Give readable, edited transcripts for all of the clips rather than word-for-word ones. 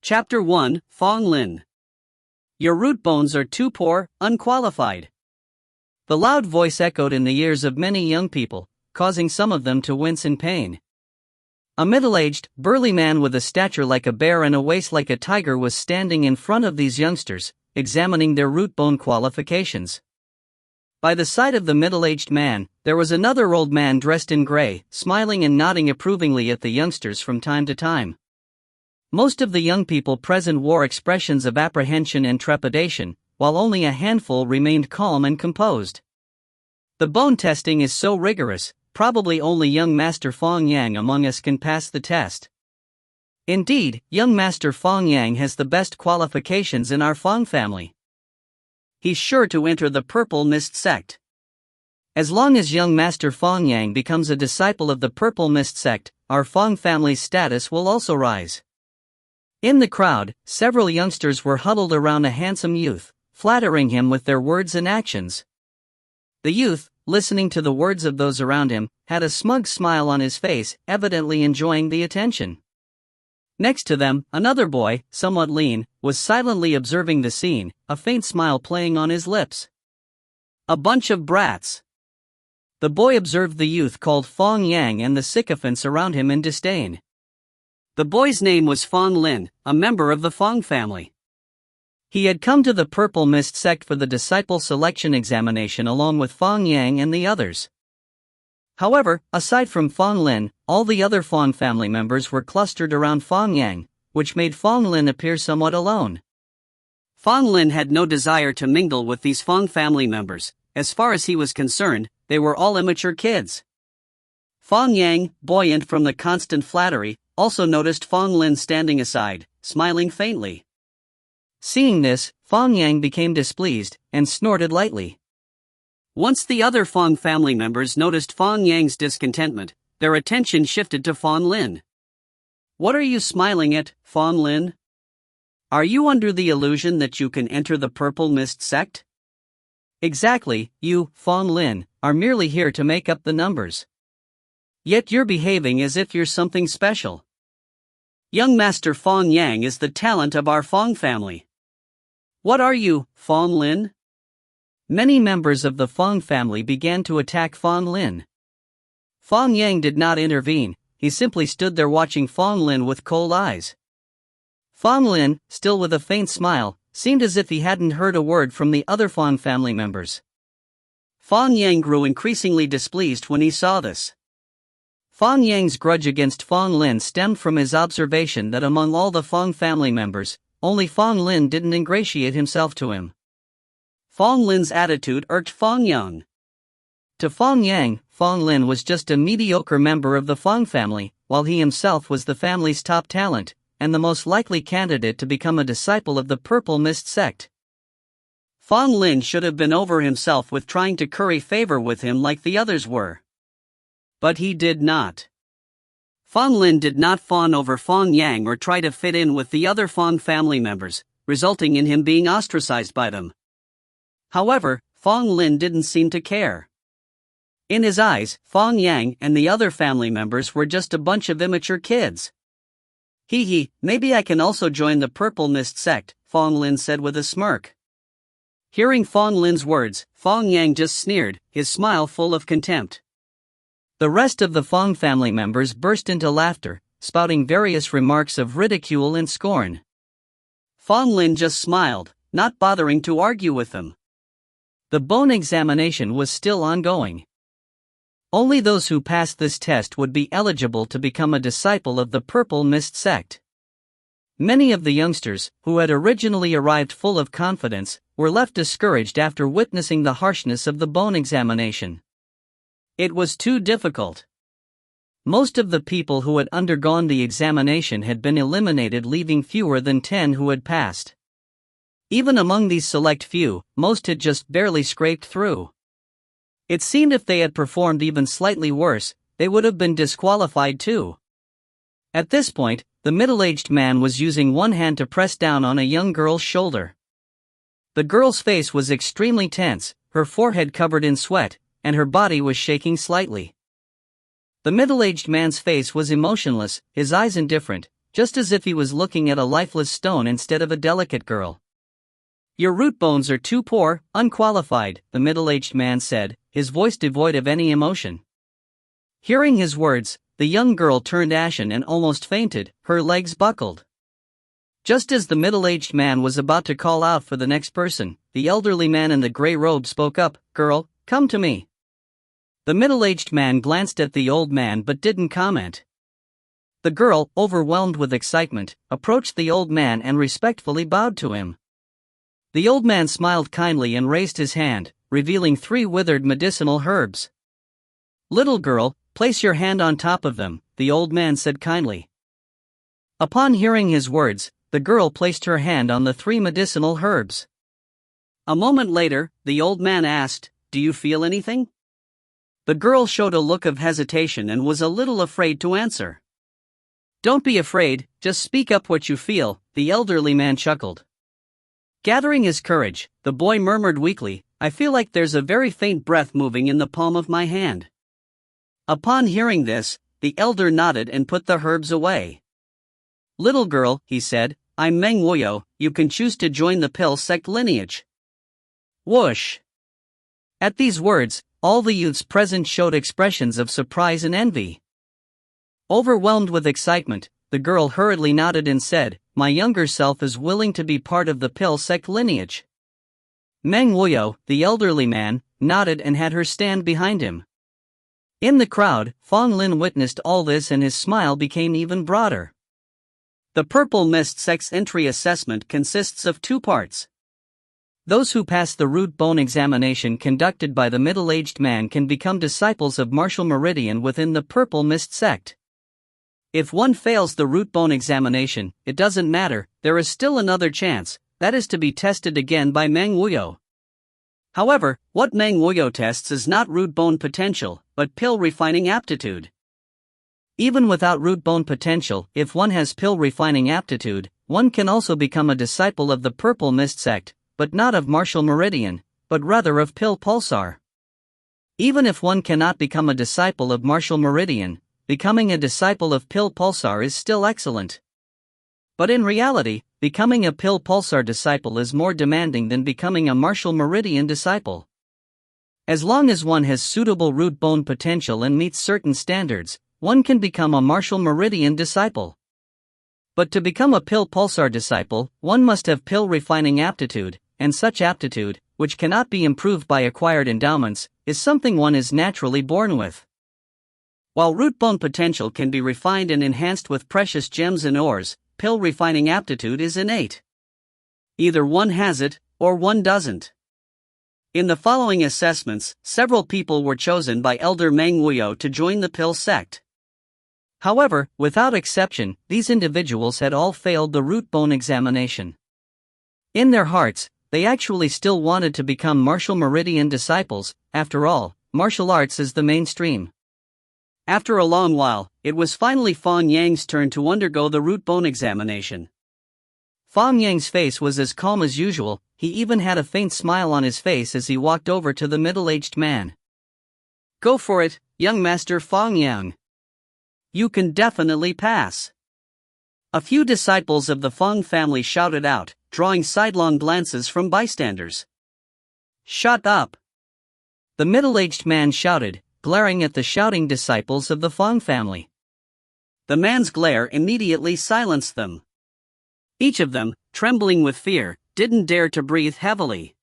Chapter 1, Fang Lin. Your root bones are too poor, unqualified. The loud voice echoed in the ears of many young people, causing some of them to wince in pain. A middle-aged, burly man with a stature like a bear and a waist like a tiger was standing in front of these youngsters, examining their root bone qualifications. By the side of the middle-aged man, there was another old man dressed in gray, smiling and nodding approvingly at the youngsters from time to time. Most of the young people present wore expressions of apprehension and trepidation, while only a handful remained calm and composed. The bone testing is so rigorous, probably only young Master Fang Yang among us can pass the test. Indeed, young Master Fang Yang has the best qualifications in our Fang family. He's sure to enter the Purple Mist sect. As long as young Master Fang Yang becomes a disciple of the Purple Mist sect, our Fang family's status will also rise. In the crowd, several youngsters were huddled around a handsome youth, flattering him with their words and actions. The youth, listening to the words of those around him, had a smug smile on his face, evidently enjoying the attention. Next to them, another boy, somewhat lean, was silently observing the scene, a faint smile playing on his lips. A bunch of brats. The boy observed the youth called Fang Yang and the sycophants around him in disdain. The boy's name was Fang Lin, a member of the Fang family. He had come to the Purple Mist sect for the disciple selection examination along with Fang Yang and the others. However, aside from Fang Lin, all the other Fang family members were clustered around Fang Yang, which made Fang Lin appear somewhat alone. Fang Lin had no desire to mingle with these Fang family members. As far as he was concerned, they were all immature kids. Fang Yang, buoyant from the constant flattery, also noticed Fang Lin standing aside, smiling faintly. Seeing this, Fang Yang became displeased, and snorted lightly. Once the other Fang family members noticed Fang Yang's discontentment, their attention shifted to Fang Lin. What are you smiling at, Fang Lin? Are you under the illusion that you can enter the Purple Mist sect? Exactly, you, Fang Lin, are merely here to make up the numbers. Yet you're behaving as if you're something special. Young Master Fang Yang is the talent of our Fang family. What are you, Fang Lin? Many members of the Fang family began to attack Fang Lin. Fang Yang did not intervene, he simply stood there watching Fang Lin with cold eyes. Fang Lin, still with a faint smile, seemed as if he hadn't heard a word from the other Fang family members. Fang Yang grew increasingly displeased when he saw this. Fang Yang's grudge against Fang Lin stemmed from his observation that among all the Fang family members, only Fang Lin didn't ingratiate himself to him. Fang Lin's attitude irked Fang Yang. To Fang Yang, Fang Lin was just a mediocre member of the Fang family, while he himself was the family's top talent, and the most likely candidate to become a disciple of the Purple Mist sect. Fang Lin should have been over himself with trying to curry favor with him like the others were. But he did not. Fang Lin did not fawn over Fang Yang or try to fit in with the other Fang family members, resulting in him being ostracized by them. However, Fang Lin didn't seem to care. In his eyes, Fang Yang and the other family members were just a bunch of immature kids. Maybe I can also join the Purple Mist sect, Fang Lin said with a smirk. Hearing Fang Lin's words, Fang Yang just sneered, his smile full of contempt. The rest of the Fang family members burst into laughter, spouting various remarks of ridicule and scorn. Fang Lin just smiled, not bothering to argue with them. The bone examination was still ongoing. Only those who passed this test would be eligible to become a disciple of the Purple Mist sect. Many of the youngsters, who had originally arrived full of confidence, were left discouraged after witnessing the harshness of the bone examination. It was too difficult. Most of the people who had undergone the examination had been eliminated, leaving fewer than 10 who had passed. Even among these select few, most had just barely scraped through. It seemed if they had performed even slightly worse, they would have been disqualified too. At this point, the middle-aged man was using one hand to press down on a young girl's shoulder. The girl's face was extremely tense, her forehead covered in sweat, and her body was shaking slightly. The middle-aged man's face was emotionless, his eyes indifferent, just as if he was looking at a lifeless stone instead of a delicate girl. "Your root bones are too poor, unqualified," the middle-aged man said, his voice devoid of any emotion. Hearing his words, the young girl turned ashen and almost fainted, her legs buckled. Just as the middle-aged man was about to call out for the next person, the elderly man in the gray robe spoke up, "Girl, come to me." The middle-aged man glanced at the old man but didn't comment. The girl, overwhelmed with excitement, approached the old man and respectfully bowed to him. The old man smiled kindly and raised his hand, revealing 3 withered medicinal herbs. "Little girl, place your hand on top of them," the old man said kindly. Upon hearing his words, the girl placed her hand on the 3 medicinal herbs. A moment later, the old man asked, "Do you feel anything?" The girl showed a look of hesitation and was a little afraid to answer. "Don't be afraid, just speak up what you feel," the elderly man chuckled. Gathering his courage, the boy murmured weakly, "I feel like there's a very faint breath moving in the palm of my hand." Upon hearing this, the elder nodded and put the herbs away. "Little girl," he said, "I'm Manhwa, you can choose to join the pill sect lineage." Whoosh! At these words, all the youths present showed expressions of surprise and envy. Overwhelmed with excitement, the girl hurriedly nodded and said, "My younger self is willing to be part of the pill sect lineage." Manhwa, the elderly man, nodded and had her stand behind him. In the crowd, Fang Lin witnessed all this and his smile became even broader. The Purple Mist sect's entry assessment consists of 2 parts. Those who pass the root bone examination conducted by the middle-aged man can become disciples of Martial Meridian within the Purple Mist sect. If one fails the root bone examination, it doesn't matter, there is still another chance, that is to be tested again by Manhwa. However, what Manhwa tests is not root bone potential, but pill refining aptitude. Even without root bone potential, if one has pill refining aptitude, one can also become a disciple of the Purple Mist sect, but not of Martial Meridian, but rather of Pill Pulsar. Even if one cannot become a disciple of Martial Meridian, becoming a disciple of Pill Pulsar is still excellent. But in reality, becoming a Pill Pulsar disciple is more demanding than becoming a Martial Meridian disciple. As long as one has suitable root bone potential and meets certain standards, one can become a Martial Meridian disciple. But to become a Pill Pulsar disciple, one must have pill refining aptitude, and such aptitude, which cannot be improved by acquired endowments, is something one is naturally born with. While root bone potential can be refined and enhanced with precious gems and ores, pill refining aptitude is innate. Either one has it, or one doesn't. In the following assessments, several people were chosen by Elder Manhwa to join the pill sect. However, without exception, these individuals had all failed the root bone examination. In their hearts, they actually still wanted to become Martial Meridian disciples. After all, martial arts is the mainstream. After a long while, it was finally Fang Yang's turn to undergo the root bone examination. Fang Yang's face was as calm as usual, he even had a faint smile on his face as he walked over to the middle-aged man. "Go for it, young master Fang Yang. You can definitely pass." A few disciples of the Fang family shouted out, drawing sidelong glances from bystanders. "Shut up!" The middle-aged man shouted, glaring at the shouting disciples of the Fang family. The man's glare immediately silenced them. Each of them, trembling with fear, didn't dare to breathe heavily.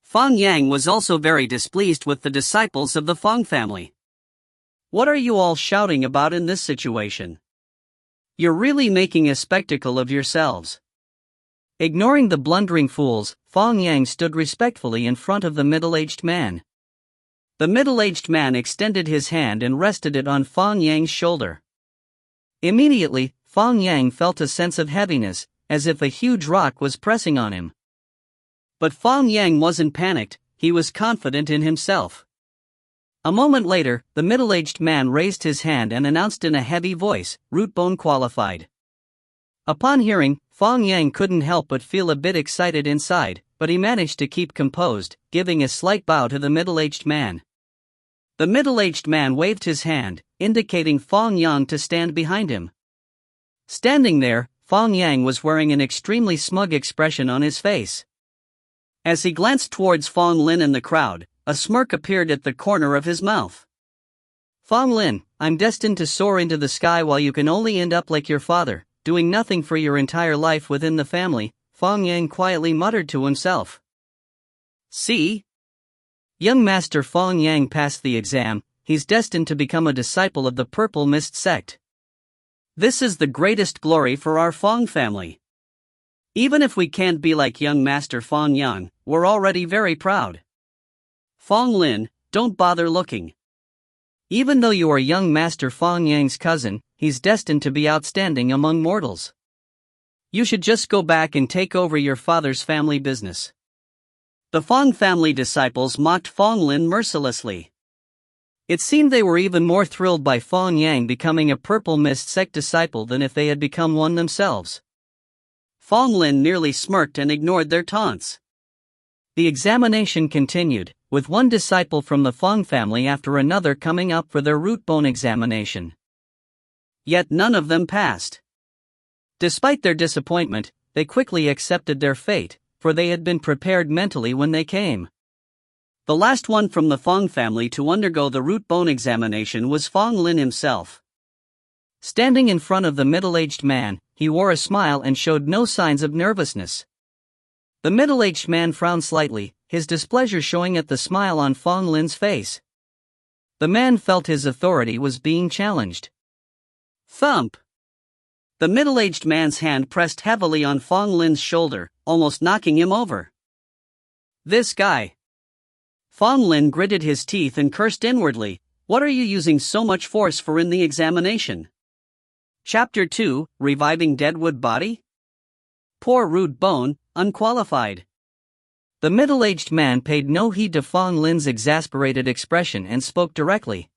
Fang Yang was also very displeased with the disciples of the Fang family. "What are you all shouting about in this situation? You're really making a spectacle of yourselves." Ignoring the blundering fools, Fang Yang stood respectfully in front of the middle-aged man. The middle-aged man extended his hand and rested it on Fang Yang's shoulder. Immediately, Fang Yang felt a sense of heaviness, as if a huge rock was pressing on him. But Fang Yang wasn't panicked, he was confident in himself. A moment later, the middle-aged man raised his hand and announced in a heavy voice, "Root bone qualified." Upon hearing, Fang Yang couldn't help but feel a bit excited inside, but he managed to keep composed, giving a slight bow to the middle-aged man. The middle-aged man waved his hand, indicating Fang Yang to stand behind him. Standing there, Fang Yang was wearing an extremely smug expression on his face. As he glanced towards Fang Lin and the crowd, a smirk appeared at the corner of his mouth. Fang Lin, I'm destined to soar into the sky while you can only end up like your father, doing nothing for your entire life within the family, Fang Yang quietly muttered to himself. See? Young Master Fang Yang passed the exam, he's destined to become a disciple of the Purple Mist sect. This is the greatest glory for our Fang family. Even if we can't be like young Master Fang Yang, we're already very proud. Fang Lin, don't bother looking. Even though you are young Master Fang Yang's cousin, he's destined to be outstanding among mortals. You should just go back and take over your father's family business. The Fang family disciples mocked Fang Lin mercilessly. It seemed they were even more thrilled by Fang Yang becoming a Purple Mist sect disciple than if they had become one themselves. Fang Lin nearly smirked and ignored their taunts. The examination continued, with one disciple from the Fang family after another coming up for their root bone examination. Yet none of them passed. Despite their disappointment, they quickly accepted their fate, for they had been prepared mentally when they came. The last one from the Fang family to undergo the root bone examination was Fang Lin himself. Standing in front of the middle-aged man, he wore a smile and showed no signs of nervousness. The middle-aged man frowned slightly, his displeasure showing at the smile on Fang Lin's face. The man felt his authority was being challenged. Thump! The middle-aged man's hand pressed heavily on Fang Lin's shoulder, almost knocking him over. This guy. Fang Lin gritted his teeth and cursed inwardly, what are you using so much force for in the examination? Chapter 2, Reviving Deadwood Body? Poor root bone, unqualified. The middle-aged man paid no heed to Fang Lin's exasperated expression and spoke directly.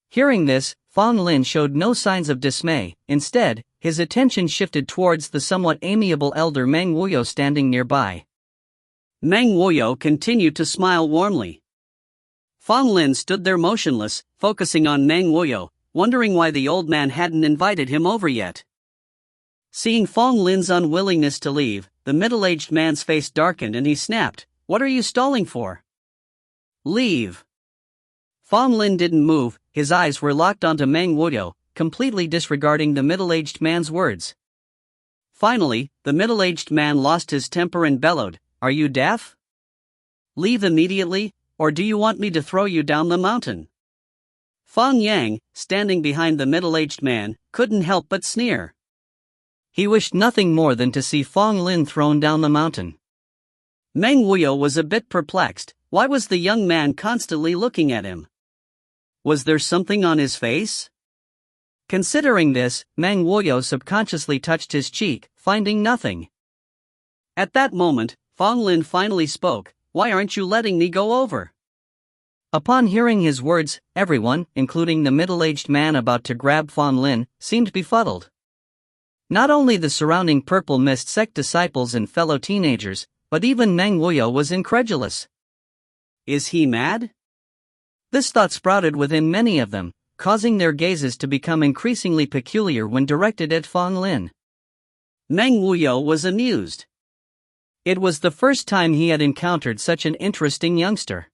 Hearing this, Fang Lin showed no signs of dismay. Instead, his attention shifted towards the somewhat amiable elder Meng Wuyo standing nearby. Meng Wuyo continued to smile warmly. Fang Lin stood there motionless, focusing on Meng Wuyo, wondering why the old man hadn't invited him over yet. Seeing Fang Lin's unwillingness to leave, the middle-aged man's face darkened and he snapped, what are you stalling for? Leave. Fang Lin didn't move, his eyes were locked onto Meng Wuyo, completely disregarding the middle-aged man's words. Finally, the middle-aged man lost his temper and bellowed, are you deaf? Leave immediately, or do you want me to throw you down the mountain? Fang Yang, standing behind the middle-aged man, couldn't help but sneer. He wished nothing more than to see Fang Lin thrown down the mountain. Meng Wuyo was a bit perplexed, why was the young man constantly looking at him? Was there something on his face? Considering this, Meng Wuyo subconsciously touched his cheek, finding nothing. At that moment, Fang Lin finally spoke, why aren't you letting me go over? Upon hearing his words, everyone, including the middle-aged man about to grab Fang Lin, seemed befuddled. Not only the surrounding Purple Mist sect disciples and fellow teenagers, but even Meng Wuyo was incredulous. Is he mad? This thought sprouted within many of them, causing their gazes to become increasingly peculiar when directed at Fang Lin. Meng Wuyo was amused. It was the first time he had encountered such an interesting youngster.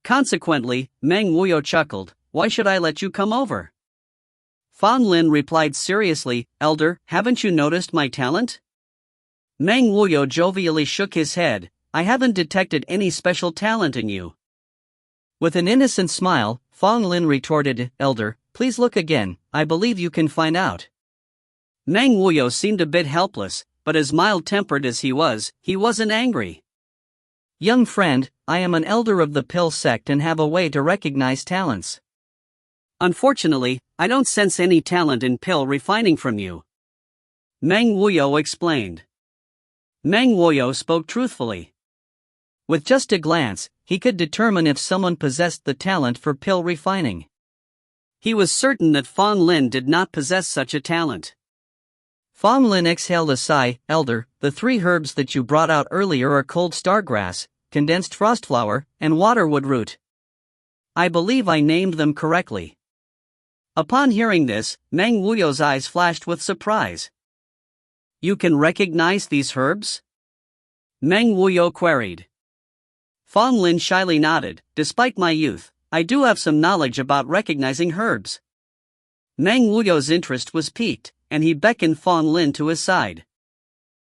Consequently, Meng Wuyo chuckled, why should I let you come over? Fang Lin replied seriously, Elder, haven't you noticed my talent? Meng Wuyo jovially shook his head, I haven't detected any special talent in you. With an innocent smile, Fang Lin retorted, Elder, please look again, I believe you can find out. Meng Wuyo seemed a bit helpless, but as mild-tempered as he wasn't angry. Young friend, I am an elder of the Pill sect and have a way to recognize talents. Unfortunately, I don't sense any talent in pill refining from you. Meng Wuyo explained. Meng Wuyo spoke truthfully. With just a glance, he could determine if someone possessed the talent for pill refining. He was certain that Fang Lin did not possess such a talent. Fang Lin exhaled a sigh, Elder, the 3 herbs that you brought out earlier are cold stargrass, condensed frostflower, and waterwood root. I believe I named them correctly. Upon hearing this, Meng Wuyo's eyes flashed with surprise. You can recognize these herbs? Meng Wuyo queried. Fang Lin shyly nodded. Despite my youth, I do have some knowledge about recognizing herbs. Meng Wuyo's interest was piqued, and he beckoned Fang Lin to his side.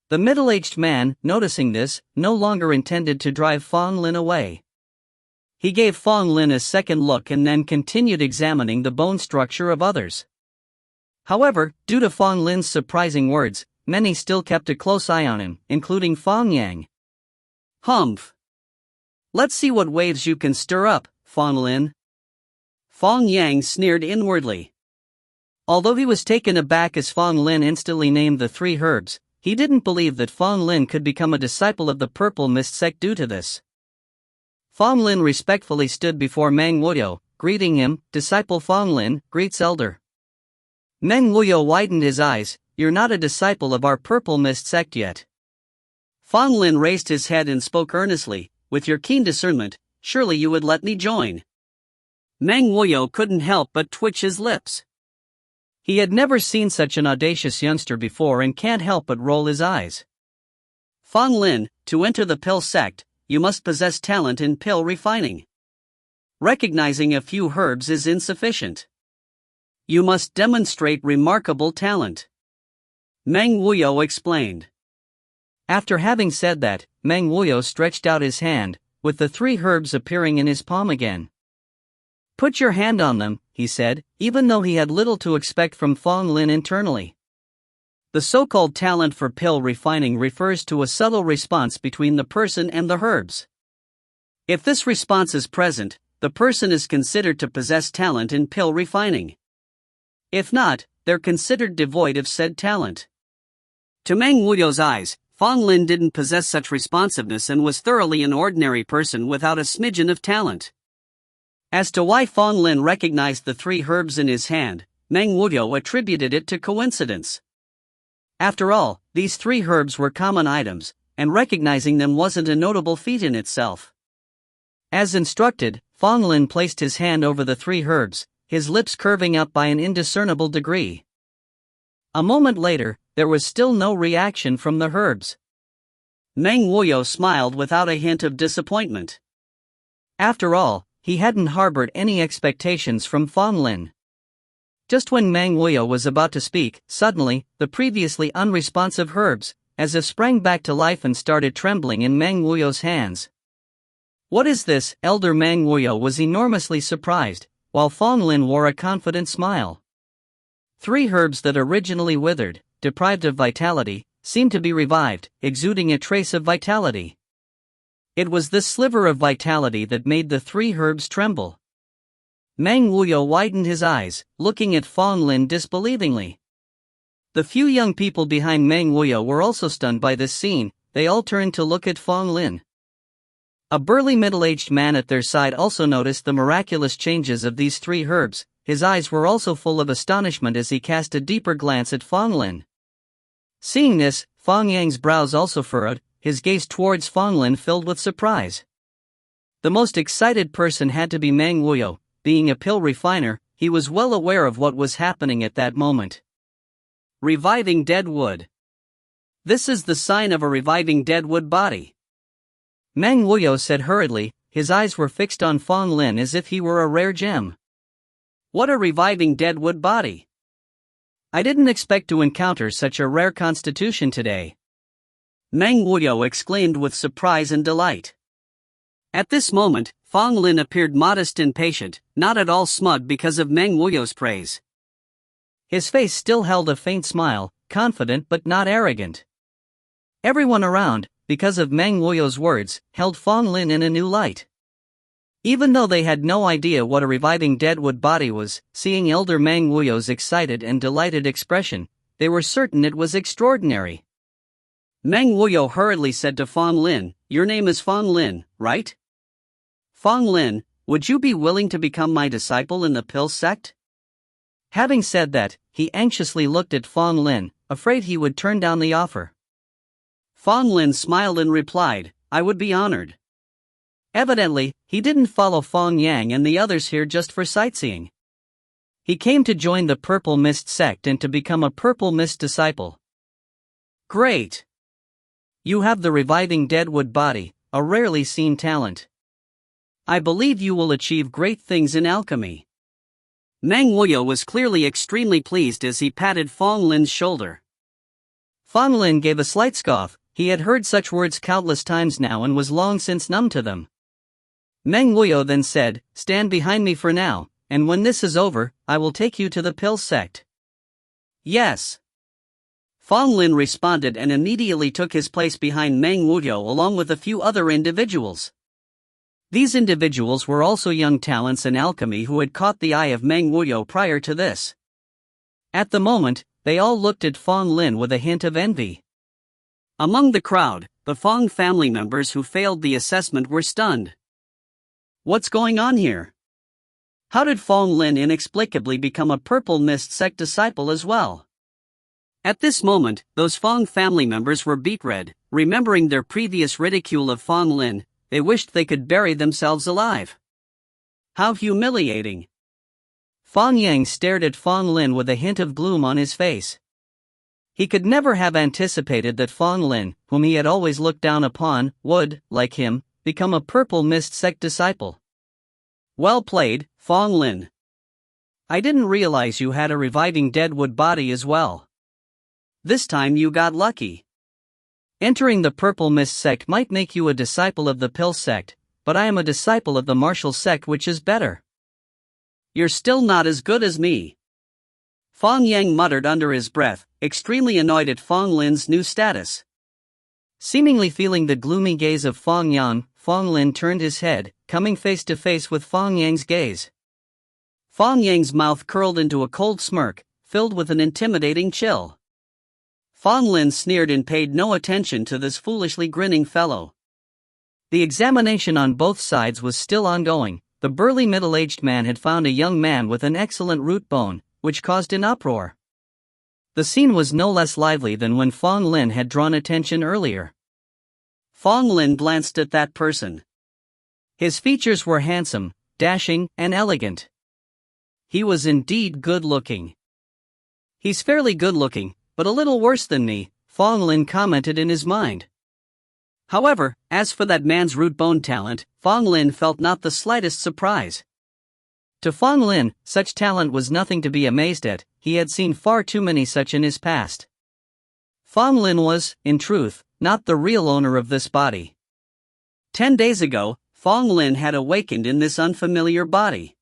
The middle-aged man, noticing this, no longer intended to drive Fang Lin away. He gave Fang Lin a second look and then continued examining the bone structure of others. However, due to Fang Lin's surprising words, many still kept a close eye on him, including Fang Yang. Humph! Let's see what waves you can stir up, Fang Lin. Fang Yang sneered inwardly. Although he was taken aback as Fang Lin instantly named the three herbs, he didn't believe that Fang Lin could become a disciple of the Purple Mist sect due to this. Fang Lin respectfully stood before Meng Wuyo, greeting him. Disciple Fang Lin greets elder. Meng Wuyo widened his eyes. You're not a disciple of our Purple Mist sect yet. Fang Lin raised his head and spoke earnestly. With your keen discernment, surely you would let me join. Meng Wuyo couldn't help but twitch his lips. He had never seen such an audacious youngster before and can't help but roll his eyes. Fang Lin, to enter the pill sect, you must possess talent in pill refining. Recognizing a few herbs is insufficient. You must demonstrate remarkable talent. Meng Wuyo explained. After having said that, Meng Wuyo stretched out his hand, with the three herbs appearing in his palm again. Put your hand on them, he said, even though he had little to expect from Fang Lin internally. The so-called talent for pill refining refers to a subtle response between the person and the herbs. If this response is present, the person is considered to possess talent in pill refining. If not, they're considered devoid of said talent. To Meng Wuyo's eyes, Fang Lin didn't possess such responsiveness and was thoroughly an ordinary person without a smidgen of talent. As to why Fang Lin recognized the three herbs in his hand, Meng Wuyo attributed it to coincidence. After all, these three herbs were common items, and recognizing them wasn't a notable feat in itself. As instructed, Fang Lin placed his hand over the three herbs, his lips curving up by an indiscernible degree. A moment later, there was still no reaction from the herbs. Meng Wuyo smiled without a hint of disappointment. After all, he hadn't harbored any expectations from Fang Lin. Just when Meng Wuyo was about to speak, suddenly, the previously unresponsive herbs, as if sprang back to life and started trembling in Meng Wuyo's hands. What is this? Elder Meng Wuyo was enormously surprised, while Fang Lin wore a confident smile. Three herbs that originally withered, deprived of vitality, seemed to be revived, exuding a trace of vitality. It was this sliver of vitality that made the three herbs tremble. Meng Wuyo widened his eyes, looking at Fang Lin disbelievingly. The few young people behind Meng Wuyo were also stunned by this scene. They all turned to look at Fang Lin. A burly middle-aged man at their side also noticed the miraculous changes of these three herbs. His eyes were also full of astonishment as he cast a deeper glance at Fang Lin. Seeing this, Fang Yang's brows also furrowed, his gaze towards Fang Lin filled with surprise. The most excited person had to be Meng Wuyo. Being a pill refiner, he was well aware of what was happening at that moment. Reviving dead wood. This is the sign of a reviving dead wood body. Meng Wuyo said hurriedly, his eyes were fixed on Fang Lin as if he were a rare gem. What a reviving dead wood body! I didn't expect to encounter such a rare constitution today. Meng Wuyo exclaimed with surprise and delight. At this moment, Fang Lin appeared modest and patient, not at all smug because of Meng Wuyo's praise. His face still held a faint smile, confident but not arrogant. Everyone around, because of Meng Wuyo's words, held Fang Lin in a new light. Even though they had no idea what a reviving deadwood body was, seeing Elder Meng Wuyo's excited and delighted expression, they were certain it was extraordinary. Meng Wuyo hurriedly said to Fang Lin, "Your name is Fang Lin, right? Fang Lin, would you be willing to become my disciple in the pill sect?" Having said that, he anxiously looked at Fang Lin, afraid he would turn down the offer. Fang Lin smiled and replied, "I would be honored." Evidently, he didn't follow Fang Yang and the others here just for sightseeing. He came to join the Purple Mist sect and to become a Purple Mist disciple. Great! You have the reviving deadwood body, a rarely seen talent. I believe you will achieve great things in alchemy. Manhwa was clearly extremely pleased as he patted Fang Lin's shoulder. Fang Lin gave a slight scoff. He had heard such words countless times now and was long since numb to them. Manhwa then said, "Stand behind me for now, and when this is over, I will take you to the Pill sect." Yes. Fang Lin responded and immediately took his place behind Manhwa along with a few other individuals. These individuals were also young talents in alchemy who had caught the eye of Manhwa prior to this. At the moment, they all looked at Fang Lin with a hint of envy. Among the crowd, the Fang family members who failed the assessment were stunned. What's going on here? How did Fang Lin inexplicably become a Purple Mist sect disciple as well? At this moment, those Fang family members were beet red, remembering their previous ridicule of Fang Lin. They wished they could bury themselves alive. How humiliating! Fang Yang stared at Fang Lin with a hint of gloom on his face. He could never have anticipated that Fang Lin, whom he had always looked down upon, would, like him, become a Purple Mist sect disciple. Well played, Fang Lin. I didn't realize you had a reviving deadwood body as well. This time you got lucky. Entering the Purple Mist sect might make you a disciple of the Pill sect, but I am a disciple of the Martial sect, which is better. You're still not as good as me. Fang Yang muttered under his breath, extremely annoyed at Fang Lin's new status. Seemingly feeling the gloomy gaze of Fang Yang, Fang Lin turned his head, coming face to face with Fang Yang's gaze. Fang Yang's mouth curled into a cold smirk, filled with an intimidating chill. Fang Lin sneered and paid no attention to this foolishly grinning fellow. The examination on both sides was still ongoing. The burly middle-aged man had found a young man with an excellent root bone, which caused an uproar. The scene was no less lively than when Fang Lin had drawn attention earlier. Fang Lin glanced at that person. His features were handsome, dashing, and elegant. He was indeed good-looking. He's fairly good-looking, but a little worse than me, Fang Lin commented in his mind. However, as for that man's root bone talent, Fang Lin felt not the slightest surprise. To Fang Lin, such talent was nothing to be amazed at. He had seen far too many such in his past. Fang Lin was, in truth, not the real owner of this body. 10 days ago, Fang Lin had awakened in this unfamiliar body.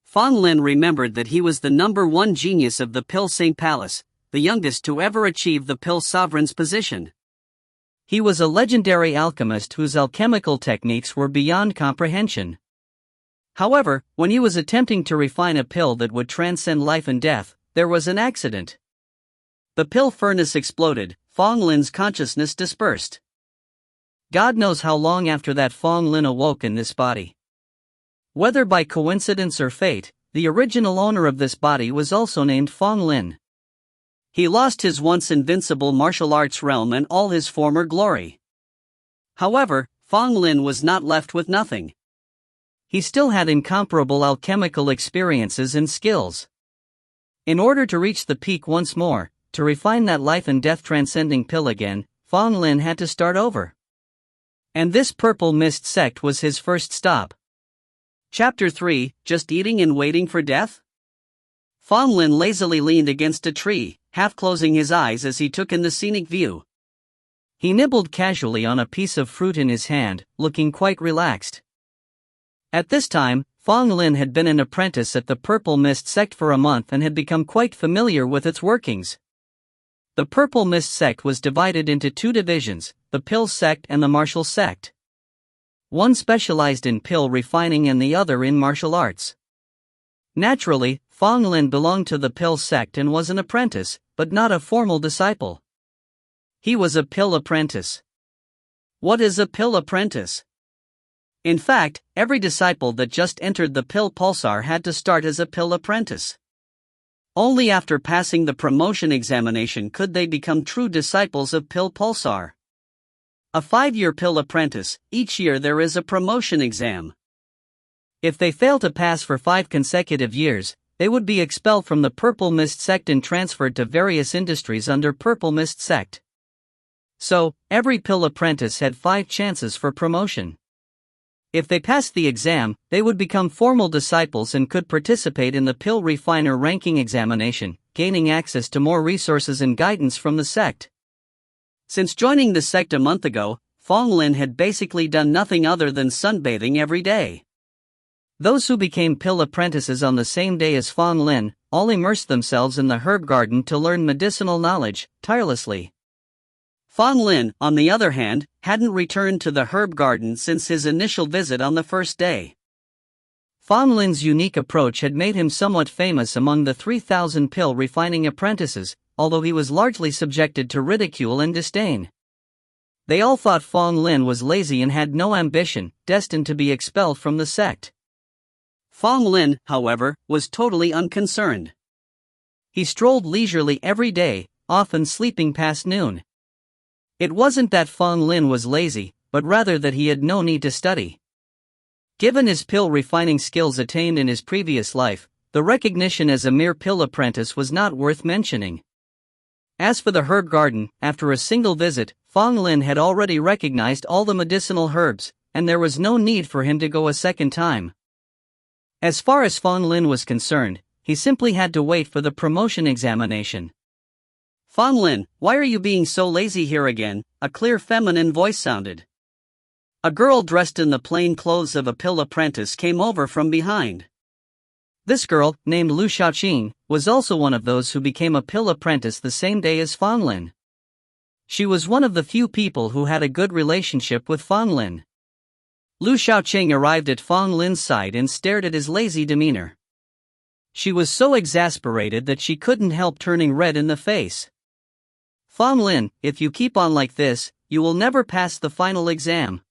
Fang Lin remembered that he was the #1 genius of the Pill Saint Palace, the youngest to ever achieve the Pill Sovereign's position. He was a legendary alchemist whose alchemical techniques were beyond comprehension. However, when he was attempting to refine a pill that would transcend life and death, there was an accident. The pill furnace exploded, Fang Lin's consciousness dispersed. God knows how long after that Fang Lin awoke in this body. Whether by coincidence or fate, the original owner of this body was also named Fang Lin. He lost his once invincible martial arts realm and all his former glory. However, Fang Lin was not left with nothing. He still had incomparable alchemical experiences and skills. In order to reach the peak once more, to refine that life and death transcending pill again, Fang Lin had to start over. And this Purple Mist sect was his first stop. Chapter 3, Just Eating and Waiting for Death? Fang Lin lazily leaned against a tree, half closing his eyes as he took in the scenic view. He nibbled casually on a piece of fruit in his hand, looking quite relaxed. At this time, Fang Lin had been an apprentice at the Purple Mist sect for a month and had become quite familiar with its workings. The Purple Mist sect was divided into 2 divisions, the Pill sect and the Martial sect. One specialized in pill refining and the other in martial arts. Naturally, Fang Lin belonged to the Pill sect and was an apprentice, but not a formal disciple. He was a pill apprentice. What is a pill apprentice? In fact, every disciple that just entered the Pill Pulsar had to start as a pill apprentice. Only after passing the promotion examination could they become true disciples of Pill Pulsar. A 5-year pill apprentice, each year there is a promotion exam. If they fail to pass for 5 consecutive years, they would be expelled from the Purple Mist sect and transferred to various industries under Purple Mist sect. So, every pill apprentice had 5 chances for promotion. If they passed the exam, they would become formal disciples and could participate in the pill refiner ranking examination, gaining access to more resources and guidance from the sect. Since joining the sect a month ago, Fang Lin had basically done nothing other than sunbathing every day. Those who became pill apprentices on the same day as Fang Lin all immersed themselves in the herb garden to learn medicinal knowledge, tirelessly. Fang Lin, on the other hand, hadn't returned to the herb garden since his initial visit on the first day. Fang Lin's unique approach had made him somewhat famous among the 3,000 pill refining apprentices, although he was largely subjected to ridicule and disdain. They all thought Fang Lin was lazy and had no ambition, destined to be expelled from the sect. Fang Lin, however, was totally unconcerned. He strolled leisurely every day, often sleeping past noon. It wasn't that Fang Lin was lazy, but rather that he had no need to study. Given his pill refining skills attained in his previous life, the recognition as a mere pill apprentice was not worth mentioning. As for the herb garden, after a single visit, Fang Lin had already recognized all the medicinal herbs, and there was no need for him to go a second time. As far as Fang Lin was concerned, he simply had to wait for the promotion examination. "Fang Lin, why are you being so lazy here again?" a clear feminine voice sounded. A girl dressed in the plain clothes of a pill apprentice came over from behind. This girl, named Lu Xiaoqing, was also one of those who became a pill apprentice the same day as Fang Lin. She was one of the few people who had a good relationship with Fang Lin. Lu Xiaoqing arrived at Fang Lin's side and stared at his lazy demeanor. She was so exasperated that she couldn't help turning red in the face. "Fang Lin, if you keep on like this, you will never pass the final exam.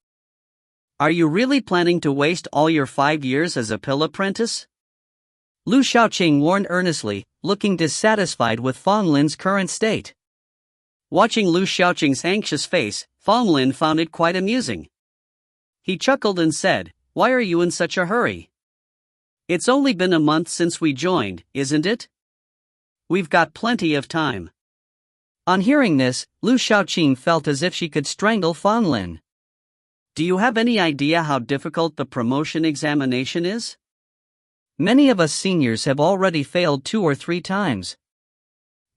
Are you really planning to waste all your 5 years as a pill apprentice?" Lu Xiaoqing warned earnestly, looking dissatisfied with Fang Lin's current state. Watching Lu Xiaoqing's anxious face, Fang Lin found it quite amusing. He chuckled and said, "Why are you in such a hurry? It's only been a month since we joined, isn't it? We've got plenty of time." On hearing this, Lu Xiaoqing felt as if she could strangle Fang Lin. "Do you have any idea how difficult the promotion examination is? Many of us seniors have already failed 2 or 3 times.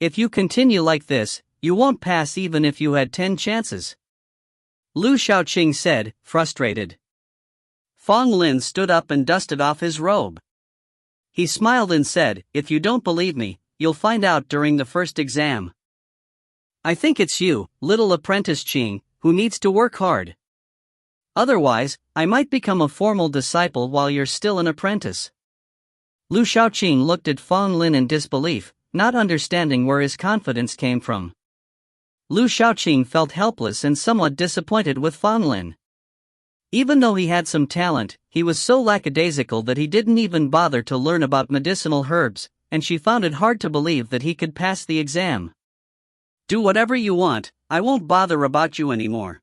If you continue like this, you won't pass even if you had 10 chances." Lu Xiaoqing said, frustrated. Fang Lin stood up and dusted off his robe. He smiled and said, "If you don't believe me, you'll find out during the first exam. I think it's you, little apprentice Qing, who needs to work hard. Otherwise, I might become a formal disciple while you're still an apprentice." Lu Xiaoqing looked at Fang Lin in disbelief, not understanding where his confidence came from. Lu Xiaoqing felt helpless and somewhat disappointed with Fang Lin. Even though he had some talent, he was so lackadaisical that he didn't even bother to learn about medicinal herbs, and she found it hard to believe that he could pass the exam. "Do whatever you want, I won't bother about you anymore."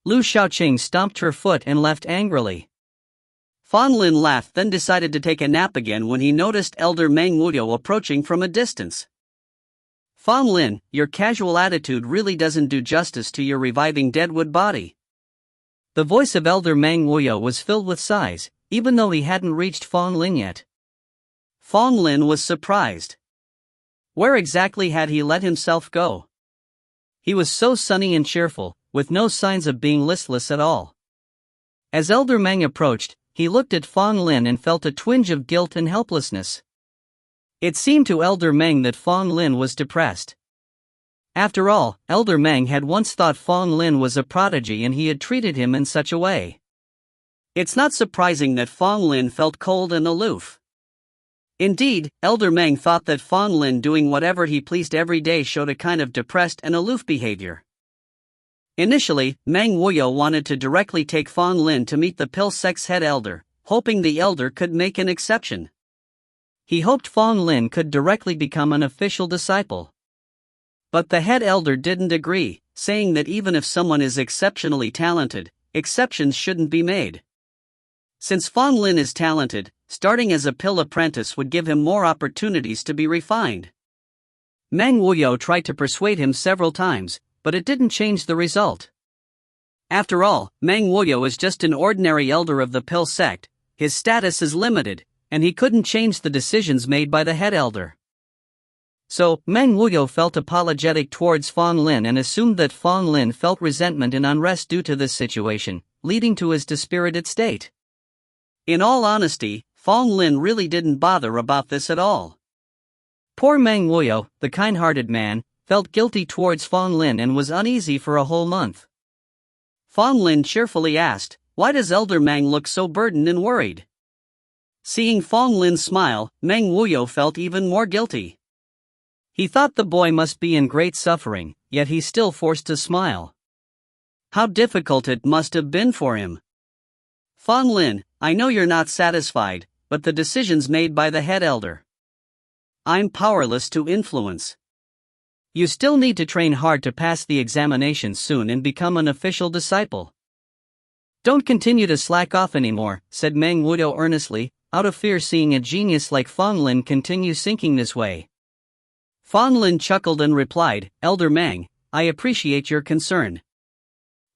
Lu Xiaoqing stomped her foot and left angrily. Fang Lin laughed, then decided to take a nap again when he noticed Elder Manhwa approaching from a distance. "Fang Lin, your casual attitude really doesn't do justice to your reviving deadwood body." The voice of Elder Manhwa was filled with sighs, even though he hadn't reached Fang Lin yet. Fang Lin was surprised. Where exactly had he let himself go? He was so sunny and cheerful, with no signs of being listless at all. As Elder Meng approached, he looked at Fang Lin and felt a twinge of guilt and helplessness. It seemed to Elder Meng that Fang Lin was depressed. After all, Elder Meng had once thought Fang Lin was a prodigy and he had treated him in such a way. It's not surprising that Fang Lin felt cold and aloof. Indeed, Elder Meng thought that Fang Lin doing whatever he pleased every day showed a kind of depressed and aloof behavior. Initially, Meng Wuyo wanted to directly take Fang Lin to meet the pill sect's head elder, hoping the elder could make an exception. He hoped Fang Lin could directly become an official disciple. But the head elder didn't agree, saying that even if someone is exceptionally talented, exceptions shouldn't be made. Since Fang Lin is talented, starting as a pill apprentice would give him more opportunities to be refined. Meng Wuyo tried to persuade him several times, but it didn't change the result. After all, Meng Wuyo is just an ordinary elder of the pill sect, his status is limited, and he couldn't change the decisions made by the head elder. So, Meng Wuyo felt apologetic towards Fang Lin and assumed that Fang Lin felt resentment and unrest due to this situation, leading to his dispirited state. In all honesty, Fang Lin really didn't bother about this at all. Poor Meng Wuyo, the kind-hearted man, felt guilty towards Fang Lin and was uneasy for a whole month. Fang Lin cheerfully asked, "Why does Elder Meng look so burdened and worried?" Seeing Fang Lin smile, Meng Wuyo felt even more guilty. He thought the boy must be in great suffering, yet he still forced to smile. How difficult it must have been for him. "Fang Lin, I know you're not satisfied, but the decisions made by the head elder, I'm powerless to influence. You still need to train hard to pass the examinations soon and become an official disciple. Don't continue to slack off anymore," said Meng Wuyo earnestly, out of fear seeing a genius like Fang Lin continue sinking this way. Fang Lin chuckled and replied, "Elder Meng, I appreciate your concern.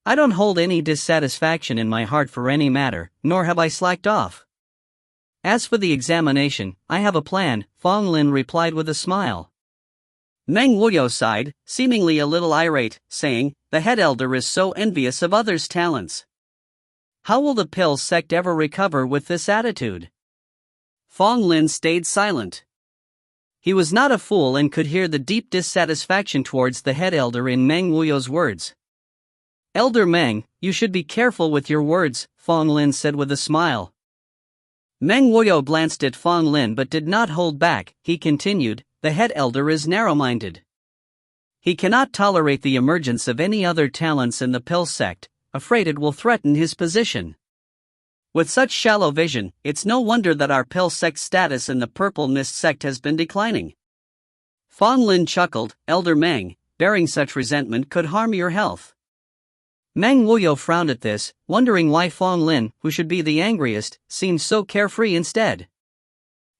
I don't hold any dissatisfaction in my heart for any matter, nor have I slacked off. As for the examination, I have a plan," Fang Lin replied with a smile. Meng Wuyo sighed, seemingly a little irate, saying, "The head elder is so envious of others' talents. How will the pill sect ever recover with this attitude?" Fang Lin stayed silent. He was not a fool and could hear the deep dissatisfaction towards the head elder in Meng Wuyo's words. "Elder Meng, you should be careful with your words," Fang Lin said with a smile. Meng Wuyo glanced at Fang Lin but did not hold back. He continued, "The head elder is narrow-minded. He cannot tolerate the emergence of any other talents in the pill sect, afraid it will threaten his position. With such shallow vision, it's no wonder that our pill sect status in the purple mist sect has been declining." Fang Lin chuckled, "Elder Meng, bearing such resentment could harm your health." Meng Wuyo frowned at this, wondering why Fang Lin, who should be the angriest, seemed so carefree instead.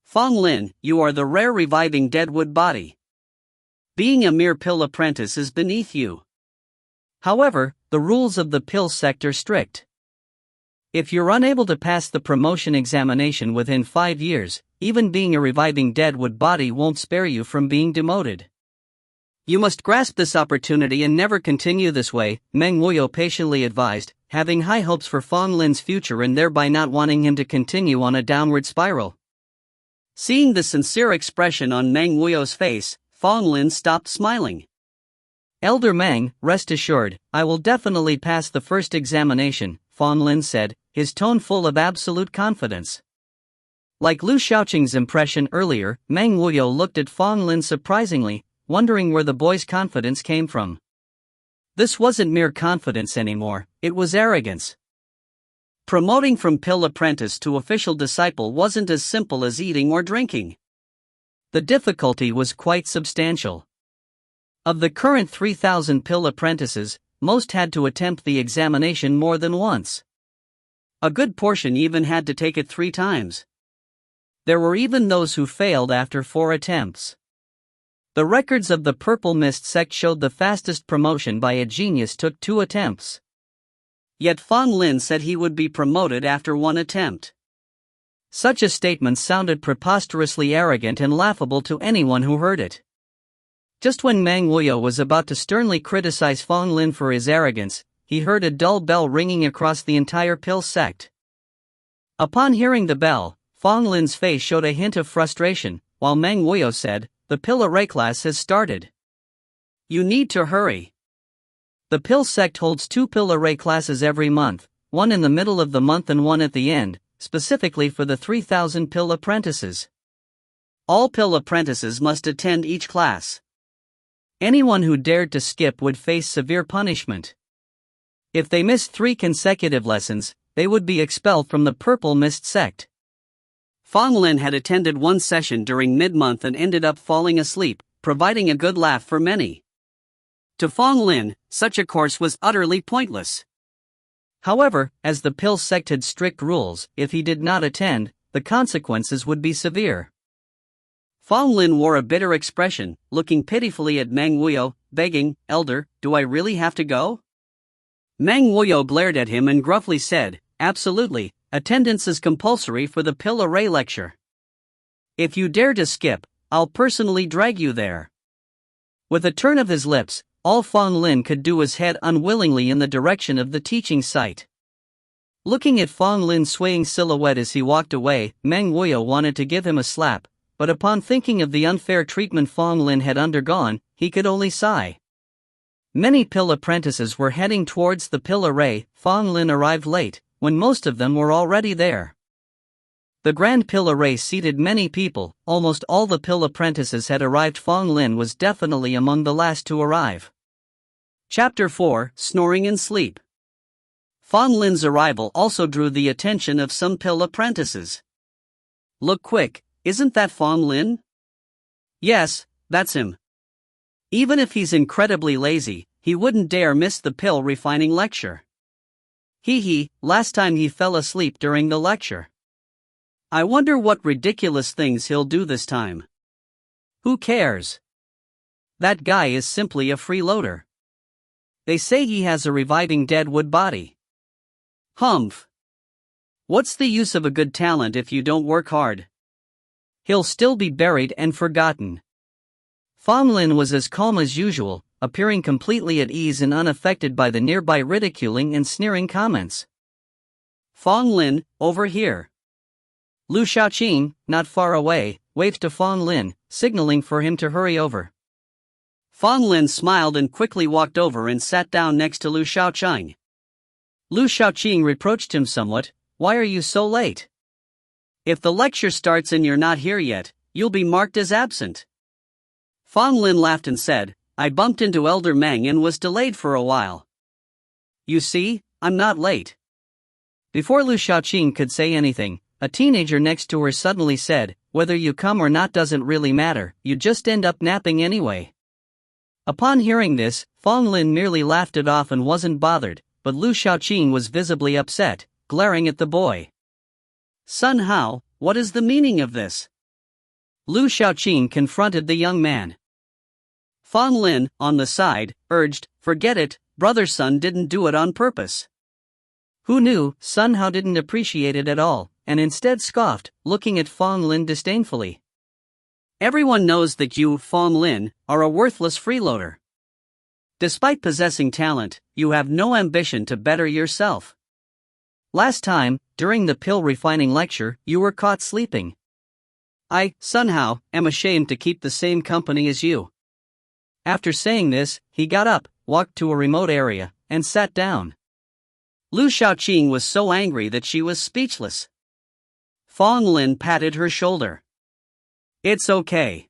"Fang Lin, you are the rare reviving deadwood body. Being a mere pill apprentice is beneath you. However, the rules of the pill sect are strict. If you're unable to pass the promotion examination within 5 years, even being a reviving deadwood body won't spare you from being demoted. You must grasp this opportunity and never continue this way," Meng Wuyo patiently advised, having high hopes for Fang Lin's future and thereby not wanting him to continue on a downward spiral. Seeing the sincere expression on Meng Wuyo's face, Fang Lin stopped smiling. "Elder Meng, rest assured, I will definitely pass the first examination," Fang Lin said, his tone full of absolute confidence. Like Lu Shaoqing's impression earlier, Meng Wuyo looked at Fang Lin surprisingly, wondering where the boy's confidence came from. This wasn't mere confidence anymore, it was arrogance. Promoting from pill apprentice to official disciple wasn't as simple as eating or drinking. The difficulty was quite substantial. Of the current 3,000 pill apprentices, most had to attempt the examination more than once. A good portion even had to take it 3 times. There were even those who failed after 4 attempts. The records of the Purple Mist sect showed the fastest promotion by a genius took 2 attempts. Yet Fang Lin said he would be promoted after 1 attempt. Such a statement sounded preposterously arrogant and laughable to anyone who heard it. Just when Meng Wuyo was about to sternly criticize Fang Lin for his arrogance, he heard a dull bell ringing across the entire pill sect. Upon hearing the bell, Fang Lin's face showed a hint of frustration, while Meng Wuyo said, "The pill array class has started. You need to hurry." The pill sect holds 2 pill array classes every month, one in the middle of the month and one at the end, specifically for the 3,000 pill apprentices. All pill apprentices must attend each class. Anyone who dared to skip would face severe punishment. If they missed 3 consecutive lessons, they would be expelled from the Purple Mist sect. Fang Lin had attended 1 session during mid-month and ended up falling asleep, providing a good laugh for many. To Fang Lin, such a course was utterly pointless. However, as the pill sect had strict rules, if he did not attend, the consequences would be severe. Fang Lin wore a bitter expression, looking pitifully at Meng Wuyo, begging, "Elder, do I really have to go?" Meng Wuyo glared at him and gruffly said, "Absolutely, attendance is compulsory for the Pill Array lecture. If you dare to skip, I'll personally drag you there." With a turn of his lips, all Fang Lin could do was head unwillingly in the direction of the teaching site. Looking at Fang Lin's swaying silhouette as he walked away, Meng Wuyo wanted to give him a slap, but upon thinking of the unfair treatment Fang Lin had undergone, he could only sigh. Many pill apprentices were heading towards the pill array. Fang Lin arrived late, when most of them were already there. The grand pill array seated many people, almost all the pill apprentices had arrived. Fang Lin was definitely among the last to arrive. Chapter 4: Snoring in Sleep. Fang Lin's arrival also drew the attention of some pill apprentices. "Look quick, isn't that Fang Lin?" "Yes, that's him. Even if he's incredibly lazy, he wouldn't dare miss the pill refining lecture. Last time he fell asleep during the lecture. I wonder what ridiculous things he'll do this time. Who cares? That guy is simply a freeloader. They say he has a reviving dead wood body. Humph. What's the use of a good talent if you don't work hard? He'll still be buried and forgotten." Fang Lin was as calm as usual, appearing completely at ease and unaffected by the nearby ridiculing and sneering comments. "Fang Lin, over here." Lu Shaoqing, not far away, waved to Fang Lin, signaling for him to hurry over. Fang Lin smiled and quickly walked over and sat down next to Lu Shaoqing. Lu Shaoqing reproached him somewhat, "Why are you so late? If the lecture starts and you're not here yet, you'll be marked as absent." Fang Lin laughed and said, "I bumped into Elder Meng and was delayed for a while. You see, I'm not late." Before Lu Shaoqing could say anything, a teenager next to her suddenly said, "Whether you come or not doesn't really matter, you just end up napping anyway." Upon hearing this, Fang Lin merely laughed it off and wasn't bothered, but Lu Shaoqing was visibly upset, glaring at the boy. "Sun Hao, what is the meaning of this?" Lu Shaoqing confronted the young man. Fang Lin, on the side, urged, "Forget it, brother Sun didn't do it on purpose." Who knew? Sun Hao didn't appreciate it at all, and instead scoffed, looking at Fang Lin disdainfully. "Everyone knows that you, Fang Lin, are a worthless freeloader. Despite possessing talent, you have no ambition to better yourself. Last time, during the pill refining lecture, you were caught sleeping. I, Sun Hao, am ashamed to keep the same company as you." After saying this, he got up, walked to a remote area, and sat down. Lu Shaoqing was so angry that she was speechless. Fang Lin patted her shoulder. "It's okay.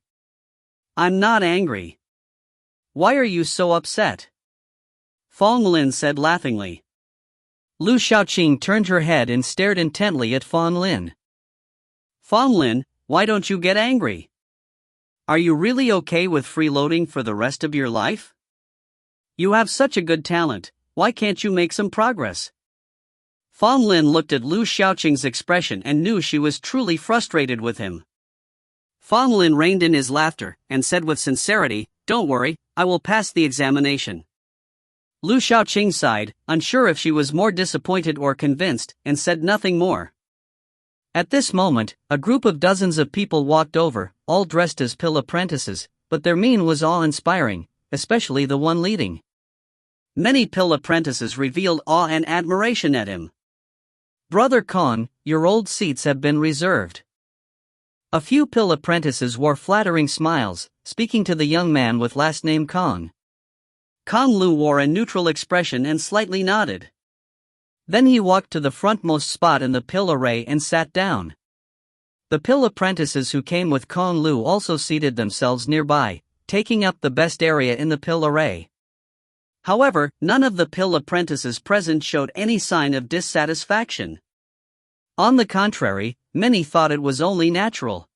I'm not angry. Why are you so upset?" Fang Lin said laughingly. Lu Shaoqing turned her head and stared intently at Fang Lin. "Fang Lin, why don't you get angry? Are you really okay with freeloading for the rest of your life? You have such a good talent, why can't you make some progress?" Fang Lin looked at Lu Shaoqing's expression and knew she was truly frustrated with him. Fang Lin reined in his laughter and said with sincerity, "Don't worry, I will pass the examination." Lu Shaoqing sighed, unsure if she was more disappointed or convinced, and said nothing more. At this moment, a group of dozens of people walked over, all dressed as pill apprentices, but their mien was awe-inspiring, especially the one leading. Many pill apprentices revealed awe and admiration at him. "Brother Kong, your old seats have been reserved." A few pill apprentices wore flattering smiles, speaking to the young man with last name Kong. Kong Lu wore a neutral expression and slightly nodded. Then he walked to the frontmost spot in the pill array and sat down. The pill apprentices who came with Kong Lu also seated themselves nearby, taking up the best area in the pill array. However, none of the pill apprentices present showed any sign of dissatisfaction. On the contrary, many thought it was only natural.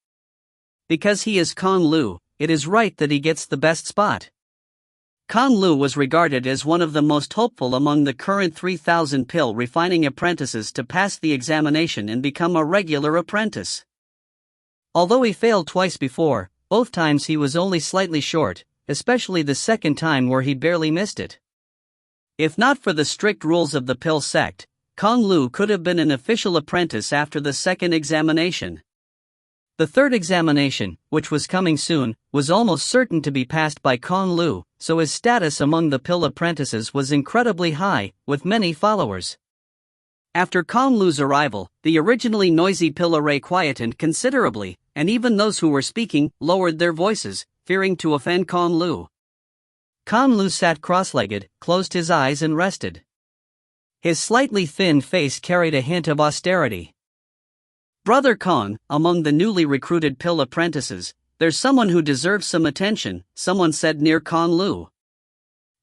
Because he is Kong Lu, it is right that he gets the best spot. Kong Lu was regarded as one of the most hopeful among the current 3,000 pill refining apprentices to pass the examination and become a regular apprentice. Although he failed twice before, both times he was only slightly short, especially the second time where he barely missed it. If not for the strict rules of the pill sect, Kong Lu could have been an official apprentice after the second examination. The third examination, which was coming soon, was almost certain to be passed by Kong Lu, so his status among the pill apprentices was incredibly high, with many followers. After Kong Lu's arrival, the originally noisy pill array quietened considerably, and even those who were speaking lowered their voices, fearing to offend Kong Lu. Kong Lu sat cross-legged, closed his eyes and rested. His slightly thin face carried a hint of austerity. "Brother Kong, among the newly recruited pill apprentices, there's someone who deserves some attention," someone said near Kong Lu.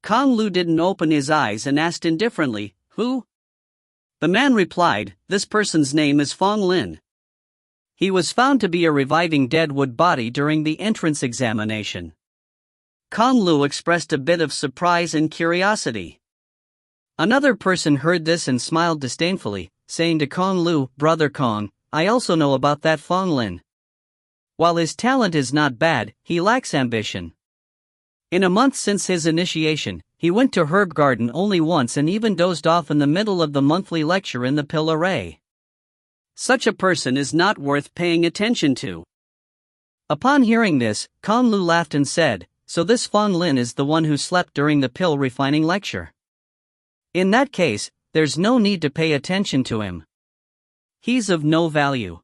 Kong Lu didn't open his eyes and asked indifferently, "Who?" The man replied, "This person's name is Fang Lin. He was found to be a reviving deadwood body during the entrance examination." Kong Lu expressed a bit of surprise and curiosity. Another person heard this and smiled disdainfully, saying to Kong Lu, "Brother Kong, I also know about that Fang Lin. While his talent is not bad, he lacks ambition. In a month since his initiation, he went to Herb Garden only once and even dozed off in the middle of the monthly lecture in the pill array. Such a person is not worth paying attention to." Upon hearing this, Kong Lu laughed and said, "So this Fang Lin is the one who slept during the pill refining lecture. In that case, there's no need to pay attention to him. He's of no value."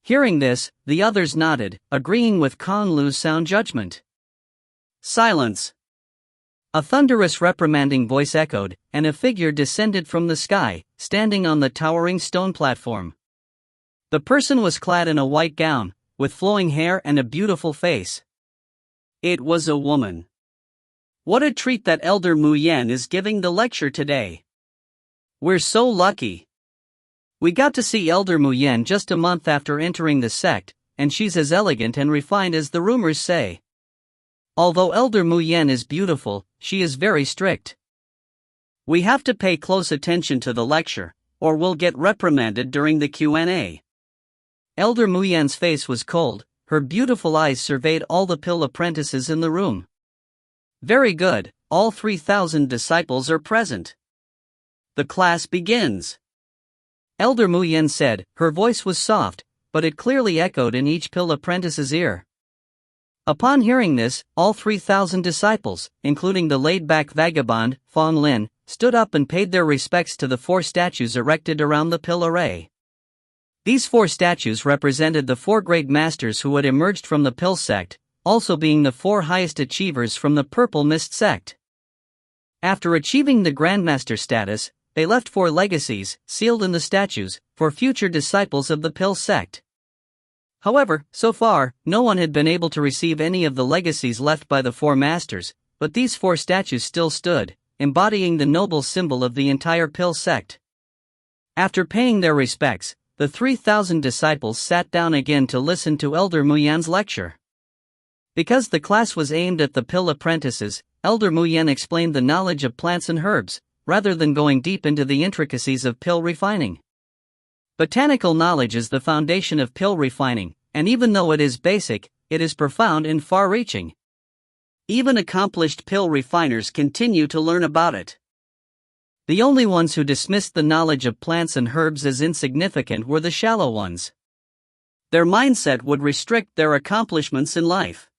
Hearing this, the others nodded, agreeing with Kong Lu's sound judgment. Silence. A thunderous reprimanding voice echoed, and a figure descended from the sky, standing on the towering stone platform. The person was clad in a white gown, with flowing hair and a beautiful face. It was a woman. What a treat that Elder Mu Yan is giving the lecture today. We're so lucky. We got to see Elder Mu Yan just a month after entering the sect, and she's as elegant and refined as the rumors say. Although Elder Mu Yan is beautiful, she is very strict. We have to pay close attention to the lecture, or we'll get reprimanded during the Q&A. Elder Mu Yan's face was cold, her beautiful eyes surveyed all the pill apprentices in the room. Very good, all 3,000 disciples are present. The class begins. Elder Mu Yan said, her voice was soft, but it clearly echoed in each pill apprentice's ear. Upon hearing this, all 3,000 disciples, including the laid-back vagabond, Fang Lin, stood up and paid their respects to the 4 statues erected around the pill array. These 4 statues represented the 4 great masters who had emerged from the pill sect, also being the 4 highest achievers from the purple mist sect. After achieving the grandmaster status, they left 4 legacies, sealed in the statues, for future disciples of the pill sect. However, so far, no one had been able to receive any of the legacies left by the 4 masters, but these 4 statues still stood, embodying the noble symbol of the entire pill sect. After paying their respects, the 3,000 disciples sat down again to listen to Elder Mu Yan's lecture. Because the class was aimed at the pill apprentices, Elder Mu Yan explained the knowledge of plants and herbs, rather than going deep into the intricacies of pill refining. Botanical knowledge is the foundation of pill refining, and even though it is basic, it is profound and far-reaching. Even accomplished pill refiners continue to learn about it. The only ones who dismissed the knowledge of plants and herbs as insignificant were the shallow ones. Their mindset would restrict their accomplishments in life.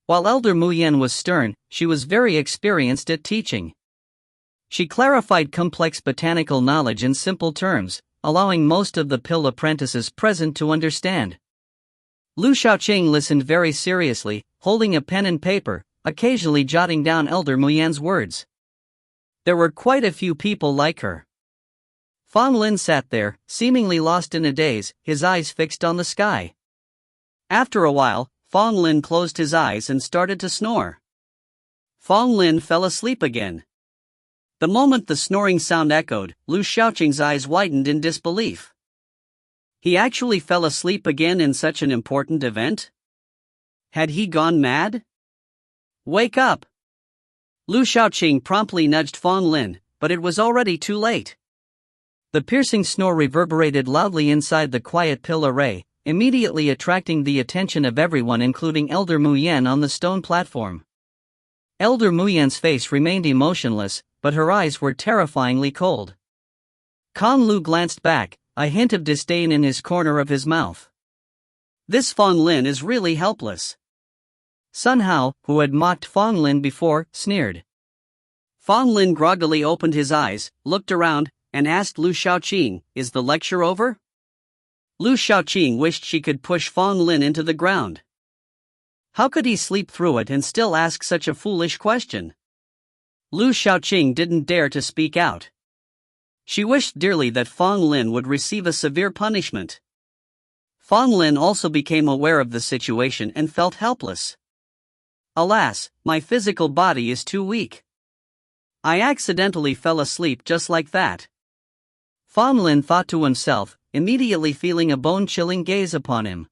While Elder Mu Yan was stern, she was very experienced at teaching. She clarified complex botanical knowledge in simple terms, allowing most of the pill apprentices present to understand. Lu Shaoqing listened very seriously, holding a pen and paper, occasionally jotting down Elder Mu Yan's words. There were quite a few people like her. Fang Lin sat there, seemingly lost in a daze, his eyes fixed on the sky. After a while, Fang Lin closed his eyes and started to snore. Fang Lin fell asleep again. The moment the snoring sound echoed, Lu Shaoqing's eyes widened in disbelief. He actually fell asleep again in such an important event? Had he gone mad? Wake up! Lu Shaoqing promptly nudged Fang Lin, but it was already too late. The piercing snore reverberated loudly inside the quiet pill array, immediately attracting the attention of everyone including Elder Mu Yan on the stone platform. Elder Mu Yan's face remained emotionless, but her eyes were terrifyingly cold. Kong Lu glanced back, a hint of disdain in his corner of his mouth. This Fang Lin is really helpless. Sun Hao, who had mocked Fang Lin before, sneered. Fang Lin groggily opened his eyes, looked around, and asked Lu Shaoqing, "Is the lecture over?" Lu Shaoqing wished she could push Fang Lin into the ground. How could he sleep through it and still ask such a foolish question? Lu Shaoqing didn't dare to speak out. She wished dearly that Fang Lin would receive a severe punishment. Fang Lin also became aware of the situation and felt helpless. Alas, my physical body is too weak. I accidentally fell asleep just like that. Fang Lin thought to himself, immediately feeling a bone-chilling gaze upon him.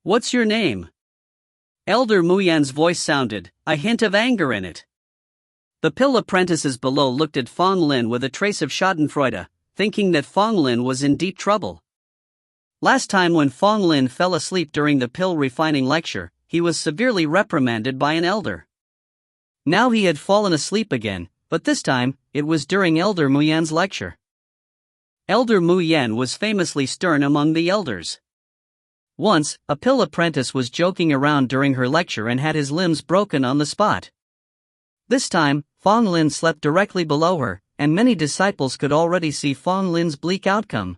What's your name? Elder Mu Yan's voice sounded, a hint of anger in it. The pill apprentices below looked at Fang Lin with a trace of schadenfreude, thinking that Fang Lin was in deep trouble. Last time when Fang Lin fell asleep during the pill refining lecture, he was severely reprimanded by an elder. Now he had fallen asleep again, but this time, it was during Elder Mu Yan's lecture. Elder Mu Yan was famously stern among the elders. Once, a pill apprentice was joking around during her lecture and had his limbs broken on the spot. This time, Fang Lin slept directly below her, and many disciples could already see Fang Lin's bleak outcome.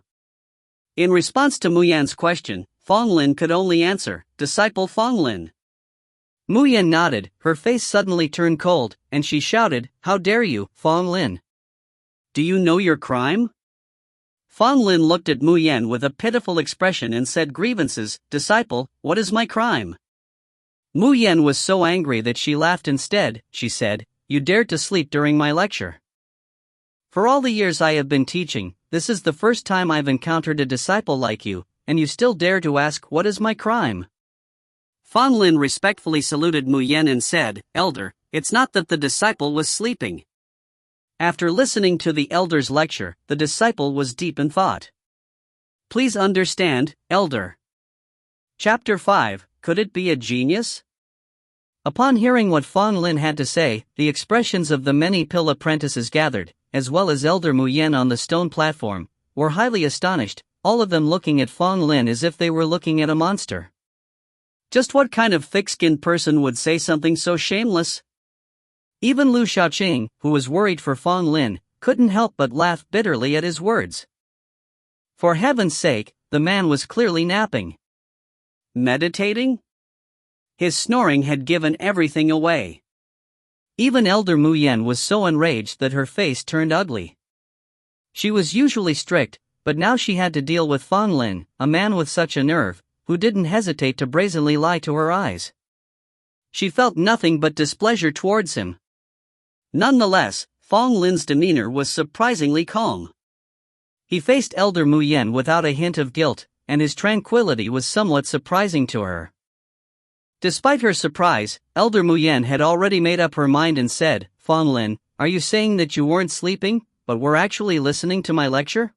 In response to Mu Yan's question, Fang Lin could only answer, "Disciple Fang Lin." Mu Yan nodded, her face suddenly turned cold, and she shouted, "How dare you, Fang Lin? Do you know your crime?" Fang Lin looked at Mu Yan with a pitiful expression and said, "Grievances, disciple, what is my crime?" Mu Yan was so angry that she laughed instead. She said, "You dared to sleep during my lecture. For all the years I have been teaching, this is the first time I've encountered a disciple like you, and you still dare to ask what is my crime?" Fang Lin respectfully saluted Mu Yan and said, "Elder, it's not that the disciple was sleeping." After listening to the elder's lecture, the disciple was deep in thought. Please understand, Elder. Chapter 5, Could it be a genius? Upon hearing what Fang Lin had to say, the expressions of the many pill apprentices gathered, as well as Elder Mu Yan on the stone platform, were highly astonished, all of them looking at Fang Lin as if they were looking at a monster. Just what kind of thick-skinned person would say something so shameless? Even Lu Shaoqing, who was worried for Fang Lin, couldn't help but laugh bitterly at his words. For heaven's sake, the man was clearly napping. Meditating? His snoring had given everything away. Even Elder Mu Yan was so enraged that her face turned ugly. She was usually strict, but now she had to deal with Fang Lin, a man with such a nerve, who didn't hesitate to brazenly lie to her eyes. She felt nothing but displeasure towards him. Nonetheless, Fang Lin's demeanor was surprisingly calm. He faced Elder Mu Yan without a hint of guilt, and his tranquility was somewhat surprising to her. Despite her surprise, Elder Mu Yan had already made up her mind and said, "Fang Lin, are you saying that you weren't sleeping, but were actually listening to my lecture?"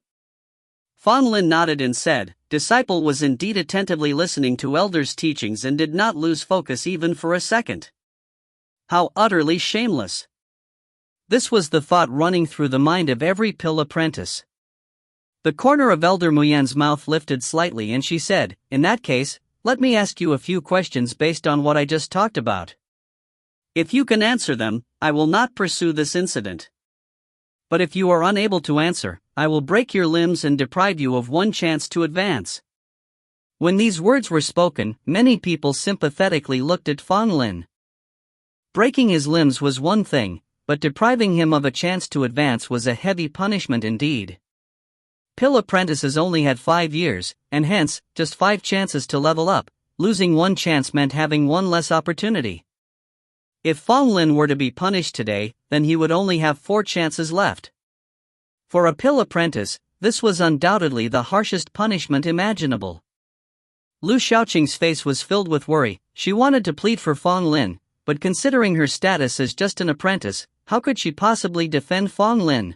Fang Lin nodded and said, "Disciple was indeed attentively listening to Elder's teachings and did not lose focus even for a second." How utterly shameless! This was the thought running through the mind of every pill apprentice. The corner of Elder Mu Yan's mouth lifted slightly and she said, "In that case, let me ask you a few questions based on what I just talked about. If you can answer them, I will not pursue this incident. But if you are unable to answer, I will break your limbs and deprive you of one chance to advance." When these words were spoken, many people sympathetically looked at Fang Lin. Breaking his limbs was one thing, but depriving him of a chance to advance was a heavy punishment indeed. Pill apprentices only had 5 years, and hence, just 5 chances to level up. Losing one chance meant having one less opportunity. If Fang Lin were to be punished today, then he would only have 4 chances left. For a pill apprentice, this was undoubtedly the harshest punishment imaginable. Lu Shaoqing's face was filled with worry. She wanted to plead for Fang Lin, but considering her status as just an apprentice, how could she possibly defend Fang Lin?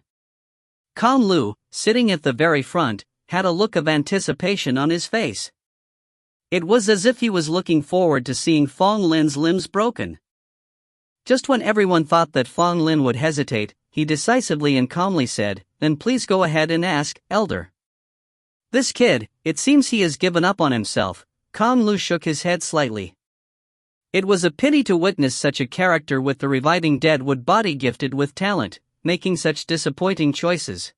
Kong Lu, sitting at the very front, had a look of anticipation on his face. It was as if he was looking forward to seeing Fang Lin's limbs broken. Just when everyone thought that Fang Lin would hesitate, he decisively and calmly said, "Then please go ahead and ask, Elder." "This kid, it seems he has given up on himself." Kong Lu shook his head slightly. It was a pity to witness such a character with the reviving deadwood body gifted with talent, making such disappointing choices.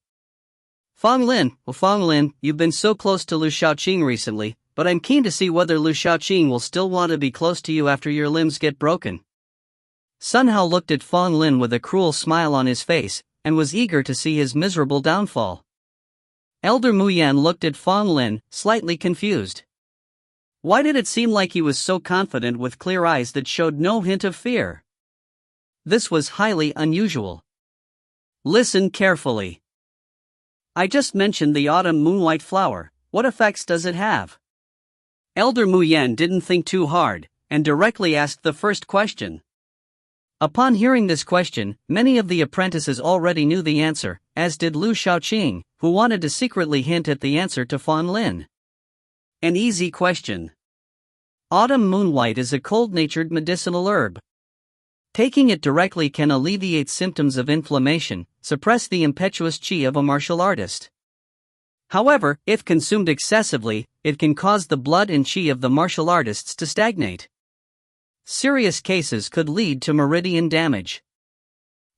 Fang Lin, you've been so close to Lu Shaoqing recently, but I'm keen to see whether Lu Shaoqing will still want to be close to you after your limbs get broken. Sun Hao looked at Fang Lin with a cruel smile on his face, and was eager to see his miserable downfall. Elder Mu Yan looked at Fang Lin, slightly confused. Why did it seem like he was so confident with clear eyes that showed no hint of fear? This was highly unusual. Listen carefully. I just mentioned the autumn moonlight flower. What effects does it have? Elder Mu Yan didn't think too hard, and directly asked the first question. Upon hearing this question, many of the apprentices already knew the answer, as did Lu Shaoqing, who wanted to secretly hint at the answer to Fang Lin. An easy question. Autumn moonlight is a cold-natured medicinal herb. Taking it directly can alleviate symptoms of inflammation, suppress the impetuous qi of a martial artist. However, if consumed excessively, it can cause the blood and qi of the martial artists to stagnate. Serious cases could lead to meridian damage.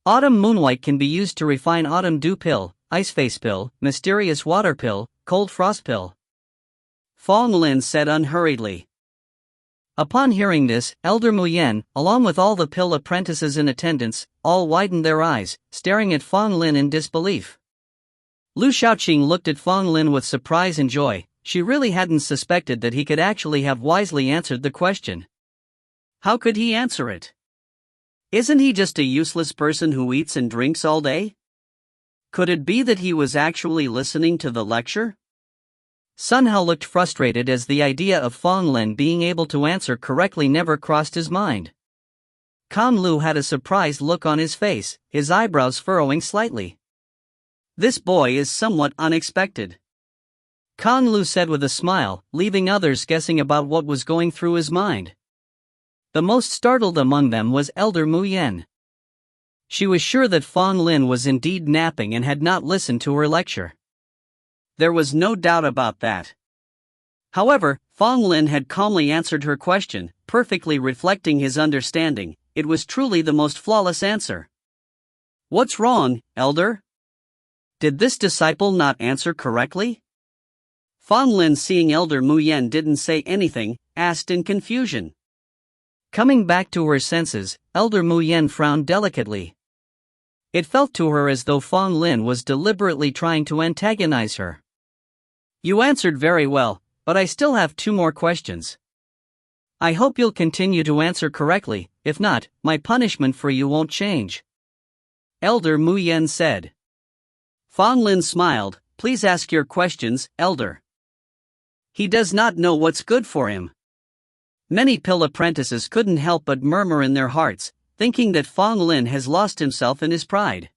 Autumn moonlight can be used to refine autumn dew pill, ice face pill, mysterious water pill, cold frost pill. Fang Lin said unhurriedly. Upon hearing this, Elder Mu Yan, along with all the pill apprentices in attendance, all widened their eyes, staring at Fang Lin in disbelief. Lu Shaoqing looked at Fang Lin with surprise and joy. She really hadn't suspected that he could actually have wisely answered the question. How could he answer it? Isn't he just a useless person who eats and drinks all day? Could it be that he was actually listening to the lecture? Sun Hao looked frustrated as the idea of Fang Lin being able to answer correctly never crossed his mind. Kong Lu had a surprised look on his face, his eyebrows furrowing slightly. This boy is somewhat unexpected. Kong Lu said with a smile, leaving others guessing about what was going through his mind. The most startled among them was Elder Mu Yan. She was sure that Fang Lin was indeed napping and had not listened to her lecture. There was no doubt about that. However, Fang Lin had calmly answered her question, perfectly reflecting his understanding. It was truly the most flawless answer. What's wrong, Elder? Did this disciple not answer correctly? Fang Lin, seeing Elder Mu Yan didn't say anything, asked in confusion. Coming back to her senses, Elder Mu Yan frowned delicately. It felt to her as though Fang Lin was deliberately trying to antagonize her. You answered very well, but I still have 2 more questions. I hope you'll continue to answer correctly, if not, my punishment for you won't change. Elder Mu Yan said. Fang Lin smiled. Please ask your questions, Elder. He does not know what's good for him. Many pill apprentices couldn't help but murmur in their hearts, thinking that Fang Lin has lost himself in his pride.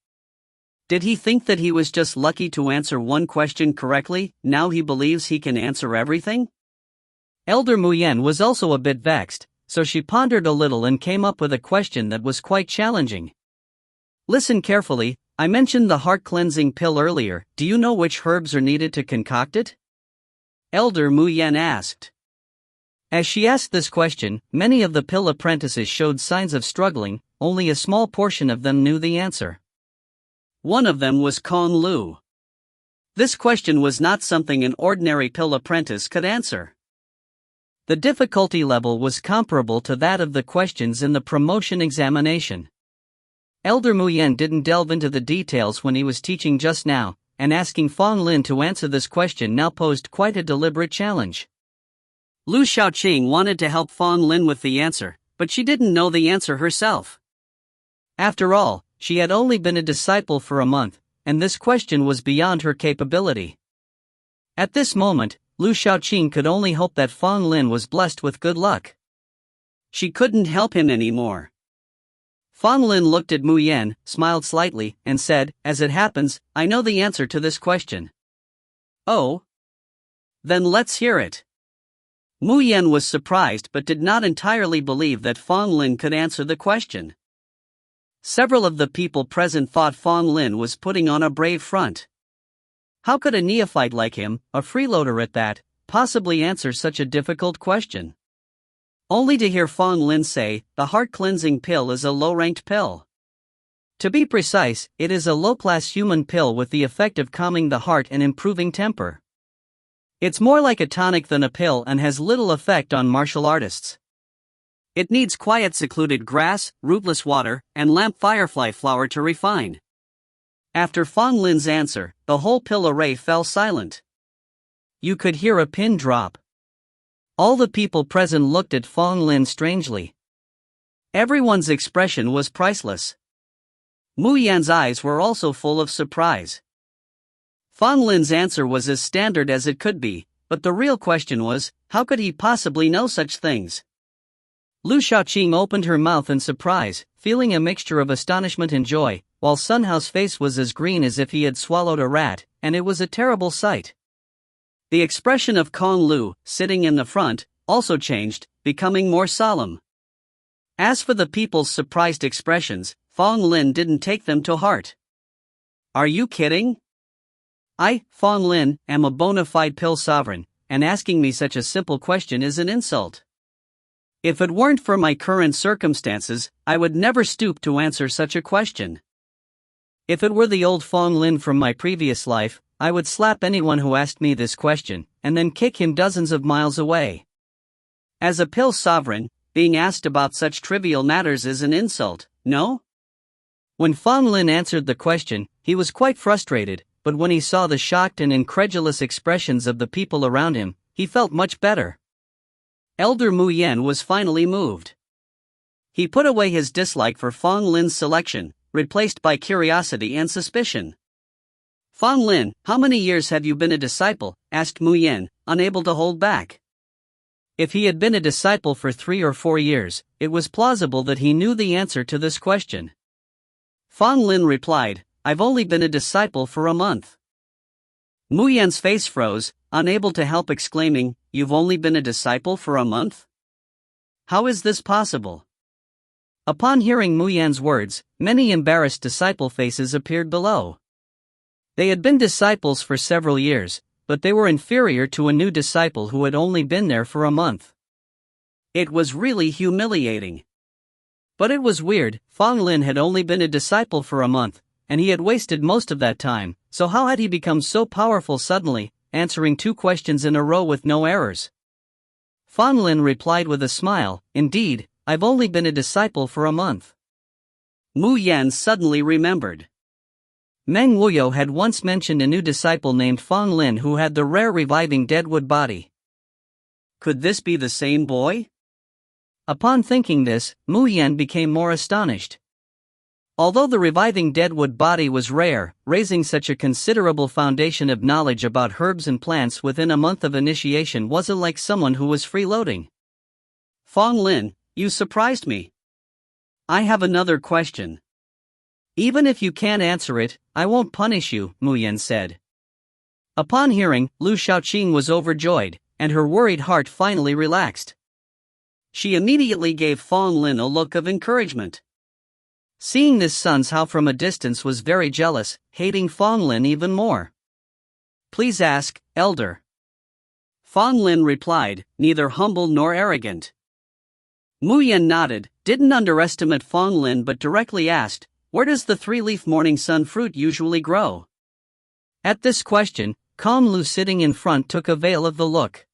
Did he think that he was just lucky to answer 1 question correctly, now he believes he can answer everything? Elder Mu Yan was also a bit vexed, so she pondered a little and came up with a question that was quite challenging. Listen carefully, I mentioned the heart-cleansing pill earlier. Do you know which herbs are needed to concoct it? Elder Mu Yan asked. As she asked this question, many of the pill apprentices showed signs of struggling. Only a small portion of them knew the answer. One of them was Kong Lu. This question was not something an ordinary pill apprentice could answer. The difficulty level was comparable to that of the questions in the promotion examination. Elder Mu Yan didn't delve into the details when he was teaching just now, and asking Fang Lin to answer this question now posed quite a deliberate challenge. Lu Shaoqing wanted to help Fang Lin with the answer, but she didn't know the answer herself. After all, she had only been a disciple for a month, and this question was beyond her capability. At this moment, Lu Shaoqing could only hope that Fang Lin was blessed with good luck. She couldn't help him anymore. Fang Lin looked at Mu Yan, smiled slightly, and said, "As it happens, I know the answer to this question." "Oh? Then let's hear it." Mu Yan was surprised but did not entirely believe that Fang Lin could answer the question. Several of the people present thought Fang Lin was putting on a brave front. How could a neophyte like him, a freeloader at that, possibly answer such a difficult question? Only to hear Fang Lin say, "The heart-cleansing pill is a low-ranked pill. To be precise, it is a low-class human pill with the effect of calming the heart and improving temper. It's more like a tonic than a pill and has little effect on martial artists. It needs quiet secluded grass, rootless water, and lamp firefly flower to refine." After Fang Lin's answer, the whole pill array fell silent. You could hear a pin drop. All the people present looked at Fang Lin strangely. Everyone's expression was priceless. Mu Yan's eyes were also full of surprise. Fang Lin's answer was as standard as it could be, but the real question was, how could he possibly know such things? Lu Shaoqing opened her mouth in surprise, feeling a mixture of astonishment and joy, while Sun Hao's face was as green as if he had swallowed a rat, and it was a terrible sight. The expression of Kong Lu, sitting in the front, also changed, becoming more solemn. As for the people's surprised expressions, Fang Lin didn't take them to heart. "Are you kidding? I, Fang Lin, am a bona fide pill sovereign, and asking me such a simple question is an insult. If it weren't for my current circumstances, I would never stoop to answer such a question. If it were the old Fang Lin from my previous life, I would slap anyone who asked me this question, and then kick him dozens of miles away. As a pill sovereign, being asked about such trivial matters is an insult, no?" When Fang Lin answered the question, he was quite frustrated, but when he saw the shocked and incredulous expressions of the people around him, he felt much better. Elder Mu Yan was finally moved. He put away his dislike for Fang Lin's selection, replaced by curiosity and suspicion. "Fang Lin, how many years have you been a disciple?" asked Mu Yan, unable to hold back. If he had been a disciple for 3 or 4 years, it was plausible that he knew the answer to this question. Fang Lin replied, "I've only been a disciple for a month." Mu Yan's face froze, unable to help exclaiming, "You've only been a disciple for a month? How is this possible?" Upon hearing Mu Yan's words, many embarrassed disciple faces appeared below. They had been disciples for several years, but they were inferior to a new disciple who had only been there for a month. It was really humiliating. But it was weird, Fang Lin had only been a disciple for a month, and he had wasted most of that time, so how had he become so powerful suddenly, answering 2 questions in a row with no errors? Fang Lin replied with a smile, "Indeed, I've only been a disciple for a month." Mu Yan suddenly remembered. Meng Wuyo had once mentioned a new disciple named Fang Lin who had the rare reviving deadwood body. Could this be the same boy? Upon thinking this, Mu Yan became more astonished. Although the reviving deadwood body was rare, raising such a considerable foundation of knowledge about herbs and plants within a month of initiation wasn't like someone who was freeloading. "Fang Lin, you surprised me. I have another question. Even if you can't answer it, I won't punish you," Mu Yan said. Upon hearing, Lu Shaoqing was overjoyed, and her worried heart finally relaxed. She immediately gave Fang Lin a look of encouragement. Seeing this Sun Hao from a distance was very jealous, hating Fang Lin even more. "Please ask, Elder." Fang Lin replied, neither humble nor arrogant. Mu Yan nodded, didn't underestimate Fang Lin but directly asked, "Where does the 3-leaf morning sun fruit usually grow?" At this question, Kong Lu sitting in front took a veil of the look.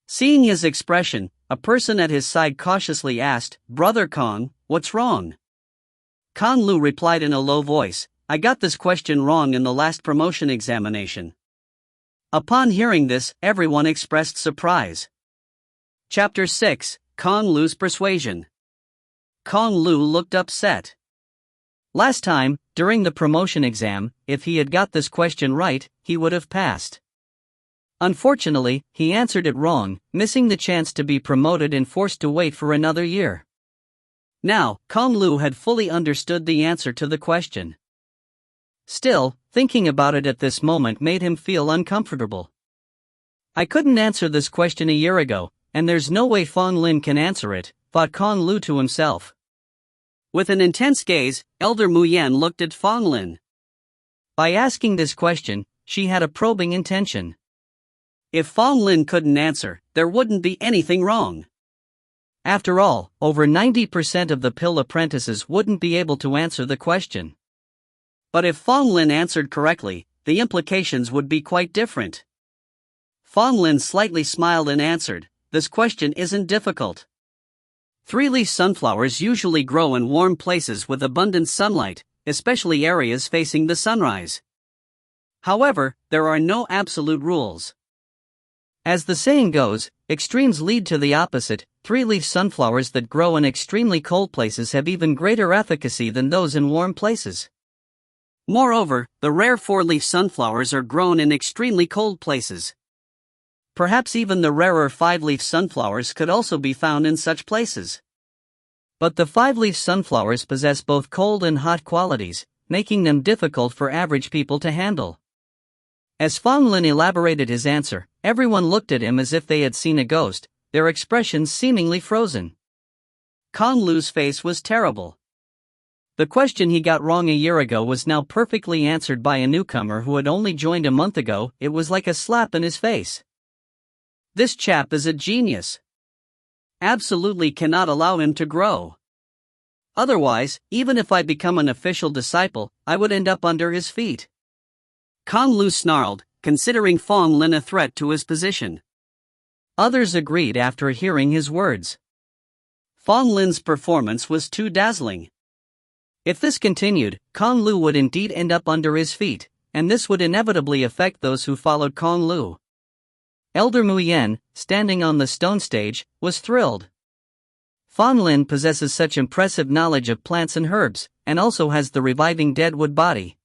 Seeing his expression, a person at his side cautiously asked, "Brother Kong, what's wrong?" Kong Lu replied in a low voice, "I got this question wrong in the last promotion examination." Upon hearing this, everyone expressed surprise. Chapter 6, Kong Lu's Persuasion. Kong Lu looked upset. Last time, during the promotion exam, if he had got this question right, he would have passed. Unfortunately, he answered it wrong, missing the chance to be promoted and forced to wait for another year. Now, Kong Lu had fully understood the answer to the question. Still, thinking about it at this moment made him feel uncomfortable. I couldn't answer this question a year ago, and there's no way Fang Lin can answer it, thought Kong Lu to himself. With an intense gaze, Elder Mu Yan looked at Fang Lin. By asking this question, she had a probing intention. If Fang Lin couldn't answer, there wouldn't be anything wrong. After all, over 90% of the pill apprentices wouldn't be able to answer the question. But if Fang Lin answered correctly, the implications would be quite different. Fang Lin slightly smiled and answered, "This question isn't difficult. Three-leaf sunflowers usually grow in warm places with abundant sunlight, especially areas facing the sunrise. However, there are no absolute rules. As the saying goes, extremes lead to the opposite. Three-leaf sunflowers that grow in extremely cold places have even greater efficacy than those in warm places. Moreover, the rare four-leaf sunflowers are grown in extremely cold places. Perhaps even the rarer five-leaf sunflowers could also be found in such places. But the five-leaf sunflowers possess both cold and hot qualities, making them difficult for average people to handle." As Fang Lin elaborated his answer, everyone looked at him as if they had seen a ghost, their expressions seemingly frozen. Kong Lu's face was terrible. The question he got wrong a year ago was now perfectly answered by a newcomer who had only joined a month ago. It was like a slap in his face. This chap is a genius. Absolutely cannot allow him to grow. Otherwise, even if I become an official disciple, I would end up under his feet. Kong Lu snarled, considering Fang Lin a threat to his position. Others agreed after hearing his words. Fang Lin's performance was too dazzling. If this continued, Kong Lu would indeed end up under his feet, and this would inevitably affect those who followed Kong Lu. Elder Mu Yan, standing on the stone stage, was thrilled. Fang Lin possesses such impressive knowledge of plants and herbs, and also has the reviving deadwood body.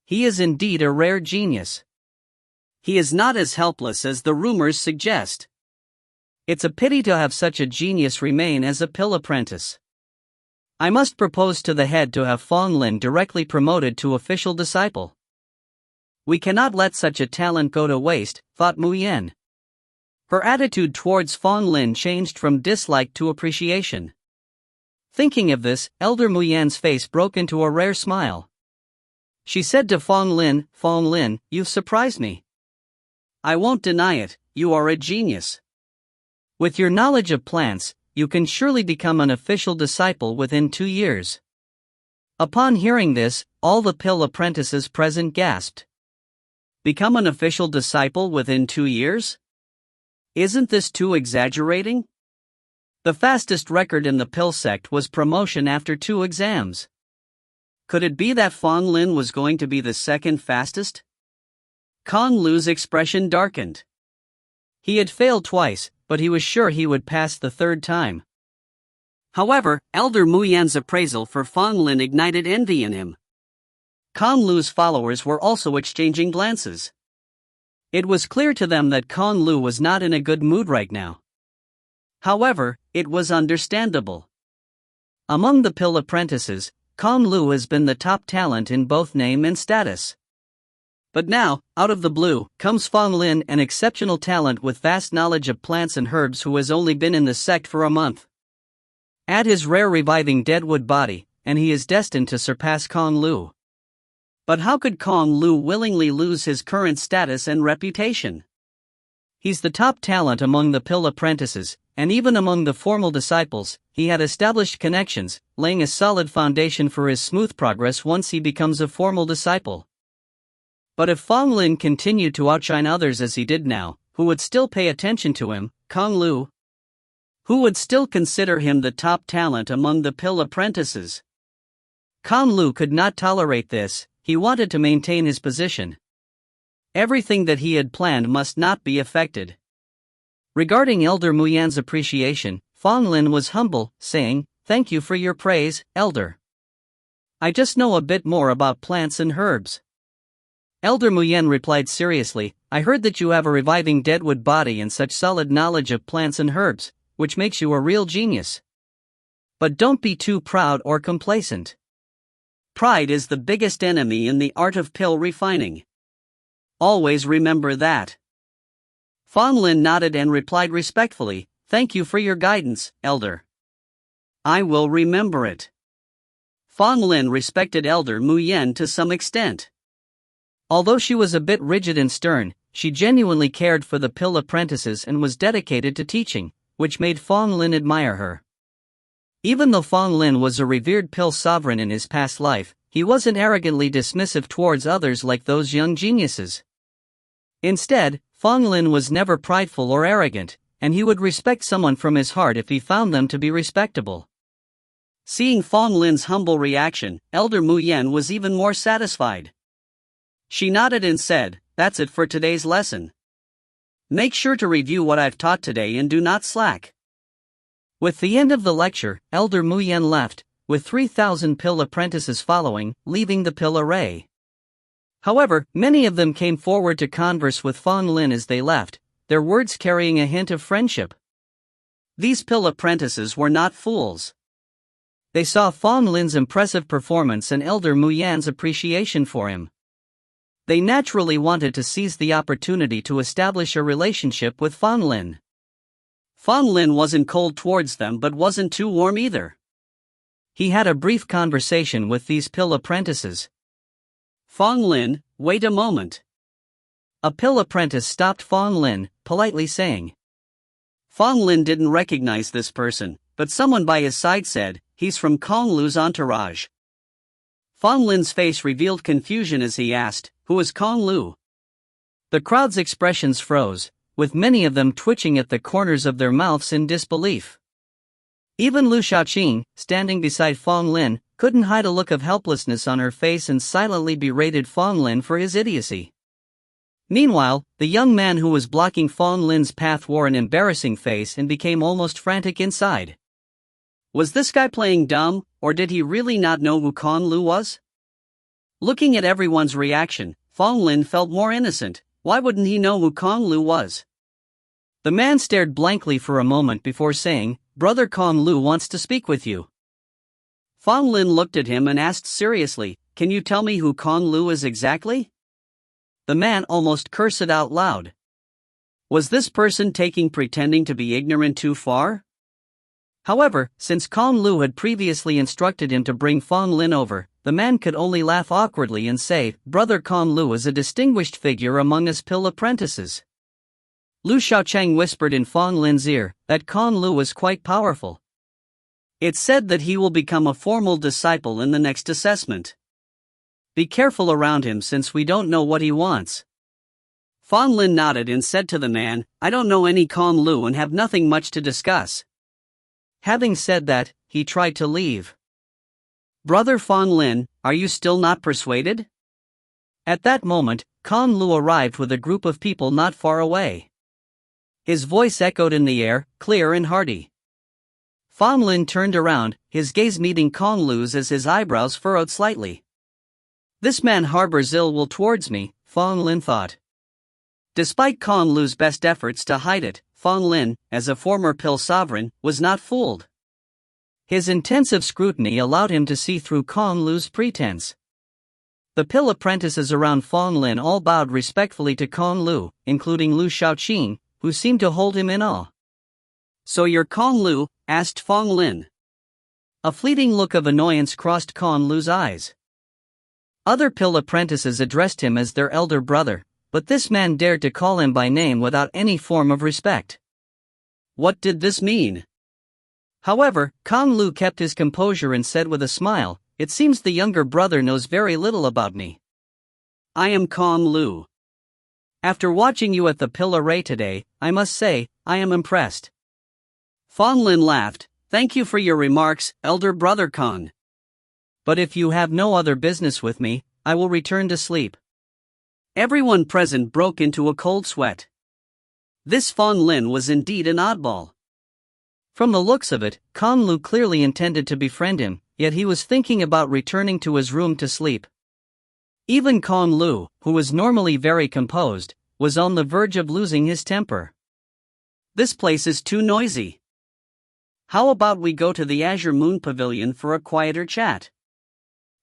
He is indeed a rare genius. He is not as helpless as the rumors suggest. It's a pity to have such a genius remain as a pill apprentice. I must propose to the head to have Fang Lin directly promoted to official disciple. We cannot let such a talent go to waste, thought Mu Yan. Her attitude towards Fang Lin changed from dislike to appreciation. Thinking of this, Elder Mu Yan's face broke into a rare smile. She said to Fang Lin, "Fang Lin, you've surprised me. I won't deny it, you are a genius. With your knowledge of plants, you can surely become an official disciple within 2 years." Upon hearing this, all the pill apprentices present gasped. Become an official disciple within 2 years? Isn't this too exaggerating? The fastest record in the pill sect was promotion after 2 exams. Could it be that Fang Lin was going to be the second fastest? Kong Lu's expression darkened. He had failed twice, but he was sure he would pass the third time. However, Elder Mu Yan's appraisal for Fang Lin ignited envy in him. Kong Lu's followers were also exchanging glances. It was clear to them that Kong Lu was not in a good mood right now. However, it was understandable. Among the pill apprentices, Kong Lu has been the top talent in both name and status. But now, out of the blue, comes Fang Lin, an exceptional talent with vast knowledge of plants and herbs who has only been in the sect for a month. Add his rare reviving deadwood body, and he is destined to surpass Kong Lu. But how could Kong Lu willingly lose his current status and reputation? He's the top talent among the pill apprentices, and even among the formal disciples, he had established connections, laying a solid foundation for his smooth progress once he becomes a formal disciple. But if Fang Lin continued to outshine others as he did now, who would still pay attention to him, Kong Lu? Who would still consider him the top talent among the pill apprentices? Kong Lu could not tolerate this. He wanted to maintain his position. Everything that he had planned must not be affected. Regarding Elder Mu Yan's appreciation, Fang Lin was humble, saying, "Thank you for your praise, Elder. I just know a bit more about plants and herbs." Elder Muyen replied seriously, I heard that you have a reviving deadwood body and such solid knowledge of plants and herbs, which makes you a real genius. But don't be too proud or complacent. Pride is the biggest enemy in the art of pill refining. Always remember that. Fang Lin nodded and replied respectfully, Thank you for your guidance, Elder. I will remember it. Fang Lin respected Elder Muyen to some extent. Although she was a bit rigid and stern, she genuinely cared for the pill apprentices and was dedicated to teaching, which made Fang Lin admire her. Even though Fang Lin was a revered pill sovereign in his past life, he wasn't arrogantly dismissive towards others like those young geniuses. Instead, Fang Lin was never prideful or arrogant, and he would respect someone from his heart if he found them to be respectable. Seeing Fang Lin's humble reaction, Elder Muyen was even more satisfied. She nodded and said, That's it for today's lesson. Make sure to review what I've taught today and do not slack. With the end of the lecture, Elder Muyen left, with 3,000 pill apprentices following, leaving the pill array. However, many of them came forward to converse with Fang Lin as they left, their words carrying a hint of friendship. These pill apprentices were not fools. They saw Fang Lin's impressive performance and Elder Muyen's appreciation for him. They naturally wanted to seize the opportunity to establish a relationship with Fang Lin. Fang Lin wasn't cold towards them but wasn't too warm either. He had a brief conversation with these pill apprentices. Fang Lin, wait a moment. A pill apprentice stopped Fang Lin, politely saying. Fang Lin didn't recognize this person, but someone by his side said, He's from Kong Lu's entourage. Fang Lin's face revealed confusion as he asked, Who is Kong Lu? The crowd's expressions froze, with many of them twitching at the corners of their mouths in disbelief. Even Lu Shaoqing, standing beside Fang Lin, couldn't hide a look of helplessness on her face and silently berated Fang Lin for his idiocy. Meanwhile, the young man who was blocking Fang Lin's path wore an embarrassing face and became almost frantic inside. Was this guy playing dumb, or did he really not know who Kong Lu was? Looking at everyone's reaction, Fang Lin felt more innocent. Why wouldn't he know who Kong Lu was? The man stared blankly for a moment before saying, Brother Kong Lu wants to speak with you. Fang Lin looked at him and asked seriously, Can you tell me who Kong Lu is exactly? The man almost cursed out loud. Was this person taking pretending to be ignorant too far? However, since Kong Lu had previously instructed him to bring Fang Lin over, the man could only laugh awkwardly and say, Brother Kong Lu is a distinguished figure among us pill apprentices. Lu Shaocheng whispered in Fang Lin's ear that Kong Lu was quite powerful. It's said that he will become a formal disciple in the next assessment. Be careful around him since we don't know what he wants. Fang Lin nodded and said to the man, I don't know any Kong Lu and have nothing much to discuss. Having said that, he tried to leave. Brother Fang Lin, are you still not persuaded? At that moment, Kong Lu arrived with a group of people not far away. His voice echoed in the air, clear and hearty. Fang Lin turned around, his gaze meeting Kong Lu's as his eyebrows furrowed slightly. This man harbors ill will towards me, Fang Lin thought. Despite Kong Lu's best efforts to hide it, Fang Lin, as a former pill sovereign, was not fooled. His intensive scrutiny allowed him to see through Kong Lu's pretense. The pill apprentices around Fang Lin all bowed respectfully to Kong Lu, including Lu Shaoqing, who seemed to hold him in awe. So you're Kong Lu? Asked Fang Lin. A fleeting look of annoyance crossed Kong Lu's eyes. Other pill apprentices addressed him as their elder brother, but this man dared to call him by name without any form of respect. What did this mean? However, Kong Lu kept his composure and said with a smile, It seems the younger brother knows very little about me. I am Kong Lu. After watching you at the pill array today, I must say, I am impressed. Fang Lin laughed, Thank you for your remarks, elder brother Kong. But if you have no other business with me, I will return to sleep. Everyone present broke into a cold sweat. This Fang Lin was indeed an oddball. From the looks of it, Kong Lu clearly intended to befriend him, yet he was thinking about returning to his room to sleep. Even Kong Lu, who was normally very composed, was on the verge of losing his temper. This place is too noisy. How about we go to the Azure Moon Pavilion for a quieter chat?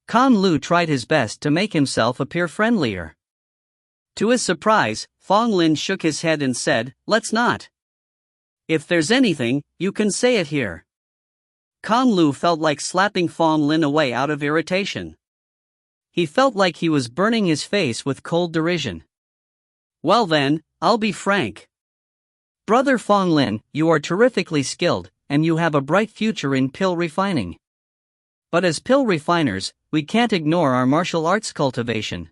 Kong Lu tried his best to make himself appear friendlier. To his surprise, Fang Lin shook his head and said, "Let's not. If there's anything, you can say it here." Kong Lu felt like slapping Fang Lin away out of irritation. He felt like he was burning his face with cold derision. "Well then, I'll be frank. Brother Fang Lin, you are terrifically skilled, and you have a bright future in pill refining. But as pill refiners, we can't ignore our martial arts cultivation.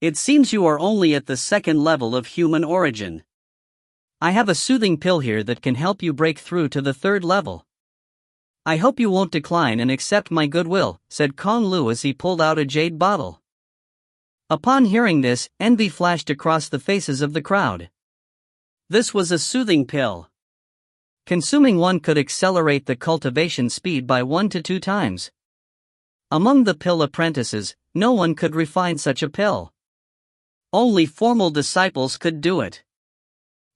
It seems you are only at the second level of human origin. I have a soothing pill here that can help you break through to the third level. I hope you won't decline and accept my goodwill," said Kong Lu as he pulled out a jade bottle. Upon hearing this, envy flashed across the faces of the crowd. This was a soothing pill. Consuming one could accelerate the cultivation speed by 1 to 2 times. Among the pill apprentices, no one could refine such a pill. Only formal disciples could do it.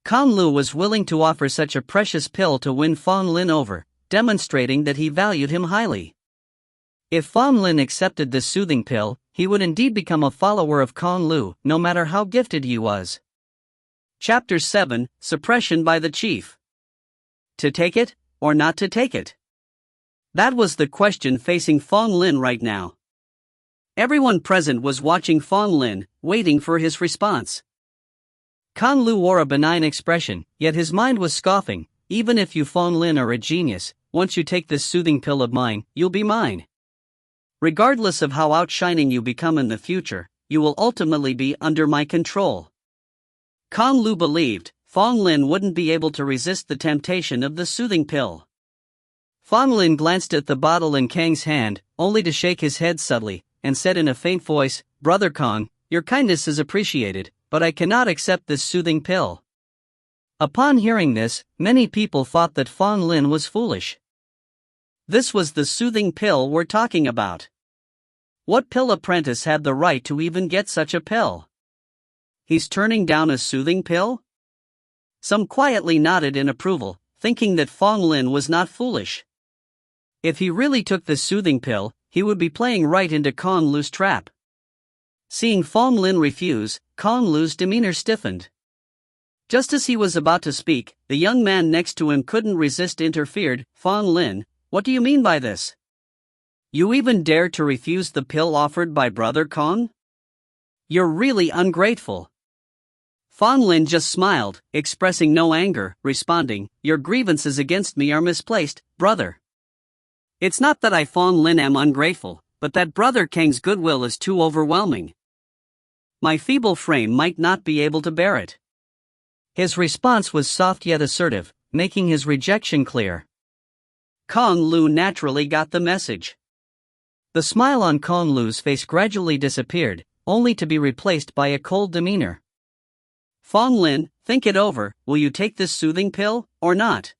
Kong Lu was willing to offer such a precious pill to win Fang Lin over, demonstrating that he valued him highly. If Fang Lin accepted this soothing pill, he would indeed become a follower of Kong Lu, no matter how gifted he was. Chapter 7, Suppression by the Chief. To take it, or not to take it? That was the question facing Fang Lin right now. Everyone present was watching Fang Lin, waiting for his response. Kong Lu wore a benign expression, yet his mind was scoffing. "Even if you Fang Lin are a genius, once you take this soothing pill of mine, you'll be mine. Regardless of how outshining you become in the future, you will ultimately be under my control." Kong Lu believed Fang Lin wouldn't be able to resist the temptation of the soothing pill. Fang Lin glanced at the bottle in Kang's hand, only to shake his head subtly, and said in a faint voice, "Brother Kong, your kindness is appreciated, but I cannot accept this soothing pill." Upon hearing this, many people thought that Fang Lin was foolish. This was the soothing pill we're talking about. What pill apprentice had the right to even get such a pill? He's turning down a soothing pill? Some quietly nodded in approval, thinking that Fang Lin was not foolish. If he really took the soothing pill, he would be playing right into Kong Lu's trap. Seeing Fang Lin refuse, Kong Lu's demeanor stiffened. Just as he was about to speak, the young man next to him couldn't resist interfered. "Fang Lin, what do you mean by this? You even dare to refuse the pill offered by Brother Kong? You're really ungrateful." Fang Lin just smiled, expressing no anger, responding, "Your grievances against me are misplaced, brother. It's not that I Fang Lin am ungrateful, but that Brother Kang's goodwill is too overwhelming. My feeble frame might not be able to bear it." His response was soft yet assertive, making his rejection clear. Kong Lu naturally got the message. The smile on Kong Lu's face gradually disappeared, only to be replaced by a cold demeanor. "Fang Lin, think it over. Will you take this soothing pill, or not?"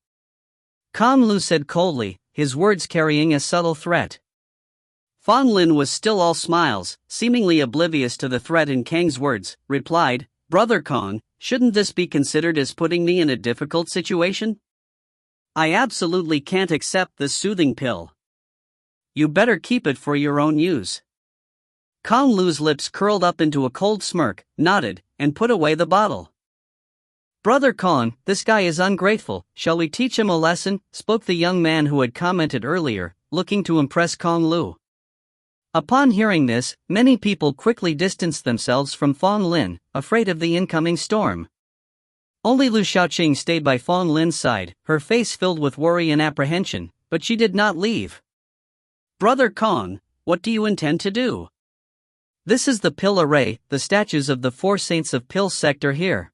Kong Lu said coldly, his words carrying a subtle threat. Fang Lin was still all smiles, seemingly oblivious to the threat in Kang's words, replied, "Brother Kong, shouldn't this be considered as putting me in a difficult situation? I absolutely can't accept this soothing pill. You better keep it for your own use." Kong Lu's lips curled up into a cold smirk, nodded, and put away the bottle. "Brother Kong, this guy is ungrateful, shall we teach him a lesson?" spoke the young man who had commented earlier, looking to impress Kong Lu. Upon hearing this, many people quickly distanced themselves from Fang Lin, afraid of the incoming storm. Only Lu Shaoqing stayed by Fang Lin's side, her face filled with worry and apprehension, but she did not leave. "Brother Kong, what do you intend to do? This is the Pill Array, the statues of the 4 saints of Pill Sector here.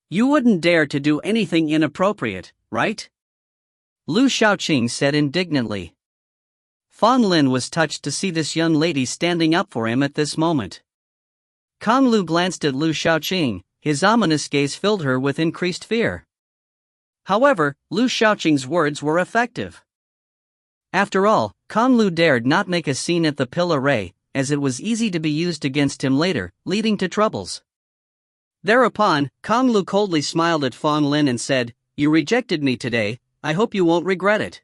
You wouldn't dare to do anything inappropriate, right?" Lu Shaoqing said indignantly. Fang Lin was touched to see this young lady standing up for him at this moment. Kong Lu glanced at Lu Shaoqing, his ominous gaze filled her with increased fear. However, Lu Shaoqing's words were effective. After all, Kong Lu dared not make a scene at the Pill Array, as it was easy to be used against him later, leading to troubles. Thereupon, Kong Lu coldly smiled at Fang Lin and said, "You rejected me today, I hope you won't regret it."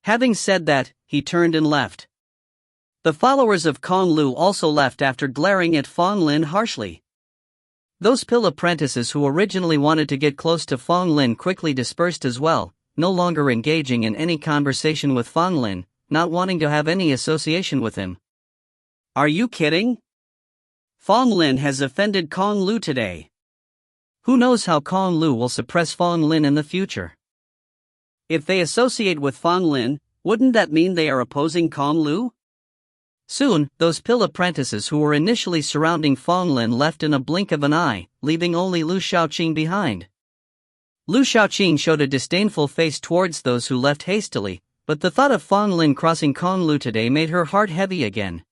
Having said that, he turned and left. The followers of Kong Lu also left after glaring at Fang Lin harshly. Those pill apprentices who originally wanted to get close to Fang Lin quickly dispersed as well, no longer engaging in any conversation with Fang Lin, not wanting to have any association with him. Are you kidding? Fang Lin has offended Kong Lu today. Who knows how Kong Lu will suppress Fang Lin in the future? If they associate with Fang Lin, wouldn't that mean they are opposing Kong Lu? Soon, those pill apprentices who were initially surrounding Fang Lin left in a blink of an eye, leaving only Lu Shaoqing behind. Lu Shaoqing showed a disdainful face towards those who left hastily, but the thought of Fang Lin crossing Kong Lu today made her heart heavy again.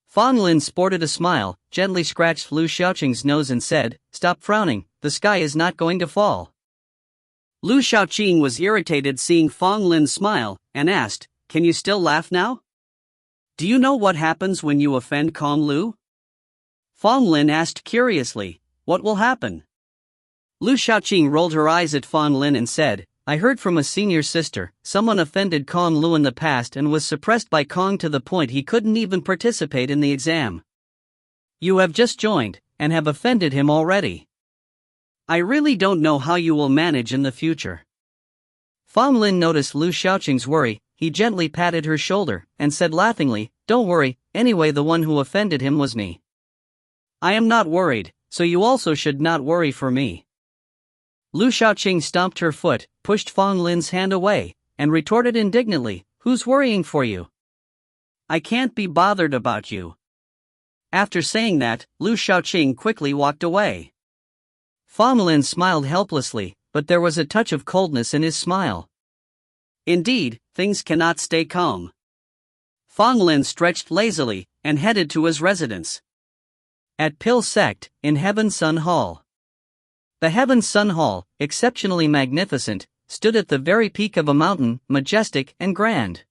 Fang Lin sported a smile, gently scratched Lu Shaoqing's nose and said, "Stop frowning, the sky is not going to fall." Lu Shaoqing was irritated seeing Fang Lin smile, and asked, "Can you still laugh now? Do you know what happens when you offend Kong Lu?" Fang Lin asked curiously, "What will happen?" Lu Shaoqing rolled her eyes at Fang Lin and said, "I heard from a senior sister, someone offended Kong Lu in the past and was suppressed by Kong to the point he couldn't even participate in the exam. You have just joined, and have offended him already. I really don't know how you will manage in the future." Fang Lin noticed Lu Shaoqing's worry. He gently patted her shoulder, and said laughingly, "Don't worry, anyway the one who offended him was me. I am not worried, so you also should not worry for me." Lu Shaoqing stomped her foot, pushed Fang Lin's hand away, and retorted indignantly, "Who's worrying for you? I can't be bothered about you." After saying that, Lu Shaoqing quickly walked away. Fang Lin smiled helplessly, but there was a touch of coldness in his smile. Indeed, things cannot stay calm. Fang Lin stretched lazily, and headed to his residence. At Pill Sect, in Heaven Sun Hall. The Heaven Sun Hall, exceptionally magnificent, stood at the very peak of a mountain, majestic and grand.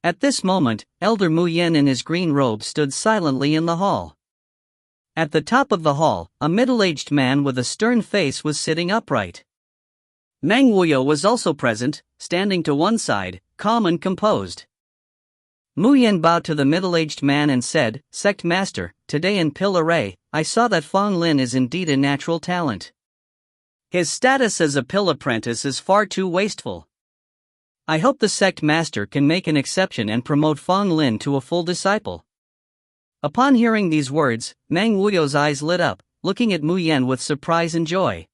At this moment, Elder Mu Yen in his green robe stood silently in the hall. At the top of the hall, a middle-aged man with a stern face was sitting upright. Meng Wuyo was also present, standing to one side, calm and composed. Mu Yen bowed to the middle-aged man and said, "Sect Master, today in Pill Array, I saw that Fang Lin is indeed a natural talent. His status as a pill apprentice is far too wasteful. I hope the Sect Master can make an exception and promote Fang Lin to a full disciple." Upon hearing these words, Meng Wuyo's eyes lit up, looking at Mu Yen with surprise and joy.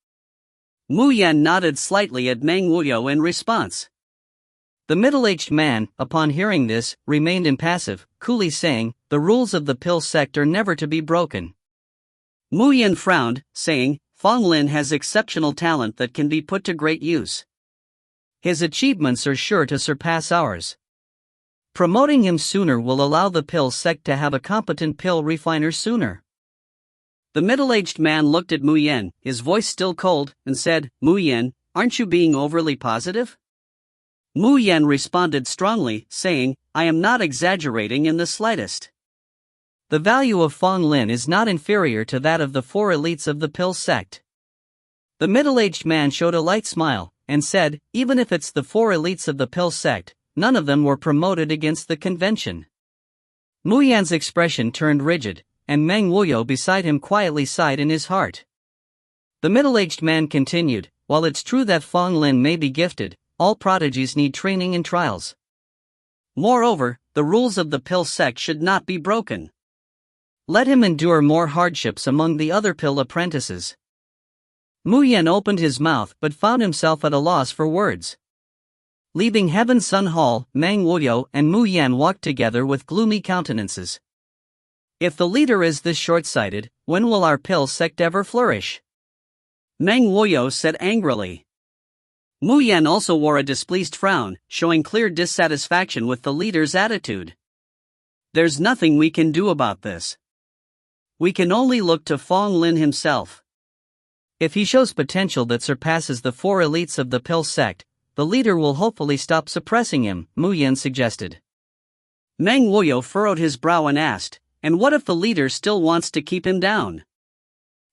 Mu Yen nodded slightly at Meng Wuyo in response. The middle-aged man, upon hearing this, remained impassive, coolly saying, "The rules of the pill sect are never to be broken." Mu Yen frowned, saying, "Fang Lin has exceptional talent that can be put to great use. His achievements are sure to surpass ours. Promoting him sooner will allow the pill sect to have a competent pill refiner sooner." The middle-aged man looked at Mu Yen, his voice still cold, and said, "Mu Yen, aren't you being overly positive?" Mu Yen responded strongly, saying, "I am not exaggerating in the slightest. The value of Fang Lin is not inferior to that of the 4 elites of the pill sect." The middle-aged man showed a light smile, and said, "Even if it's the 4 elites of the pill sect, none of them were promoted against the convention." Mu Yan's expression turned rigid, and Meng Wuyo beside him quietly sighed in his heart. The middle-aged man continued, "While it's true that Fang Lin may be gifted, all prodigies need training and trials. Moreover, the rules of the pill sect should not be broken. Let him endure more hardships among the other pill apprentices." Mu Yen opened his mouth but found himself at a loss for words. Leaving Heaven Sun Hall, Meng Wuyo and Mu Yen walked together with gloomy countenances. If the leader is this short-sighted, when will our pill sect ever flourish? Meng Wuyo said angrily. Mu Yen also wore a displeased frown, showing clear dissatisfaction with the leader's attitude. "There's nothing we can do about this. We can only look to Fang Lin himself. If he shows potential that surpasses the 4 elites of the pill sect, the leader will hopefully stop suppressing him," Mu Yen suggested. Manhwa furrowed his brow and asked, "And what if the leader still wants to keep him down?"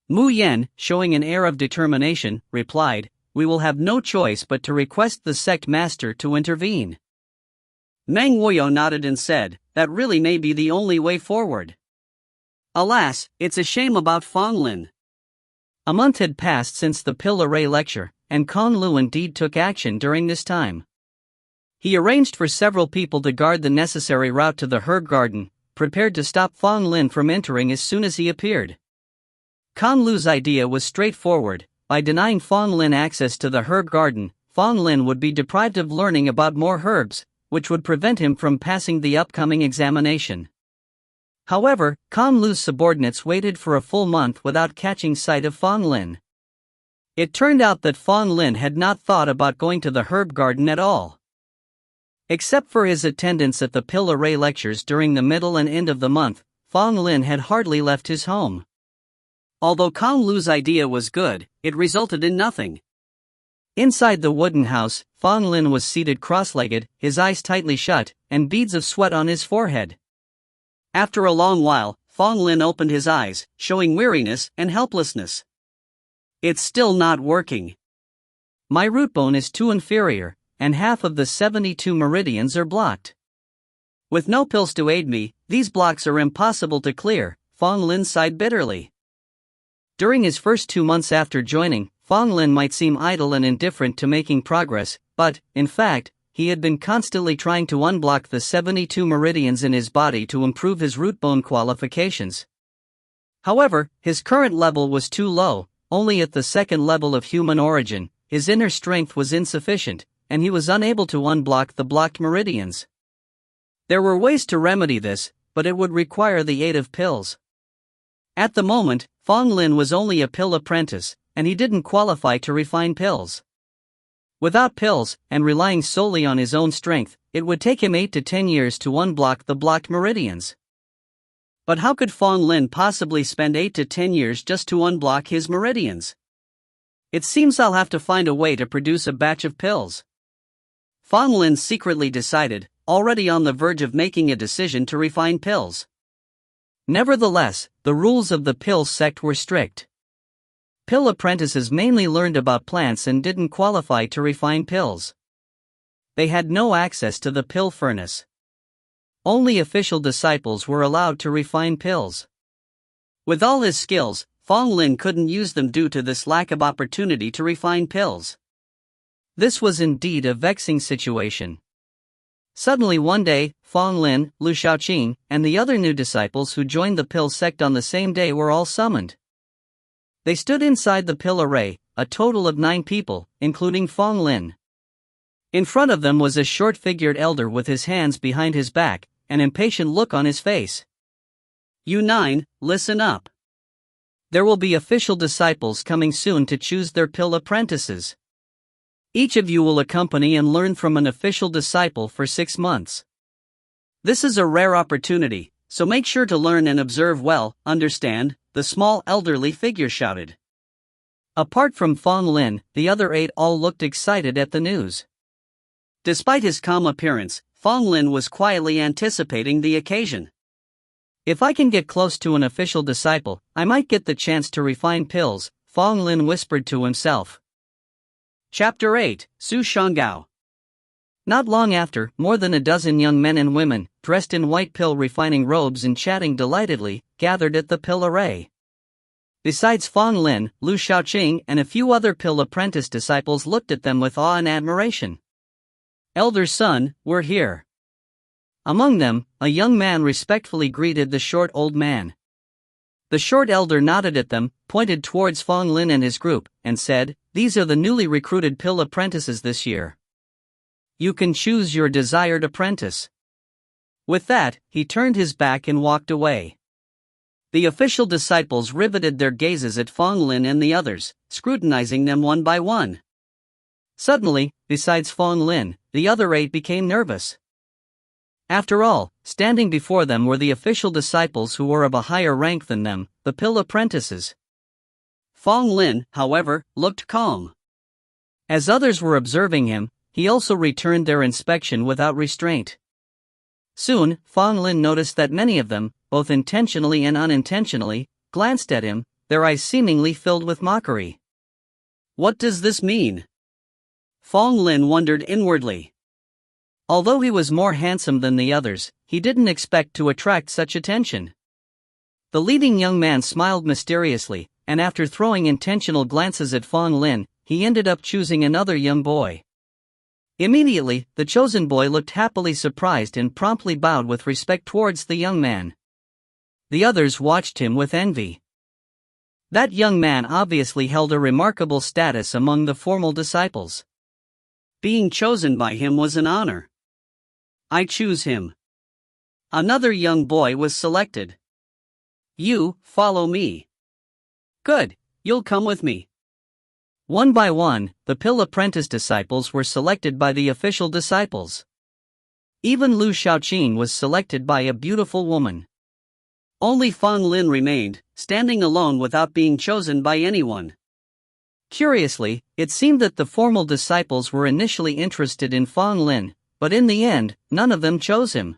Mu Yen, showing an air of determination, replied, "We will have no choice but to request the sect master to intervene." Manhwa nodded and said, "That really may be the only way forward. Alas, it's a shame about Fang. A month had passed since the Pillar lecture, and Kong Lu indeed took action during this time. He arranged for several people to guard the necessary route to the herb garden, prepared to stop Fang from entering as soon as he appeared. Kong Lu's idea was straightforward. By denying Fang access to the herb garden, Fang would be deprived of learning about more herbs, which would prevent him from passing the upcoming examination. However, Kong Lu's subordinates waited for a full month without catching sight of Fang. It turned out that Fang had not thought about going to the herb garden at all. Except for his attendance at the Pillar lectures during the middle and end of the month, Fang had hardly left his home. Although Kong Lu's idea was good, it resulted in nothing. Inside the wooden house, Fang was seated cross-legged, his eyes tightly shut, and beads of sweat on his forehead. After a long while, Fang opened his eyes, showing weariness and helplessness. "It's still not working. My root bone is too inferior, and half of the 72 meridians are blocked. With no pills to aid me, these blocks are impossible to clear," Fang sighed bitterly. During his first 2 months after joining, Fang might seem idle and indifferent to making progress, but, in fact, he had been constantly trying to unblock the 72 meridians in his body to improve his root bone qualifications. However, his current level was too low, only at the second level of human origin. His inner strength was insufficient, and he was unable to unblock the blocked meridians. There were ways to remedy this, but it would require the aid of pills. At the moment, Fang was only a pill apprentice, and he didn't qualify to refine pills. Without pills, and relying solely on his own strength, it would take him 8 to 10 years to unblock the blocked meridians. But how could Fang possibly spend 8 to 10 years just to unblock his meridians? "It seems I'll have to find a way to produce a batch of pills." Fang secretly decided, already on the verge of making a decision to refine pills. Nevertheless, the rules of the pill sect were strict. Pill apprentices mainly learned about plants and didn't qualify to refine pills. They had no access to the pill furnace. Only official disciples were allowed to refine pills. With all his skills, Fang couldn't use them due to this lack of opportunity to refine pills. This was indeed a vexing situation. Suddenly one day, Fang, Lu Shaoqing, and the other new disciples who joined the pill sect on the same day were all summoned. They stood inside the pill array, a total of 9 people, including Fang. In front of them was a short-figured elder with his hands behind his back, an impatient look on his face. "You 9, listen up. There will be official disciples coming soon to choose their pill apprentices. Each of you will accompany and learn from an official disciple for 6 months. This is a rare opportunity, so make sure to learn and observe well, understand?" the small elderly figure shouted. Apart from Fang, the other 8 all looked excited at the news. Despite his calm appearance, Fang was quietly anticipating the occasion. "If I can get close to an official disciple, I might get the chance to refine pills," Fang whispered to himself. Chapter 8, Su Shangao. Not long after, more than a dozen young men and women, dressed in white pill refining robes and chatting delightedly, gathered at the pill array. Besides Fang, Lu Shaoqing and a few other pill apprentice disciples looked at them with awe and admiration. "Elder son, we're here." Among them, a young man respectfully greeted the short old man. The short elder nodded at them, pointed towards Fang and his group, and said, "These are the newly recruited pill apprentices this year. You can choose your desired apprentice." With that, he turned his back and walked away. The official disciples riveted their gazes at Fang and the others, scrutinizing them one by one. Suddenly, besides Fang, the other 8 became nervous. After all, standing before them were the official disciples who were of a higher rank than them, the pill apprentices. Fang, however, looked calm. As others were observing him, he also returned their inspection without restraint. Soon, Fang Lin noticed that many of them, both intentionally and unintentionally, glanced at him, their eyes seemingly filled with mockery. What does this mean? Fang Lin wondered inwardly. Although he was more handsome than the others, he didn't expect to attract such attention. The leading young man smiled mysteriously, and after throwing intentional glances at Fang Lin, he ended up choosing another young boy. Immediately, the chosen boy looked happily surprised and promptly bowed with respect towards the young man. The others watched him with envy. That young man obviously held a remarkable status among the formal disciples. Being chosen by him was an honor. I choose him. Another young boy was selected. You, follow me. Good, you'll come with me. One by one, the Pill Apprentice disciples were selected by the official disciples. Even Lu Shaoqin was selected by a beautiful woman. Only Fang Lin remained, standing alone without being chosen by anyone. Curiously, it seemed that the formal disciples were initially interested in Fang Lin, but in the end, none of them chose him.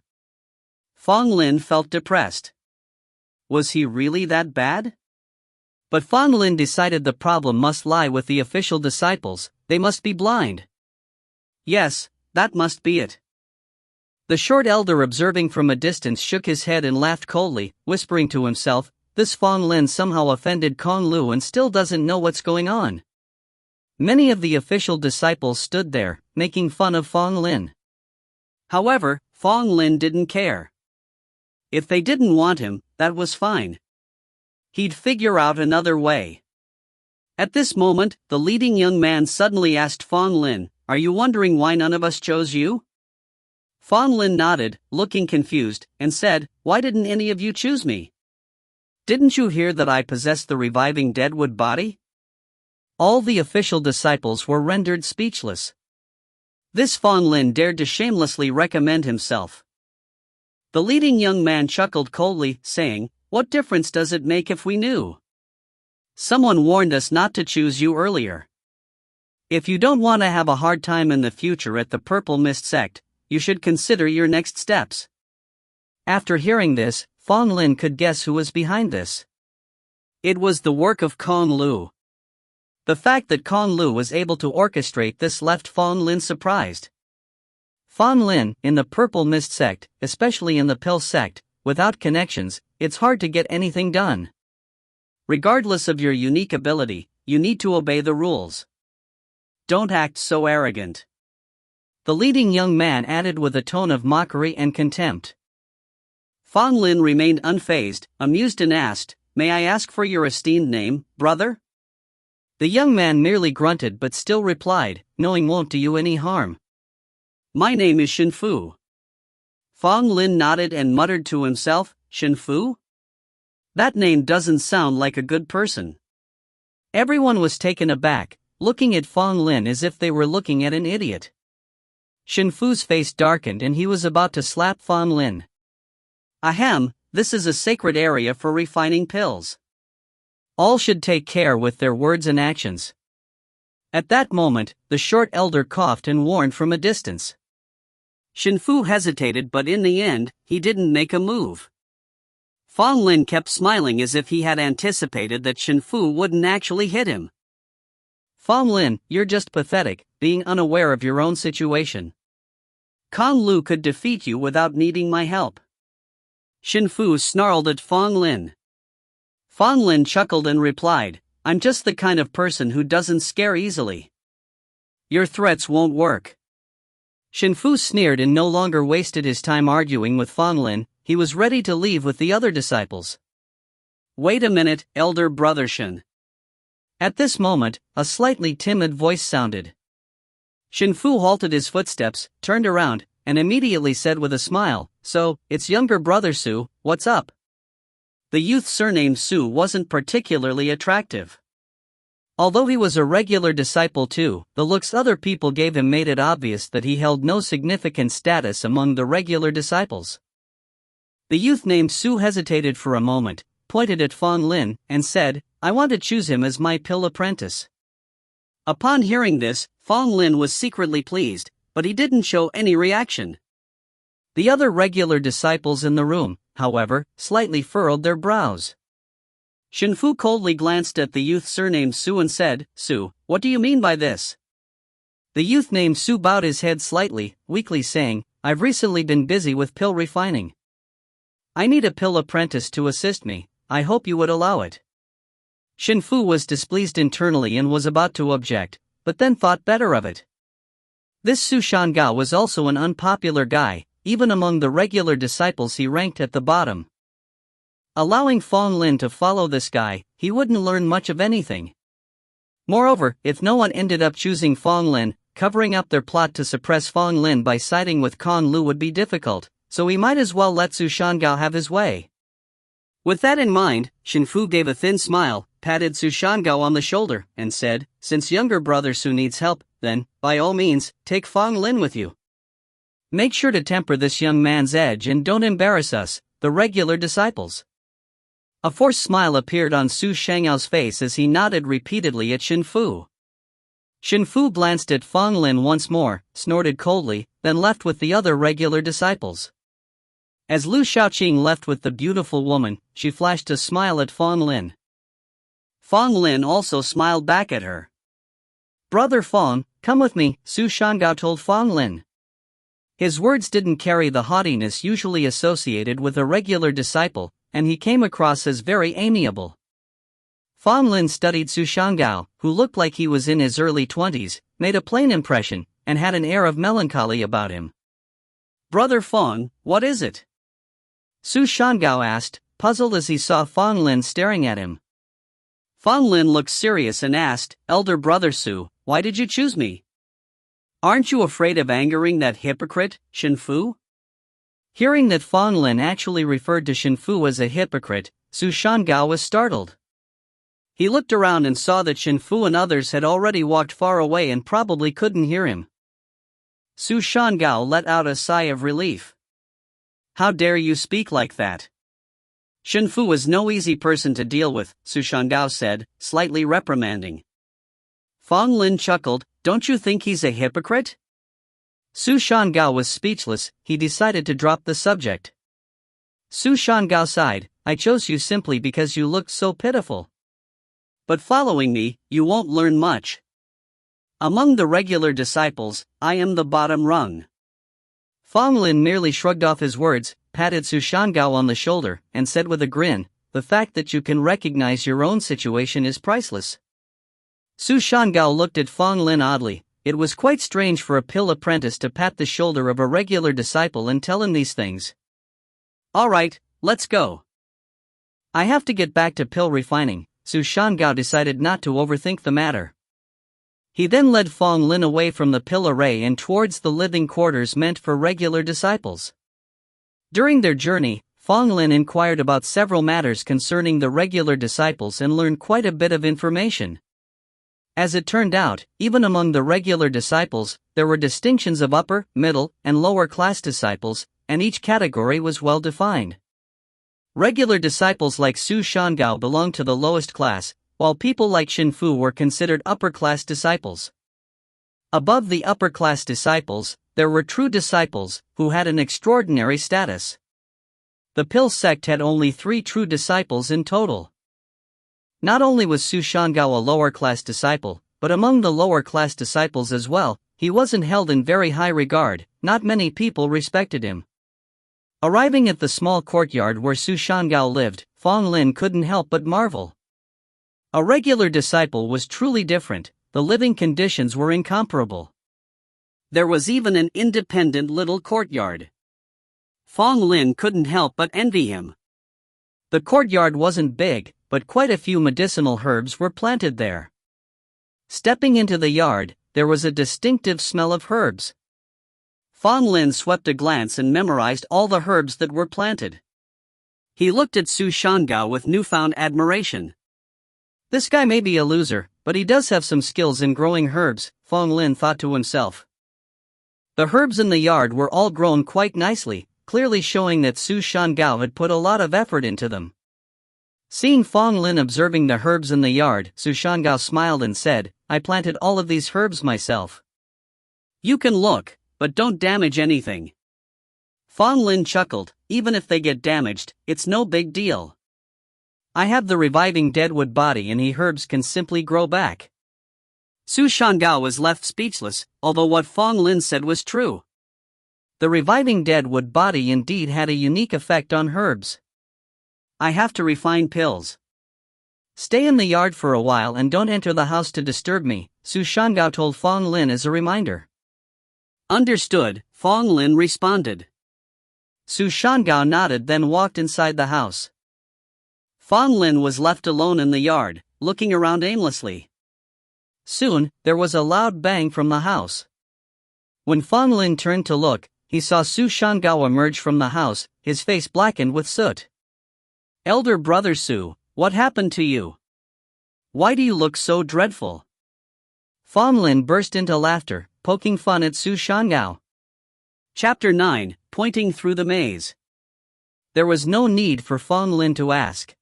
Fang Lin felt depressed. Was he really that bad? But Fang Lin decided the problem must lie with the official disciples, they must be blind. Yes, that must be it. The short elder, observing from a distance, shook his head and laughed coldly, whispering to himself, this Fang Lin somehow offended Kong Lu and still doesn't know what's going on. Many of the official disciples stood there, making fun of Fang Lin. However, Fang Lin didn't care. If they didn't want him, that was fine. He'd figure out another way. At this moment, the leading young man suddenly asked Fang Lin, "Are you wondering why none of us chose you?" Fang Lin nodded, looking confused, and said, "Why didn't any of you choose me? Didn't you hear that I possess the reviving deadwood body?" All the official disciples were rendered speechless. This Fang Lin dared to shamelessly recommend himself. The leading young man chuckled coldly, saying, "What difference does it make if we knew? Someone warned us not to choose you earlier. If you don't want to have a hard time in the future at the Purple Mist sect, you should consider your next steps." After hearing this, Fang Lin could guess who was behind this. It was the work of Kong Lu. The fact that Kong Lu was able to orchestrate this left Fang Lin surprised. Fang Lin, in the Purple Mist sect, especially in the Pill sect, without connections, it's hard to get anything done. Regardless of your unique ability, you need to obey the rules. Don't act so arrogant. The leading young man added with a tone of mockery and contempt. Fang Lin remained unfazed, amused, and asked, "May I ask for your esteemed name, brother?" The young man merely grunted but still replied, "Knowing won't do you any harm. My name is Shinfu." Fang Lin nodded and muttered to himself, "Shinfu? That name doesn't sound like a good person." Everyone was taken aback, looking at Fang Lin as if they were looking at an idiot. Shinfu's face darkened and he was about to slap Fang Lin. "Ahem, this is a sacred area for refining pills. All should take care with their words and actions." At that moment, the short elder coughed and warned from a distance. Shinfu hesitated, but in the end, he didn't make a move. Fang Lin kept smiling as if he had anticipated that Shinfu wouldn't actually hit him. "Fang Lin, you're just pathetic, being unaware of your own situation. Kong Lu could defeat you without needing my help." Shinfu snarled at Fang Lin. Fang Lin chuckled and replied, "I'm just the kind of person who doesn't scare easily. Your threats won't work." Shinfu sneered and no longer wasted his time arguing with Fang Lin. He was ready to leave with the other disciples. "Wait a minute, elder brother Shin." At this moment, a slightly timid voice sounded. Shinfu halted his footsteps, turned around, and immediately said with a smile, "So, it's younger brother Su, what's up?" The youth surnamed Su wasn't particularly attractive. Although he was a regular disciple too, the looks other people gave him made it obvious that he held no significant status among the regular disciples. The youth named Su hesitated for a moment, pointed at Fang Lin, and said, "I want to choose him as my pill apprentice." Upon hearing this, Fang Lin was secretly pleased, but he didn't show any reaction. The other regular disciples in the room, however, slightly furrowed their brows. Shinfu coldly glanced at the youth surnamed Su and said, "Su, what do you mean by this?" The youth named Su bowed his head slightly, weakly saying, "I've recently been busy with pill refining. I need a pill apprentice to assist me, I hope you would allow it." Shinfu was displeased internally and was about to object, but then thought better of it. This Su Shangao was also an unpopular guy, even among the regular disciples he ranked at the bottom. Allowing Fang Lin to follow this guy, he wouldn't learn much of anything. Moreover, if no one ended up choosing Fang Lin, covering up their plot to suppress Fang Lin by siding with Kong Lu would be difficult, so he might as well let Su Shangao have his way. With that in mind, Shinfu gave a thin smile, patted Su Shangao on the shoulder, and said, "Since younger brother Su needs help, then, by all means, take Fang Lin with you. Make sure to temper this young man's edge and don't embarrass us, the regular disciples." A forced smile appeared on Su Shanghao's face as he nodded repeatedly at Shinfu. Shinfu glanced at Fang Lin once more, snorted coldly, then left with the other regular disciples. As Lu Shaoqing left with the beautiful woman, she flashed a smile at Fang Lin. Fang Lin also smiled back at her. "Brother Fang, come with me," Su Shangao told Fang Lin. His words didn't carry the haughtiness usually associated with a regular disciple, and he came across as very amiable. Fang Lin studied Su Shangao, who looked like he was in his early 20s, made a plain impression, and had an air of melancholy about him. "Brother Fang, what is it?" Su Shangao asked, puzzled as he saw Fang Lin staring at him. Fang Lin looked serious and asked, "Elder brother Su, why did you choose me? Aren't you afraid of angering that hypocrite, Shinfu?" Hearing that Fang Lin actually referred to Shinfu as a hypocrite, Su Shangao was startled. He looked around and saw that Shinfu and others had already walked far away and probably couldn't hear him. Su Shangao let out a sigh of relief. "How dare you speak like that? Shinfu is no easy person to deal with," Su Shangao said, slightly reprimanding. Fang Lin chuckled, "Don't you think he's a hypocrite?" Su Shangao was speechless, he decided to drop the subject. Su Shangao sighed, "I chose you simply because you looked so pitiful. But following me, you won't learn much. Among the regular disciples, I am the bottom rung." Fang Lin merely shrugged off his words, patted Su Shangao on the shoulder, and said with a grin, "The fact that you can recognize your own situation is priceless." Su Shangao looked at Fang Lin oddly. It was quite strange for a pill apprentice to pat the shoulder of a regular disciple and tell him these things. "All right, let's go. I have to get back to pill refining." Su Shangao decided not to overthink the matter. He then led Fang Lin away from the pill array and towards the living quarters meant for regular disciples. During their journey, Fang Lin inquired about several matters concerning the regular disciples and learned quite a bit of information. As it turned out, even among the regular disciples, there were distinctions of upper, middle, and lower class disciples, and each category was well defined. Regular disciples like Su Shangao belonged to the lowest class, while people like Shinfu were considered upper-class disciples. Above the upper-class disciples, there were true disciples, who had an extraordinary status. The pill sect had only 3 true disciples in total. Not only was Su Shangao a lower-class disciple, but among the lower-class disciples as well, he wasn't held in very high regard, not many people respected him. Arriving at the small courtyard where Su Shangao lived, Fang Lin couldn't help but marvel. A regular disciple was truly different, the living conditions were incomparable. There was even an independent little courtyard. Fang Lin couldn't help but envy him. The courtyard wasn't big, but quite a few medicinal herbs were planted there. Stepping into the yard, there was a distinctive smell of herbs. Fang Lin swept a glance and memorized all the herbs that were planted. He looked at Su Shangao with newfound admiration. "This guy may be a loser, but he does have some skills in growing herbs," Fang Lin thought to himself. The herbs in the yard were all grown quite nicely, clearly showing that Su Shangao had put a lot of effort into them. Seeing Fang Lin observing the herbs in the yard, Su Shangao smiled and said, "I planted all of these herbs myself. You can look, but don't damage anything." Fang Lin chuckled, even if they get damaged, it's no big deal. I have the reviving deadwood body and herbs can simply grow back. Su Shangao was left speechless, although what Fang Lin said was true. The reviving deadwood body indeed had a unique effect on herbs. I have to refine pills. Stay in the yard for a while and don't enter the house to disturb me, Su Shangao told Fang Lin as a reminder. Understood, Fang Lin responded. Su Shangao nodded, then walked inside the house. Fang Lin was left alone in the yard, looking around aimlessly. Soon, there was a loud bang from the house. When Fang Lin turned to look, he saw Su Shangao emerge from the house, his face blackened with soot. Elder brother Su, what happened to you? Why do you look so dreadful? Fang Lin burst into laughter, poking fun at Su Shangao. Chapter 9, Pointing Through the Maze. There was no need for Fang Lin to ask.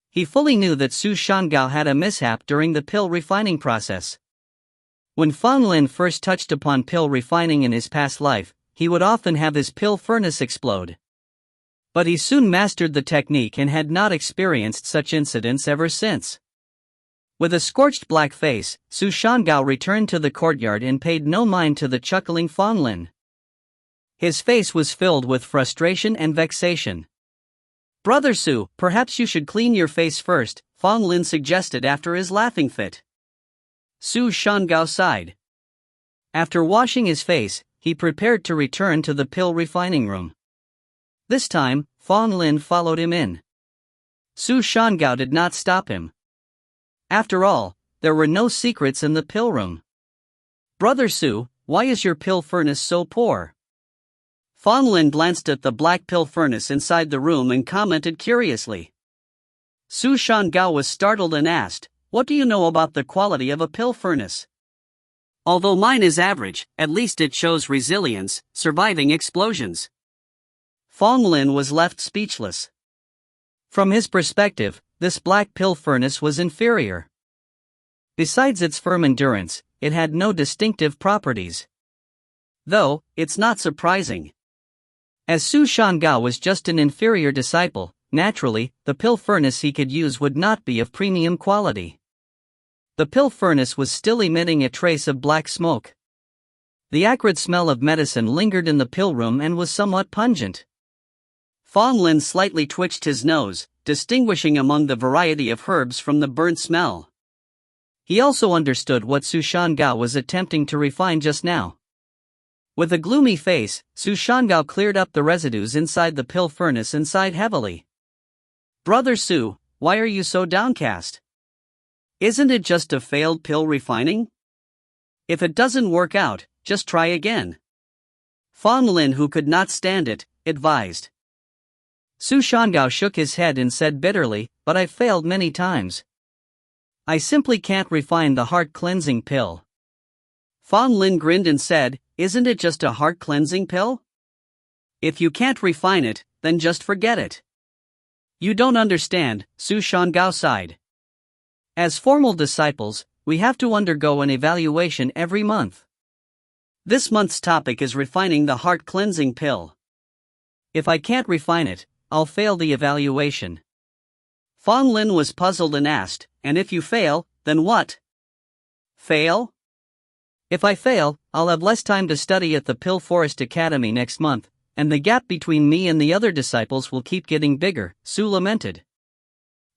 He fully knew that Su Shangao had a mishap during the pill refining process. When Fang Lin first touched upon pill refining in his past life, he would often have his pill furnace explode. But he soon mastered the technique and had not experienced such incidents ever since. With a scorched black face, Su Shangao returned to the courtyard and paid no mind to the chuckling Fang Lin. His face was filled with frustration and vexation. Brother Su, perhaps you should clean your face first, Fang Lin suggested after his laughing fit. Su Shangao sighed. After washing his face, he prepared to return to the pill refining room. This time, Fang Lin followed him in. Su Shangao did not stop him. After all, there were no secrets in the pill room. Brother Su, why is your pill furnace so poor? Fang Lin glanced at the black pill furnace inside the room and commented curiously. Su Shangao was startled and asked, what do you know about the quality of a pill furnace? Although mine is average, at least it shows resilience, surviving explosions. Fang Lin was left speechless. From his perspective, this black pill furnace was inferior. Besides its firm endurance, it had no distinctive properties. Though, it's not surprising. As Su Shangao was just an inferior disciple, naturally, the pill furnace he could use would not be of premium quality. The pill furnace was still emitting a trace of black smoke. The acrid smell of medicine lingered in the pill room and was somewhat pungent. Fang Lin slightly twitched his nose, distinguishing among the variety of herbs from the burnt smell. He also understood what Su Shangao was attempting to refine just now. With a gloomy face, Su Shangao cleared up the residues inside the pill furnace and sighed heavily. Brother Su, why are you so downcast? Isn't it just a failed pill refining? If it doesn't work out, just try again. Fang Lin, who could not stand it, advised. Su Shangao shook his head and said bitterly, but I've failed many times. I simply can't refine the heart-cleansing pill. Fang Lin grinned and said, isn't it just a heart-cleansing pill? If you can't refine it, then just forget it. You don't understand, Su Shangao sighed. As formal disciples, we have to undergo an evaluation every month. This month's topic is refining the heart-cleansing pill. If I can't refine it, I'll fail the evaluation. Fang Lin was puzzled and asked, and if you fail, then what? Fail? If I fail, I'll have less time to study at the Pill Forest Academy next month, and the gap between me and the other disciples will keep getting bigger, Su lamented.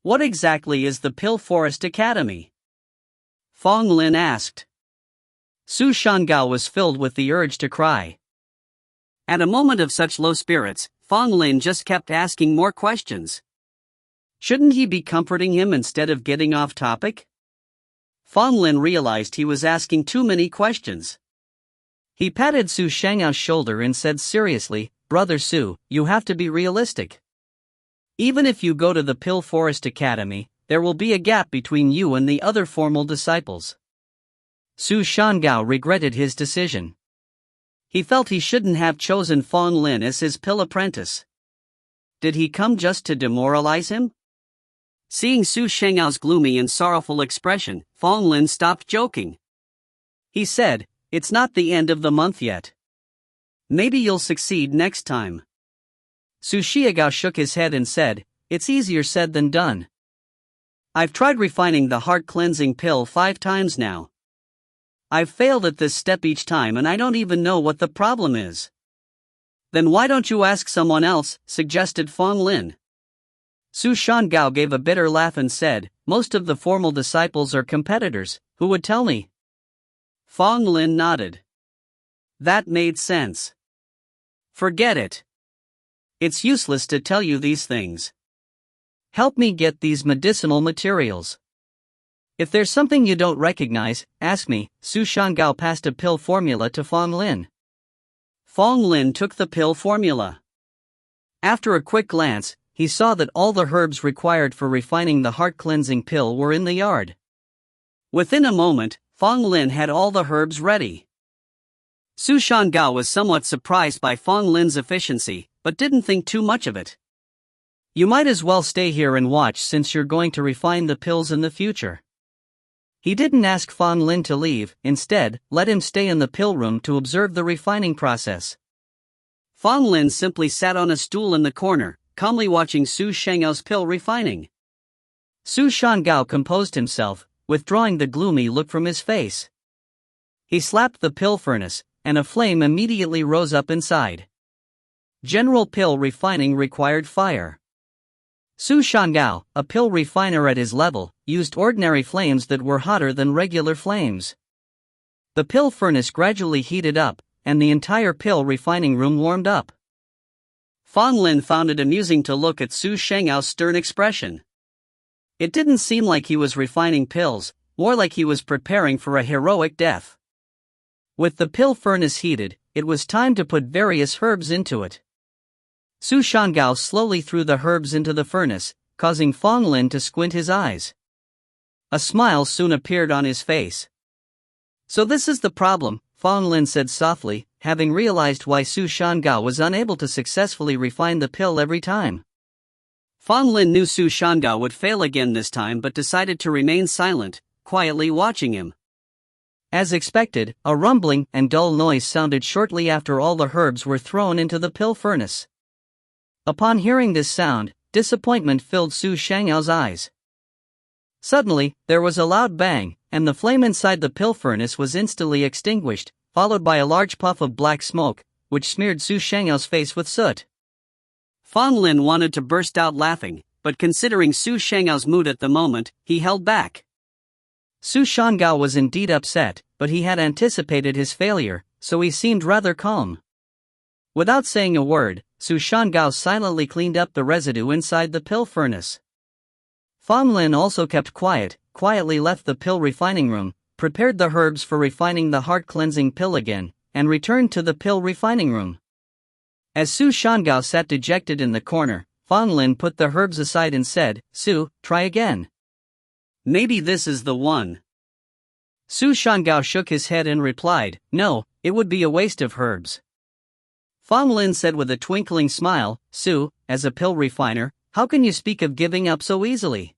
What exactly is the Pill Forest Academy? Fang Lin asked. Su Shangao was filled with the urge to cry. At a moment of such low spirits, Fang Lin just kept asking more questions. Shouldn't he be comforting him instead of getting off topic? Fang Lin realized he was asking too many questions. He patted Su Shangao's shoulder and said seriously, Brother Su, you have to be realistic. Even if you go to the Pill Forest Academy, there will be a gap between you and the other formal disciples. Su Shangao regretted his decision. He felt he shouldn't have chosen Fang Lin as his pill apprentice. Did he come just to demoralize him? Seeing Su Shangao's gloomy and sorrowful expression, Fang Lin stopped joking. He said, it's not the end of the month yet. Maybe you'll succeed next time. Su Xiaogao shook his head and said, "It's easier said than done. I've tried refining the heart-cleansing pill 5 times now. I've failed at this step each time and I don't even know what the problem is." "Then why don't you ask someone else?" suggested Fang Lin. Su Shanggao gave a bitter laugh and said, "Most of the formal disciples are competitors, who would tell me?" Fang Lin nodded. That made sense. "Forget it. It's useless to tell you these things. Help me get these medicinal materials. If there's something you don't recognize, ask me." Su Shanggao passed a pill formula to Fang Lin. Fang Lin took the pill formula. After a quick glance, he saw that all the herbs required for refining the heart-cleansing pill were in the yard. Within a moment, Fang Lin had all the herbs ready. Su Shanggao was somewhat surprised by Fang Lin's efficiency, but didn't think too much of it. "You might as well stay here and watch since you're going to refine the pills in the future." He didn't ask Fang Lin to leave, instead, let him stay in the pill room to observe the refining process. Fang Lin simply sat on a stool in the corner, calmly watching Su Shanggao's pill refining. Su Shanggao composed himself, withdrawing the gloomy look from his face. He slapped the pill furnace, and a flame immediately rose up inside. General pill refining required fire. Su Shanggao, a pill refiner at his level, used ordinary flames that were hotter than regular flames. The pill furnace gradually heated up, and the entire pill refining room warmed up. Fang Lin found it amusing to look at Su Shanggao's stern expression. It didn't seem like he was refining pills, more like he was preparing for a heroic death. With the pill furnace heated, it was time to put various herbs into it. Su Shanggao slowly threw the herbs into the furnace, causing Fang Lin to squint his eyes. A smile soon appeared on his face. "So this is the problem," Fang Lin said softly, having realized why Su Shanggao was unable to successfully refine the pill every time. Fang Lin knew Su Shanggao would fail again this time but decided to remain silent, quietly watching him. As expected, a rumbling and dull noise sounded shortly after all the herbs were thrown into the pill furnace. Upon hearing this sound, disappointment filled Su Shanggao's eyes. Suddenly, there was a loud bang, and the flame inside the pill furnace was instantly extinguished, followed by a large puff of black smoke, which smeared Su Shanggao's face with soot. Fang Lin wanted to burst out laughing, but considering Su Shanggao's mood at the moment, he held back. Su Shanggao was indeed upset, but he had anticipated his failure, so he seemed rather calm. Without saying a word, Su Shanggao silently cleaned up the residue inside the pill furnace. Fang Lin also kept quietly left the pill refining room, prepared the herbs for refining the heart-cleansing pill again, and returned to the pill refining room. As Su Shanggao sat dejected in the corner, Fang Lin put the herbs aside and said, "Su, try again. Maybe this is the one." Su Shanggao shook his head and replied, "No, it would be a waste of herbs." Fang Lin said with a twinkling smile, "Su, as a pill refiner, how can you speak of giving up so easily?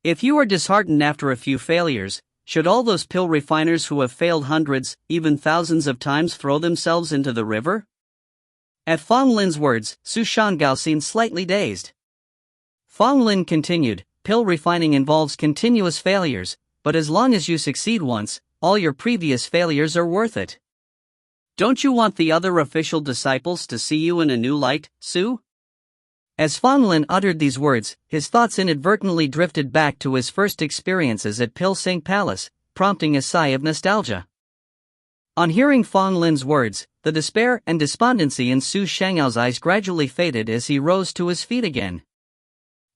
If you are disheartened after a few failures, should all those pill refiners who have failed hundreds, even thousands of times throw themselves into the river?" At Fang Lin's words, Su Shanggao seemed slightly dazed. Fang Lin continued, "Pill refining involves continuous failures, but as long as you succeed once, all your previous failures are worth it. Don't you want the other official disciples to see you in a new light, Su?" As Fang Lin uttered these words, his thoughts inadvertently drifted back to his first experiences at Pil Sing Palace, prompting a sigh of nostalgia. On hearing Fang Lin's words, the despair and despondency in Su Shanggao's eyes gradually faded as he rose to his feet again.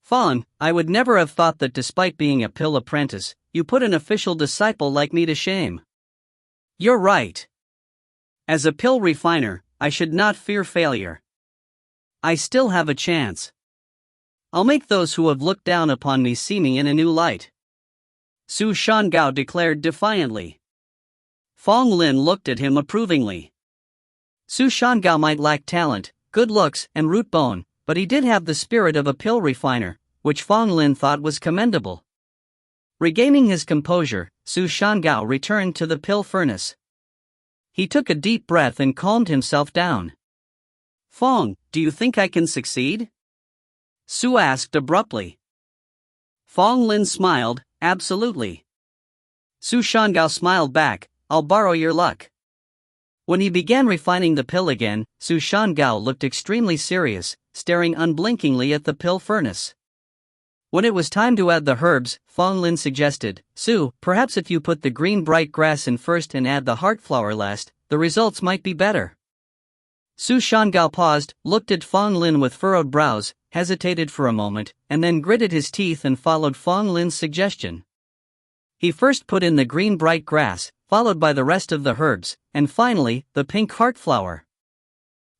"Fang, I would never have thought that despite being a pill apprentice, you put an official disciple like me to shame. You're right. As a pill refiner, I should not fear failure. I still have a chance. I'll make those who have looked down upon me see me in a new light," Su Shanggao declared defiantly. Fang Lin looked at him approvingly. Su Shanggao might lack talent, good looks, and root bone, but he did have the spirit of a pill refiner, which Fang Lin thought was commendable. Regaining his composure, Su Shanggao returned to the pill furnace. He took a deep breath and calmed himself down. Fang, do you think I can succeed? Su asked abruptly. Fang Lin smiled, absolutely. Su Shangao smiled back, I'll borrow your luck. When he began refining the pill again, Su Shangao looked extremely serious, staring unblinkingly at the pill furnace. When it was time to add the herbs, Fang Lin suggested, Su, perhaps if you put the green bright grass in first and add the heart flower last, the results might be better. Su Shangao paused, looked at Fang Lin with furrowed brows, hesitated for a moment, and then gritted his teeth and followed Fang Lin's suggestion. He first put in the green bright grass, followed by the rest of the herbs, and finally, the pink heart flower.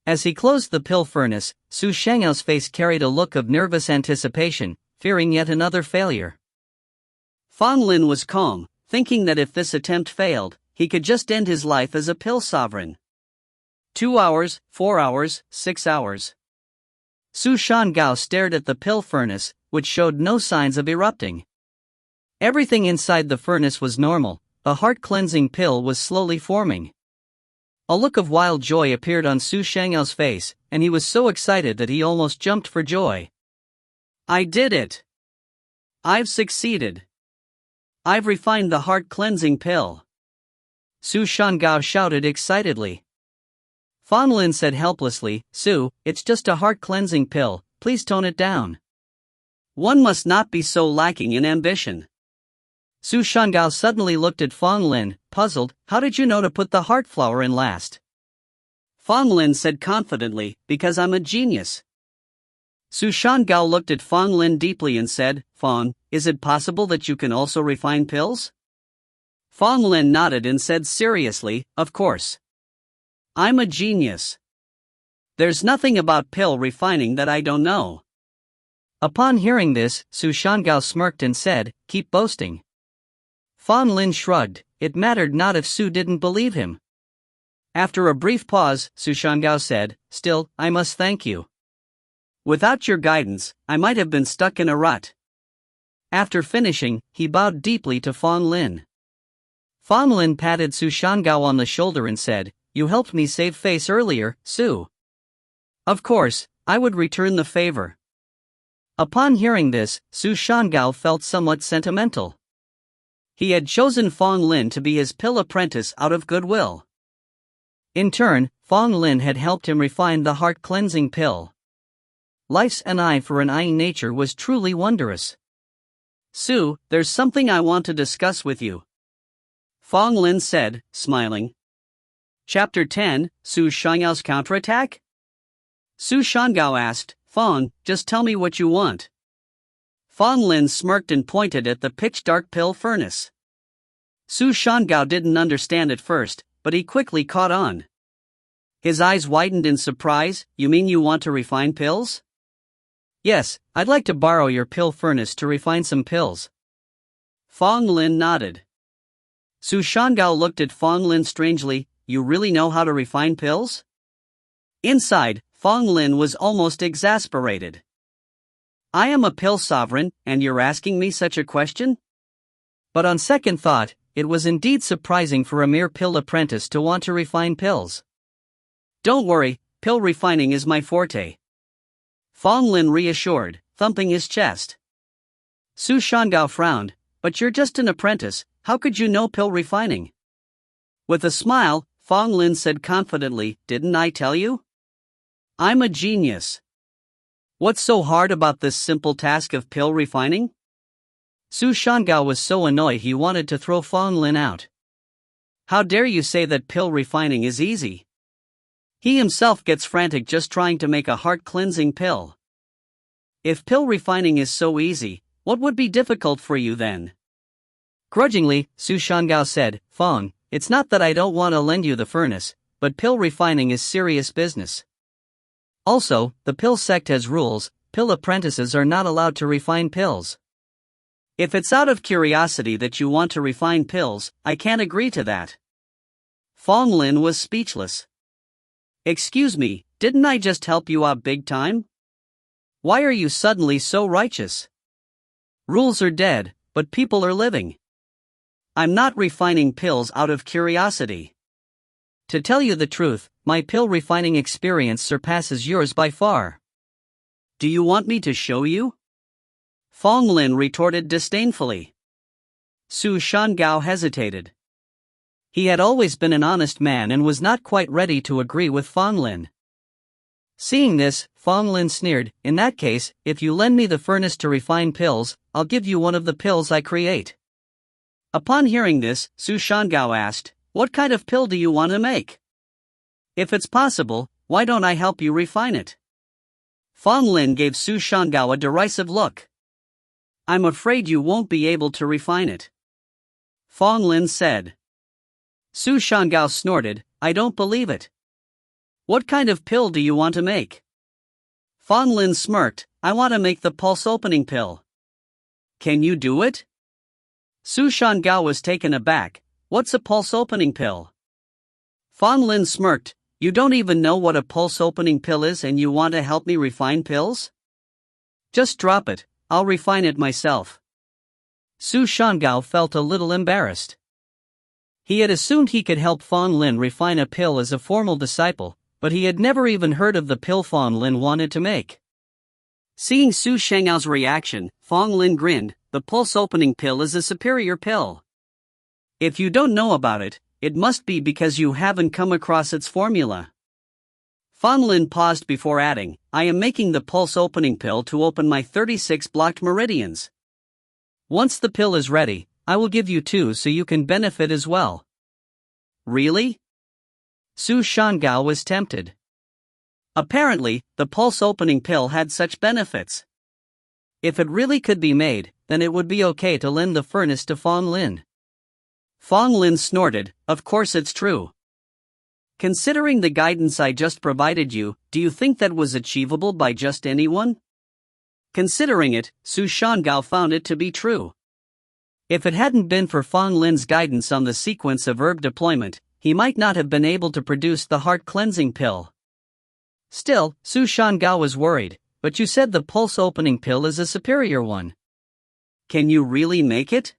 As he closed the pill furnace, Su Shanghao's face carried a look of nervous anticipation, fearing yet another failure. Fang Lin was calm, thinking that if this attempt failed, he could just end his life as a pill sovereign. 2 hours, 4 hours, 6 hours. Su Shangao stared at the pill furnace, which showed no signs of erupting. Everything inside the furnace was normal, a heart-cleansing pill was slowly forming. A look of wild joy appeared on Su Shanghao's face, and he was so excited that he almost jumped for joy. I did it! I've succeeded! I've refined the heart-cleansing pill! Su Shangao shouted excitedly. Fang Lin said helplessly, Su, it's just a heart-cleansing pill, please tone it down. One must not be so lacking in ambition. Su Shangao suddenly looked at Fang Lin, puzzled, how did you know to put the heart flower in last? Fang Lin said confidently, because I'm a genius. Su Shangao looked at Fang Lin deeply and said, Fang, is it possible that you can also refine pills? Fang Lin nodded and said seriously, of course. I'm a genius. There's nothing about pill refining that I don't know. Upon hearing this, Su Shangao smirked and said, keep boasting. Fang Lin shrugged, it mattered not if Su didn't believe him. After a brief pause, Su Shangao said, still, I must thank you. Without your guidance, I might have been stuck in a rut. After finishing, he bowed deeply to Fang Lin. Fang Lin patted Su Shangao on the shoulder and said, you helped me save face earlier, Su. Of course, I would return the favor. Upon hearing this, Su Shangao felt somewhat sentimental. He had chosen Fang Lin to be his pill apprentice out of goodwill. In turn, Fang Lin had helped him refine the heart-cleansing pill. Life's an eye for an eyeing nature was truly wondrous. Su, there's something I want to discuss with you. Fang Lin said, smiling. Chapter 10, Su Shanghao's counterattack? Su Shangao asked, Fang, just tell me what you want. Fang Lin smirked and pointed at the pitch-dark pill furnace. Su Shangao didn't understand at first, but he quickly caught on. His eyes widened in surprise, you mean you want to refine pills? Yes, I'd like to borrow your pill furnace to refine some pills. Fang Lin nodded. Su Shangao looked at Fang Lin strangely, you really know how to refine pills? Inside, Fang Lin was almost exasperated. I am a pill sovereign, and you're asking me such a question? But on second thought, it was indeed surprising for a mere pill apprentice to want to refine pills. Don't worry, pill refining is my forte. Fang Lin reassured, thumping his chest. Su Shangao frowned, but you're just an apprentice, how could you know pill refining? With a smile, Fang Lin said confidently, didn't I tell you? I'm a genius. What's so hard about this simple task of pill refining? Su Shangao was so annoyed he wanted to throw Fang Lin out. How dare you say that pill refining is easy? He himself gets frantic just trying to make a heart-cleansing pill. If pill refining is so easy, what would be difficult for you then? Grudgingly, Su Shangao said, Fang, it's not that I don't want to lend you the furnace, but pill refining is serious business. Also, the pill sect has rules, pill apprentices are not allowed to refine pills. If it's out of curiosity that you want to refine pills, I can't agree to that. Fang Lin was speechless. Excuse me, didn't I just help you out big time? Why are you suddenly so righteous? Rules are dead, but people are living. I'm not refining pills out of curiosity. To tell you the truth, my pill refining experience surpasses yours by far. Do you want me to show you? Fang Lin retorted disdainfully. Su Shangao hesitated. He had always been an honest man and was not quite ready to agree with Fang Lin. Seeing this, Fang Lin sneered, "In that case, if you lend me the furnace to refine pills, I'll give you one of the pills I create." Upon hearing this, Su Shangao asked, "What kind of pill do you want to make? If it's possible, why don't I help you refine it?" Fang Lin gave Su Shangao a derisive look. "I'm afraid you won't be able to refine it," Fang Lin said. Su Shangao snorted, "I don't believe it. What kind of pill do you want to make?" Fang Lin smirked, "I want to make the pulse opening pill." "Can you do it?" Su Shangao was taken aback. "What's a pulse opening pill?" Fang Lin smirked, "You don't even know what a pulse opening pill is and you want to help me refine pills? Just drop it, I'll refine it myself." Su Shangao felt a little embarrassed. He had assumed he could help Fang Lin refine a pill as a formal disciple, but he had never even heard of the pill Fang Lin wanted to make. Seeing Su Shanghao's reaction, Fang Lin grinned, "The pulse opening pill is a superior pill. If you don't know about it, it must be because you haven't come across its formula." Fang Lin paused before adding, "I am making the pulse opening pill to open my 36 blocked meridians. Once the pill is ready, I will give you 2 so you can benefit as well." "Really?" Su Shangao was tempted. Apparently, the pulse opening pill had such benefits. If it really could be made, then it would be okay to lend the furnace to Fang Lin. Fang Lin snorted, "Of course it's true. Considering the guidance I just provided you, do you think that was achievable by just anyone?" Considering it, Su Shangao found it to be true. If it hadn't been for Fang Lin's guidance on the sequence of herb deployment, he might not have been able to produce the heart-cleansing pill. Still, Su Shangao was worried, "But you said the pulse-opening pill is a superior one. Can you really make it?"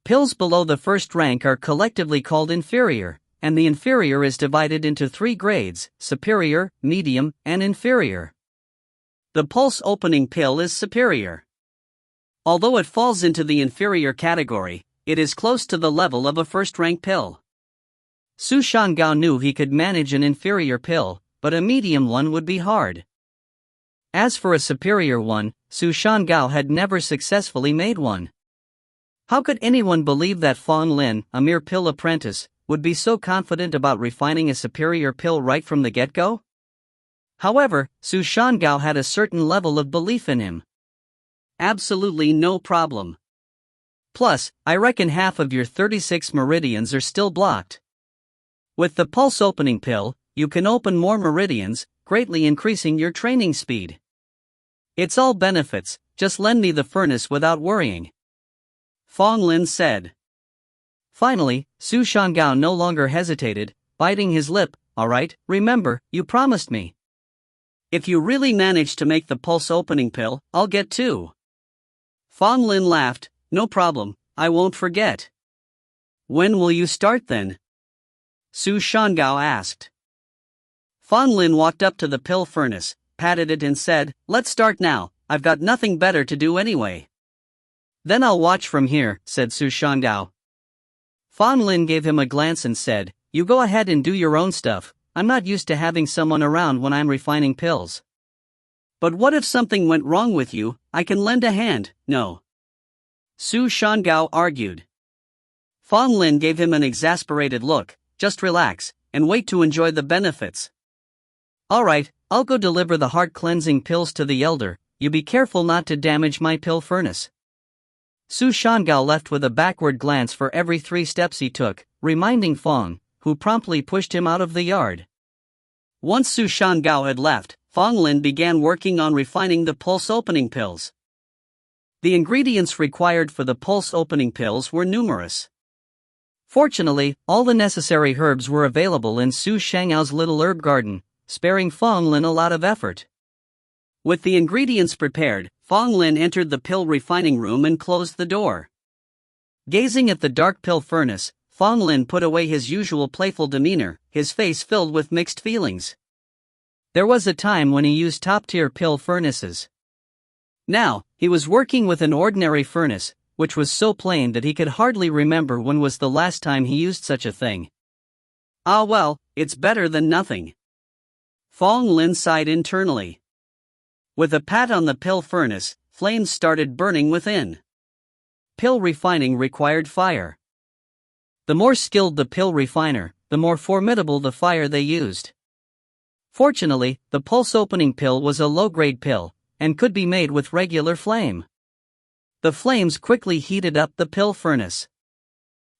Pills below the first rank are collectively called inferior, and the inferior is divided into 3 grades, superior, medium, and inferior. The pulse-opening pill is superior. Although it falls into the inferior category, it is close to the level of a first-rank pill. Su Shangao knew he could manage an inferior pill, but a medium one would be hard. As for a superior one, Su Shangao had never successfully made one. How could anyone believe that Fang Lin, a mere pill apprentice, would be so confident about refining a superior pill right from the get-go? However, Su Shangao had a certain level of belief in him. "Absolutely no problem. Plus, I reckon half of your 36 meridians are still blocked. With the pulse opening pill, you can open more meridians, greatly increasing your training speed. It's all benefits, just lend me the furnace without worrying," Fang Lin said. Finally, Su Shangao no longer hesitated, biting his lip. "All right, remember, you promised me. If you really manage to make the pulse opening pill, I'll get 2. Fang Lin laughed, "No problem, I won't forget." "When will you start then?" Su Shangao asked. Fang Lin walked up to the pill furnace, patted it and said, "Let's start now, I've got nothing better to do anyway." "Then I'll watch from here," said Su Shangao. Fang Lin gave him a glance and said, "You go ahead and do your own stuff, I'm not used to having someone around when I'm refining pills." "But what if something went wrong with you? I can lend a hand, no?" Su Shangao argued. Fang Lin gave him an exasperated look, "Just relax, and wait to enjoy the benefits." "All right, I'll go deliver the heart-cleansing pills to the elder, you be careful not to damage my pill furnace." Su Shangao left with a backward glance for every 3 steps he took, reminding Fang, who promptly pushed him out of the yard. Once Su Shangao had left, Fang Lin began working on refining the pulse-opening pills. The ingredients required for the pulse-opening pills were numerous. Fortunately, all the necessary herbs were available in Su Shanghao's little herb garden, sparing Fang Lin a lot of effort. With the ingredients prepared, Fang Lin entered the pill refining room and closed the door. Gazing at the dark pill furnace, Fang Lin put away his usual playful demeanor, his face filled with mixed feelings. There was a time when he used top-tier pill furnaces. Now, he was working with an ordinary furnace, which was so plain that he could hardly remember when was the last time he used such a thing. Ah well, it's better than nothing. Fang Lin sighed internally. With a pat on the pill furnace, flames started burning within. Pill refining required fire. The more skilled the pill refiner, the more formidable the fire they used. Fortunately, the pulse-opening pill was a low-grade pill, and could be made with regular flame. The flames quickly heated up the pill furnace.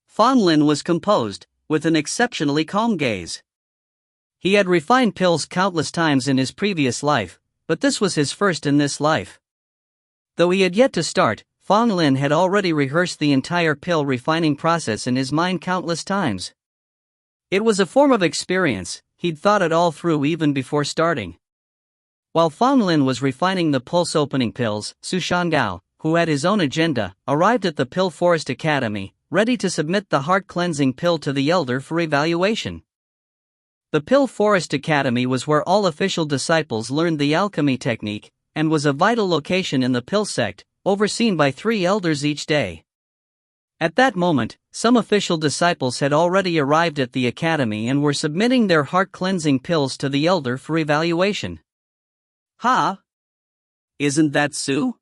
Fang Lin was composed, with an exceptionally calm gaze. He had refined pills countless times in his previous life, but this was his first in this life. Though he had yet to start, Fang Lin had already rehearsed the entire pill refining process in his mind countless times. It was a form of experience, he'd thought it all through even before starting. While Fang Lin was refining the pulse-opening pills, Su Shangao, who had his own agenda, arrived at the Pill Forest Academy, ready to submit the heart-cleansing pill to the elder for evaluation. The Pill Forest Academy was where all official disciples learned the alchemy technique, and was a vital location in the pill sect, overseen by 3 elders each day. At that moment, some official disciples had already arrived at the academy and were submitting their heart-cleansing pills to the elder for evaluation. Ha! Isn't that Su?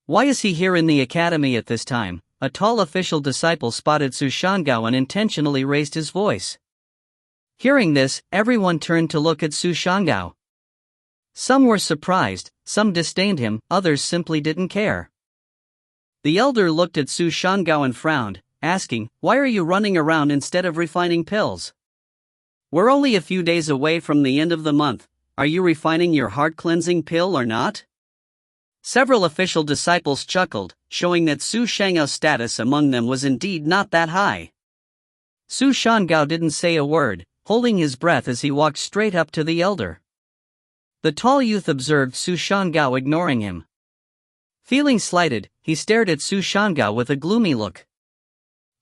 Why is he here in the academy at this time? A tall official disciple spotted Su Shangao and intentionally raised his voice. Hearing this, everyone turned to look at Su Shangao. Some were surprised, some disdained him, others simply didn't care. The elder looked at Su Shangao and frowned, asking, "Why are you running around instead of refining pills? We're only a few days away from the end of the month. Are you refining your heart-cleansing pill or not?" Several official disciples chuckled, showing that Su Shanggao's status among them was indeed not that high. Su Shangao didn't say a word, holding his breath as he walked straight up to the elder. The tall youth observed Su Shangao ignoring him. Feeling slighted, he stared at Su Shangao with a gloomy look.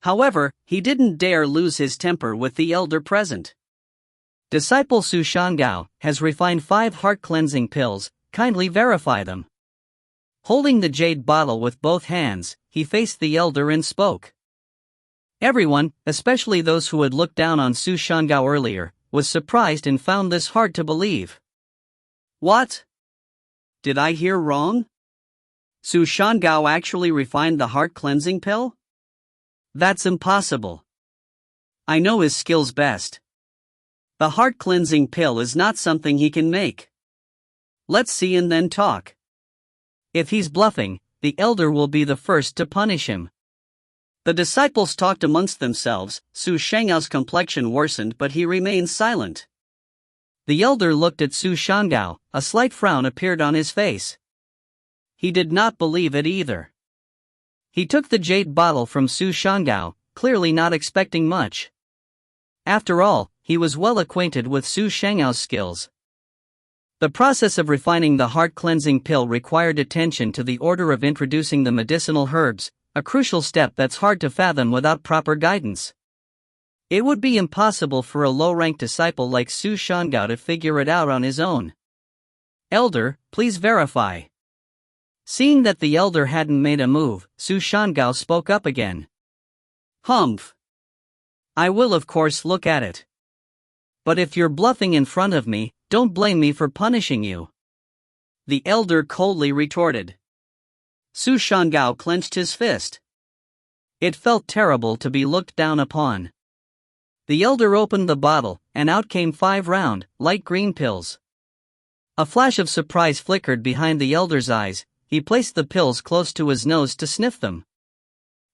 However, he didn't dare lose his temper with the elder present. "Disciple Su Shangao has refined 5 heart-cleansing pills, kindly verify them." Holding the jade bottle with both hands, he faced the elder and spoke. Everyone, especially those who had looked down on Su Shangao earlier, was surprised and found this hard to believe. What? Did I hear wrong? Su Shangao actually refined the heart-cleansing pill? That's impossible. I know his skills best. The heart-cleansing pill is not something he can make. Let's see and then talk. If he's bluffing, the elder will be the first to punish him. The disciples talked amongst themselves. Su Shanggao's complexion worsened, but he remained silent. The elder looked at Su Shangao, a slight frown appeared on his face. He did not believe it either. He took the jade bottle from Su Shangao, clearly not expecting much. After all, he was well acquainted with Su Shanggao's skills. The process of refining the heart-cleansing pill required attention to the order of introducing the medicinal herbs, a crucial step that's hard to fathom without proper guidance. It would be impossible for a low-ranked disciple like Su Shangao to figure it out on his own. "Elder, please verify." Seeing that the elder hadn't made a move, Su Shangao spoke up again. "Humph. I will of course look at it. But if you're bluffing in front of me, don't blame me for punishing you," the elder coldly retorted. Su Shangao clenched his fist. It felt terrible to be looked down upon. The elder opened the bottle, and out came 5 round, light green pills. A flash of surprise flickered behind the elder's eyes. He placed the pills close to his nose to sniff them.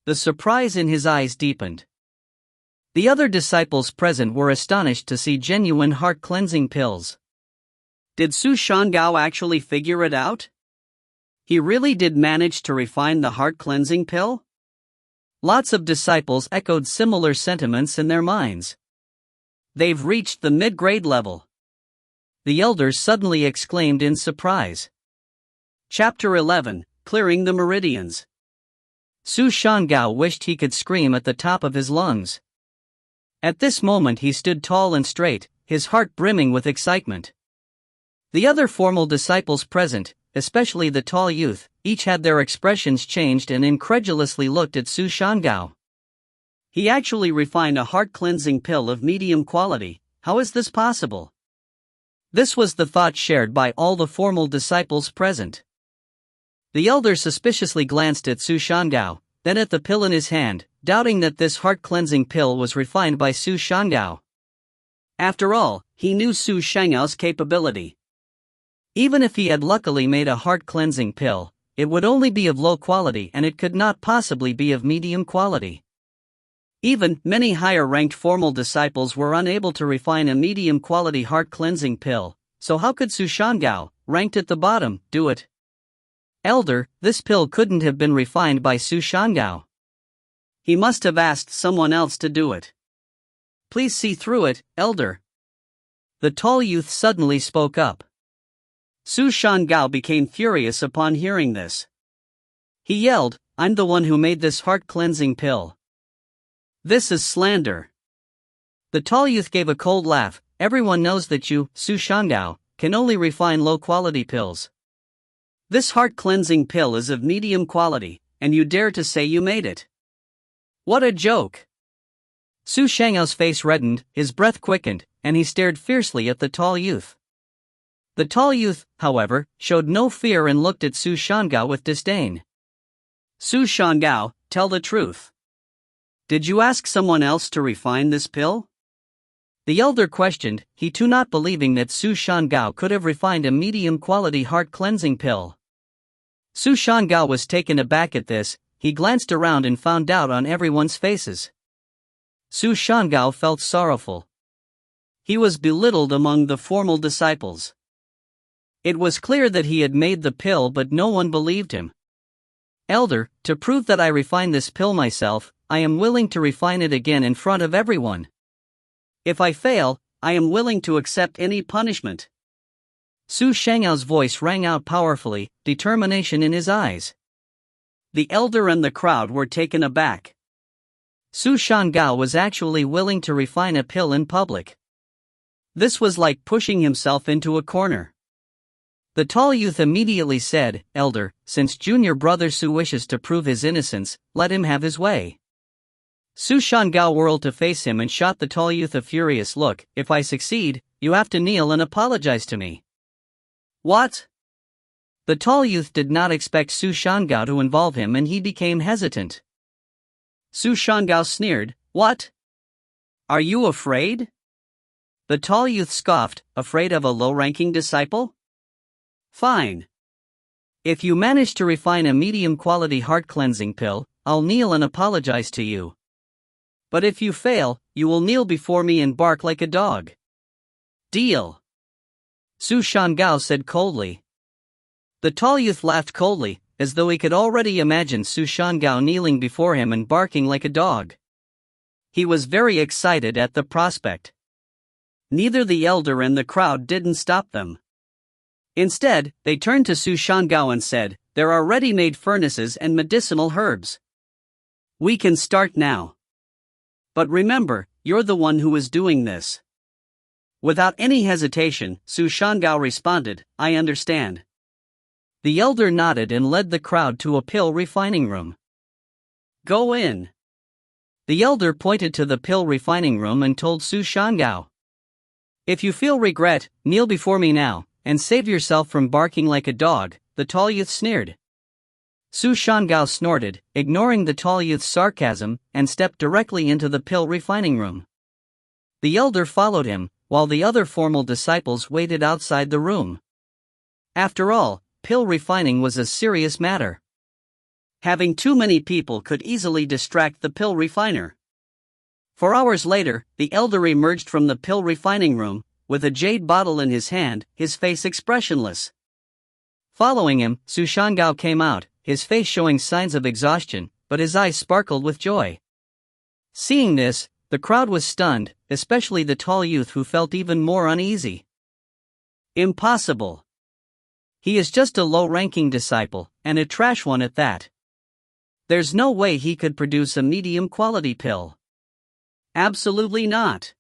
The surprise in his eyes deepened. The other disciples present were astonished to see genuine heart-cleansing pills. Did Su Shangao actually figure it out? He really did manage to refine the heart-cleansing pill? Lots of disciples echoed similar sentiments in their minds. They've reached the mid-grade level. The elder suddenly exclaimed in surprise. Chapter 11, Clearing the Meridians. Su Shangao wished he could scream at the top of his lungs. At this moment he stood tall and straight, his heart brimming with excitement. The other formal disciples present, especially the tall youth, each had their expressions changed and incredulously looked at Su Shangao. He actually refined a heart-cleansing pill of medium quality. How is this possible? This was the thought shared by all the formal disciples present. The elder suspiciously glanced at Su Shangao, then at the pill in his hand, doubting that this heart-cleansing pill was refined by Su Shangao. After all, he knew Su Shangao's capability. Even if he had luckily made a heart-cleansing pill, it would only be of low quality and it could not possibly be of medium quality. Even many higher-ranked formal disciples were unable to refine a medium-quality heart-cleansing pill, so how could Su Shangao, ranked at the bottom, do it? Elder, this pill couldn't have been refined by Su Shangao. He must have asked someone else to do it. Please see through it, Elder. The tall youth suddenly spoke up. Su Shangao became furious upon hearing this. He yelled, "I'm the one who made this heart-cleansing pill. This is slander." The tall youth gave a cold laugh. "Everyone knows that you, Su Shangao, can only refine low-quality pills. This heart-cleansing pill is of medium quality, and you dare to say you made it. What a joke!" Su Shangao's face reddened, his breath quickened, and he stared fiercely at the tall youth. The tall youth, however, showed no fear and looked at Su Shangao with disdain. "Su Shangao, tell the truth. Did you ask someone else to refine this pill?" The elder questioned, he too not believing that Su Shangao could have refined a medium-quality heart-cleansing pill. Su Shangao was taken aback at this. He glanced around and found doubt on everyone's faces. Su Shangao felt sorrowful. He was belittled among the formal disciples. It was clear that he had made the pill, but no one believed him. "Elder, to prove that I refined this pill myself, I am willing to refine it again in front of everyone. If I fail, I am willing to accept any punishment." Su Shangao's voice rang out powerfully, determination in his eyes. The elder and the crowd were taken aback. Su Shangao was actually willing to refine a pill in public. This was like pushing himself into a corner. The tall youth immediately said, "Elder, since junior brother Su wishes to prove his innocence, let him have his way." Su Shangao whirled to face him and shot the tall youth a furious look. "If I succeed, you have to kneel and apologize to me." "What?" The tall youth did not expect Su Shangao to involve him and he became hesitant. Su Shangao sneered, "What? Are you afraid?" The tall youth scoffed, "Afraid of a low-ranking disciple? Fine. If you manage to refine a medium-quality heart-cleansing pill, I'll kneel and apologize to you. But if you fail, you will kneel before me and bark like a dog. Deal." Su Shangao said coldly. The tall youth laughed coldly, as though he could already imagine Su Shangao kneeling before him and barking like a dog. He was very excited at the prospect. Neither the elder and the crowd didn't stop them. Instead, they turned to Su Shangao and said, "There are ready-made furnaces and medicinal herbs. We can start now. But remember, you're the one who is doing this." Without any hesitation, Su Shangao responded, "I understand." The elder nodded and led the crowd to a pill refining room. "Go in." The elder pointed to the pill refining room and told Su Shangao, "If you feel regret, kneel before me now, and save yourself from barking like a dog." The tall youth sneered. Su Shangao snorted, ignoring the tall youth's sarcasm, and stepped directly into the pill refining room. The elder followed him, while the other formal disciples waited outside the room. After all, pill refining was a serious matter. Having too many people could easily distract the pill refiner. 4 hours later, the elder emerged from the pill refining room, with a jade bottle in his hand, his face expressionless. Following him, Su Shangao came out, his face showing signs of exhaustion, but his eyes sparkled with joy. Seeing this, the crowd was stunned, especially the tall youth who felt even more uneasy. "Impossible. He is just a low-ranking disciple, and a trash one at that. There's no way he could produce a medium-quality pill." Absolutely not.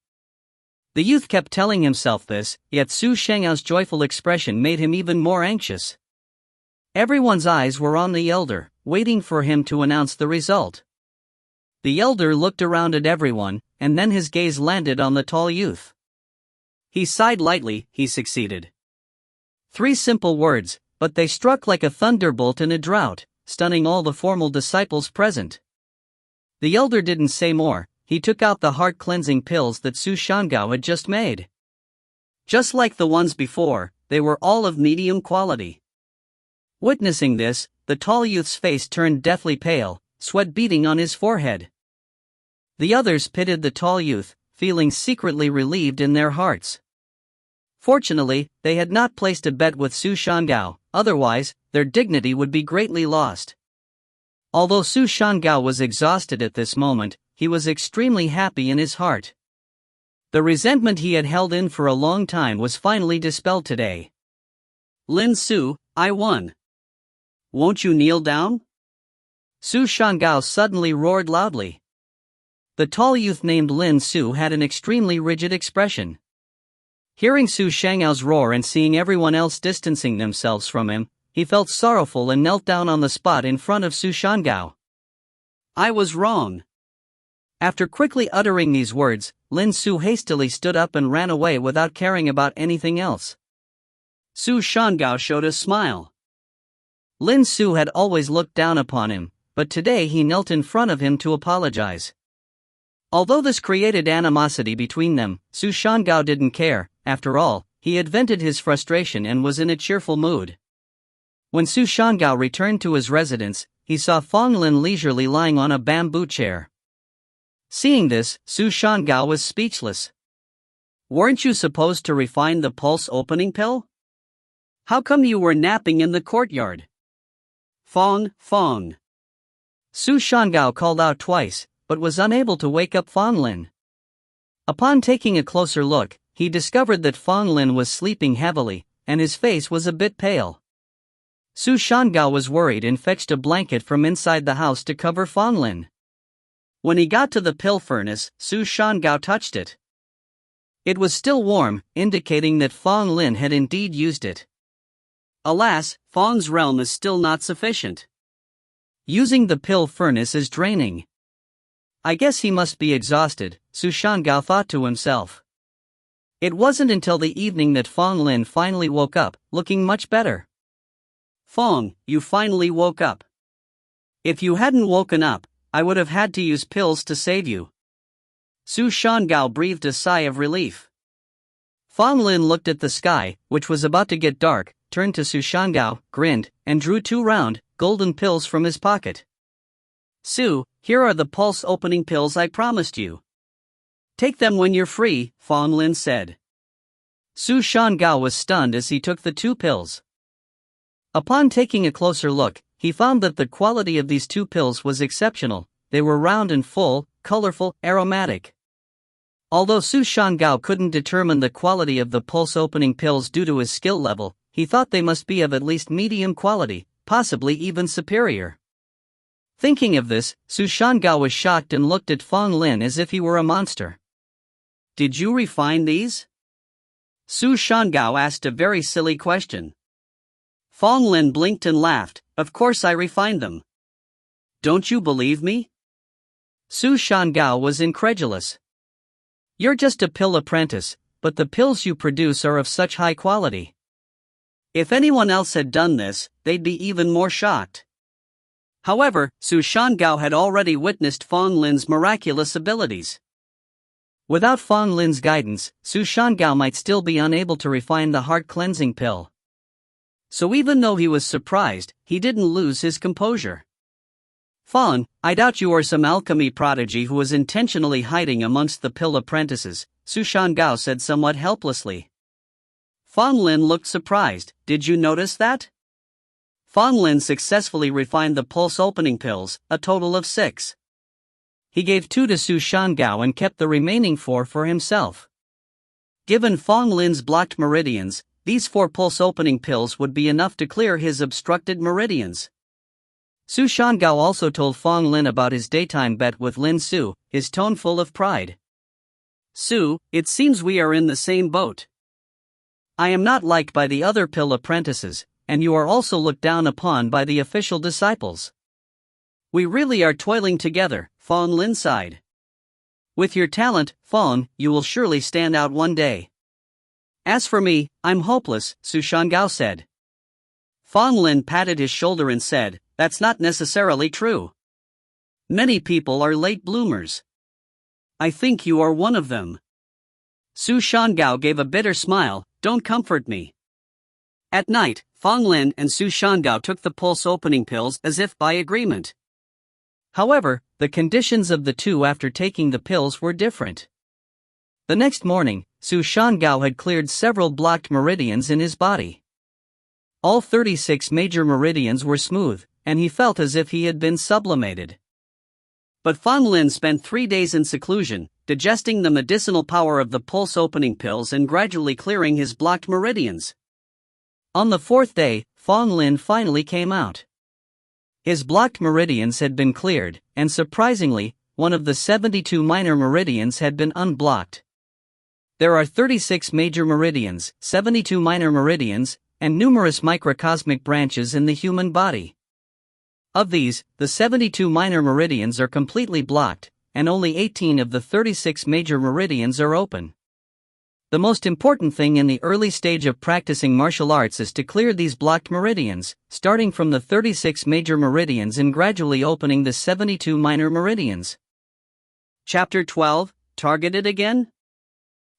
The youth kept telling himself this, yet Su Shenghao's joyful expression made him even more anxious. Everyone's eyes were on the elder, waiting for him to announce the result. The elder looked around at everyone, and then his gaze landed on the tall youth. He sighed lightly. He succeeded. 3 simple words, but they struck like a thunderbolt in a drought, stunning all the formal disciples present. The elder didn't say more. He took out the heart-cleansing pills that Su Shangao had just made. Just like the ones before, they were all of medium quality. Witnessing this, the tall youth's face turned deathly pale, sweat beading on his forehead. The others pitied the tall youth, feeling secretly relieved in their hearts. Fortunately, they had not placed a bet with Su Shangao, otherwise, their dignity would be greatly lost. Although Su Shangao was exhausted at this moment, he was extremely happy in his heart. The resentment he had held in for a long time was finally dispelled today. Lin Su, I won. Won't you kneel down? Su Shangao suddenly roared loudly. The tall youth named Lin Su had an extremely rigid expression. Hearing Su Shanghao's roar and seeing everyone else distancing themselves from him, he felt sorrowful and knelt down on the spot in front of Su Shangao. I was wrong. After quickly uttering these words, Lin Su hastily stood up and ran away without caring about anything else. Su Shangao showed a smile. Lin Su had always looked down upon him, but today he knelt in front of him to apologize. Although this created animosity between them, Su Shangao didn't care. After all, he had vented his frustration and was in a cheerful mood. When Su Shangao returned to his residence, he saw Fang Lin leisurely lying on a bamboo chair. Seeing this, Su Shangao was speechless. Weren't you supposed to refine the pulse opening pill? How come you were napping in the courtyard? Fang, Fang. Su Shangao called out twice, but was unable to wake up Fang Lin. Upon taking a closer look, he discovered that Fang Lin was sleeping heavily, and his face was a bit pale. Su Shangao was worried and fetched a blanket from inside the house to cover Fang Lin. When he got to the pill furnace, Su Shangao touched it. It was still warm, indicating that Fang Lin had indeed used it. Alas, Fang's realm is still not sufficient. Using the pill furnace is draining. I guess he must be exhausted, Su Shangao thought to himself. It wasn't until the evening that Fang Lin finally woke up, looking much better. Fang, you finally woke up. If you hadn't woken up, I would have had to use pills to save you. Su Shangao breathed a sigh of relief. Fang Lin looked at the sky, which was about to get dark, turned to Su Shangao, grinned, and drew 2 round, golden pills from his pocket. Su, here are the pulse opening pills I promised you. Take them when you're free, Fang Lin said. Su Shangao was stunned as he took the 2 pills. Upon taking a closer look, he found that the quality of these 2 pills was exceptional. They were round and full, colorful, aromatic. Although Su Shangao couldn't determine the quality of the pulse-opening pills due to his skill level, he thought they must be of at least medium quality, possibly even superior. Thinking of this, Su Shangao was shocked and looked at Fang Lin as if he were a monster. Did you refine these? Su Shangao asked a very silly question. Fang Lin blinked and laughed. Of course I refined them. Don't you believe me? Su Shangao was incredulous. You're just a pill apprentice, but the pills you produce are of such high quality. If anyone else had done this, they'd be even more shocked. However, Su Shangao had already witnessed Fang Lin's miraculous abilities. Without Fang Lin's guidance, Su Shangao might still be unable to refine the heart-cleansing pill. So even though he was surprised, he didn't lose his composure. Fang, I doubt you are some alchemy prodigy who was intentionally hiding amongst the pill apprentices, Su Shangao said somewhat helplessly. Fang Lin looked surprised. Did you notice that? Fang Lin successfully refined the pulse-opening pills, a total of 6. He gave 2 to Su Shangao and kept the remaining 4 for himself. Given Fang Lin's blocked meridians, these 4 pulse-opening pills would be enough to clear his obstructed meridians. Su Shangao also told Fang Lin about his daytime bet with Lin Su, his tone full of pride. Su, it seems we are in the same boat. I am not liked by the other pill apprentices, and you are also looked down upon by the official disciples. We really are toiling together, Fang Lin sighed. With your talent, Fang, you will surely stand out one day. As for me, I'm hopeless, Su Shangao said. Fang Lin patted his shoulder and said, that's not necessarily true. Many people are late bloomers. I think you are one of them. Su Shangao gave a bitter smile, don't comfort me. At night, Fang Lin and Su Shangao took the pulse opening pills as if by agreement. However, the conditions of the two after taking the pills were different. The next morning, Su Shangao had cleared several blocked meridians in his body. All 36 major meridians were smooth, and he felt as if he had been sublimated. But Fang Lin spent 3 days in seclusion, digesting the medicinal power of the pulse opening pills and gradually clearing his blocked meridians. On the 4th day, Fang Lin finally came out. His blocked meridians had been cleared, and surprisingly, one of the 72 minor meridians had been unblocked. There are 36 major meridians, 72 minor meridians, and numerous microcosmic branches in the human body. Of these, the 72 minor meridians are completely blocked, and only 18 of the 36 major meridians are open. The most important thing in the early stage of practicing martial arts is to clear these blocked meridians, starting from the 36 major meridians and gradually opening the 72 minor meridians. Chapter 12, Targeted Again?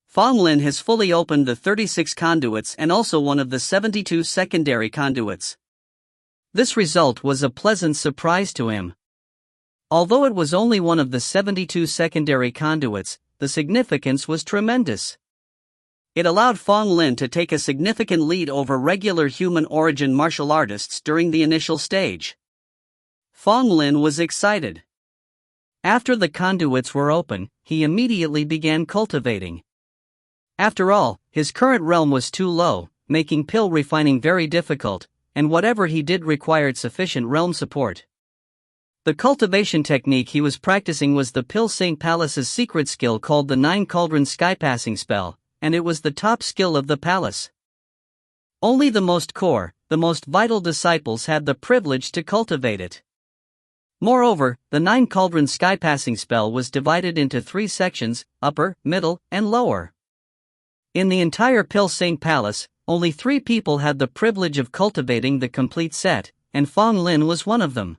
Fang Lin has fully opened the 36 conduits and also one of the 72 secondary conduits. This result was a pleasant surprise to him. Although it was only one of the 72 secondary conduits, the significance was tremendous. It allowed Fang Lin to take a significant lead over regular human-origin martial artists during the initial stage. Fang Lin was excited. After the conduits were open, he immediately began cultivating. After all, his current realm was too low, making pill refining very difficult, and whatever he did required sufficient realm support. The cultivation technique he was practicing was the Pill St. Palace's secret skill called the 9 Cauldron Skypassing spell, and it was the top skill of the palace. Only the most core, the most vital disciples had the privilege to cultivate it. Moreover, the 9 Cauldron Skypassing spell was divided into 3 sections, upper, middle, and lower. In the entire Pill St. Palace, only 3 people had the privilege of cultivating the complete set, and Fang Lin was one of them.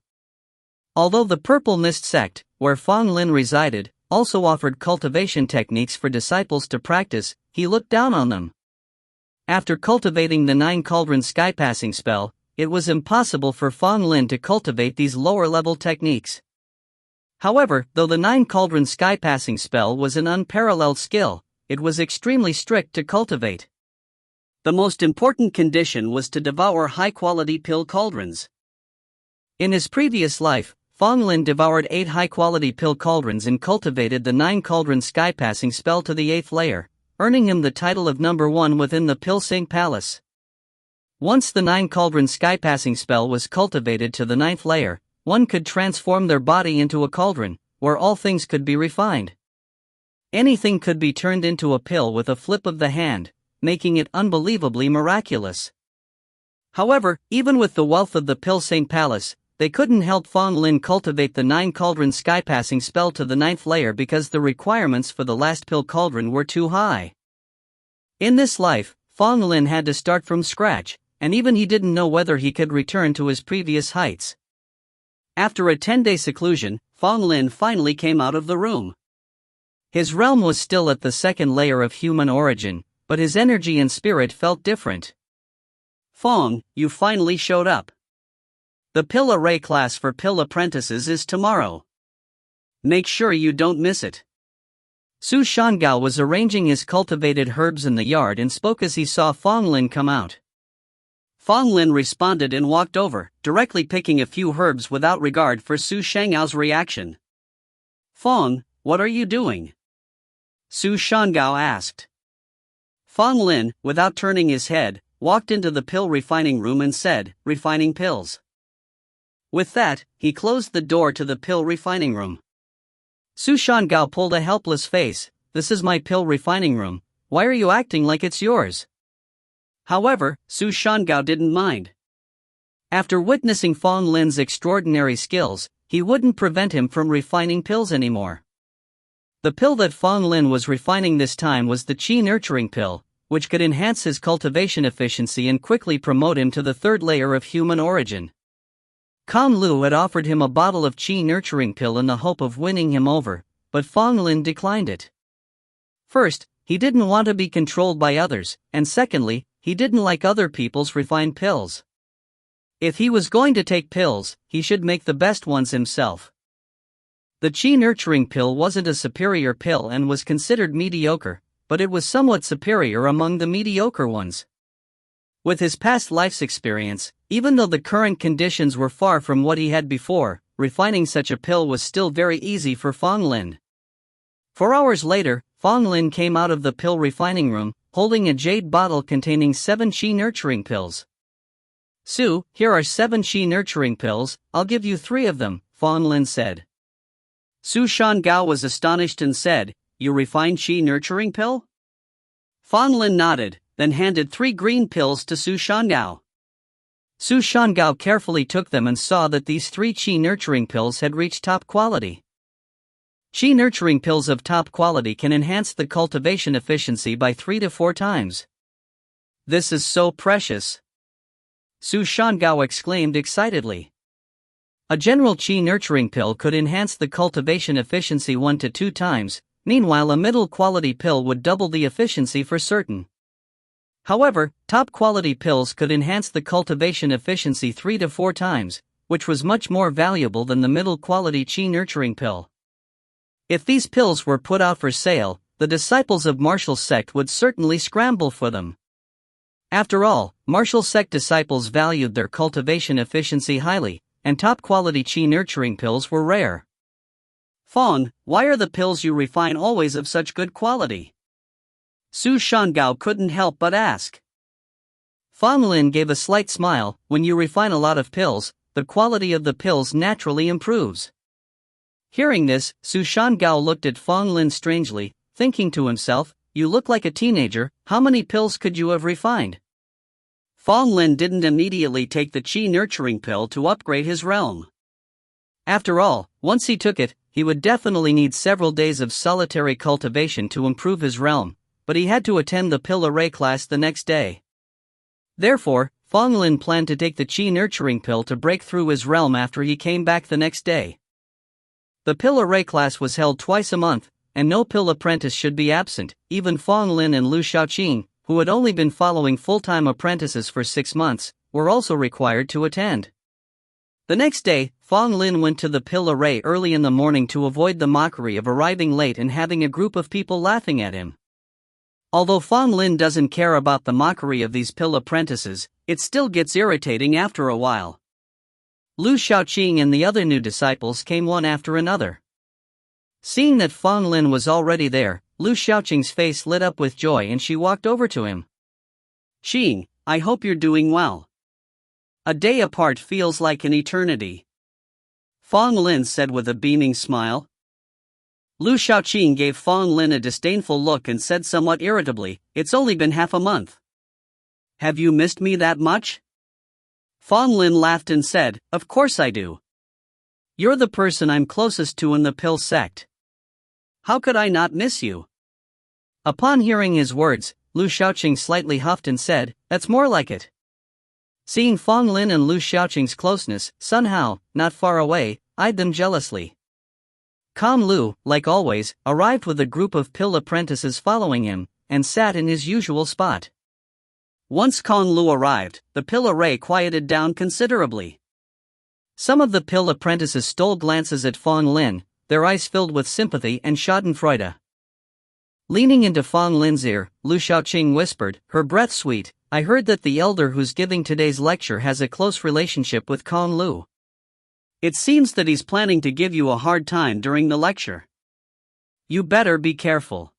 Although the Purple Mist sect, where Fang Lin resided, also offered cultivation techniques for disciples to practice, he looked down on them. After cultivating the 9 Cauldron Skypassing spell, it was impossible for Fang Lin to cultivate these lower-level techniques. However, though the 9 Cauldron Skypassing spell was an unparalleled skill, it was extremely strict to cultivate. The most important condition was to devour high-quality pill cauldrons. In his previous life, Fang Lin devoured 8 high-quality pill cauldrons and cultivated the 9 Cauldron Skypassing spell to the 8th layer, earning him the title of number 1 within the Pill St. Palace. Once the 9 Cauldron Skypassing spell was cultivated to the 9th layer, one could transform their body into a cauldron, where all things could be refined. Anything could be turned into a pill with a flip of the hand, making it unbelievably miraculous. However, even with the wealth of the Pill St. Palace, they couldn't help Fang Lin cultivate the 9 Cauldron Skypassing spell to the 9th layer because the requirements for the last pill cauldron were too high. In this life, Fang Lin had to start from scratch, and even he didn't know whether he could return to his previous heights. After a 10-day seclusion, Fang Lin finally came out of the room. His realm was still at the 2nd layer of human origin, but his energy and spirit felt different. Fang, you finally showed up. The Pill Array class for Pill Apprentices is tomorrow. Make sure you don't miss it. Su Shangao was arranging his cultivated herbs in the yard and spoke as he saw Fang Lin come out. Fang Lin responded and walked over, directly picking a few herbs without regard for Su Shangao's reaction. Fang, what are you doing? Su Shangao asked. Fang Lin, without turning his head, walked into the pill refining room and said, refining pills. With that, he closed the door to the pill refining room. Su Shangao pulled a helpless face, this is my pill refining room, why are you acting like it's yours? However, Su Shangao didn't mind. After witnessing Fang Lin's extraordinary skills, he wouldn't prevent him from refining pills anymore. The pill that Fang Lin was refining this time was the Qi Nurturing Pill, which could enhance his cultivation efficiency and quickly promote him to the third layer of human origin. Kang Lu had offered him a bottle of Qi Nurturing Pill in the hope of winning him over, but Fang Lin declined it. First, he didn't want to be controlled by others, and secondly, he didn't like other people's refined pills. If he was going to take pills, he should make the best ones himself. The Qi Nurturing Pill wasn't a superior pill and was considered mediocre, but it was somewhat superior among the mediocre ones. With his past life's experience, even though the current conditions were far from what he had before, refining such a pill was still very easy for Fang Lin. 4 hours later, Fang Lin came out of the pill refining room, holding a jade bottle containing 7 Qi Nurturing Pills. Su, here are 7 Qi Nurturing Pills, I'll give you 3 of them, Fang Lin said. Su Shangao was astonished and said, you refined Qi Nurturing Pill? Fang Lin nodded, then handed 3 green pills to Su Shangao. Su Shangao carefully took them and saw that these 3 Qi Nurturing Pills had reached top quality. Qi Nurturing Pills of top quality can enhance the cultivation efficiency by 3 to 4 times. This is so precious! Su Shangao exclaimed excitedly. A general Qi Nurturing Pill could enhance the cultivation efficiency 1 to 2 times, meanwhile a middle quality pill would double the efficiency for certain. However, top quality pills could enhance the cultivation efficiency 3 to 4 times, which was much more valuable than the middle quality Qi Nurturing Pill. If these pills were put out for sale, the disciples of Martial Sect would certainly scramble for them. After all, Martial Sect disciples valued their cultivation efficiency highly, and top-quality Qi Nurturing Pills were rare. Fang, why are the pills you refine always of such good quality? Su Shangao couldn't help but ask. Fang Lin gave a slight smile, when you refine a lot of pills, the quality of the pills naturally improves. Hearing this, Su Shangao looked at Fang Lin strangely, thinking to himself, you look like a teenager, how many pills could you have refined? Fang Lin didn't immediately take the Qi Nurturing Pill to upgrade his realm. After all, once he took it, he would definitely need several days of solitary cultivation to improve his realm, but he had to attend the pill array class the next day. Therefore, Fang Lin planned to take the Qi Nurturing Pill to break through his realm after he came back the next day. The pill array class was held twice a month, and no pill apprentice should be absent. Even Fang Lin and Lu Xiaoqing, who had only been following full-time apprentices for 6 months, were also required to attend. The next day, Fang Lin went to the pill array early in the morning to avoid the mockery of arriving late and having a group of people laughing at him. Although Fang Lin doesn't care about the mockery of these pill apprentices, it still gets irritating after a while. Lu Xiaoqing and the other new disciples came one after another. Seeing that Fang Lin was already there, Lu Xiaoqing's face lit up with joy and she walked over to him. Qing, I hope you're doing well. A day apart feels like an eternity. Fang Lin said with a beaming smile. Lu Xiaoqing gave Fang Lin a disdainful look and said somewhat irritably, it's only been half a month. Have you missed me that much? Fang Lin laughed and said, of course I do. You're the person I'm closest to in the pill sect. How could I not miss you? Upon hearing his words, Lu Xiaoqing slightly huffed and said, that's more like it. Seeing Fang Lin and Lu Xiaoqing's closeness, Sun Hao, not far away, eyed them jealously. Kang Lu, like always, arrived with a group of pill apprentices following him, and sat in his usual spot. Once Kang Lu arrived, the pill array quieted down considerably. Some of the pill apprentices stole glances at Fang Lin, their eyes filled with sympathy and schadenfreude. Leaning into Fang Lin's ear, Lu Xiaoqing whispered, her breath sweet, I heard that the elder who's giving today's lecture has a close relationship with Kang Lu. It seems that he's planning to give you a hard time during the lecture. You better be careful.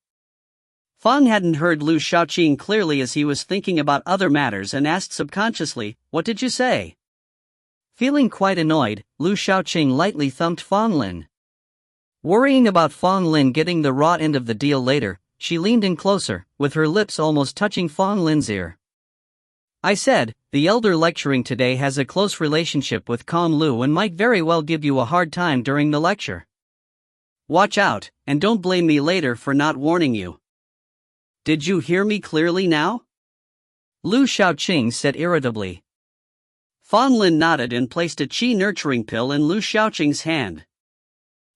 Fang hadn't heard Lu Xiaoqing clearly as he was thinking about other matters and asked subconsciously, what did you say? Feeling quite annoyed, Lu Xiaoqing lightly thumped Fang Lin. Worrying about Fang Lin getting the raw end of the deal later, she leaned in closer, with her lips almost touching Fang Lin's ear. I said, the elder lecturing today has a close relationship with Kong Lu and might very well give you a hard time during the lecture. Watch out, and don't blame me later for not warning you. Did you hear me clearly now? Lu Xiaoqing said irritably. Fang Lin nodded and placed a qi nurturing pill in Lu Xiaoqing's hand.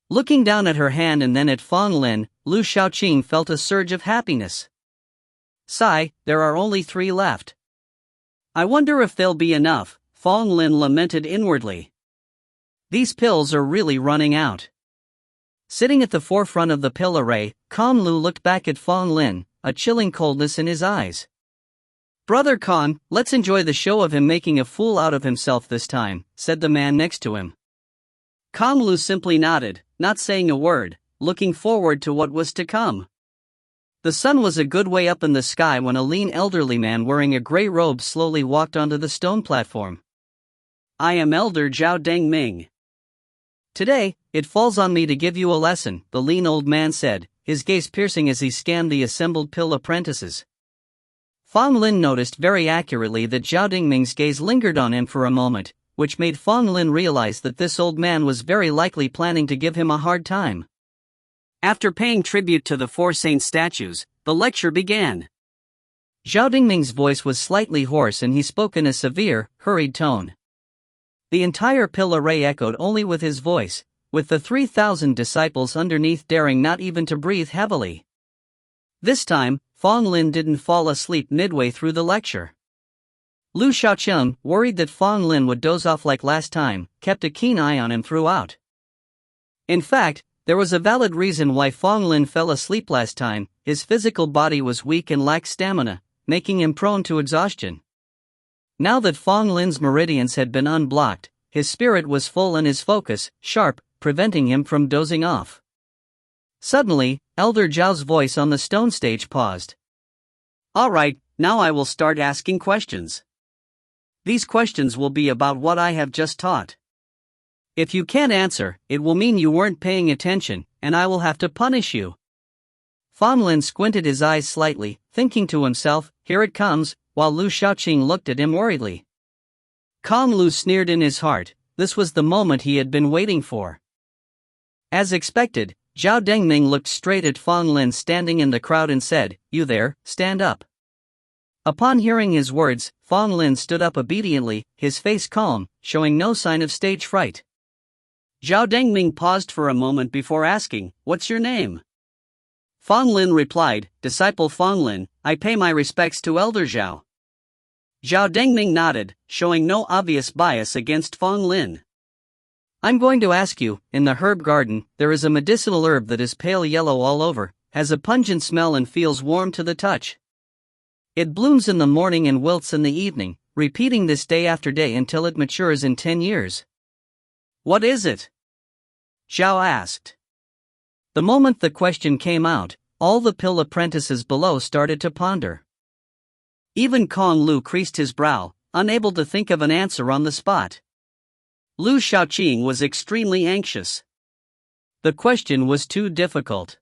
Looking down at her hand and then at Fang Lin, Lu Xiaoqing felt a surge of happiness. Sigh, there are only 3 left. I wonder if they'll be enough, Fang Lin lamented inwardly. These pills are really running out. Sitting at the forefront of the pill array, Kong Lu looked back at Fang Lin, a chilling coldness in his eyes. Brother Kong, let's enjoy the show of him making a fool out of himself this time, said the man next to him. Kong Lu simply nodded, not saying a word, looking forward to what was to come. The sun was a good way up in the sky when a lean elderly man wearing a gray robe slowly walked onto the stone platform. I am Elder Zhao Dengming. Today, it falls on me to give you a lesson, the lean old man said, his gaze piercing as he scanned the assembled pill apprentices. Fang Lin noticed very accurately that Zhao Dengming's gaze lingered on him for a moment, which made Fang Lin realize that this old man was very likely planning to give him a hard time. After paying tribute to the 4 saint statues, the lecture began. Zhao Dengming's voice was slightly hoarse and he spoke in a severe, hurried tone. The entire pill array echoed only with his voice, with the 3,000 disciples underneath daring not even to breathe heavily. This time, Fang Lin didn't fall asleep midway through the lecture. Lu Xiaoqing, worried that Fang Lin would doze off like last time, kept a keen eye on him throughout. In fact, there was a valid reason why Fang Lin fell asleep last time. His physical body was weak and lacked stamina, making him prone to exhaustion. Now that Fang Lin's meridians had been unblocked, his spirit was full and his focus sharp, preventing him from dozing off. Suddenly, Elder Zhao's voice on the stone stage paused. All right, now I will start asking questions. These questions will be about what I have just taught. If you can't answer, it will mean you weren't paying attention, and I will have to punish you. Fang Lin squinted his eyes slightly, thinking to himself, here it comes, while Lu Xiaoqing looked at him worriedly. Kong Lu sneered in his heart, this was the moment he had been waiting for. As expected, Zhao Dengming looked straight at Fang Lin standing in the crowd and said, you there, stand up. Upon hearing his words, Fang Lin stood up obediently, his face calm, showing no sign of stage fright. Zhao Dengming paused for a moment before asking, what's your name? Fang Lin replied, Disciple Fang Lin, I pay my respects to Elder Zhao. Zhao Dengming nodded, showing no obvious bias against Fang Lin. I'm going to ask you, in the herb garden, there is a medicinal herb that is pale yellow all over, has a pungent smell and feels warm to the touch. It blooms in the morning and wilts in the evening, repeating this day after day until it matures in 10 years. What is it? Zhao asked. The moment the question came out, all the pill apprentices below started to ponder. Even Kong Lu creased his brow, unable to think of an answer on the spot. Lu Xiaoqing was extremely anxious. The question was too difficult.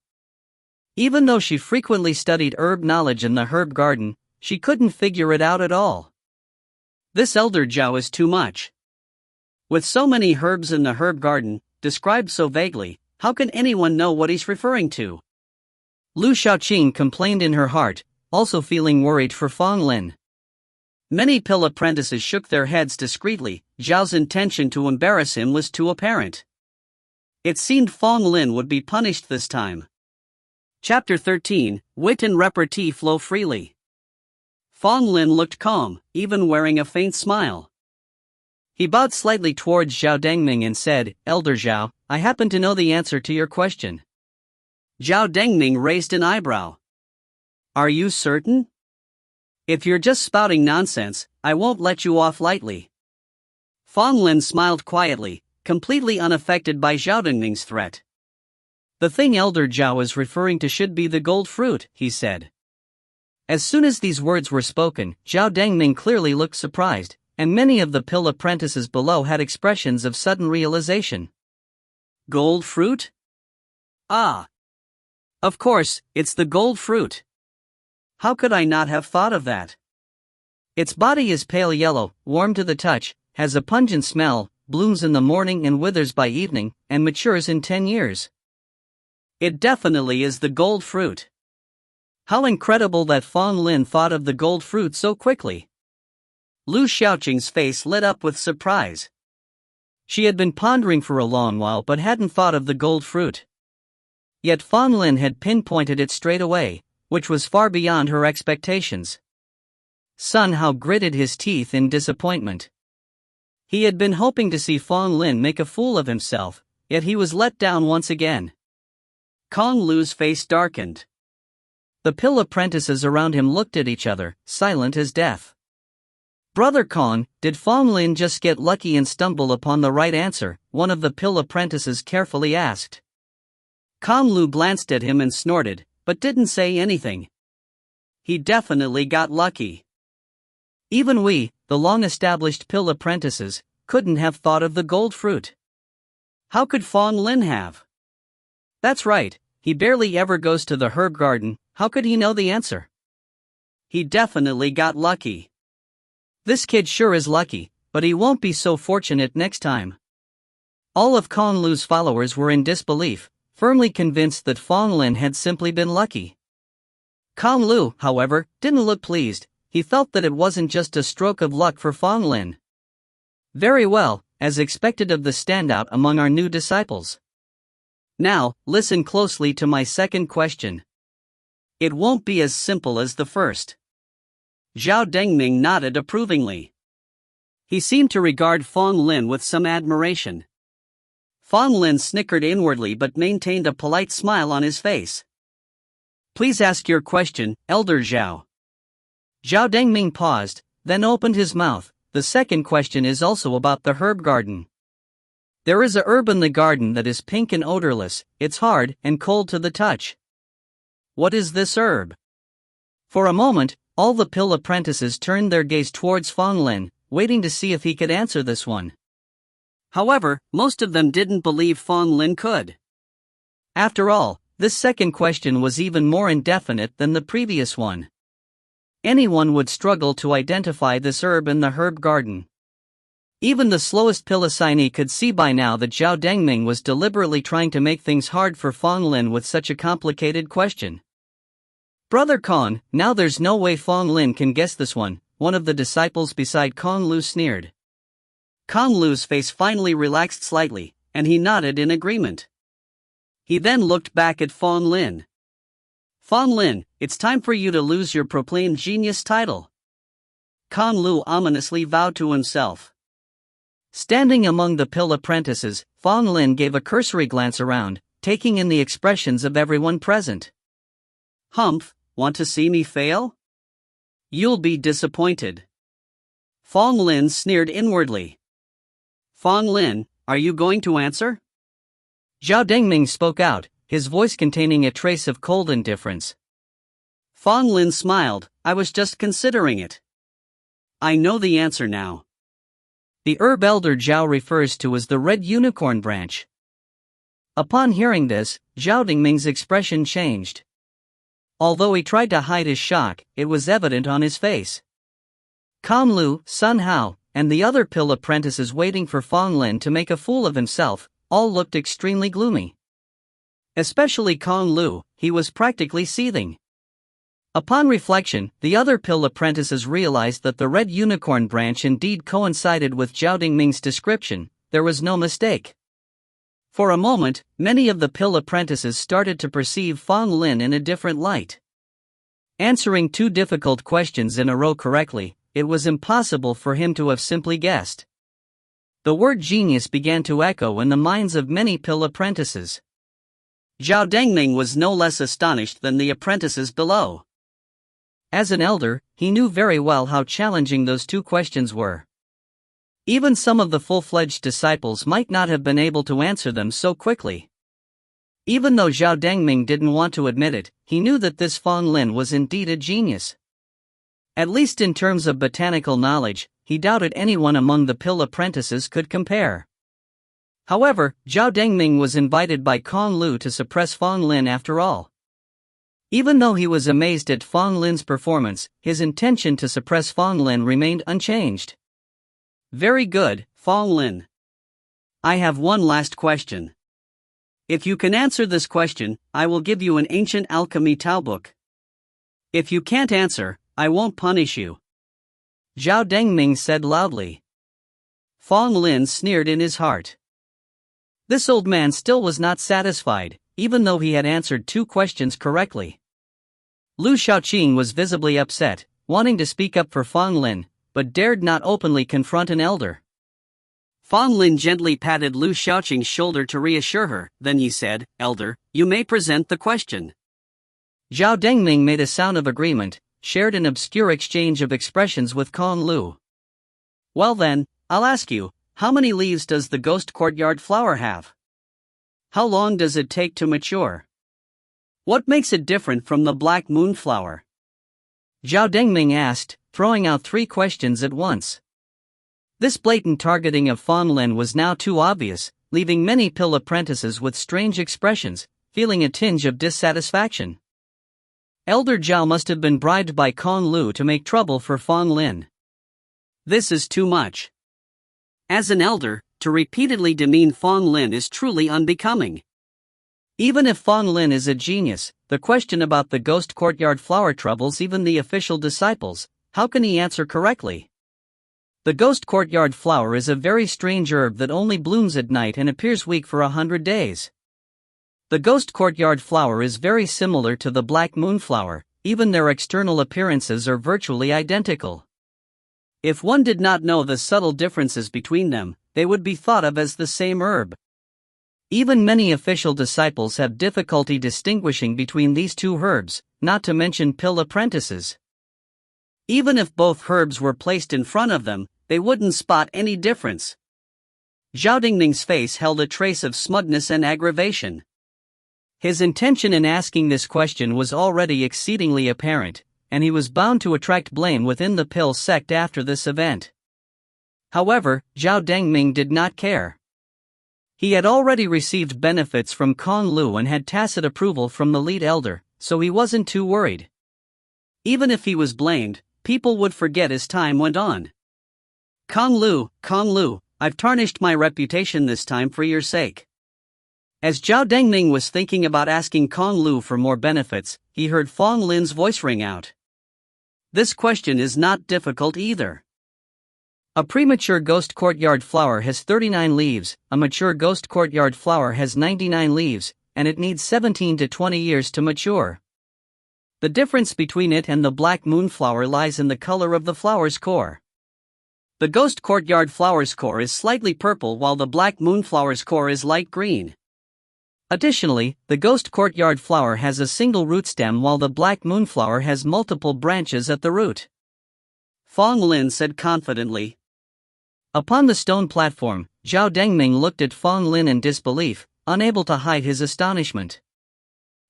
Even though she frequently studied herb knowledge in the herb garden, she couldn't figure it out at all. This Elder Zhao is too much. With so many herbs in the herb garden, described so vaguely, how can anyone know what he's referring to? Lu Xiaoqing complained in her heart, also feeling worried for Fang Lin. Many pill apprentices shook their heads discreetly. Zhao's intention to embarrass him was too apparent. It seemed Fang Lin would be punished this time. Chapter 13, Wit and Repartee Flow Freely. Fang Lin looked calm, even wearing a faint smile. He bowed slightly towards Zhao Dengming and said, Elder Zhao, I happen to know the answer to your question. Zhao Dengming raised an eyebrow. Are you certain? If you're just spouting nonsense, I won't let you off lightly. Fang Lin smiled quietly, completely unaffected by Zhao Dengming's threat. The thing Elder Zhao is referring to should be the gold fruit, he said. As soon as these words were spoken, Zhao Dengming clearly looked surprised, and many of the pill apprentices below had expressions of sudden realization. Gold fruit? Ah! Of course, it's the gold fruit. How could I not have thought of that? Its body is pale yellow, warm to the touch, has a pungent smell, blooms in the morning and withers by evening, and matures in 10 years. It definitely is the gold fruit. How incredible that Fang Lin thought of the gold fruit so quickly. Lu Xiaoqing's face lit up with surprise. She had been pondering for a long while but hadn't thought of the gold fruit. Yet Fang Lin had pinpointed it straight away, which was far beyond her expectations. Sun Hao gritted his teeth in disappointment. He had been hoping to see Fang Lin make a fool of himself, yet he was let down once again. Kong Lu's face darkened. The pill apprentices around him looked at each other, silent as death. Brother Kong, did Fang Lin just get lucky and stumble upon the right answer? One of the pill apprentices carefully asked. Kong Lu glanced at him and snorted, but didn't say anything. He definitely got lucky. Even we, the long-established pill apprentices, couldn't have thought of the gold fruit. How could Fang Lin have? That's right, he barely ever goes to the herb garden. How could he know the answer? He definitely got lucky. This kid sure is lucky, but he won't be so fortunate next time. All of Kong Lu's followers were in disbelief, firmly convinced that Fang Lin had simply been lucky. Kong Lu, however, didn't look pleased. He felt that it wasn't just a stroke of luck for Fang Lin. Very well, as expected of the standout among our new disciples. Now, listen closely to my second question. It won't be as simple as the first. Zhao Dengming nodded approvingly. He seemed to regard Fang Lin with some admiration. Fang Lin snickered inwardly but maintained a polite smile on his face. Please ask your question, Elder Zhao. Zhao Dengming paused, then opened his mouth. The second question is also about the herb garden. There is a herb in the garden that is pink and odorless, it's hard and cold to the touch. What is this herb? For a moment, all the pill apprentices turned their gaze towards Fang Lin, waiting to see if he could answer this one. However, most of them didn't believe Fang Lin could. After all, this second question was even more indefinite than the previous one. Anyone would struggle to identify this herb in the herb garden. Even the slowest pill assignee could see by now that Zhao Dengming was deliberately trying to make things hard for Fang Lin with such a complicated question. Brother Kong, now there's no way Fang Lin can guess this one of the disciples beside Kong Lu sneered. Kong Lu's face finally relaxed slightly, and he nodded in agreement. He then looked back at Fang Lin. Fang Lin, it's time for you to lose your proclaimed genius title. Kong Lu ominously vowed to himself. Standing among the pill apprentices, Fang Lin gave a cursory glance around, taking in the expressions of everyone present. Humph, want to see me fail? You'll be disappointed. Fang Lin sneered inwardly. Fang Lin, are you going to answer? Zhao Dengming spoke out, his voice containing a trace of cold indifference. Fang Lin smiled, I was just considering it. I know the answer now. The herb Elder Zhao refers to as the red unicorn branch. Upon hearing this, Zhao Dengming's expression changed. Although he tried to hide his shock, it was evident on his face. Kong Lu, Sun Hao, and the other pill apprentices waiting for Fang Lin to make a fool of himself, all looked extremely gloomy. Especially Kong Lu, he was practically seething. Upon reflection, the other pill apprentices realized that the red unicorn branch indeed coincided with Zhao Dengming's description. There was no mistake. For a moment, many of the pill apprentices started to perceive Fang Lin in a different light. Answering two difficult questions in a row correctly, it was impossible for him to have simply guessed. The word genius began to echo in the minds of many pill apprentices. Zhao Dengming was no less astonished than the apprentices below. As an elder, he knew very well how challenging those two questions were. Even some of the full-fledged disciples might not have been able to answer them so quickly. Even though Zhao Dengming didn't want to admit it, he knew that this Fang Lin was indeed a genius. At least in terms of botanical knowledge, he doubted anyone among the pill apprentices could compare. However, Zhao Dengming was invited by Kong Lu to suppress Fang Lin after all. Even though he was amazed at Fang Lin's performance, his intention to suppress Fang Lin remained unchanged. Very good, Fang Lin. I have one last question. If you can answer this question, I will give you an ancient alchemy Tao book. If you can't answer, I won't punish you. Zhao Dengming said loudly. Fang Lin sneered in his heart. This old man still was not satisfied, even though he had answered 2 questions correctly. Lu Shaoqing was visibly upset, wanting to speak up for Fang Lin, but dared not openly confront an elder. Fang Lin gently patted Lu Shaoqing's shoulder to reassure her, then he said, "Elder, you may present the question." Zhao Dengming made a sound of agreement, shared an obscure exchange of expressions with Kong Lu. Well then, I'll ask you, how many leaves does the ghost courtyard flower have? How long does it take to mature? What makes it different from the black moonflower? Zhao Dengming asked, throwing out 3 questions at once. This blatant targeting of Fang Lin was now too obvious, leaving many pill apprentices with strange expressions, feeling a tinge of dissatisfaction. Elder Zhao must have been bribed by Kong Lu to make trouble for Fang Lin. This is too much. As an elder, to repeatedly demean Fang Lin is truly unbecoming. Even if Fang Lin is a genius, the question about the ghost courtyard flower troubles even the official disciples. How can he answer correctly? The ghost courtyard flower is a very strange herb that only blooms at night and appears weak for 100 days. The ghost courtyard flower is very similar to the black moonflower, even their external appearances are virtually identical. If one did not know the subtle differences between them, they would be thought of as the same herb. Even many official disciples have difficulty distinguishing between these 2 herbs, not to mention pill apprentices. Even if both herbs were placed in front of them, they wouldn't spot any difference. Zhao Dengming's face held a trace of smugness and aggravation. His intention in asking this question was already exceedingly apparent, and he was bound to attract blame within the pill sect after this event. However, Zhao Dengming did not care. He had already received benefits from Kong Lu and had tacit approval from the lead elder, so he wasn't too worried. Even if he was blamed, people would forget as time went on. Kong Lu, I've tarnished my reputation this time for your sake. As Zhao Dengming was thinking about asking Kong Lu for more benefits, he heard Fang Lin's voice ring out. This question is not difficult either. A premature ghost courtyard flower has 39 leaves, a mature ghost courtyard flower has 99 leaves, and it needs 17 to 20 years to mature. The difference between it and the black moonflower lies in the color of the flower's core. The ghost courtyard flower's core is slightly purple while the black moonflower's core is light green. Additionally, the ghost courtyard flower has a single root stem while the black moonflower has multiple branches at the root. Fang Lin said confidently. Upon the stone platform, Zhao Dengming looked at Fang Lin in disbelief, unable to hide his astonishment.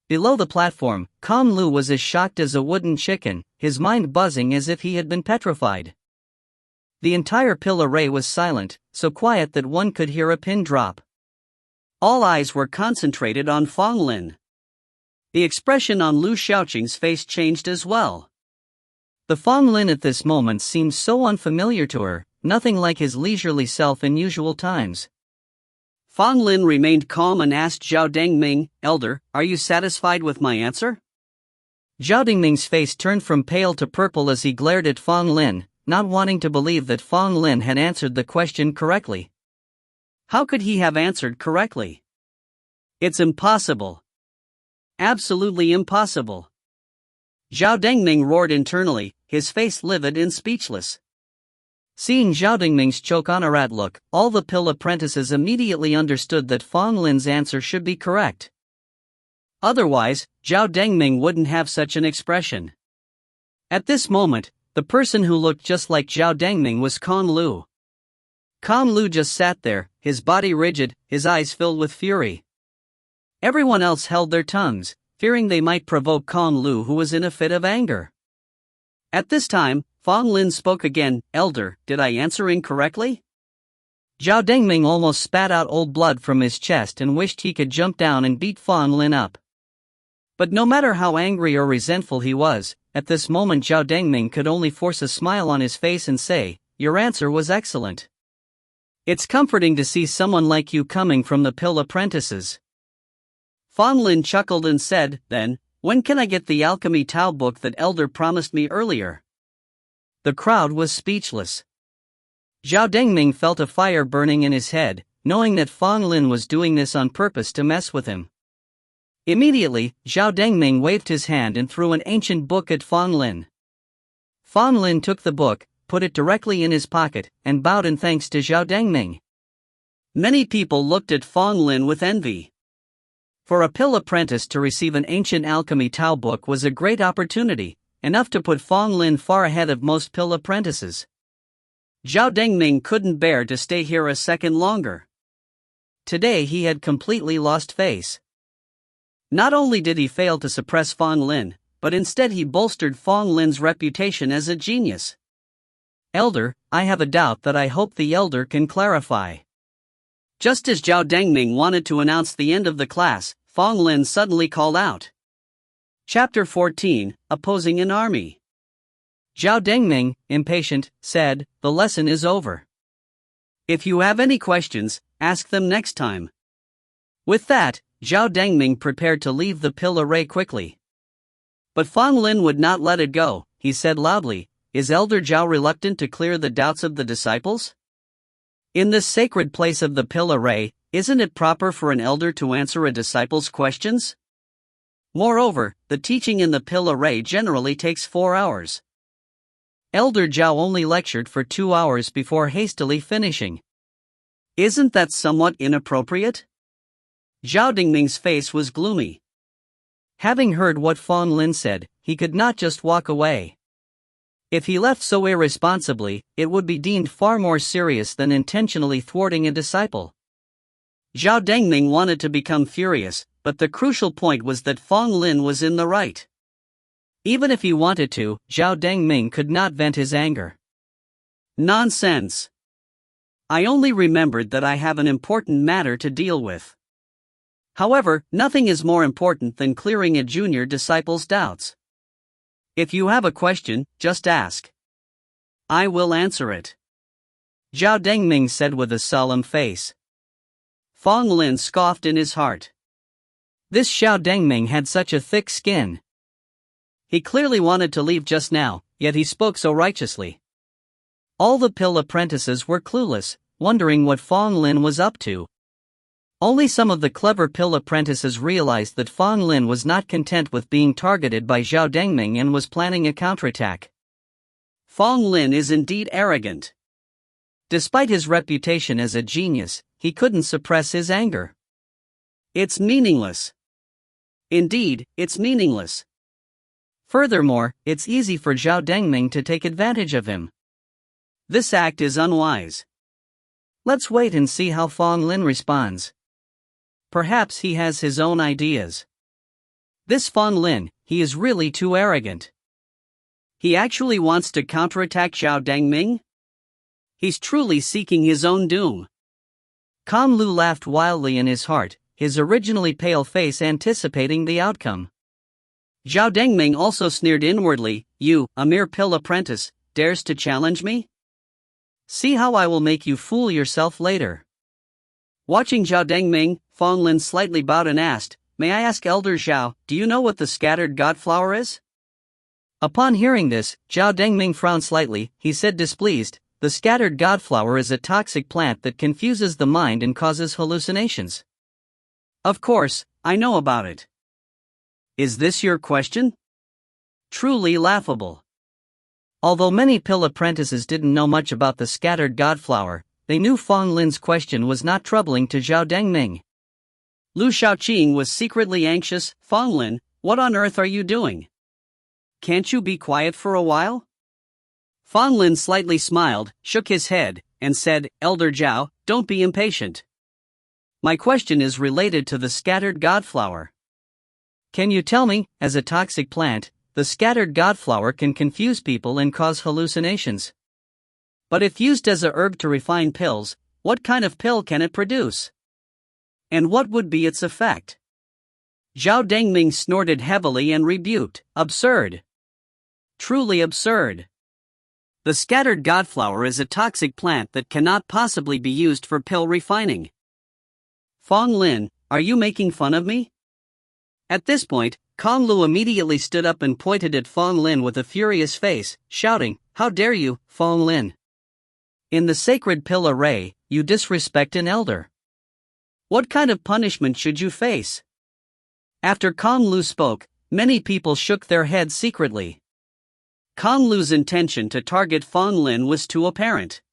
Below the platform, Kong Lu was as shocked as a wooden chicken, his mind buzzing as if he had been petrified. The entire pill array was silent, so quiet that one could hear a pin drop. All eyes were concentrated on Fang Lin. The expression on Lu Shaoqing's face changed as well. The Fang Lin at this moment seemed so unfamiliar to her, nothing like his leisurely self in usual times. Fang Lin remained calm and asked Zhao Dengming, "Elder, are you satisfied with my answer?" Zhao Dengming's face turned from pale to purple as he glared at Fang Lin, not wanting to believe that Fang Lin had answered the question correctly. How could he have answered correctly? It's impossible. Absolutely impossible. Zhao Dengming roared internally, his face livid and speechless. Seeing Zhao Dengming's choke-on-a-rat look, all the pill apprentices immediately understood that Fang Lin's answer should be correct. Otherwise, Zhao Dengming wouldn't have such an expression. At this moment, the person who looked just like Zhao Dengming was Kong Lu. Kong Lu just sat there, his body rigid, his eyes filled with fury. Everyone else held their tongues, fearing they might provoke Kong Lu, who was in a fit of anger. At this time, Fang Lin spoke again, "Elder, did I answer incorrectly?" Zhao Dengming almost spat out old blood from his chest and wished he could jump down and beat Fang Lin up. But no matter how angry or resentful he was, at this moment Zhao Dengming could only force a smile on his face and say, "Your answer was excellent. It's comforting to see someone like you coming from the Pill Apprentices." Fang Lin chuckled and said, "Then, when can I get the Alchemy Tao book that Elder promised me earlier?" The crowd was speechless. Zhao Dengming felt a fire burning in his head, knowing that Fang Lin was doing this on purpose to mess with him. Immediately, Zhao Dengming waved his hand and threw an ancient book at Fang Lin. Fang Lin took the book, put it directly in his pocket, and bowed in thanks to Zhao Dengming. Many people looked at Fang Lin with envy. For a pill apprentice to receive an ancient alchemy Tao book was a great opportunity, enough to put Fang Lin far ahead of most pill apprentices. Zhao Dengming couldn't bear to stay here a second longer. Today he had completely lost face. Not only did he fail to suppress Fang Lin, but instead he bolstered Fang Lin's reputation as a genius. "Elder, I have a doubt that I hope the Elder can clarify." Just as Zhao Dengming wanted to announce the end of the class, Fang Lin suddenly called out. Chapter 14, Opposing an Army. Zhao Dengming, impatient, said, "The lesson is over. If you have any questions, ask them next time." With that, Zhao Dengming prepared to leave the pill array quickly. But Fang Lin would not let it go. He said loudly, "Is Elder Zhao reluctant to clear the doubts of the disciples? In this sacred place of the pill array, isn't it proper for an elder to answer a disciple's questions? Moreover, the teaching in the pill array generally takes 4 hours. Elder Zhao only lectured for 2 hours before hastily finishing. Isn't that somewhat inappropriate?" Zhao Dengming's face was gloomy. Having heard what Fang Lin said, he could not just walk away. If he left so irresponsibly, it would be deemed far more serious than intentionally thwarting a disciple. Zhao Dengming wanted to become furious, but the crucial point was that Fang Lin was in the right. Even if he wanted to, Zhao Dengming could not vent his anger. "Nonsense. I only remembered that I have an important matter to deal with. However, nothing is more important than clearing a junior disciple's doubts. If you have a question, just ask. I will answer it," Zhao Dengming said with a solemn face. Fang Lin scoffed in his heart. This Zhao Dengming had such a thick skin. He clearly wanted to leave just now, yet he spoke so righteously. All the pill apprentices were clueless, wondering what Fang Lin was up to. Only some of the clever pill apprentices realized that Fang Lin was not content with being targeted by Zhao Dengming and was planning a counterattack. Fang Lin is indeed arrogant. Despite his reputation as a genius, he couldn't suppress his anger. It's meaningless. Indeed, it's meaningless. Furthermore, it's easy for Zhao Dengming to take advantage of him. This act is unwise. Let's wait and see how Fang Lin responds. Perhaps he has his own ideas. This Fang Lin, he is really too arrogant. He actually wants to counterattack Zhao Dengming? He's truly seeking his own doom. Kan Lu laughed wildly in his heart, his originally pale face anticipating the outcome. Zhao Dengming also sneered inwardly, "You, a mere pill apprentice, dares to challenge me? See how I will make you fool yourself later." Watching Zhao Dengming, Fang Lin slightly bowed and asked, "May I ask Elder Zhao, do you know what the scattered godflower is?" Upon hearing this, Zhao Dengming frowned slightly. He said displeased, "The scattered godflower is a toxic plant that confuses the mind and causes hallucinations." "Of course, I know about it. Is this your question?" Truly laughable. Although many pill apprentices didn't know much about the scattered godflower, they knew Fang Lin's question was not troubling to Zhao Dengming. Lu Shaoqing was secretly anxious. "Fang Lin, what on earth are you doing? Can't you be quiet for a while?" Fang Lin slightly smiled, shook his head, and said, "Elder Zhao, don't be impatient. My question is related to the scattered godflower. Can you tell me, as a toxic plant, the scattered godflower can confuse people and cause hallucinations. But if used as a herb to refine pills, What kind of pill can it produce? And what would be its effect? Zhao Dengming snorted heavily and rebuked, absurd. Truly absurd. The scattered godflower is a toxic plant that cannot possibly be used for pill refining. Fang Lin, are you making fun of me? At this point, Kong Lu immediately stood up and pointed at Fang Lin with a furious face, shouting, "How dare you, Fang Lin! In the sacred pill array, you disrespect an elder. What kind of punishment should you face?" After Kong Lu spoke, many people shook their heads secretly. Kong Lu's intention to target Fang Lin was too apparent.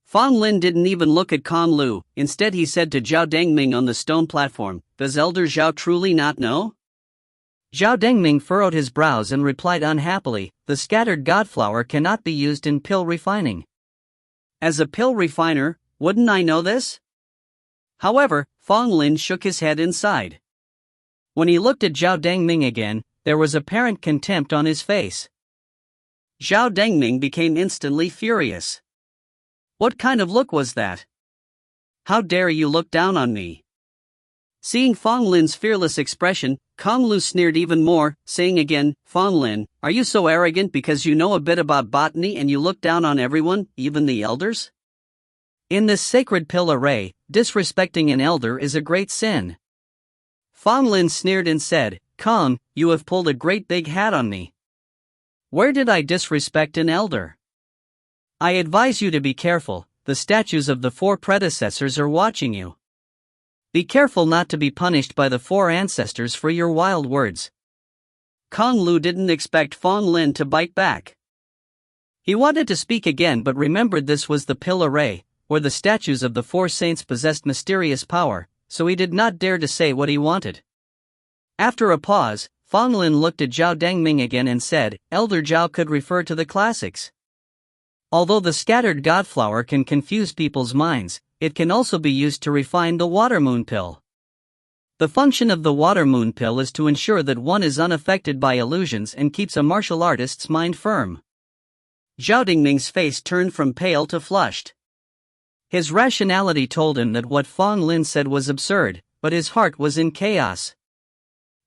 Fang Lin didn't even look at Kong Lu, instead he said to Zhao Dengming on the stone platform, "Does Elder Zhao truly not know?" Zhao Dengming furrowed his brows and replied unhappily, "The scattered godflower cannot be used in pill refining." As a pill refiner, wouldn't I know this? However, Fang Lin shook his head inside. When he looked at Zhao Dengming again, there was apparent contempt on his face. Zhao Dengming became instantly furious. What kind of look was that? How dare you look down on me? Seeing Fang Lin's fearless expression, Kong Lu sneered even more, saying again, "Fang Lin, are you so arrogant because you know a bit about botany and you look down on everyone, even the elders? In this sacred pill array, disrespecting an elder is a great sin." Fang Lin sneered and said, "Kong, you have pulled a great big hat on me. Where did I disrespect an elder? I advise you to be careful, the statues of the 4 predecessors are watching you. Be careful not to be punished by the 4 ancestors for your wild words." Kong Lu didn't expect Fang Lin to bite back. He wanted to speak again but remembered this was the pill array, where the statues of the 4 saints possessed mysterious power, so he did not dare to say what he wanted. After a pause, Fang Lin looked at Zhao Dengming again and said, "Elder Zhao could refer to the classics. Although the scattered godflower can confuse people's minds, it can also be used to refine the water moon pill. The function of the water moon pill is to ensure that one is unaffected by illusions and keeps a martial artist's mind firm." Zhao Dengming's face turned from pale to flushed. His rationality told him that what Fang Lin said was absurd, but his heart was in chaos.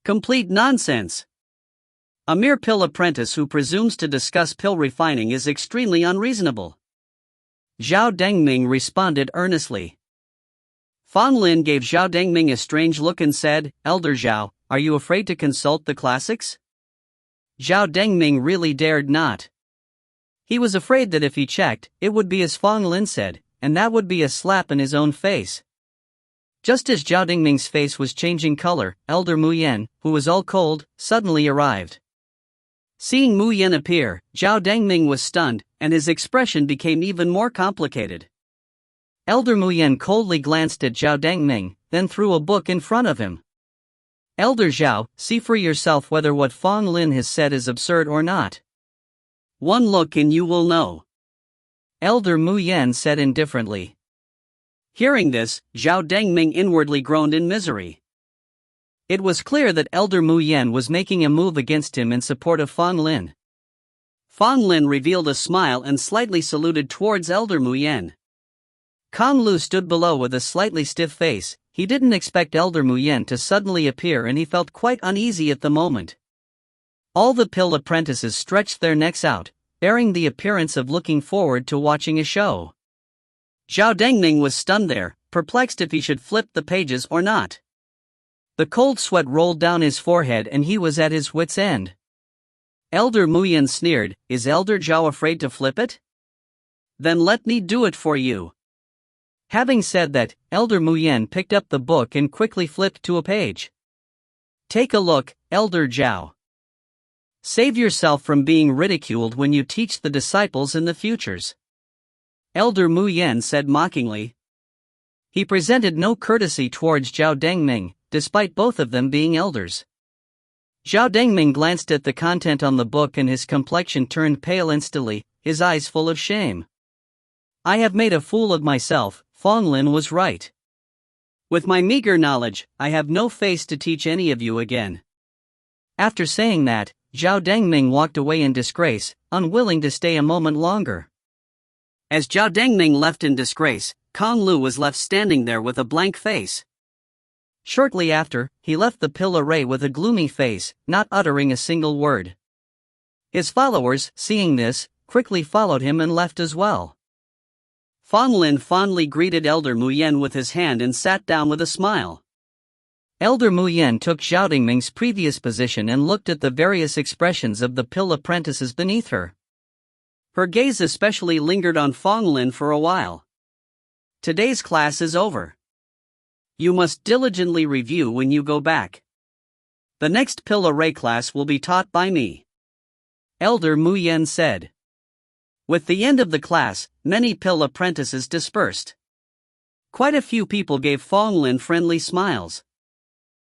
Complete nonsense. A mere pill apprentice who presumes to discuss pill refining is extremely unreasonable. Zhao Dengming responded earnestly. Fang Lin gave Zhao Dengming a strange look and said, "Elder Zhao, are you afraid to consult the classics?" Zhao Dengming really dared not. He was afraid that if he checked, it would be as Fang Lin said, and that would be a slap in his own face. Just as Zhao Dengming's face was changing color, Elder Mu Yan, who was all cold, suddenly arrived. Seeing Mu Yan appear, Zhao Dengming was stunned, and his expression became even more complicated. Elder Mu Yan coldly glanced at Zhao Dengming, then threw a book in front of him. "Elder Zhao, see for yourself whether what Fang Lin has said is absurd or not. One look and you will know." Elder Mu Yan said indifferently. Hearing this, Zhao Dengming inwardly groaned in misery. It was clear that Elder Mu Yan was making a move against him in support of Fang Lin. Fang Lin revealed a smile and slightly saluted towards Elder Mu Yan. Kong Lu stood below with a slightly stiff face. He didn't expect Elder Mu Yan to suddenly appear and he felt quite uneasy at the moment. All the pill apprentices stretched their necks out, bearing the appearance of looking forward to watching a show. Zhao Dengming was stunned there, perplexed if he should flip the pages or not. The cold sweat rolled down his forehead and he was at his wits' end. Elder Mu Yan sneered, "Is Elder Zhao afraid to flip it? Then let me do it for you." Having said that, Elder Mu Yan picked up the book and quickly flipped to a page. "Take a look, Elder Zhao. Save yourself from being ridiculed when you teach the disciples in the futures," Elder Mu Yan said mockingly. He presented no courtesy towards Zhao Dengming, despite both of them being elders. Zhao Dengming glanced at the content on the book and his complexion turned pale instantly, his eyes full of shame. "I have made a fool of myself, Fang Lin was right. With my meager knowledge, I have no face to teach any of you again." After saying that, Zhao Dengming walked away in disgrace, unwilling to stay a moment longer. As Zhao Dengming left in disgrace, Kong Lu was left standing there with a blank face. Shortly after, he left the pill array with a gloomy face, not uttering a single word. His followers, seeing this, quickly followed him and left as well. Fang Lin fondly greeted Elder Mu Yen with his hand and sat down with a smile. Elder Mu Yen took Zhao Dingming's previous position and looked at the various expressions of the pill apprentices beneath her. Her gaze especially lingered on Fang Lin for a while. Today's class is over. You must diligently review when you go back. The next pill array class will be taught by me. Elder Mu Yen said. With the end of the class, many pill apprentices dispersed. Quite a few people gave Fang Lin friendly smiles.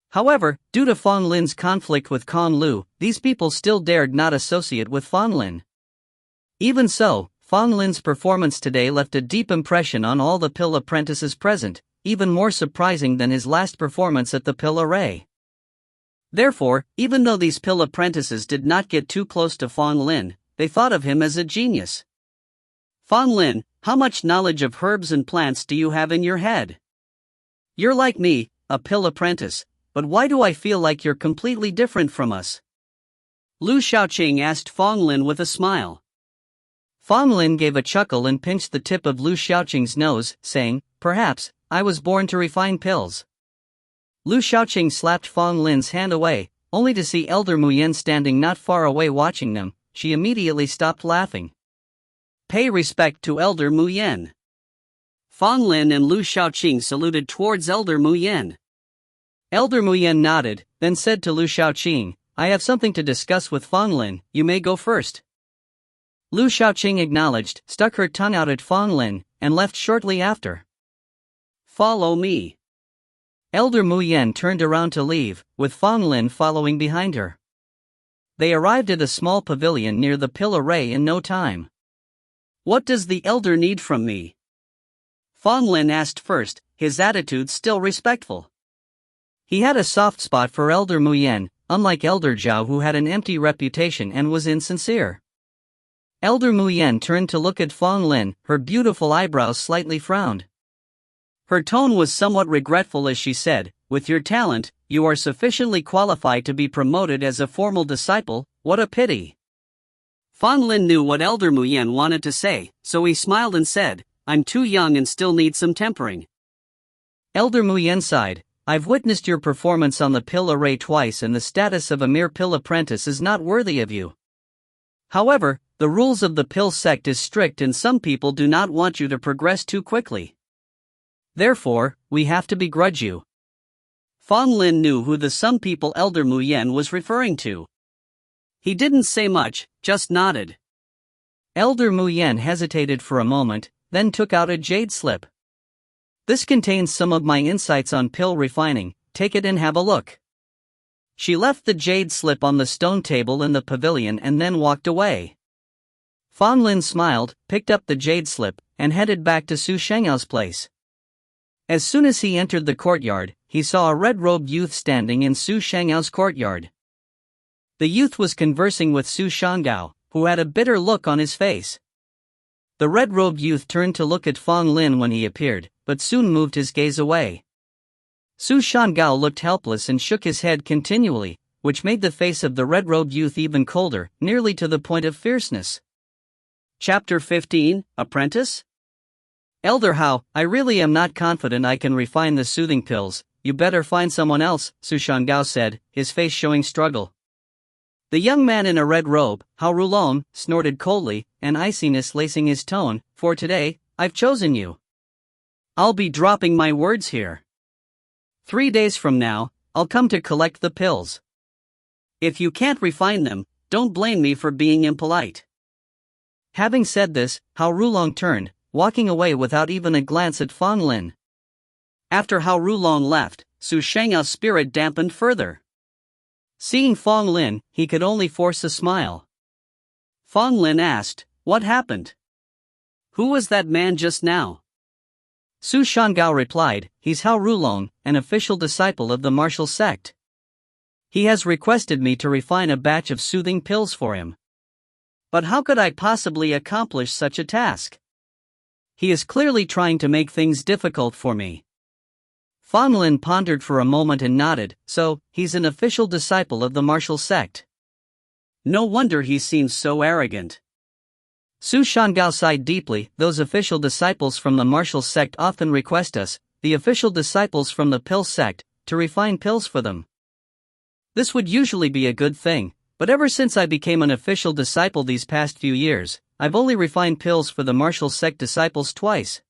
However, due to Fang Lin's conflict with Kong Lu, these people still dared not associate with Fang Lin. Even so, Fang Lin's performance today left a deep impression on all the pill apprentices present, even more surprising than his last performance at the pill array. Therefore, even though these pill apprentices did not get too close to Fang Lin, they thought of him as a genius. Fang Lin, how much knowledge of herbs and plants do you have in your head? You're like me, a pill apprentice, but why do I feel like you're completely different from us? Lu Shaoqing asked Fang Lin with a smile. Fang Lin gave a chuckle and pinched the tip of Lu Shaoqing's nose, saying, "Perhaps, I was born to refine pills." Lu Shaoqing slapped Fang Lin's hand away, only to see Elder Mu Yen standing not far away watching them. She immediately stopped laughing. Pay respect to Elder Mu Yen. Fang Lin and Lu Shaoqing saluted towards Elder Mu Yen. Elder Mu Yen nodded, then said to Lu Shaoqing, "I have something to discuss with Fang Lin, you may go first." Lu Shaoqing acknowledged, stuck her tongue out at Fang Lin, and left shortly after. Follow me. Elder Mu Yen turned around to leave, with Fang Lin following behind her. They arrived at a small pavilion near the pill array in no time. What does the elder need from me? Fang Lin asked first, his attitude still respectful. He had a soft spot for Elder Mu Yen, unlike Elder Zhao who had an empty reputation and was insincere. Elder Mu Yen turned to look at Fang Lin, her beautiful eyebrows slightly frowned. Her tone was somewhat regretful as she said, "With your talent, you are sufficiently qualified to be promoted as a formal disciple, what a pity." Fang Lin knew what Elder Mu Yen wanted to say, so he smiled and said, "I'm too young and still need some tempering." Elder Mu Yen sighed, "I've witnessed your performance on the pill array twice and the status of a mere pill apprentice is not worthy of you. However, the rules of the pill sect is strict and some people do not want you to progress too quickly. Therefore, we have to begrudge you." Fang Lin knew who the some people Elder Mu Yen was referring to. He didn't say much, just nodded. Elder Mu Yen hesitated for a moment, then took out a jade slip. "This contains some of my insights on pill refining, take it and have a look." She left the jade slip on the stone table in the pavilion and then walked away. Fang Lin smiled, picked up the jade slip, and headed back to Su Shenghao's place. As soon as he entered the courtyard, he saw a red-robed youth standing in Su Shenghao's courtyard. The youth was conversing with Su Shengao, who had a bitter look on his face. The red-robed youth turned to look at Fang Lin when he appeared, but soon moved his gaze away. Su Shengao looked helpless and shook his head continually, which made the face of the red-robed youth even colder, nearly to the point of fierceness. Chapter 15, Apprentice? Elder Hao, I really am not confident I can refine the soothing pills, you better find someone else, Su Shengao said, his face showing struggle. The young man in a red robe, Hao Rulong, snorted coldly, an iciness lacing his tone, "For today, I've chosen you. I'll be dropping my words here. 3 days from now, I'll come to collect the pills. If you can't refine them, don't blame me for being impolite." Having said this, Hao Rulong turned, walking away without even a glance at Fang Lin. After Hao Rulong left, Su Shenghao's spirit dampened further. Seeing Fang Lin, he could only force a smile. Fang Lin asked, "What happened? Who was that man just now?" Su Shengao replied, "He's Hao Rulong, an official disciple of the martial sect. He has requested me to refine a batch of soothing pills for him. But how could I possibly accomplish such a task? He is clearly trying to make things difficult for me. Fang Lin pondered for a moment and nodded. So, he's an official disciple of the martial sect. No wonder he seems so arrogant. Su Shangao sighed deeply. Those official disciples from the martial sect often request us, the official disciples from the pill sect, to refine pills for them. This would usually be a good thing, but ever since I became an official disciple these past few years, I've only refined pills for the martial sect disciples twice.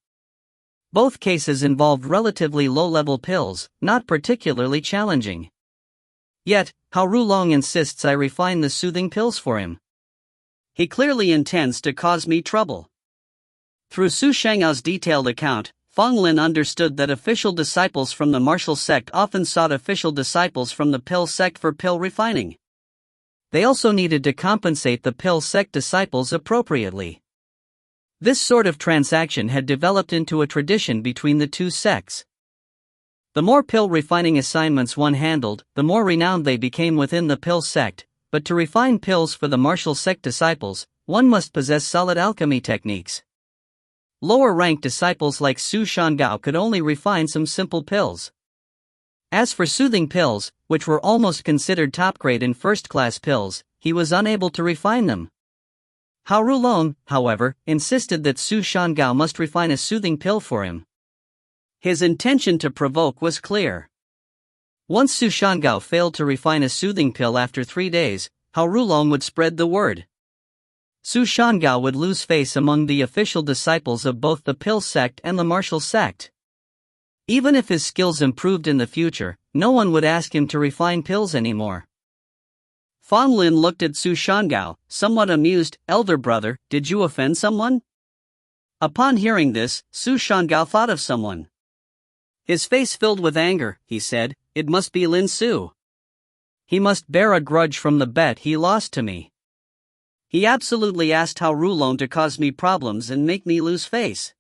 Both cases involved relatively low-level pills, not particularly challenging. Yet, Hao Rulong insists I refine the soothing pills for him. He clearly intends to cause me trouble. Through Su Shanghao's detailed account, Fang Lin understood that official disciples from the martial sect often sought official disciples from the pill sect for pill refining. They also needed to compensate the pill sect disciples appropriately. This sort of transaction had developed into a tradition between the two sects. The more pill refining assignments one handled, the more renowned they became within the pill sect, but to refine pills for the martial sect disciples, one must possess solid alchemy techniques. Lower-ranked disciples like Su Shangao could only refine some simple pills. As for soothing pills, which were almost considered top-grade and first-class pills, he was unable to refine them. Hao Rulong, however, insisted that Su Shangao must refine a soothing pill for him. His intention to provoke was clear. Once Su Shangao failed to refine a soothing pill after 3 days, Hao Rulong would spread the word. Su Shangao would lose face among the official disciples of both the pill sect and the martial sect. Even if his skills improved in the future, no one would ask him to refine pills anymore. Fang Lin looked at Su Shangao, somewhat amused. Elder brother, did you offend someone? Upon hearing this, Su Shangao thought of someone. His face filled with anger. He said, "It must be Lin Su. He must bear a grudge from the bet he lost to me. He absolutely asked Hao Rulong to cause me problems and make me lose face."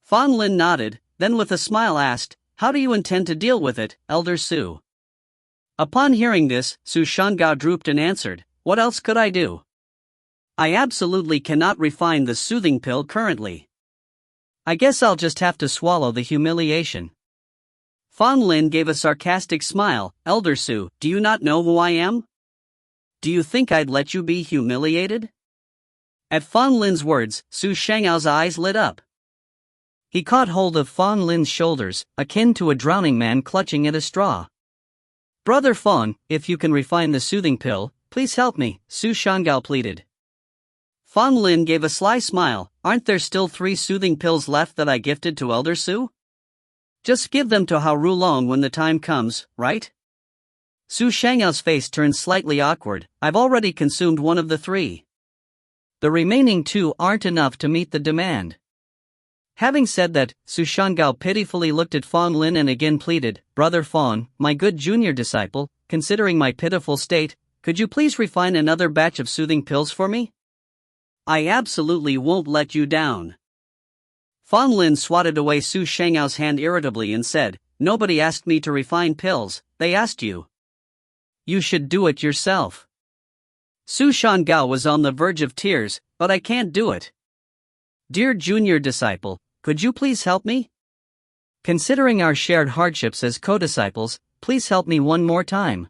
Fang Lin nodded, then with a smile asked, "How do you intend to deal with it, Elder Su?" Upon hearing this, Su Shangao drooped and answered, "What else could I do? I absolutely cannot refine the soothing pill currently. I guess I'll just have to swallow the humiliation." Fang Lin gave a sarcastic smile. "Elder Su, do you not know who I am? Do you think I'd let you be humiliated?" At Fang Lin's words, Su Shanghao's eyes lit up. He caught hold of Fang Lin's shoulders, akin to a drowning man clutching at a straw. "Brother Fang, if you can refine the soothing pill, please help me," Su Shangao pleaded. Fang Lin gave a sly smile. "Aren't there still 3 soothing pills left that I gifted to Elder Su? Just give them to Hao Rulong when the time comes, right?" Su Shanghao's face turned slightly awkward. "I've already consumed one of the 3. The remaining 2 aren't enough to meet the demand." Having said that, Su Shangao pitifully looked at Fang Lin and again pleaded, "Brother Fang, my good junior disciple, considering my pitiful state, could you please refine another batch of soothing pills for me? I absolutely won't let you down." Fang Lin swatted away Su Shanghao's hand irritably and said, "Nobody asked me to refine pills, they asked you. You should do it yourself." Su Shangao was on the verge of tears. "But I can't do it. Dear junior disciple, could you please help me? Considering our shared hardships as co-disciples, please help me one more time."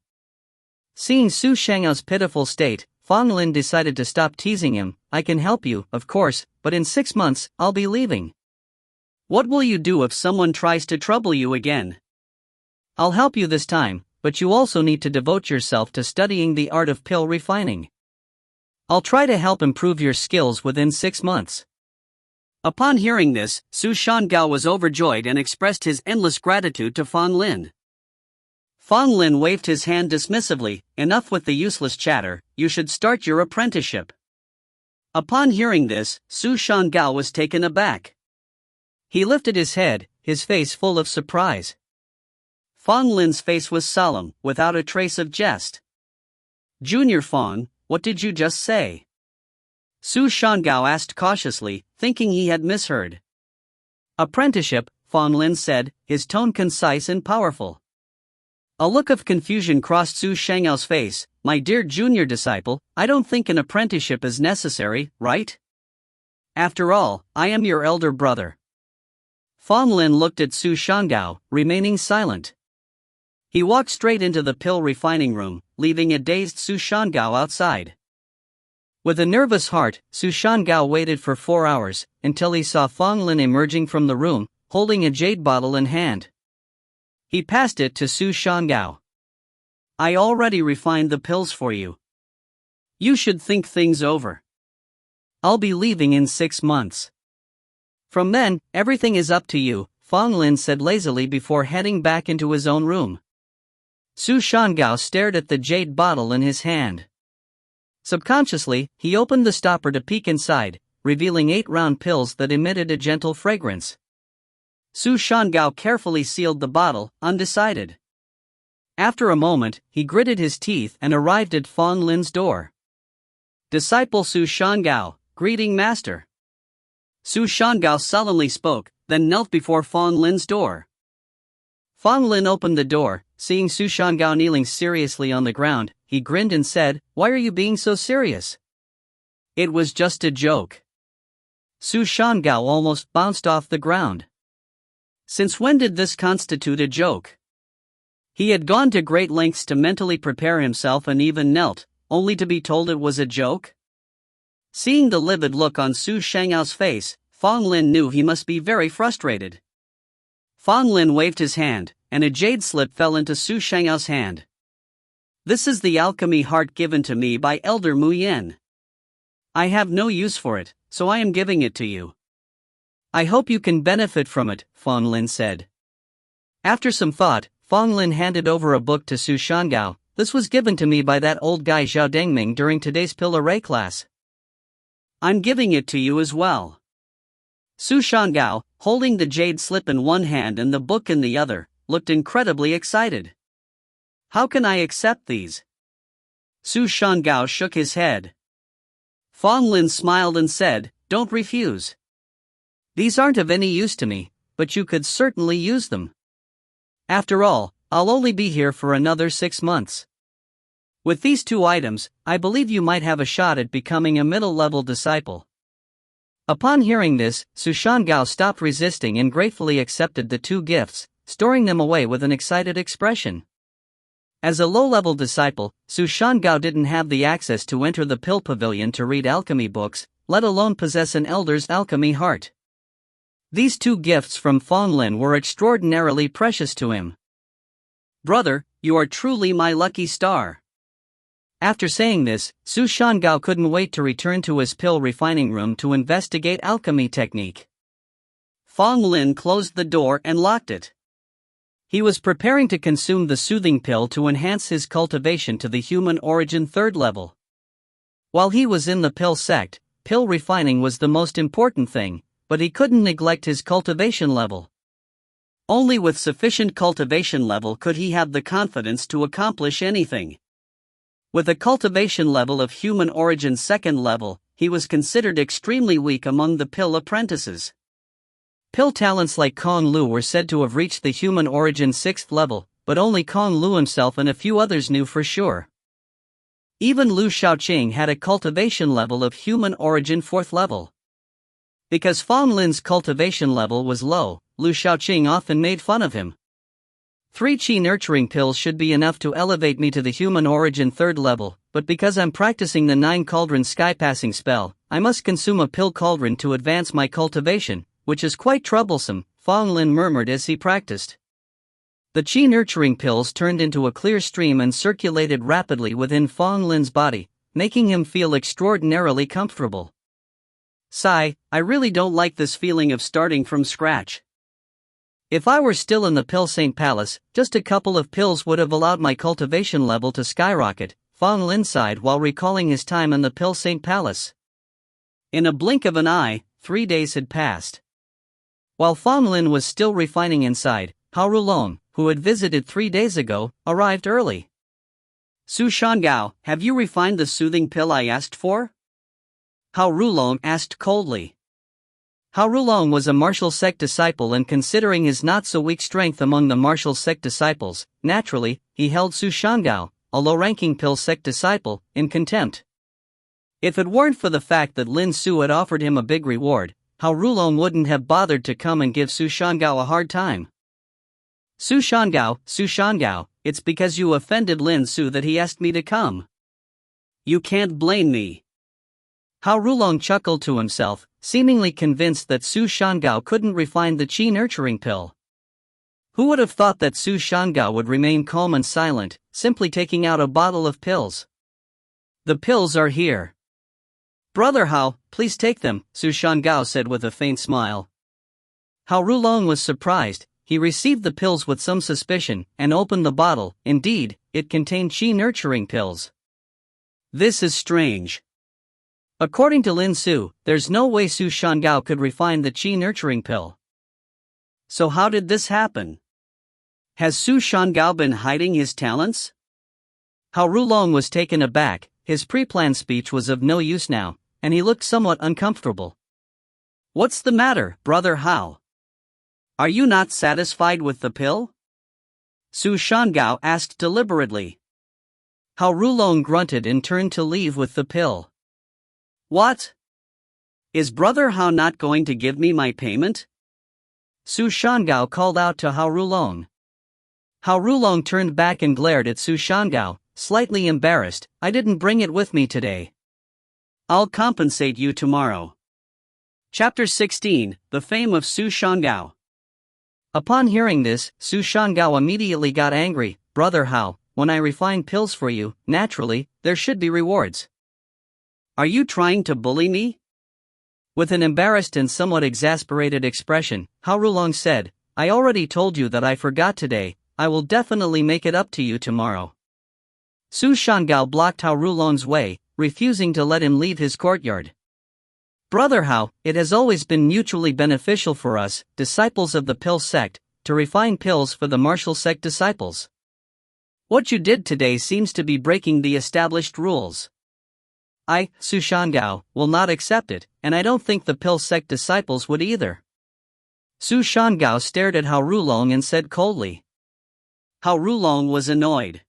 Seeing Su Shanghao's pitiful state, Fang Lin decided to stop teasing him. "I can help you, of course, but in 6 months, I'll be leaving. What will you do if someone tries to trouble you again? I'll help you this time, but you also need to devote yourself to studying the art of pill refining. I'll try to help improve your skills within 6 months. Upon hearing this, Su Shangao was overjoyed and expressed his endless gratitude to Fang Lin. Fang Lin waved his hand dismissively. "Enough with the useless chatter, you should start your apprenticeship." Upon hearing this, Su Shangao was taken aback. He lifted his head, his face full of surprise. Fang Lin's face was solemn, without a trace of jest. "Junior Fang, what did you just say?" Su Shangao asked cautiously, thinking he had misheard. "Apprenticeship," Fang Lin said, his tone concise and powerful. A look of confusion crossed Su Shanghao's face. "My dear junior disciple, I don't think an apprenticeship is necessary, right? After all, I am your elder brother. Fang Lin looked at Su Shangao, remaining silent. He walked straight into the pill refining room, leaving a dazed Su Shangao outside. With a nervous heart, Su Shangao waited for 4 hours, until he saw Fang Lin emerging from the room, holding a jade bottle in hand. He passed it to Su Shangao. I already refined the pills for you. You should think things over. I'll be leaving in 6 months. From then, everything is up to you, Fang Lin said lazily before heading back into his own room. Su Shangao stared at the jade bottle in his hand. Subconsciously, he opened the stopper to peek inside, revealing 8 round pills that emitted a gentle fragrance. Su Shangao carefully sealed the bottle, undecided. After a moment, he gritted his teeth and arrived at Fang Lin's door. Disciple Su Shangao, greeting master. Su Shangao sullenly spoke, then knelt before Fang Lin's door. Fang Lin opened the door, seeing Su Shangao kneeling seriously on the ground. He grinned and said, "Why are you being so serious?" "It was just a joke." Su Shangao almost bounced off the ground. Since when did this constitute a joke? He had gone to great lengths to mentally prepare himself and even knelt, only to be told it was a joke? Seeing the livid look on Su Shanghao's face, Fang Lin knew he must be very frustrated. Fang Lin waved his hand, and a jade slip fell into Su Shanghao's hand. "This is the alchemy heart given to me by Elder Mu Yen. I have no use for it, so I am giving it to you. I hope you can benefit from it," Fang Lin said. After some thought, Fang Lin handed over a book to Su Shangao. "This was given to me by that old guy Zhao Dengming during today's pill array class. I'm giving it to you as well." Su Shangao, holding the jade slip in one hand and the book in the other, looked incredibly excited. "How can I accept these?" Su Shangao shook his head. Fang Lin smiled and said, "Don't refuse. These aren't of any use to me, but you could certainly use them. After all, I'll only be here for another 6 months. With these 2 items, I believe you might have a shot at becoming a middle-level disciple." Upon hearing this, Su Shangao stopped resisting and gratefully accepted the 2 gifts, storing them away with an excited expression. As a low-level disciple, Su Shangao didn't have the access to enter the pill pavilion to read alchemy books, let alone possess an elder's alchemy heart. These 2 gifts from Fang Lin were extraordinarily precious to him. "Brother, you are truly my lucky star." After saying this, Su Shangao couldn't wait to return to his pill refining room to investigate alchemy technique. Fang Lin closed the door and locked it. He was preparing to consume the soothing pill to enhance his cultivation to the human origin 3rd level. While he was in the pill sect, pill refining was the most important thing, but he couldn't neglect his cultivation level. Only with sufficient cultivation level could he have the confidence to accomplish anything. With a cultivation level of human origin 2nd level, he was considered extremely weak among the pill apprentices. Pill talents like Kong Lu were said to have reached the human origin 6th level, but only Kong Lu himself and a few others knew for sure. Even Lu Shaoqing had a cultivation level of human origin 4th level. Because Fang Lin's cultivation level was low, Lu Shaoqing often made fun of him. 3 qi nurturing pills should be enough to elevate me to the human origin 3rd level, but because I'm practicing the 9 cauldron sky-passing spell, I must consume a pill cauldron to advance my cultivation, which is quite troublesome, Fang Lin murmured as he practiced. The qi nurturing pills turned into a clear stream and circulated rapidly within Fang Lin's body, making him feel extraordinarily comfortable. Sigh, I really don't like this feeling of starting from scratch. If I were still in the Pill Saint Palace, just a couple of pills would have allowed my cultivation level to skyrocket, Fang Lin sighed while recalling his time in the Pill Saint Palace. In a blink of an eye, 3 days had passed. While Fang Lin was still refining inside, Hao Rulong, who had visited 3 days ago, arrived early. "Su Shangao, have you refined the soothing pill I asked for?" Hao Rulong asked coldly. Hao Rulong was a martial sect disciple, and considering his not-so-weak strength among the martial sect disciples, naturally, he held Su Shangao, a low-ranking pill sect disciple, in contempt. If it weren't for the fact that Lin Su had offered him a big reward, Hao Rulong wouldn't have bothered to come and give Su Shangao a hard time. Su Shangao, it's because you offended Lin Su that he asked me to come. You can't blame me. Hao Rulong chuckled to himself, seemingly convinced that Su Shangao couldn't refine the qi nurturing pill. Who would have thought that Su Shangao would remain calm and silent, simply taking out a bottle of pills? The pills are here. Brother Hao, please take them, Su Shangao said with a faint smile. Hao Rulong was surprised. He received the pills with some suspicion, and opened the bottle. Indeed, it contained qi nurturing pills. This is strange. According to Lin Su, there's no way Su Shangao could refine the qi nurturing pill. So how did this happen? Has Su Shangao been hiding his talents? Hao Rulong was taken aback. His pre-planned speech was of no use now, and he looked somewhat uncomfortable. What's the matter, Brother Hao? Are you not satisfied with the pill? Su Shangao asked deliberately. Hao Rulong grunted and turned to leave with the pill. What? Is Brother Hao not going to give me my payment? Su Shangao called out to Hao Rulong. Hao Rulong turned back and glared at Su Shangao, slightly embarrassed. I didn't bring it with me today. I'll compensate you tomorrow. Chapter 16, The Fame of Su Shangao. Upon hearing this, Su Shangao immediately got angry. Brother Hao, when I refine pills for you, naturally, there should be rewards. Are you trying to bully me? With an embarrassed and somewhat exasperated expression, Hao Rulong said, I already told you that I forgot today. I will definitely make it up to you tomorrow. Su Shangao blocked Hao Rulong's way, refusing to let him leave his courtyard. Brother Hao, it has always been mutually beneficial for us, disciples of the pill sect, to refine pills for the martial sect disciples. What you did today seems to be breaking the established rules. I, Su Shangao, will not accept it, and I don't think the pill sect disciples would either. Su Shangao stared at Hao Rulong and said coldly. Hao Rulong was annoyed.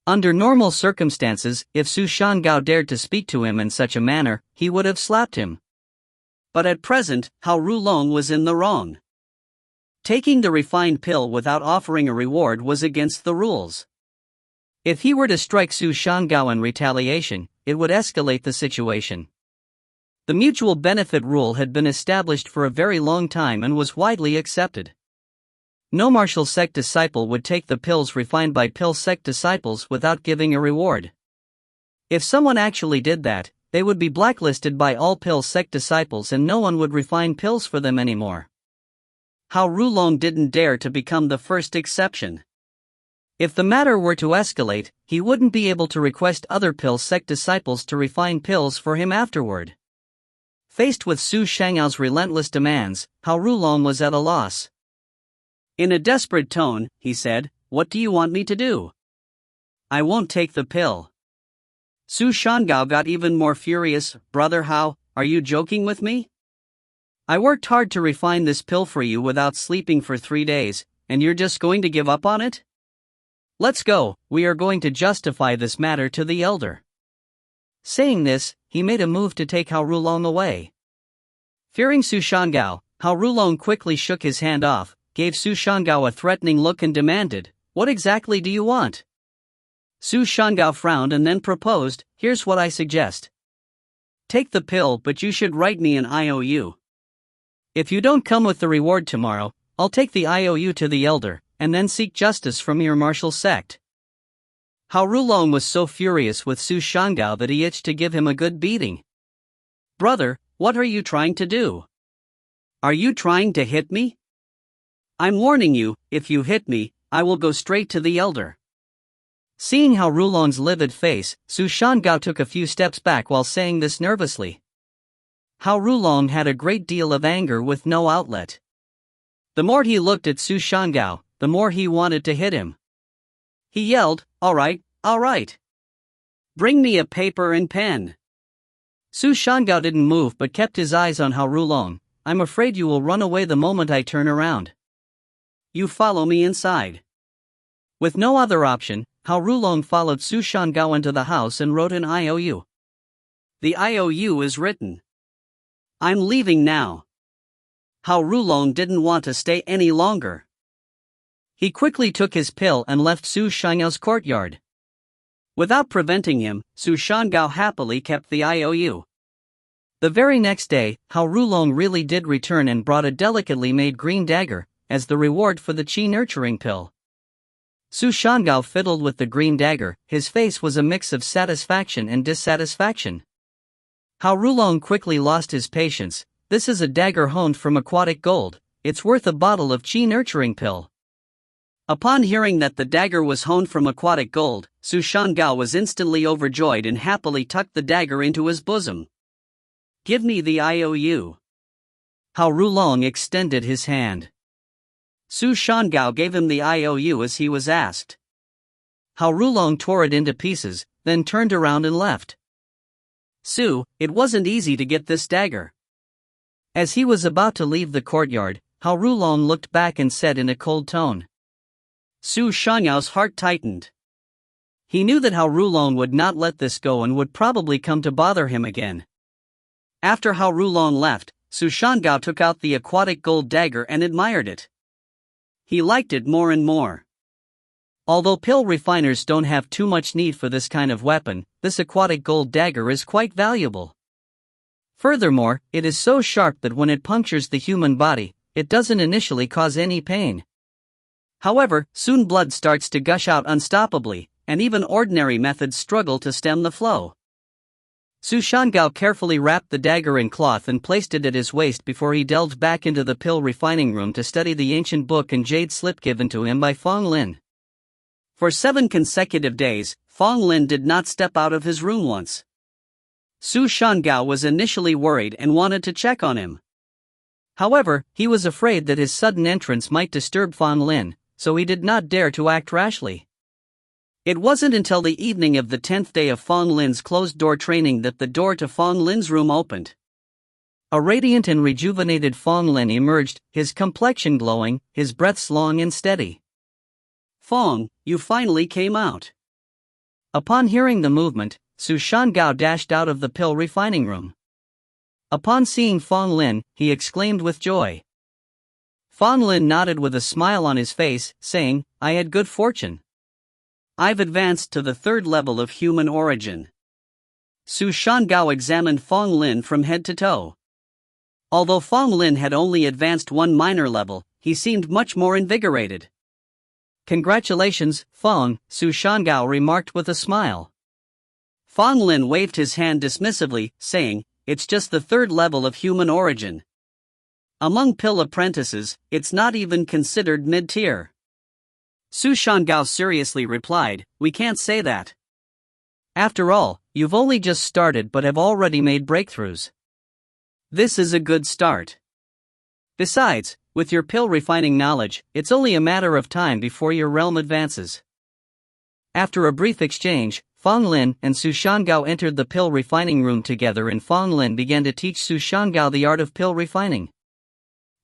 Under normal circumstances, if Su Shangao dared to speak to him in such a manner, he would have slapped him. But at present, Hao Rulong was in the wrong. Taking the refined pill without offering a reward was against the rules. If he were to strike Su Shangao in retaliation, it would escalate the situation. The mutual benefit rule had been established for a very long time and was widely accepted. No martial sect disciple would take the pills refined by pill sect disciples without giving a reward. If someone actually did that, they would be blacklisted by all pill sect disciples and no one would refine pills for them anymore. Hao Rulong didn't dare to become the first exception. If the matter were to escalate, he wouldn't be able to request other pill sect disciples to refine pills for him afterward. Faced with Su Shanghao's relentless demands, Hao Rulong was at a loss. In a desperate tone, he said, What do you want me to do? I won't take the pill. Su Shangao got even more furious. Brother Hao, are you joking with me? I worked hard to refine this pill for you without sleeping for 3 days, and you're just going to give up on it? Let's go, we are going to justify this matter to the elder. Saying this, he made a move to take Hao Rulong away. Fearing Su Shangao, Hao Rulong quickly shook his hand off, gave Su Shangao a threatening look and demanded, What exactly do you want? Su Shangao frowned and then proposed, Here's what I suggest. Take the pill, but you should write me an IOU. If you don't come with the reward tomorrow, I'll take the IOU to the elder, and then seek justice from your martial sect. Hao Rulong was so furious with Su Shangao that he itched to give him a good beating. Brother, what are you trying to do? Are you trying to hit me? I'm warning you, if you hit me, I will go straight to the elder. Seeing Hao Rulong's livid face, Su Shangao took a few steps back while saying this nervously. Hao Rulong had a great deal of anger with no outlet. The more he looked at Su Shangao, the more he wanted to hit him. He yelled, All right. Bring me a paper and pen. Su Shangao didn't move but kept his eyes on Hao Rulong. I'm afraid you will run away the moment I turn around. You follow me inside. With no other option, Hao Rulong followed Su Shangao into the house and wrote an IOU. The IOU is written. I'm leaving now. Hao Rulong didn't want to stay any longer. He quickly took his pill and left Su Shangao's courtyard. Without preventing him, Su Shangao happily kept the IOU. The very next day, Hao Rulong really did return and brought a delicately made green dagger, as the reward for the qi nurturing pill. Su Shangao fiddled with the green dagger, his face was a mix of satisfaction and dissatisfaction. Hao Rulong quickly lost his patience. This is a dagger honed from aquatic gold, it's worth a bottle of qi nurturing pill. Upon hearing that the dagger was honed from aquatic gold, Su Shangao was instantly overjoyed and happily tucked the dagger into his bosom. Give me the IOU. Hao Rulong extended his hand. Su Shangao gave him the IOU as he was asked. Hao Rulong tore it into pieces, then turned around and left. Su, it wasn't easy to get this dagger. As he was about to leave the courtyard, Hao Rulong looked back and said in a cold tone. Su Shangao's heart tightened. He knew that Hao Rulong would not let this go and would probably come to bother him again. After Hao Rulong left, Su Shangao took out the aquatic gold dagger and admired it. He liked it more and more. Although pill refiners don't have too much need for this kind of weapon, this aquatic gold dagger is quite valuable. Furthermore, it is so sharp that when it punctures the human body, it doesn't initially cause any pain. However, soon blood starts to gush out unstoppably, and even ordinary methods struggle to stem the flow. Su Shangao carefully wrapped the dagger in cloth and placed it at his waist before he delved back into the pill refining room to study the ancient book and jade slip given to him by Fang Lin. For 7 consecutive days, Fang Lin did not step out of his room once. Su Shangao was initially worried and wanted to check on him. However, he was afraid that his sudden entrance might disturb Fang Lin, so he did not dare to act rashly. It wasn't until the evening of the 10th day of Fang Lin's closed-door training that the door to Fang Lin's room opened. A radiant and rejuvenated Fang Lin emerged, his complexion glowing, his breaths long and steady. Fang, you finally came out. Upon hearing the movement, Su Shangao dashed out of the pill refining room. Upon seeing Fang Lin, he exclaimed with joy. Fang Lin nodded with a smile on his face, saying, I had good fortune. I've advanced to the 3rd level of human origin. Su Shangao examined Fang Lin from head to toe. Although Fang Lin had only advanced 1 minor level, he seemed much more invigorated. Congratulations, Fang, Su Shangao remarked with a smile. Fang Lin waved his hand dismissively, saying, it's just the 3rd level of human origin. Among pill apprentices, it's not even considered mid-tier. Su Shangao seriously replied, we can't say that. After all, you've only just started but have already made breakthroughs. This is a good start. Besides, with your pill refining knowledge, it's only a matter of time before your realm advances. After a brief exchange, Fang Lin and Su Shangao entered the pill refining room together and Fang Lin began to teach Su Shangao the art of pill refining.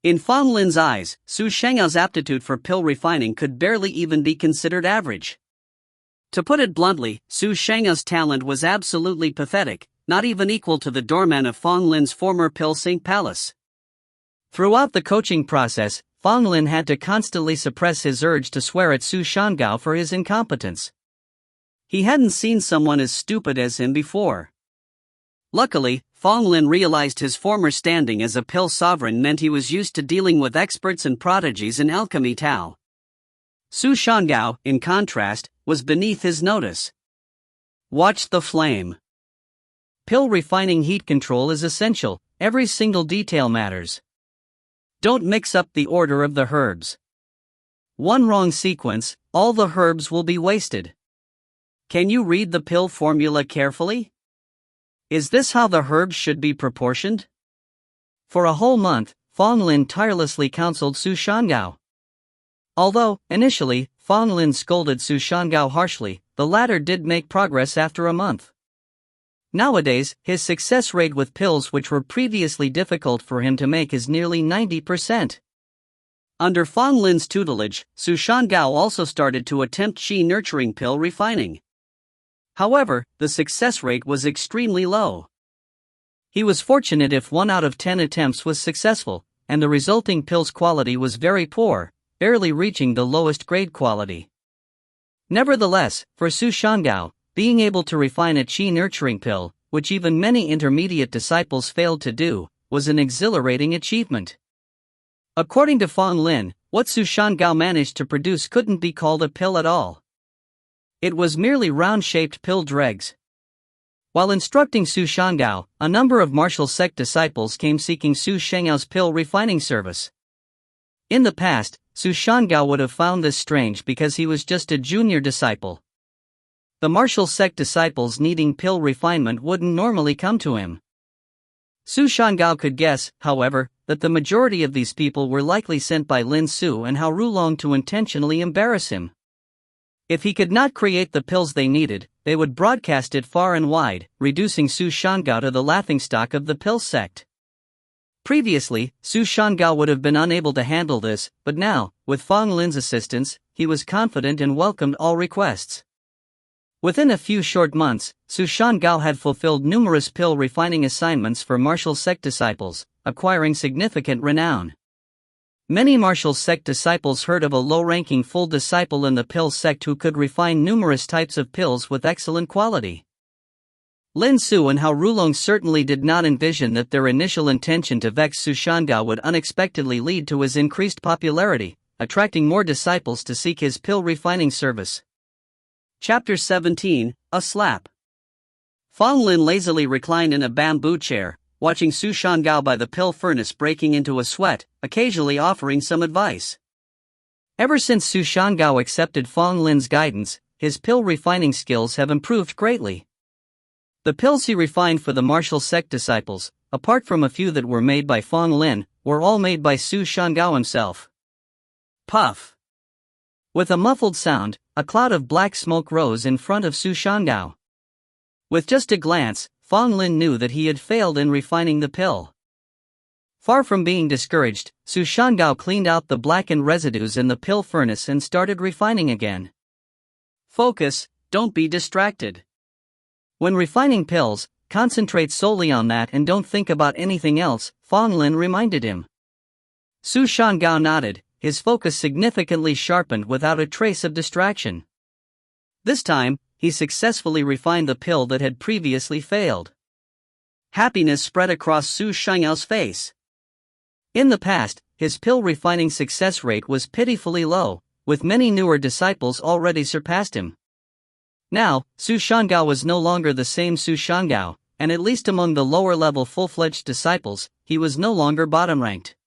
In Fang Lin's eyes, Su Shangao's aptitude for pill refining could barely even be considered average. To put it bluntly, Su Shangao's talent was absolutely pathetic, not even equal to the doorman of Fang Lin's former pill sink palace. Throughout the coaching process, Fang Lin had to constantly suppress his urge to swear at Su Shangao for his incompetence. He hadn't seen someone as stupid as him before. Luckily, Fang Lin realized his former standing as a pill sovereign meant he was used to dealing with experts and prodigies in alchemy Tao. Su Shangao, in contrast, was beneath his notice. Watch the flame. Pill refining heat control is essential, every single detail matters. Don't mix up the order of the herbs. One wrong sequence, all the herbs will be wasted. Can you read the pill formula carefully? Is this how the herbs should be proportioned? For a whole month, Fang Lin tirelessly counseled Su Shangao. Although, initially, Fang Lin scolded Su Shangao harshly, the latter did make progress after a month. Nowadays, his success rate with pills which were previously difficult for him to make is nearly 90%. Under Fang Lin's tutelage, Su Shangao also started to attempt qi nurturing pill refining. However, the success rate was extremely low. He was fortunate if 1 out of 10 attempts was successful, and the resulting pill's quality was very poor, barely reaching the lowest grade quality. Nevertheless, for Su Shangao, being able to refine a qi nurturing pill, which even many intermediate disciples failed to do, was an exhilarating achievement. According to Fang Lin, what Su Shangao managed to produce couldn't be called a pill at all. It was merely round-shaped pill dregs. While instructing Su Shangao, a number of martial sect disciples came seeking Su Shanggao's pill refining service. In the past, Su Shangao would have found this strange because he was just a junior disciple. The martial sect disciples needing pill refinement wouldn't normally come to him. Su Shangao could guess, however, that the majority of these people were likely sent by Lin Su and Hao Rulong to intentionally embarrass him. If he could not create the pills they needed, they would broadcast it far and wide, reducing Su Shangao to the laughingstock of the pill sect. Previously, Su Shangao would have been unable to handle this, but now, with Fang Lin's assistance, he was confident and welcomed all requests. Within a few short months, Su Shangao had fulfilled numerous pill refining assignments for martial sect disciples, acquiring significant renown. Many martial sect disciples heard of a low-ranking full disciple in the pill sect who could refine numerous types of pills with excellent quality. Lin Su and Hao Rulong certainly did not envision that their initial intention to vex Su Shangao would unexpectedly lead to his increased popularity, attracting more disciples to seek his pill refining service. Chapter 17, A Slap. Fang Lin lazily reclined in a bamboo chair, watching Su Shangao by the pill furnace breaking into a sweat, occasionally offering some advice. Ever since Su Shangao accepted Fang Lin's guidance, his pill refining skills have improved greatly. The pills he refined for the martial sect disciples, apart from a few that were made by Fang Lin, were all made by Su Shangao himself. Puff! With a muffled sound, a cloud of black smoke rose in front of Su Shangao. With just a glance, Fang Lin knew that he had failed in refining the pill. Far from being discouraged, Su Shangao cleaned out the blackened residues in the pill furnace and started refining again. Focus, don't be distracted. When refining pills, concentrate solely on that and don't think about anything else, Fang Lin reminded him. Su Shangao nodded, his focus significantly sharpened without a trace of distraction. This time, he successfully refined the pill that had previously failed. Happiness spread across Su Shanggao's face. In the past, his pill refining success rate was pitifully low, with many newer disciples already surpassed him. Now, Su Shangao was no longer the same Su Shangao, and at least among the lower-level full-fledged disciples, he was no longer bottom-ranked.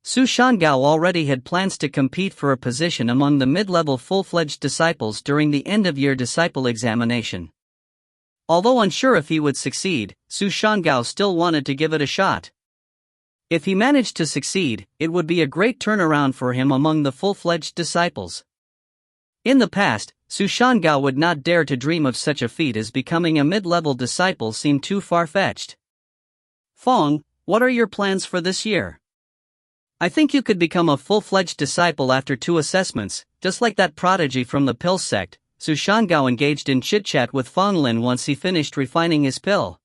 Su Shangao already had plans to compete for a position among the mid-level full-fledged disciples during the end-of-year disciple examination. Although unsure if he would succeed, Su Shangao still wanted to give it a shot. If he managed to succeed, it would be a great turnaround for him among the full-fledged disciples. In the past, Su Shangao would not dare to dream of such a feat as becoming a mid-level disciple seemed too far-fetched. Fang, what are your plans for this year? I think you could become a full-fledged disciple after 2 assessments, just like that prodigy from the pill sect. Su Shangao engaged in chit-chat with Fang Lin once he finished refining his pill.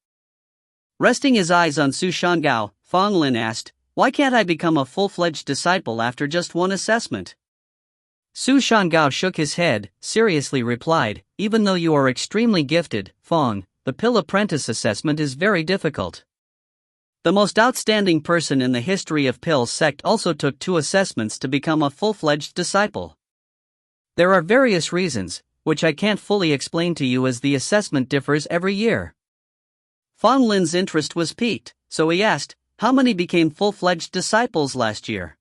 Resting his eyes on Su Shangao, Fang Lin asked, "Why can't I become a full-fledged disciple after just 1 assessment?" Su Shangao shook his head, seriously replied, "Even though you are extremely gifted, Fang, the pill apprentice assessment is very difficult. The most outstanding person in the history of pill sect also took 2 assessments to become a full-fledged disciple. There are various reasons, which I can't fully explain to you as the assessment differs every year." Fang Lin's interest was piqued, so he asked, "How many became full-fledged disciples last year?"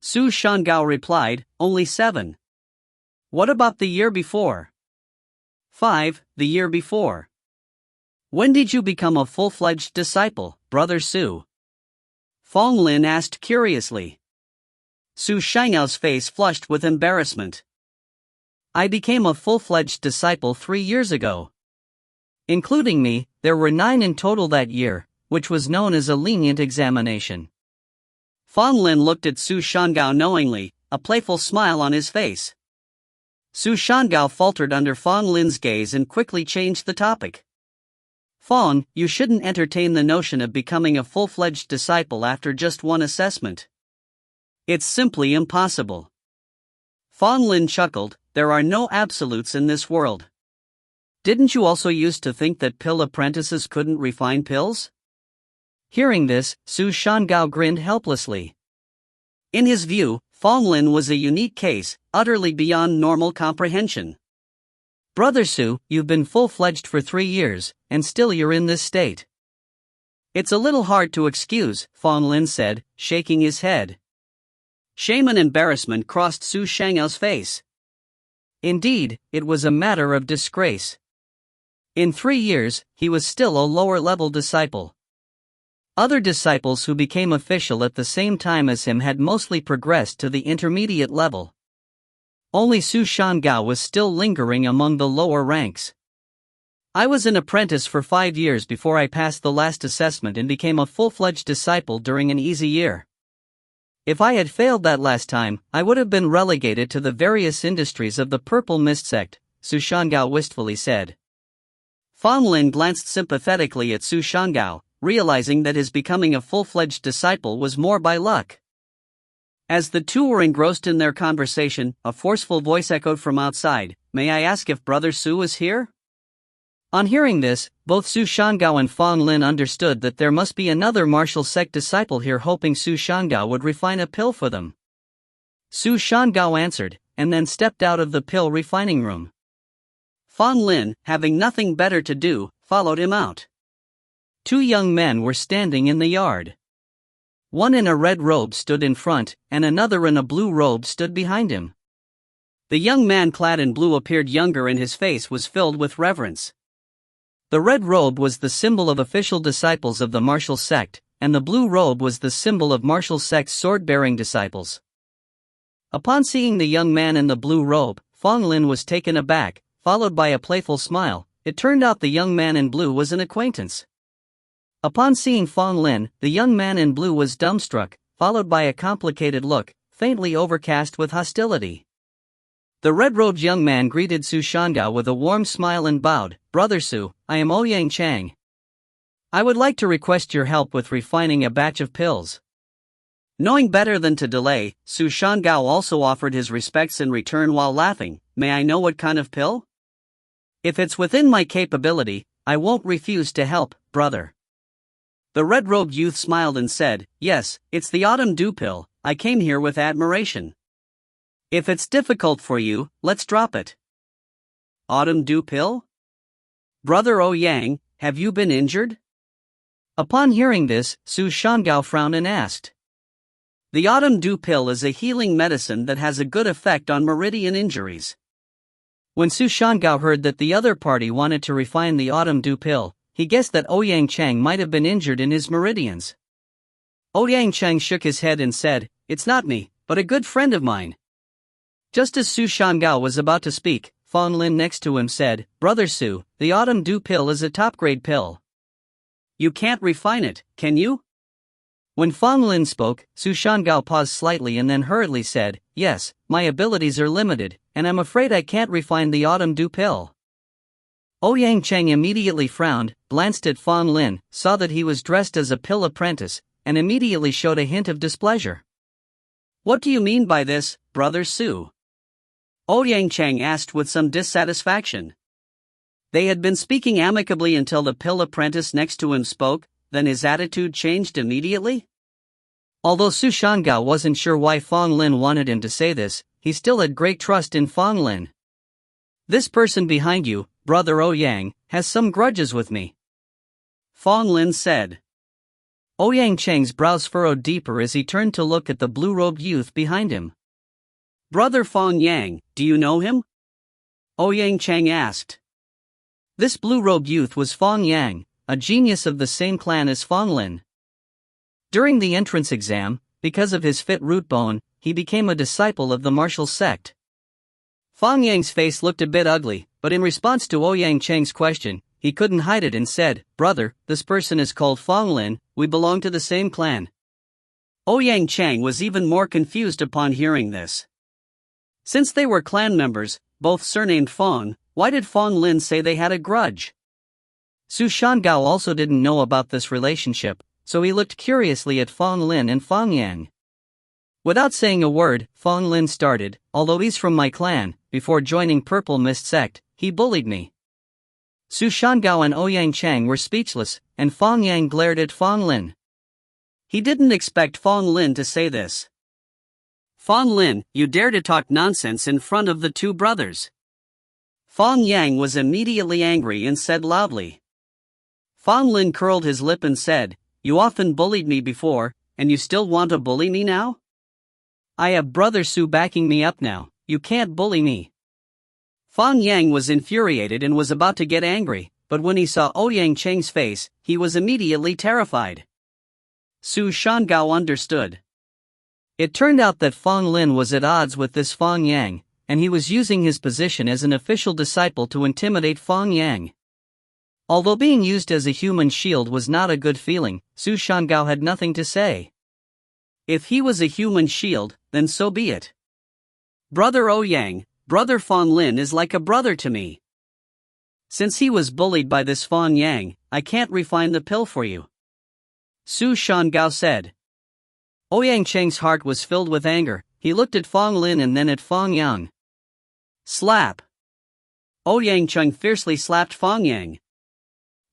Su Shangao replied, "Only 7. What about the year before?" 5, the year before. When did you become a full-fledged disciple, Brother Su? Fang Lin asked curiously. Su Shanggao's face flushed with embarrassment. I became a full-fledged disciple 3 years ago. Including me, there were 9 in total that year, which was known as a lenient examination. Fang Lin looked at Su Shangao knowingly, a playful smile on his face. Su Shangao faltered under Fang Lin's gaze and quickly changed the topic. Fang, you shouldn't entertain the notion of becoming a full-fledged disciple after just one assessment. It's simply impossible. Fang Lin chuckled, there are no absolutes in this world. Didn't you also used to think that pill apprentices couldn't refine pills? Hearing this, Su Shangao grinned helplessly. In his view, Fang Lin was a unique case, utterly beyond normal comprehension. Brother Su, you've been full-fledged for 3 years, and still you're in this state. It's a little hard to excuse, Fang Lin said, shaking his head. Shame and embarrassment crossed Su Shanghao's face. Indeed, it was a matter of disgrace. In 3 years, he was still a lower-level disciple. Other disciples who became official at the same time as him had mostly progressed to the intermediate level. Only Su Shangao was still lingering among the lower ranks. I was an apprentice for 5 years before I passed the last assessment and became a full-fledged disciple during an easy year. If I had failed that last time, I would have been relegated to the various industries of the Purple Mist sect, Su Shangao wistfully said. Fang Lin glanced sympathetically at Su Shangao, realizing that his becoming a full-fledged disciple was more by luck. As the two were engrossed in their conversation, a forceful voice echoed from outside, "May I ask if Brother Su is here?" On hearing this, both Su Shangao and Fang Lin understood that there must be another martial sect disciple here, hoping Su Shangao would refine a pill for them. Su Shangao answered, and then stepped out of the pill refining room. Fang Lin, having nothing better to do, followed him out. 2 young men were standing in the yard. One in a red robe stood in front, and another in a blue robe stood behind him. The young man clad in blue appeared younger and his face was filled with reverence. The red robe was the symbol of official disciples of the martial sect, and the blue robe was the symbol of martial sect's sword-bearing disciples. Upon seeing the young man in the blue robe, Fang Lin was taken aback, followed by a playful smile. It turned out the young man in blue was an acquaintance. Upon seeing Fang Lin, the young man in blue was dumbstruck, followed by a complicated look, faintly overcast with hostility. The red-robed young man greeted Su Shangao with a warm smile and bowed. "Brother Su, I am Ouyang Chang. I would like to request your help with refining a batch of pills." Knowing better than to delay, Su Shangao also offered his respects in return while laughing. "May I know what kind of pill? If it's within my capability, I won't refuse to help, brother." The red-robed youth smiled and said, "Yes, it's the autumn dew pill. I came here with admiration. If it's difficult for you, let's drop it." Autumn dew pill? Brother Ouyang, have you been injured? Upon hearing this, Su Shangao frowned and asked. The autumn dew pill is a healing medicine that has a good effect on meridian injuries. When Su Shangao heard that the other party wanted to refine the autumn dew pill, he guessed that Ouyang Chang might have been injured in his meridians. Ouyang Chang shook his head and said, "It's not me, but a good friend of mine." Just as Su Shangao was about to speak, Fang Lin next to him said, "Brother Su, the autumn dew pill is a top-grade pill. You can't refine it, can you?" When Fang Lin spoke, Su Shangao paused slightly and then hurriedly said, "Yes, my abilities are limited, and I'm afraid I can't refine the autumn dew pill." Ouyang Chang immediately frowned, glanced at Fang Lin, saw that he was dressed as a pill apprentice, and immediately showed a hint of displeasure. "What do you mean by this, Brother Su?" Ouyang Chang asked with some dissatisfaction. They had been speaking amicably until the pill apprentice next to him spoke, then his attitude changed immediately? Although Su Shangao wasn't sure why Fang Lin wanted him to say this, he still had great trust in Fang Lin. "This person behind you, Brother Ouyang, has some grudges with me," Fang Lin said. Ouyang Chang's brows furrowed deeper as he turned to look at the blue-robed youth behind him. "Brother Fang Yang, do you know him?" Ouyang Chang asked. This blue-robed youth was Fang Yang, a genius of the same clan as Fang Lin. During the entrance exam, because of his fit root bone, he became a disciple of the martial sect. Fang Yang's face looked a bit ugly, but in response to Ouyang Chang's question, he couldn't hide it and said, "Brother, this person is called Fang Lin, we belong to the same clan." Ouyang Chang was even more confused upon hearing this. Since they were clan members, both surnamed Fang, why did Fang Lin say they had a grudge? Su Shangao also didn't know about this relationship, so he looked curiously at Fang Lin and Fang Yang. Without saying a word, Fang Lin started, although he's from my clan, before joining Purple Mist sect, he bullied me. Su Shangao and Ouyang Chang were speechless, and Fang Yang glared at Fang Lin. He didn't expect Fang Lin to say this. Fang Lin, you dare to talk nonsense in front of the two brothers. Fang Yang was immediately angry and said loudly. Fang Lin curled his lip and said, you often bullied me before, and you still want to bully me now? I have brother Su backing me up now, you can't bully me. Fang Yang was infuriated and was about to get angry, but when he saw Ouyang Chang's face, he was immediately terrified. Su Shangao understood. It turned out that Fang Lin was at odds with this Fang Yang, and he was using his position as an official disciple to intimidate Fang Yang. Although being used as a human shield was not a good feeling, Su Shangao had nothing to say. If he was a human shield, then so be it. Brother Ouyang, brother Fang Lin is like a brother to me. Since he was bullied by this Fang Yang, I can't refine the pill for you. Su Shangao said. Ouyang Chang's heart was filled with anger. He looked at Fang Lin and then at Fang Yang. Slap! Ouyang Chang fiercely slapped Fang Yang.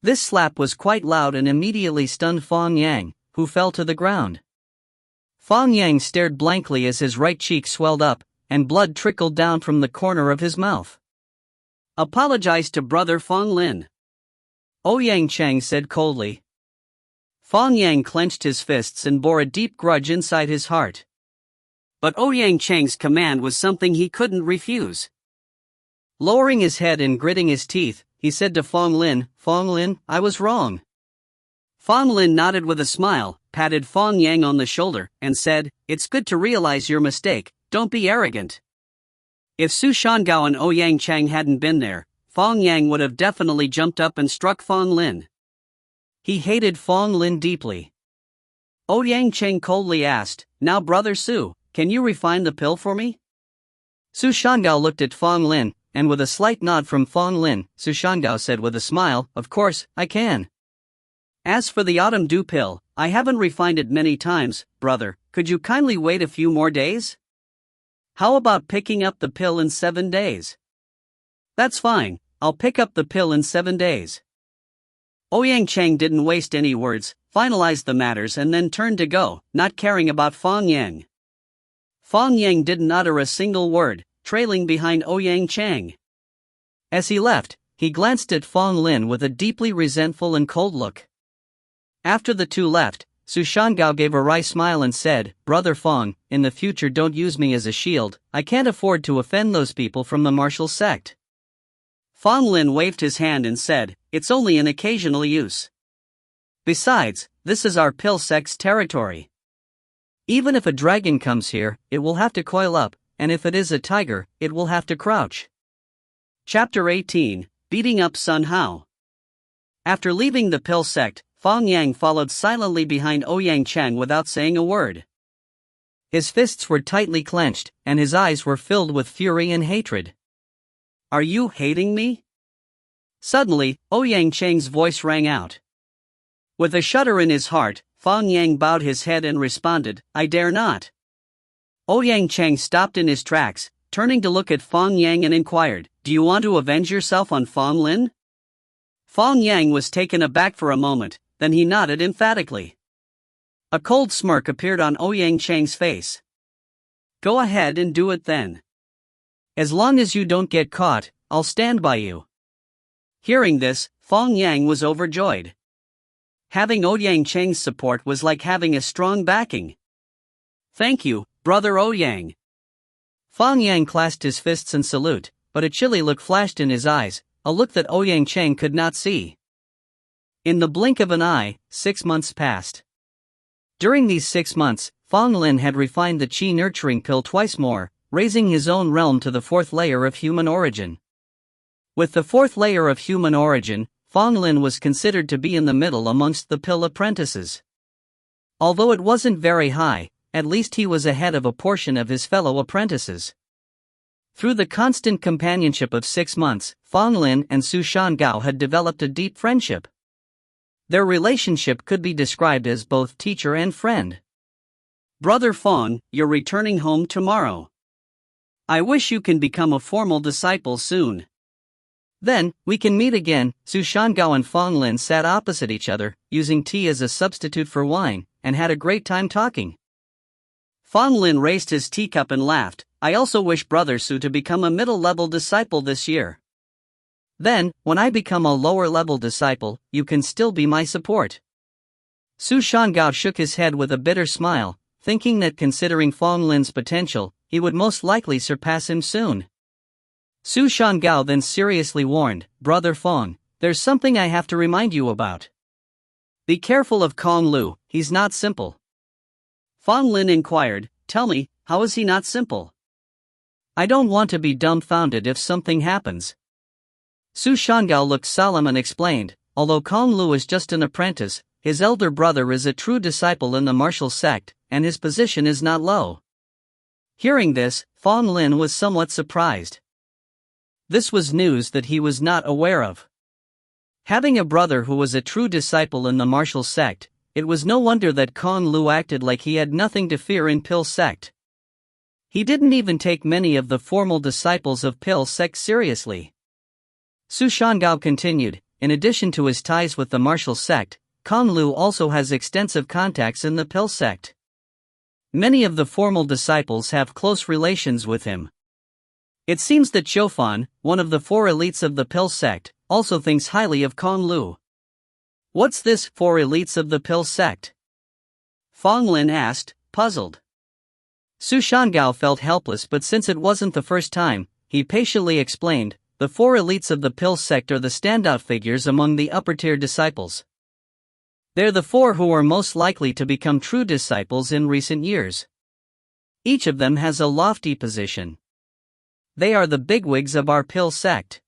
This slap was quite loud and immediately stunned Fang Yang, who fell to the ground. Fang Yang stared blankly as his right cheek swelled up, and blood trickled down from the corner of his mouth. Apologize to brother Fang Lin. Ouyang Chang said coldly. Fang Yang clenched his fists and bore a deep grudge inside his heart. But Ouyang Chang's command was something he couldn't refuse. Lowering his head and gritting his teeth, he said to Fang Lin, I was wrong. Fang Lin nodded with a smile, patted Fang Yang on the shoulder, and said, it's good to realize your mistake, don't be arrogant. If Su Shangao and Ouyang Chang hadn't been there, Fang Yang would have definitely jumped up and struck Fang Lin. He hated Fang Lin deeply. Ouyang Chang coldly asked, now brother Su, can you refine the pill for me? Su Shangao looked at Fang Lin, and with a slight nod from Fang Lin, Su Shangao said with a smile, of course, I can. As for the autumn dew pill, I haven't refined it many times, brother, could you kindly wait a few more days? How about picking up the pill in 7 days? That's fine, I'll pick up the pill in 7 days. Ouyang Chang didn't waste any words, finalized the matters and then turned to go, not caring about Fang Yang. Fang Yang didn't utter a single word, trailing behind Ouyang Chang. As he left, he glanced at Fang Lin with a deeply resentful and cold look. After the two left, Su Shangao gave a wry smile and said, brother Fang, in the future don't use me as a shield, I can't afford to offend those people from the martial sect. Fang Lin waved his hand and said, it's only an occasional use. Besides, this is our pill sect's territory. Even if a dragon comes here, it will have to coil up, and if it is a tiger, it will have to crouch. Chapter 18, Beating Up Sun Hao. After leaving the pill sect, Fang Yang followed silently behind Ouyang Chang without saying a word. His fists were tightly clenched, and his eyes were filled with fury and hatred. Are you hating me? Suddenly, Ouyang Chang's voice rang out. With a shudder in his heart, Fang Yang bowed his head and responded, I dare not. Ouyang Chang stopped in his tracks, turning to look at Fang Yang and inquired, do you want to avenge yourself on Fang Lin? Fang Yang was taken aback for a moment, then he nodded emphatically. A cold smirk appeared on Ouyang Chang's face. Go ahead and do it then. As long as you don't get caught, I'll stand by you. Hearing this, Fang Yang was overjoyed. Having Ouyang Chang's support was like having a strong backing. Thank you, brother Ouyang. Fang Yang clasped his fists in salute, but a chilly look flashed in his eyes, a look that Ouyang Chang could not see. In the blink of an eye, 6 months passed. During these 6 months, Fang Lin had refined the Qi nurturing pill twice more, raising his own realm to the 4th layer of human origin. With the 4th layer of human origin, Fang Lin was considered to be in the middle amongst the pill apprentices. Although it wasn't very high, at least he was ahead of a portion of his fellow apprentices. Through the constant companionship of 6 months, Fang Lin and Su Shan-gao had developed a deep friendship. Their relationship could be described as both teacher and friend. Brother Fang, you're returning home tomorrow. I wish you can become a formal disciple soon. Then, we can meet again. Su Shan-gao and Fang Lin sat opposite each other, using tea as a substitute for wine, and had a great time talking. Fang Lin raised his teacup and laughed. I also wish Brother Su to become a middle-level disciple this year. Then, when I become a lower-level disciple, you can still be my support. Su Shan-gao shook his head with a bitter smile, thinking that considering Fang Lin's potential, he would most likely surpass him soon. Su Shan-gao then seriously warned, Brother Fang, there's something I have to remind you about. Be careful of Kong Lu, he's not simple. Fang Lin inquired, tell me, how is he not simple? I don't want to be dumbfounded if something happens. Su Shan-gao looked solemn and explained, although Kong Lu is just an apprentice, his elder brother is a true disciple in the martial sect, and his position is not low. Hearing this, Fang Lin was somewhat surprised. This was news that he was not aware of. Having a brother who was a true disciple in the martial sect, it was no wonder that Kong Lu acted like he had nothing to fear in Pill sect. He didn't even take many of the formal disciples of Pill sect seriously. Su Shan-gao continued, in addition to his ties with the martial sect, Kong Lu also has extensive contacts in the Pill sect. Many of the formal disciples have close relations with him. It seems that Fan, one of the 4 elites of the Pill sect, also thinks highly of Kong Lu. What's this 4 elites of the Pill sect? Fang Lin asked, puzzled. Su Shan-gao felt helpless, but since it wasn't the first time, he patiently explained, the 4 elites of the Pill sect are the standout figures among the upper-tier disciples. They're the 4 who are most likely to become true disciples in recent years. Each of them has a lofty position. They are the bigwigs of our Pill sect.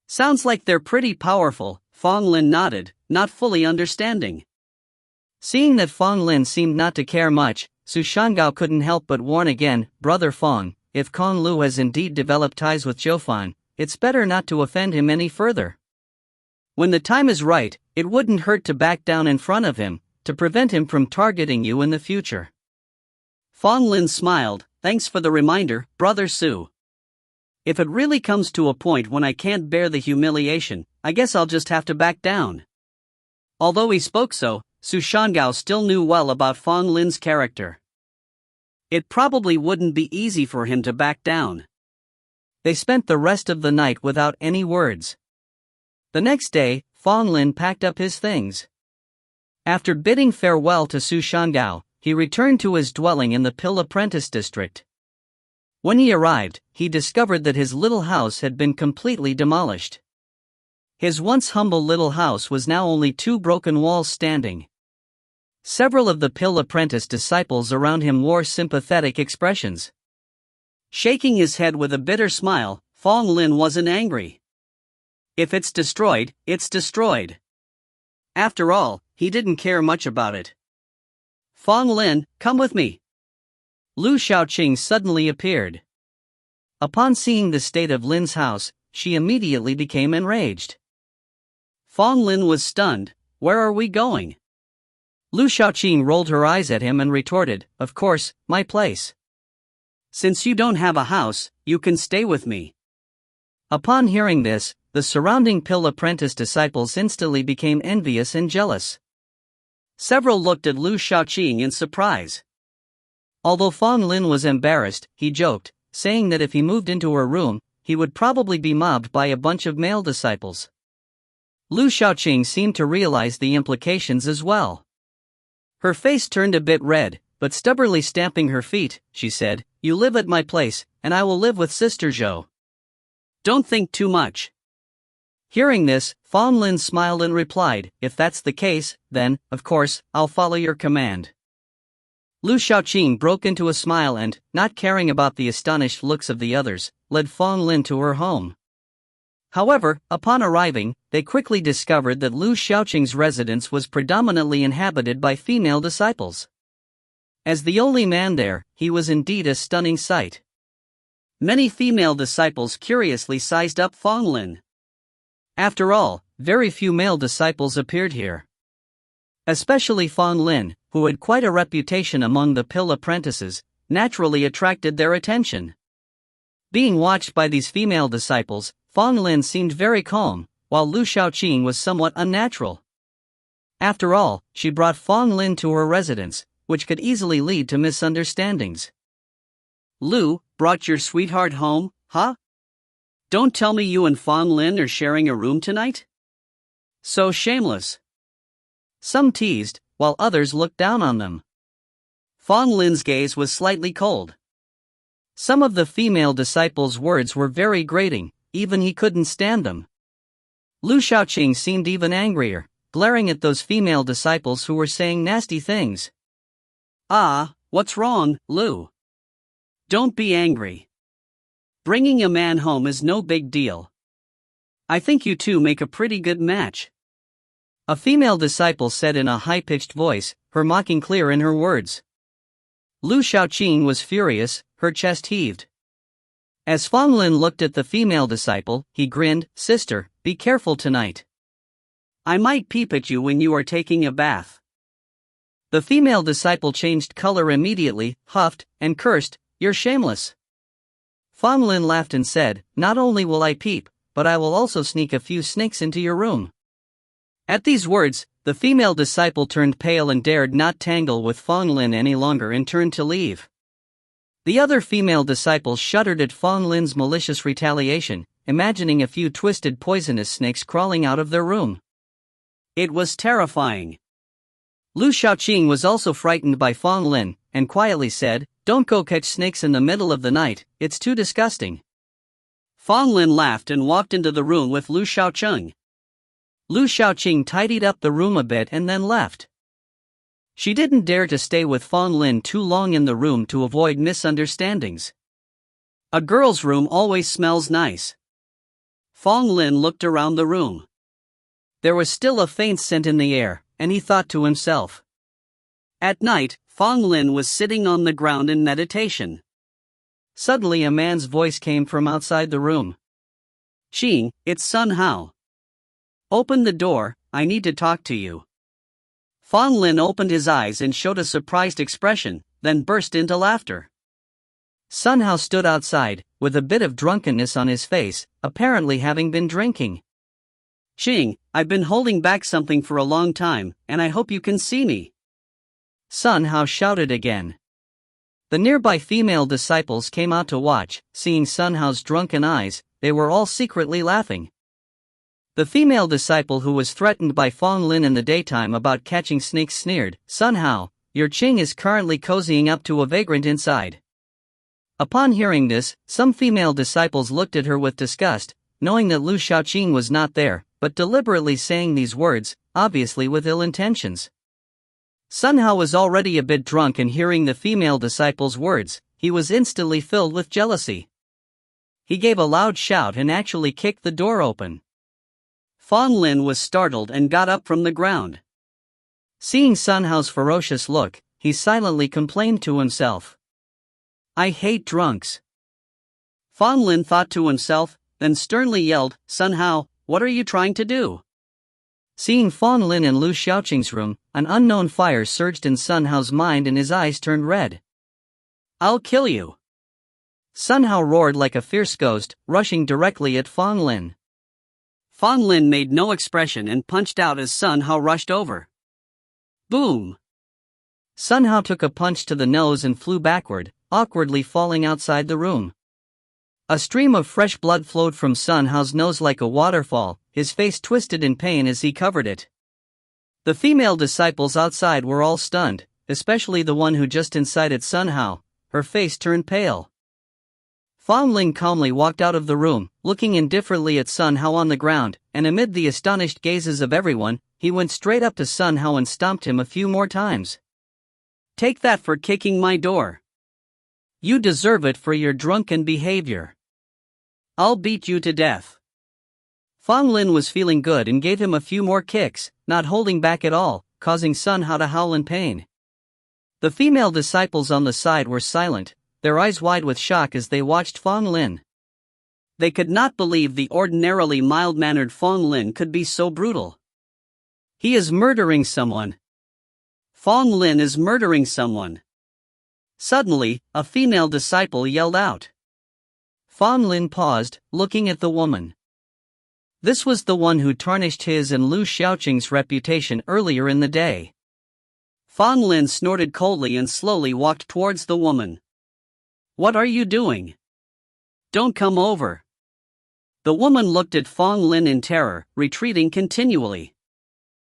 Sounds like they're pretty powerful, Fang Lin nodded, not fully understanding. Seeing that Fang Lin seemed not to care much, Su Shan-gao couldn't help but warn again, Brother Fang, if Kong Lu has indeed developed ties with Fan, it's better not to offend him any further. When the time is right, it wouldn't hurt to back down in front of him, to prevent him from targeting you in the future. Fang Lin smiled, thanks for the reminder, Brother Su. If it really comes to a point when I can't bear the humiliation, I guess I'll just have to back down. Although he spoke so, Su Shan-gao still knew well about Fang Lin's character. It probably wouldn't be easy for him to back down. They spent the rest of the night without any words. The next day, Fang Lin packed up his things. After bidding farewell to Su Shan-gao, he returned to his dwelling in the Pill Apprentice district. When he arrived, he discovered that his little house had been completely demolished. His once humble little house was now only 2 broken walls standing. Several of the Pill Apprentice disciples around him wore sympathetic expressions. Shaking his head with a bitter smile, Fang Lin wasn't angry. If it's destroyed, it's destroyed. After all, he didn't care much about it. Fang Lin, come with me. Lu Shaoqing suddenly appeared. Upon seeing the state of Lin's house, she immediately became enraged. Fang Lin was stunned. Where are we going? Lu Shaoqing rolled her eyes at him and retorted, of course, my place. Since you don't have a house, you can stay with me. Upon hearing this, the surrounding Pill Apprentice disciples instantly became envious and jealous. Several looked at Lu Shaoqing in surprise. Although Fang Lin was embarrassed, he joked, saying that if he moved into her room, he would probably be mobbed by a bunch of male disciples. Lu Shaoqing seemed to realize the implications as well. Her face turned a bit red, but stubbornly stamping her feet, she said, you live at my place, and I will live with Sister Zhou. Don't think too much. Hearing this, Fang Lin smiled and replied, if that's the case, then, of course, I'll follow your command. Lu Shaoqing broke into a smile and, not caring about the astonished looks of the others, led Fang Lin to her home. However, upon arriving, they quickly discovered that Lu Shaoqing's residence was predominantly inhabited by female disciples. As the only man there, he was indeed a stunning sight. Many female disciples curiously sized up Fang Lin. After all, very few male disciples appeared here. Especially Fang Lin, who had quite a reputation among the pill apprentices, naturally attracted their attention. Being watched by these female disciples, Fang Lin seemed very calm, while Lu Shaoqing was somewhat unnatural. After all, she brought Fang Lin to her residence, which could easily lead to misunderstandings. Lu, brought your sweetheart home, huh? Don't tell me you and Fang Lin are sharing a room tonight? So shameless. Some teased, while others looked down on them. Fang Lin's gaze was slightly cold. Some of the female disciples' words were very grating, even he couldn't stand them. Lu Shaoqing seemed even angrier, glaring at those female disciples who were saying nasty things. Ah, what's wrong, Lu? Don't be angry. Bringing a man home is no big deal. I think you two make a pretty good match. A female disciple said in a high-pitched voice, her mocking clear in her words. Lu Shaoqing was furious, her chest heaved. As Fang Lin looked at the female disciple, he grinned, "Sister, be careful tonight. I might peep at you when you are taking a bath." The female disciple changed color immediately, huffed, and cursed, "You're shameless." Fang Lin laughed and said, "Not only will I peep, but I will also sneak a few snakes into your room." At these words, the female disciple turned pale and dared not tangle with Fang Lin any longer and turned to leave. The other female disciples shuddered at Fang Lin's malicious retaliation, imagining a few twisted poisonous snakes crawling out of their room. It was terrifying. Lu Shaoqing was also frightened by Fang Lin, and quietly said, "Don't go catch snakes in the middle of the night, it's too disgusting." Fang Lin laughed and walked into the room with Lu Shaoqing. Lu Shaoqing tidied up the room a bit and then left. She didn't dare to stay with Fang Lin too long in the room to avoid misunderstandings. A girl's room always smells nice. Fang Lin looked around the room. There was still a faint scent in the air, and he thought to himself. At night, Fang Lin was sitting on the ground in meditation. Suddenly a man's voice came from outside the room. "Qing, it's Sun Hao. Open the door, I need to talk to you." Fang Lin opened his eyes and showed a surprised expression, then burst into laughter. Sun Hao stood outside, with a bit of drunkenness on his face, apparently having been drinking. "Qing, I've been holding back something for a long time, and I hope you can see me." Sun Hao shouted again. The nearby female disciples came out to watch. Seeing Sun Hao's drunken eyes, they were all secretly laughing. The female disciple who was threatened by Fang Lin in the daytime about catching snakes sneered, "Sun Hao, your Qing is currently cozying up to a vagrant inside." Upon hearing this, some female disciples looked at her with disgust, knowing that Lu Shaoqing was not there, but deliberately saying these words, obviously with ill intentions. Sun Hao was already a bit drunk, and hearing the female disciple's words, he was instantly filled with jealousy. He gave a loud shout and actually kicked the door open. Fang Lin was startled and got up from the ground. Seeing Sun Hao's ferocious look, he silently complained to himself. "I hate drunks." Fang Lin thought to himself, then sternly yelled, "Sun Hao, what are you trying to do?" Seeing Fang Lin in Lu Shaoqing's room, an unknown fire surged in Sun Hao's mind and his eyes turned red. "I'll kill you!" Sun Hao roared like a fierce ghost, rushing directly at Fang Lin. Fang Lin made no expression and punched out as Sun Hao rushed over. Boom! Sun Hao took a punch to the nose and flew backward, awkwardly falling outside the room. A stream of fresh blood flowed from Sun Hao's nose like a waterfall, his face twisted in pain as he covered it. The female disciples outside were all stunned, especially the one who just incited Sun Hao. Her face turned pale. Fang Lin calmly walked out of the room, looking indifferently at Sun Hao on the ground, and amid the astonished gazes of everyone, he went straight up to Sun Hao and stomped him a few more times. "Take that for kicking my door. You deserve it for your drunken behavior. I'll beat you to death." Fang Lin was feeling good and gave him a few more kicks, not holding back at all, causing Sun Hao to howl in pain. The female disciples on the side were silent, their eyes wide with shock as they watched Fang Lin. They could not believe the ordinarily mild-mannered Fang Lin could be so brutal. He is murdering someone. Fang Lin is murdering someone. Suddenly, a female disciple yelled out. Fang Lin paused, looking at the woman. This was the one who tarnished his and Lu Xiaoqing's reputation earlier in the day. Fang Lin snorted coldly and slowly walked towards the woman. What are you doing? Don't come over. The woman looked at Fang Lin in terror, retreating continually.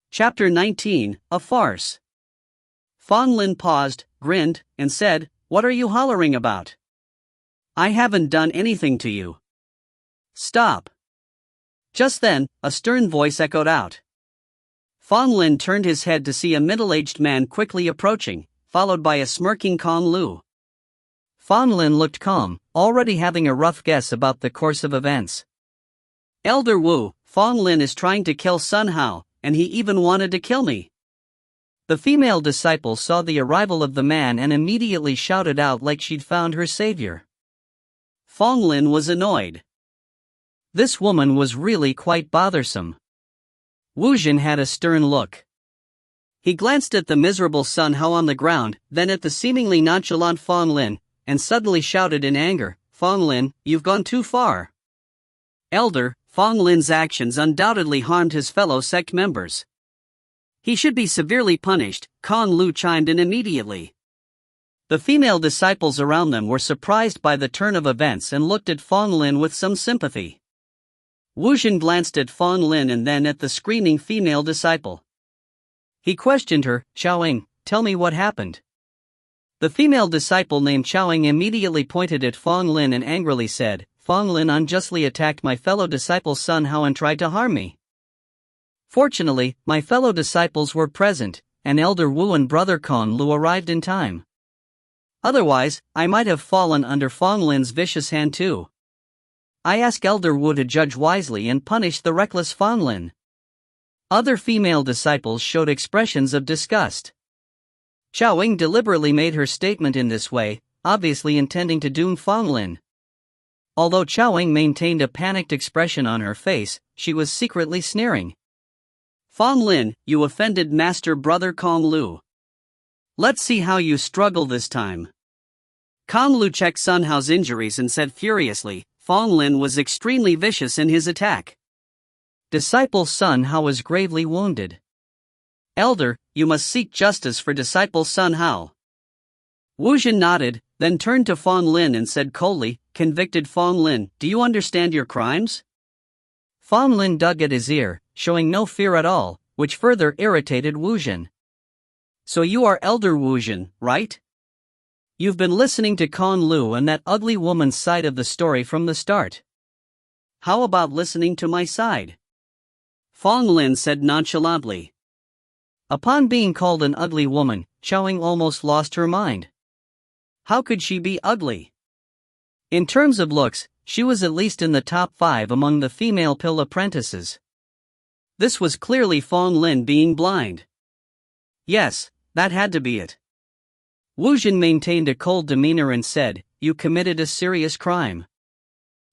Chapter 19, A Farce. Fang Lin paused, grinned, and said, What are you hollering about? I haven't done anything to you. Stop. Just then, a stern voice echoed out. Fang Lin turned his head to see a middle-aged man quickly approaching, followed by a smirking Kong Lu. Fang Lin looked calm, already having a rough guess about the course of events. Elder Wu, Fang Lin is trying to kill Sun Hao, and he even wanted to kill me. The female disciple saw the arrival of the man and immediately shouted out like she'd found her savior. Fang Lin was annoyed. This woman was really quite bothersome. Wu Jin had a stern look. He glanced at the miserable Sun Hao on the ground, then at the seemingly nonchalant Fang Lin, and suddenly shouted in anger, Fang Lin, you've gone too far. Elder, Fang Lin's actions undoubtedly harmed his fellow sect members. He should be severely punished, Kong Lu chimed in immediately. The female disciples around them were surprised by the turn of events and looked at Fang Lin with some sympathy. Wu Jin glanced at Fang Lin and then at the screaming female disciple. He questioned her, Xiaoying, tell me what happened. The female disciple named Xiaoying immediately pointed at Fang Lin and angrily said, Fang Lin unjustly attacked my fellow disciple Sun Hao and tried to harm me. Fortunately, my fellow disciples were present, and Elder Wu and Brother Kong Lu arrived in time. Otherwise, I might have fallen under Fang Lin's vicious hand too. I ask Elder Wu to judge wisely and punish the reckless Fang Lin. Other female disciples showed expressions of disgust. Xiaoying deliberately made her statement in this way, obviously intending to doom Fang Lin. Although Xiaoying maintained a panicked expression on her face, she was secretly sneering. Fang Lin, you offended Master Brother Kong Lu. Let's see how you struggle this time. Kong Lu checked Sun Hao's injuries and said furiously, Fang Lin was extremely vicious in his attack. Disciple Sun Hao was gravely wounded. Elder, you must seek justice for Disciple Sun Hao. Wu Jin nodded, then turned to Fang Lin and said coldly, Convicted Fang Lin, do you understand your crimes? Fang Lin dug at his ear, showing no fear at all, which further irritated Wu Jin. So you are Elder Wu Jin, right? You've been listening to Kong Lu and that ugly woman's side of the story from the start. How about listening to my side? Fang Lin said nonchalantly. Upon being called an ugly woman, Xiaoying almost lost her mind. How could she be ugly? In terms of looks, she was at least in the top 5 among the female pill apprentices. This was clearly Fang Lin being blind. Yes, that had to be it. Wu Jin maintained a cold demeanor and said, You committed a serious crime.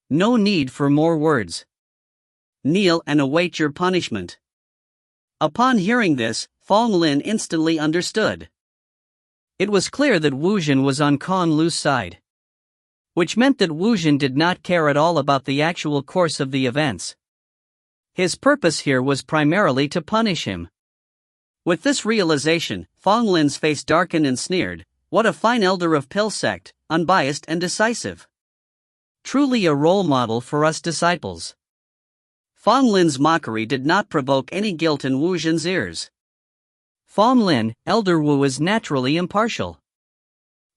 No need for more words. Kneel and await your punishment. Upon hearing this, Fang Lin instantly understood. It was clear that Wu Jin was on Kong Lu's side. Which meant that Wu Jin did not care at all about the actual course of the events. His purpose here was primarily to punish him. With this realization, Fang Lin's face darkened and sneered, What a fine elder of Pill Sect, unbiased and decisive. Truly a role model for us disciples. Fang Lin's mockery did not provoke any guilt in Wu Jin's ears. Fang Lin, Elder Wu is naturally impartial.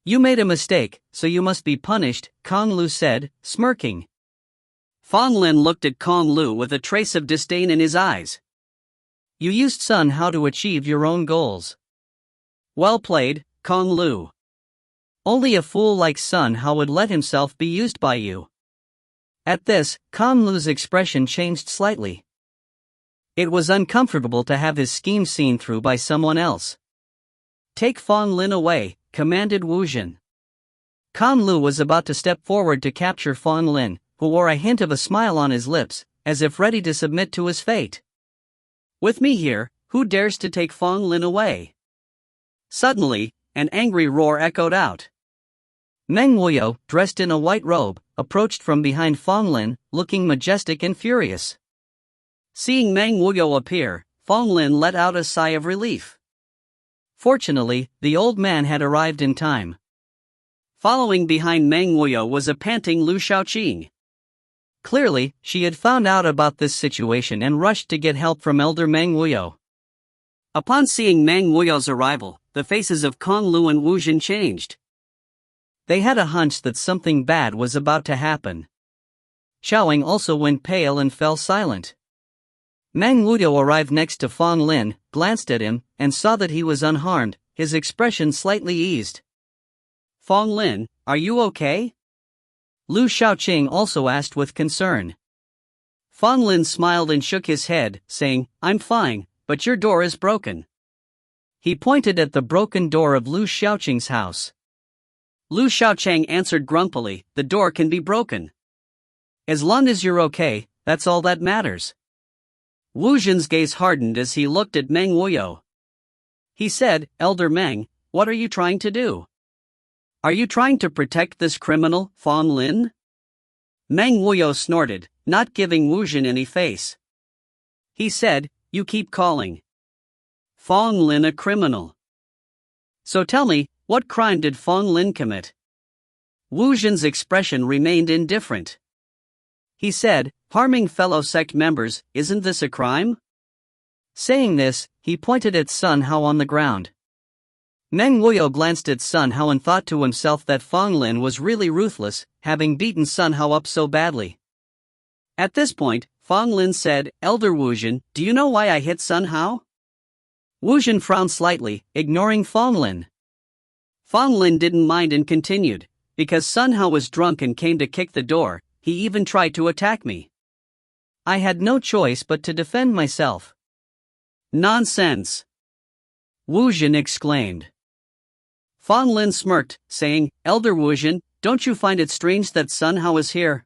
You made a mistake, so you must be punished, Kong Lu said, smirking. Fang Lin looked at Kong Lu with a trace of disdain in his eyes. You used Sun Hao to achieve your own goals. Well played, Kong Lu. Only a fool like Sun Hao would let himself be used by you. At this, Kong Lu's expression changed slightly. It was uncomfortable to have his scheme seen through by someone else. Take Fang Lin away, commanded Wu Jin. Kan Lu was about to step forward to capture Fang Lin, who wore a hint of a smile on his lips, as if ready to submit to his fate. "With me here, who dares to take Fang Lin away?" Suddenly, an angry roar echoed out. Meng Wuyo, dressed in a white robe, approached from behind Fang Lin, looking majestic and furious. Seeing Meng Wuyo appear, Fang Lin let out a sigh of relief. Fortunately, the old man had arrived in time. Following behind Meng Wuyo was a panting Lu Shaoqing. Clearly, she had found out about this situation and rushed to get help from elder Meng Wuyo. Upon seeing Meng Wuyo's arrival, the faces of Kong Lu and Wu Jin changed. They had a hunch that something bad was about to happen. Xiaoying also went pale and fell silent. Meng Wuyo arrived next to Fang Lin, glanced at him, and saw that he was unharmed, his expression slightly eased. "Fang Lin, are you okay?" Lu Shaoqing also asked with concern. Fang Lin smiled and shook his head, saying, "I'm fine, but your door is broken." He pointed at the broken door of Lu Shaoqing's house. Lu Shaoqing answered grumpily, "The door can be broken. As long as you're okay, that's all that matters." Wu Jin's gaze hardened as he looked at Meng Wuyo. He said, "Elder Meng, what are you trying to do? Are you trying to protect this criminal, Fang Lin?" Meng Wuyo snorted, not giving Wu Jin any face. He said, "You keep calling Fang Lin a criminal. So tell me, what crime did Fang Lin commit?" Wu Jin's expression remained indifferent. He said, "Harming fellow sect members, isn't this a crime?" Saying this, he pointed at Sun Hao on the ground. Meng Wuyo glanced at Sun Hao and thought to himself that Fang Lin was really ruthless, having beaten Sun Hao up so badly. At this point, Fang Lin said, "Elder Wu Jin, do you know why I hit Sun Hao?" Wu Jin frowned slightly, ignoring Fang Lin. Fang Lin didn't mind and continued, "Because Sun Hao was drunk and came to kick the door, he even tried to attack me. I had no choice but to defend myself." "Nonsense!" Wu Jin exclaimed. Fang Lin smirked, saying, "Elder Wu Jin, don't you find it strange that Sun Hao is here?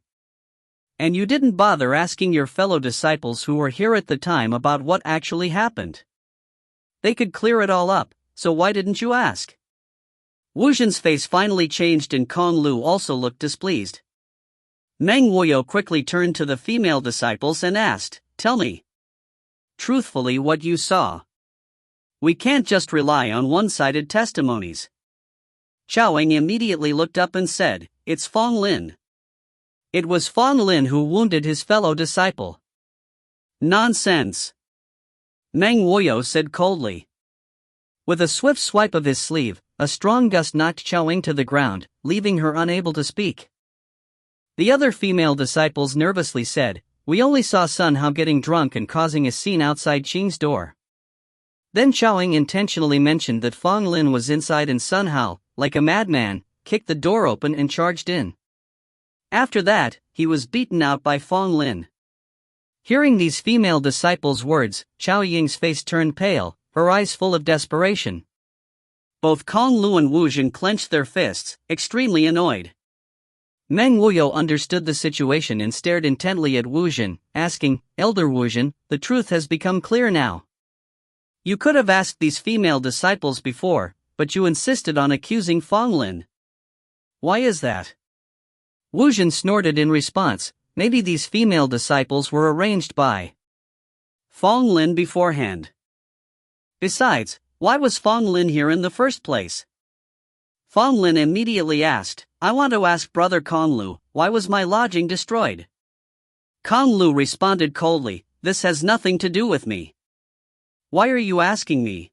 And you didn't bother asking your fellow disciples who were here at the time about what actually happened. They could clear it all up, so why didn't you ask?" Wu Jin's face finally changed and Kong Lu also looked displeased. Meng Wuyo quickly turned to the female disciples and asked, "Tell me truthfully what you saw. We can't just rely on one-sided testimonies." Xiaoying immediately looked up and said, "It's Fang Lin. It was Fang Lin who wounded his fellow disciple." "Nonsense!" Meng Wuyo said coldly. With a swift swipe of his sleeve, a strong gust knocked Xiaoying to the ground, leaving her unable to speak. The other female disciples nervously said, "We only saw Sun Hao getting drunk and causing a scene outside Qing's door." Then Xiaoying intentionally mentioned that Fang Lin was inside and Sun Hao, like a madman, kicked the door open and charged in. After that, he was beaten out by Fang Lin. Hearing these female disciples' words, Xiaoying's face turned pale, her eyes full of desperation. Both Kong Lu and Wu Jin clenched their fists, extremely annoyed. Meng Wuyo understood the situation and stared intently at Wu Jin, asking, "Elder Wu Jin, the truth has become clear now. You could have asked these female disciples before, but you insisted on accusing Fang Lin. Why is that?" Wu Jin snorted in response, "Maybe these female disciples were arranged by Fang Lin beforehand. Besides, why was Fang Lin here in the first place?" Fang Lin immediately asked, "I want to ask Brother Kong Lu, why was my lodging destroyed?" Kong Lu responded coldly, "This has nothing to do with me. Why are you asking me?"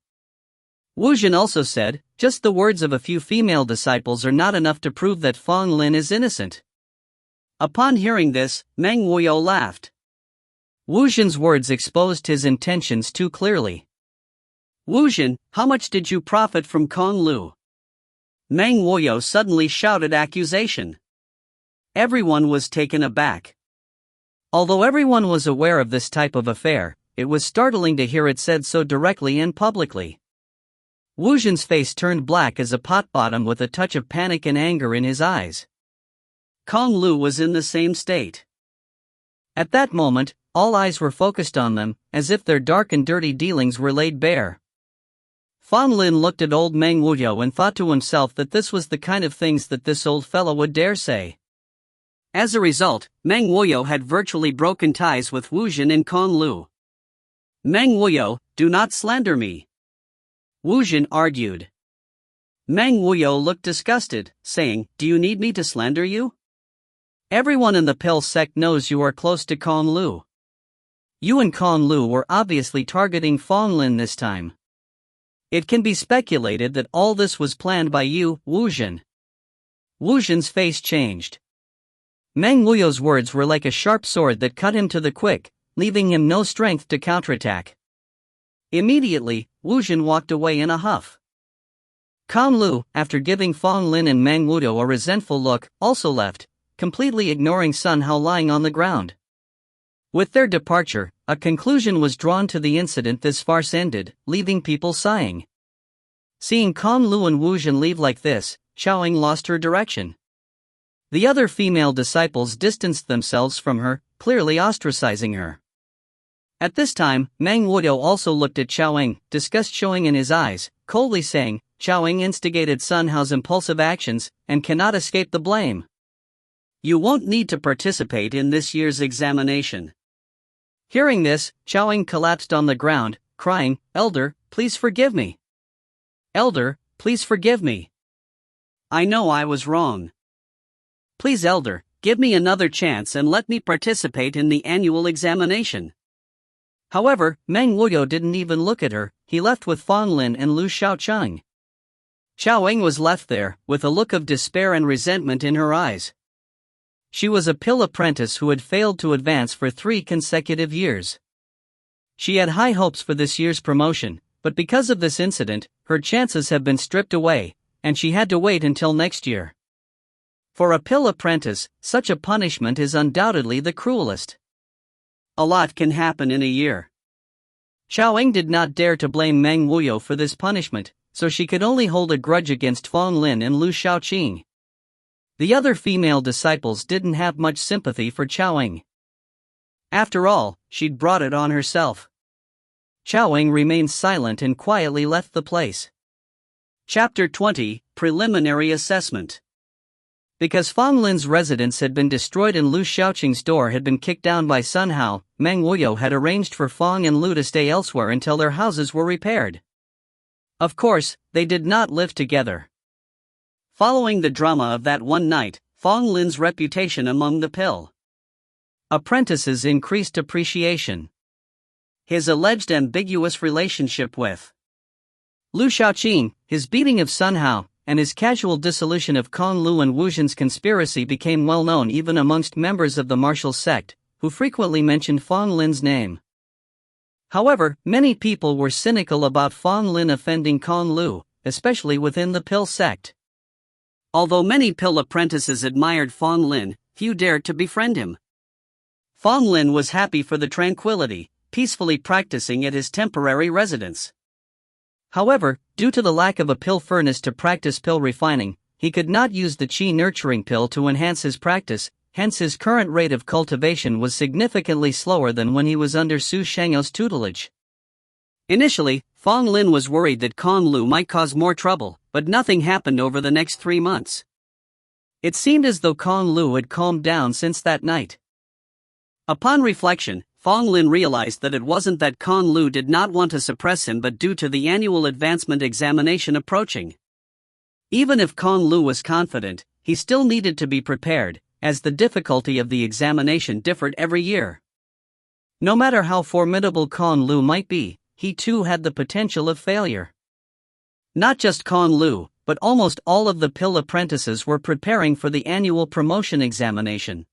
Wu Jin also said, "Just the words of a few female disciples are not enough to prove that Fang Lin is innocent." Upon hearing this, Meng Wuyo laughed. Wu Jin's words exposed his intentions too clearly. "Wu Jin, how much did you profit from Kong Lu?" Meng Wuyo suddenly shouted accusation. Everyone was taken aback. Although everyone was aware of this type of affair, it was startling to hear it said so directly and publicly. Wu Zhen's face turned black as a pot bottom with a touch of panic and anger in his eyes. Kong Lu was in the same state. At that moment, all eyes were focused on them, as if their dark and dirty dealings were laid bare. Fang Lin looked at old Meng Wuyo and thought to himself that this was the kind of things that this old fellow would dare say. As a result, Meng Wuyo had virtually broken ties with Wu Zhen and Kong Lu. Meng Wuyo, do not slander me, Wu Zhen argued. Meng Wuyo looked disgusted, saying, do you need me to slander you? Everyone in the pill sect knows you are close to Kong Lu. You and Kong Lu were obviously targeting Fang Lin this time. It can be speculated that all this was planned by you, Wu Zhen. Wu Zhen's face changed. Meng Wuyo's words were like a sharp sword that cut him to the quick, leaving him no strength to counterattack. Immediately, Wu Zhen walked away in a huff. Kong Lu, after giving Fang Lin and Meng Wuyo a resentful look, also left, completely ignoring Sun Hao lying on the ground. With their departure, a conclusion was drawn to the incident. This farce ended, leaving people sighing. Seeing Kong Lu and Wu Zhen leave like this, Xiaoying lost her direction. The other female disciples distanced themselves from her, clearly ostracizing her. At this time, Meng Wuyo also looked at Xiaoying, disgust showing in his eyes, coldly saying, Xiaoying instigated Sun Hao's impulsive actions, and cannot escape the blame. You won't need to participate in this year's examination. Hearing this, Xiaoying collapsed on the ground, crying, Elder, please forgive me. Elder, please forgive me. I know I was wrong. Please, Elder, give me another chance and let me participate in the annual examination. However, Meng Wuyo didn't even look at her. He left with Fang Lin and Lu Xiaocheng. Xiaoying was left there, with a look of despair and resentment in her eyes. She was a pill apprentice who had failed to advance for 3 consecutive years. She had high hopes for this year's promotion, but because of this incident, her chances have been stripped away, and she had to wait until next year. For a pill apprentice, such a punishment is undoubtedly the cruelest. A lot can happen in a year. Xiaoying did not dare to blame Meng Wuyo for this punishment, so she could only hold a grudge against Fang Lin and Lu Xiaoqing. The other female disciples didn't have much sympathy for Xiaoying. After all, she'd brought it on herself. Xiaoying remained silent and quietly left the place. Chapter 20, Preliminary Assessment. Because Fang Lin's residence had been destroyed and Lu Xiaoqing's door had been kicked down by Sun Hao, Meng Wuyo had arranged for Fang and Lu to stay elsewhere until their houses were repaired. Of course, they did not live together. Following the drama of that one night, Fang Lin's reputation among the pill apprentices increased appreciation. His alleged ambiguous relationship with Lu Xiaoqing, his beating of Sun Hao, and his casual dissolution of Kong Lu and Wu Zhen's conspiracy became well known even amongst members of the martial sect, who frequently mentioned Fang Lin's name. However, many people were cynical about Fang Lin offending Kong Lu, especially within the pill sect. Although many pill apprentices admired Fang Lin, few dared to befriend him. Fang Lin was happy for the tranquility, peacefully practicing at his temporary residence. However, due to the lack of a pill furnace to practice pill refining, he could not use the qi nurturing pill to enhance his practice, hence his current rate of cultivation was significantly slower than when he was under Su Shengou's tutelage. Initially, Fang Lin was worried that Kong Lu might cause more trouble, but nothing happened over the next 3 months. It seemed as though Kong Lu had calmed down since that night. Upon reflection, Fang Lin realized that it wasn't that Kong Lu did not want to suppress him but due to the annual advancement examination approaching. Even if Kong Lu was confident, he still needed to be prepared, as the difficulty of the examination differed every year. No matter how formidable Kong Lu might be, he too had the potential of failure. Not just Kong Lu, but almost all of the pill apprentices were preparing for the annual promotion examination.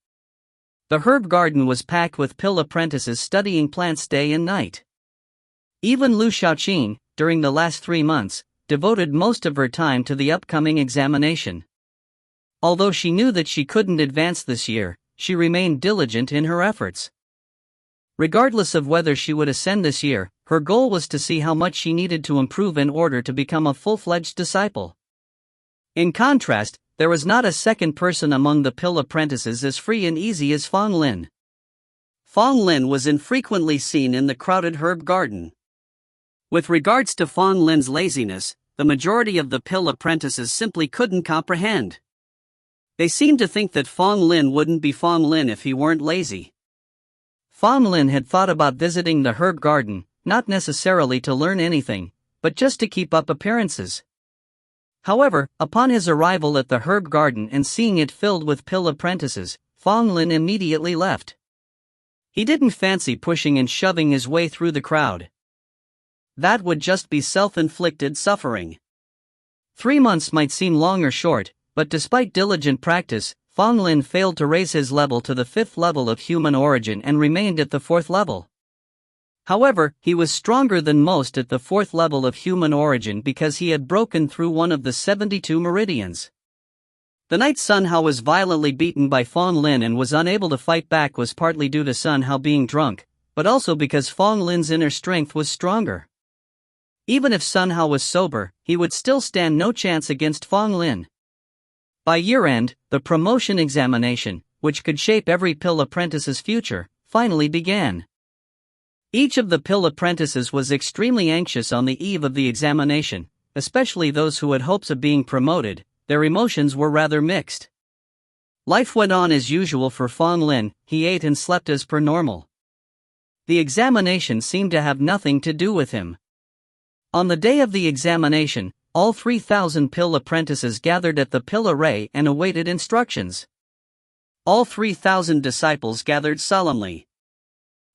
The herb garden was packed with pill apprentices studying plants day and night. Even Lu Xiaoqing, during the last 3 months, devoted most of her time to the upcoming examination. Although she knew that she couldn't advance this year, she remained diligent in her efforts. Regardless of whether she would ascend this year, her goal was to see how much she needed to improve in order to become a full-fledged disciple. In contrast, there was not a second person among the pill apprentices as free and easy as Fang Lin. Fang Lin was infrequently seen in the crowded herb garden. With regards to Fang Lin's laziness, the majority of the pill apprentices simply couldn't comprehend. They seemed to think that Fang Lin wouldn't be Fang Lin if he weren't lazy. Fang Lin had thought about visiting the herb garden, not necessarily to learn anything, but just to keep up appearances. However, upon his arrival at the herb garden and seeing it filled with pill apprentices, Fang Lin immediately left. He didn't fancy pushing and shoving his way through the crowd. That would just be self-inflicted suffering. 3 months might seem long or short, but despite diligent practice, Fang Lin failed to raise his level to the 5th level of human origin and remained at the 4th level. However, he was stronger than most at the 4th level of human origin because he had broken through one of the 72 meridians. The night Sun Hao was violently beaten by Fang Lin and was unable to fight back was partly due to Sun Hao being drunk, but also because Fang Lin's inner strength was stronger. Even if Sun Hao was sober, he would still stand no chance against Fang Lin. By year-end, the promotion examination, which could shape every pill apprentice's future, finally began. Each of the pill apprentices was extremely anxious on the eve of the examination, especially those who had hopes of being promoted. Their emotions were rather mixed. Life went on as usual for Fang Lin. He ate and slept as per normal. The examination seemed to have nothing to do with him. On the day of the examination, all 3,000 pill apprentices gathered at the pill array and awaited instructions. All 3,000 disciples gathered solemnly.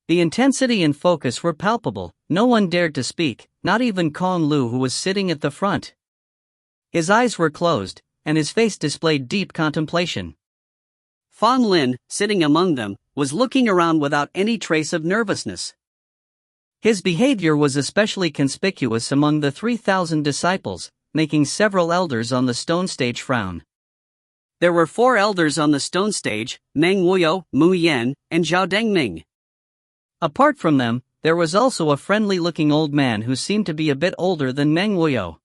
The intensity and focus were palpable. No one dared to speak, not even Kong Lu, who was sitting at the front. His eyes were closed, and his face displayed deep contemplation. Fang Lin, sitting among them, was looking around without any trace of nervousness. His behavior was especially conspicuous among the 3,000 disciples, making several elders on the stone stage frown. There were 4 elders on the stone stage: Manhwa, Mu Yan, and Zhao Dengming. Apart from them, there was also a friendly-looking old man who seemed to be a bit older than Manhwa.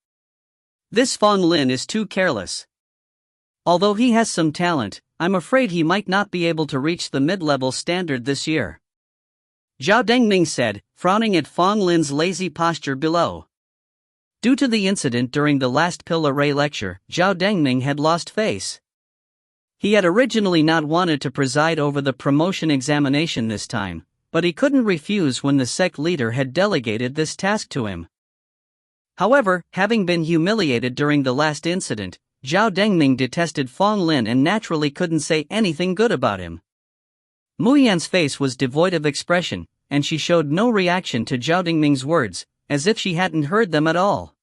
This Fang Lin is too careless. Although he has some talent, I'm afraid he might not be able to reach the mid-level standard this year, Zhao Dengming said, frowning at Fang Lin's lazy posture below. Due to the incident during the last pill array lecture, Zhao Dengming had lost face. He had originally not wanted to preside over the promotion examination this time, but he couldn't refuse when the sect leader had delegated this task to him. However, having been humiliated during the last incident, Zhao Dengming detested Fang Lin and naturally couldn't say anything good about him. Mu Yan's face was devoid of expression, and she showed no reaction to Zhao Dengming's words, as if she hadn't heard them at all.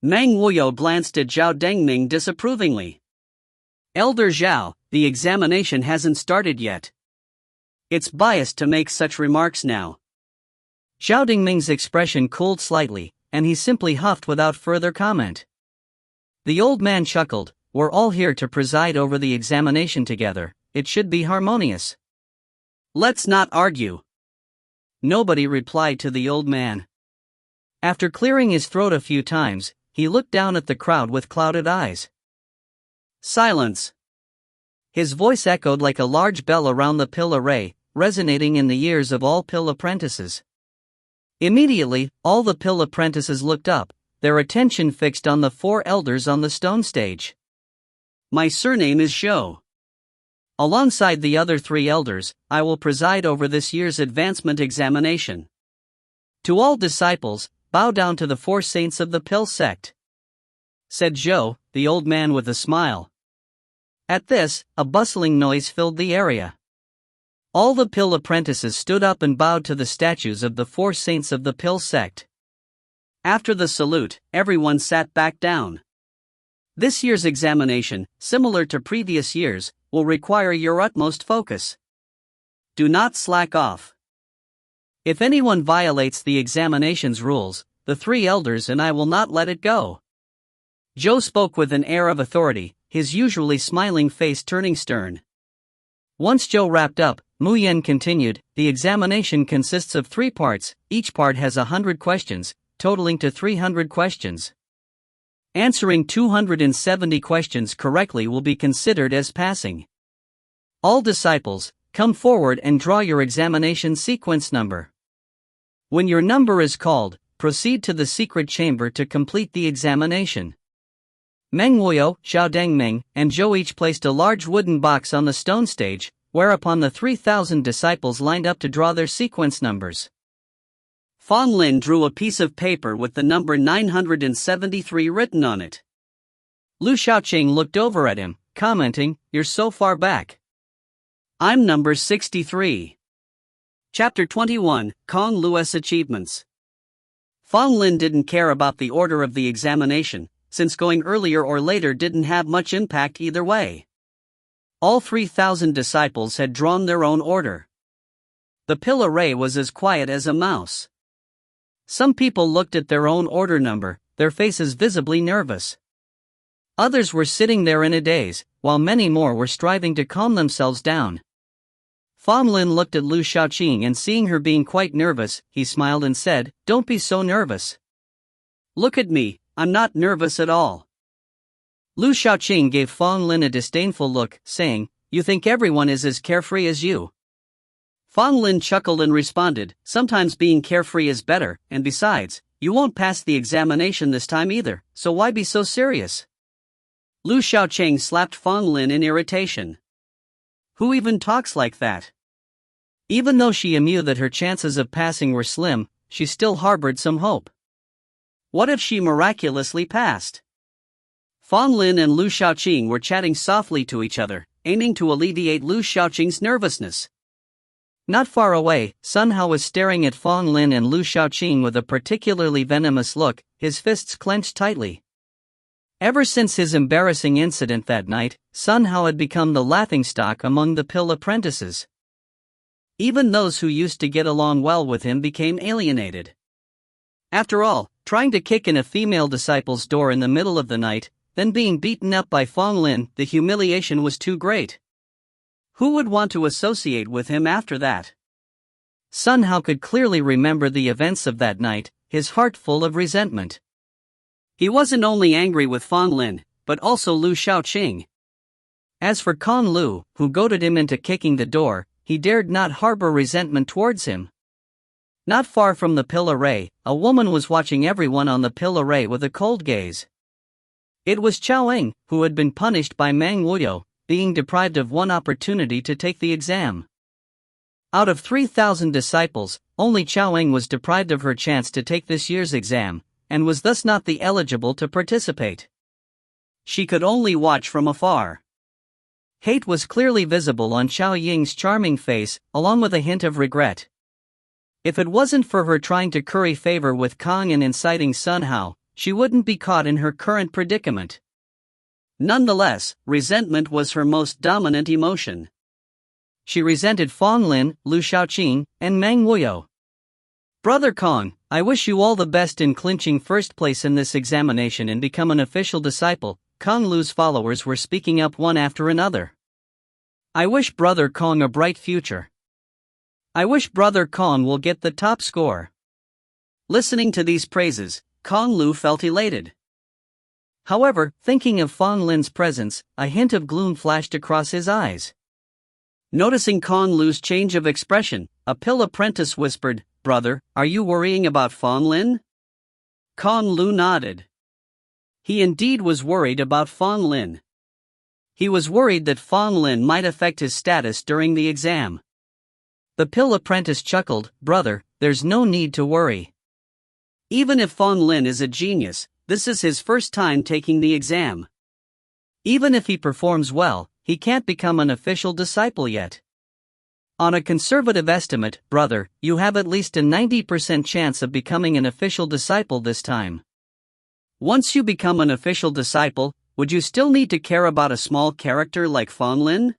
Manhwa glanced at Zhao Dengming disapprovingly. Elder Zhao, the examination hasn't started yet. It's biased to make such remarks now. Zhao Dengming's expression cooled slightly, and he simply huffed without further comment. The old man chuckled. We're all here to preside over the examination together. It should be harmonious. Let's not argue. Nobody replied to the old man. After clearing his throat a few times, he looked down at the crowd with clouded eyes. Silence. His voice echoed like a large bell around the pill array, resonating in the ears of all pill apprentices. Immediately, all the pill apprentices looked up, their attention fixed on the 4 elders on the stone stage. My surname is Zhou. Alongside the other 3 elders, I will preside over this year's advancement examination. To all disciples, bow down to the 4 saints of the pill sect, said Zhou, the old man, with a smile. At this, a bustling noise filled the area. All the pill apprentices stood up and bowed to the statues of the 4 saints of the pill sect. After the salute, everyone sat back down. This year's examination, similar to previous years, will require your utmost focus. Do not slack off. If anyone violates the examination's rules, the 3 elders and I will not let it go. Zhou spoke with an air of authority, his usually smiling face turning stern. Once Zhou wrapped up, Mu Yen continued, the examination consists of 3 parts, each part has 100 questions, totaling to 300 questions. Answering 270 questions correctly will be considered as passing. All disciples, come forward and draw your examination sequence number. When your number is called, proceed to the secret chamber to complete the examination. Meng Wuyo, Xiao Dengming, and Zhou each placed a large wooden box on the stone stage, whereupon the 3,000 disciples lined up to draw their sequence numbers. Fang Lin drew a piece of paper with the number 973 written on it. Lu Xiaoqing looked over at him, commenting, "You're so far back." "I'm number 63. Chapter 21, Kong Lu's Achievements. Fang Lin didn't care about the order of the examination, since going earlier or later didn't have much impact either way. All 3,000 disciples had drawn their own order. The pill array was as quiet as a mouse. Some people looked at their own order number, their faces visibly nervous. Others were sitting there in a daze, while many more were striving to calm themselves down. Fang Lin looked at Lu Xiaoqing and seeing her being quite nervous, he smiled and said, "Don't be so nervous." "Look at me, I'm not nervous at all." Lu Xiaoqing gave Fang Lin a disdainful look, saying, "You think everyone is as carefree as you?" Fang Lin chuckled and responded, "Sometimes being carefree is better, and besides, you won't pass the examination this time either, so why be so serious?" Lu Xiaoqing slapped Fang Lin in irritation. Who even talks like that? Even though she knew that her chances of passing were slim, she still harbored some hope. What if she miraculously passed? Fang Lin and Lu Xiaoqing were chatting softly to each other, aiming to alleviate Lu Xiaoqing's nervousness. Not far away, Sun Hao was staring at Fang Lin and Lu Xiaoqing with a particularly venomous look, his fists clenched tightly. Ever since his embarrassing incident that night, Sun Hao had become the laughingstock among the pill apprentices. Even those who used to get along well with him became alienated. After all, trying to kick in a female disciple's door in the middle of the night, then being beaten up by Fang Lin, the humiliation was too great. Who would want to associate with him after that? Sun Hao could clearly remember the events of that night, his heart full of resentment. He wasn't only angry with Fang Lin, but also Lu Xiaoqing. As for Kong Lu, who goaded him into kicking the door, he dared not harbor resentment towards him. Not far from the pill array, a woman was watching everyone on the pill array with a cold gaze. It was Chao Eng, who had been punished by Meng Wuyo, being deprived of one opportunity to take the exam. Out of 3,000 disciples, only Chao Eng was deprived of her chance to take this year's exam, and was thus not the eligible to participate. She could only watch from afar. Hate was clearly visible on Chao Ying's charming face, along with a hint of regret. If it wasn't for her trying to curry favor with Kong and inciting Sun Hao, she wouldn't be caught in her current predicament. Nonetheless, resentment was her most dominant emotion. She resented Fang Lin, Lu Xiaoqing, and Meng Wuyo. "Brother Kong, I wish you all the best in clinching first place in this examination and become an official disciple," Kong Lu's followers were speaking up one after another. "I wish Brother Kong a bright future. I wish Brother Kong will get the top score." Listening to these praises, Kong Lu felt elated. However, thinking of Fang Lin's presence, a hint of gloom flashed across his eyes. Noticing Kong Lu's change of expression, a pill apprentice whispered, "Brother, are you worrying about Fang Lin?" Kong Lu nodded. He indeed was worried about Fang Lin. He was worried that Fang Lin might affect his status during the exam. The pill apprentice chuckled, "Brother, there's no need to worry. Even if Fang Lin is a genius, this is his first time taking the exam. Even if he performs well, he can't become an official disciple yet. On a conservative estimate, brother, you have at least a 90% chance of becoming an official disciple this time. Once you become an official disciple, would you still need to care about a small character like Fang Lin?"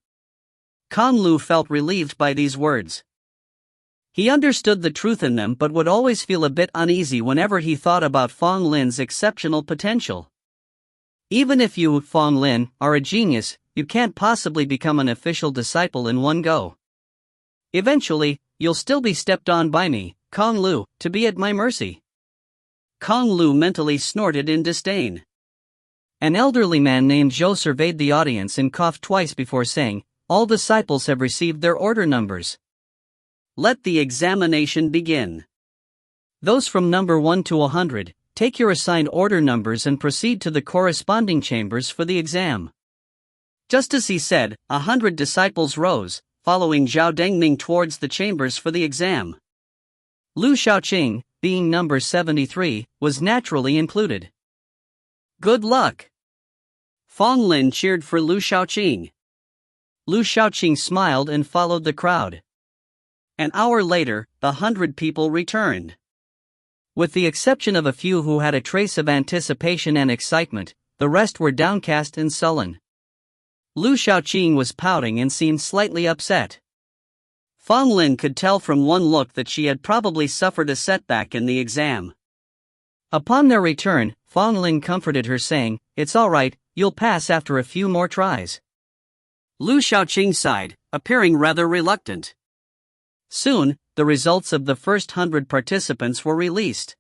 Kong Lu felt relieved by these words. He understood the truth in them but would always feel a bit uneasy whenever he thought about Fang Lin's exceptional potential. Even if you, Fang Lin, are a genius, you can't possibly become an official disciple in one go. Eventually, you'll still be stepped on by me, Kong Lu, to be at my mercy. Kong Lu mentally snorted in disdain. An elderly man named Zhou surveyed the audience and coughed twice before saying, "All disciples have received their order numbers. Let the examination begin. Those from number 1 to 100, take your assigned order numbers and proceed to the corresponding chambers for the exam." Just as he said, 100 disciples rose, following Zhao Dengming towards the chambers for the exam. Lu Shaoqing, being number 73, was naturally included. Good luck! Fang Lin cheered for Lu Shaoqing. Lu Shaoqing smiled and followed the crowd. An hour later, the 100 people returned. With the exception of a few who had a trace of anticipation and excitement, the rest were downcast and sullen. Lu Shaoqing was pouting and seemed slightly upset. Fang Lin could tell from one look that she had probably suffered a setback in the exam. Upon their return, Fang Lin comforted her saying, "It's all right, you'll pass after a few more tries." Lu Shaoqing sighed, appearing rather reluctant. Soon, the results of the first 100 participants were released.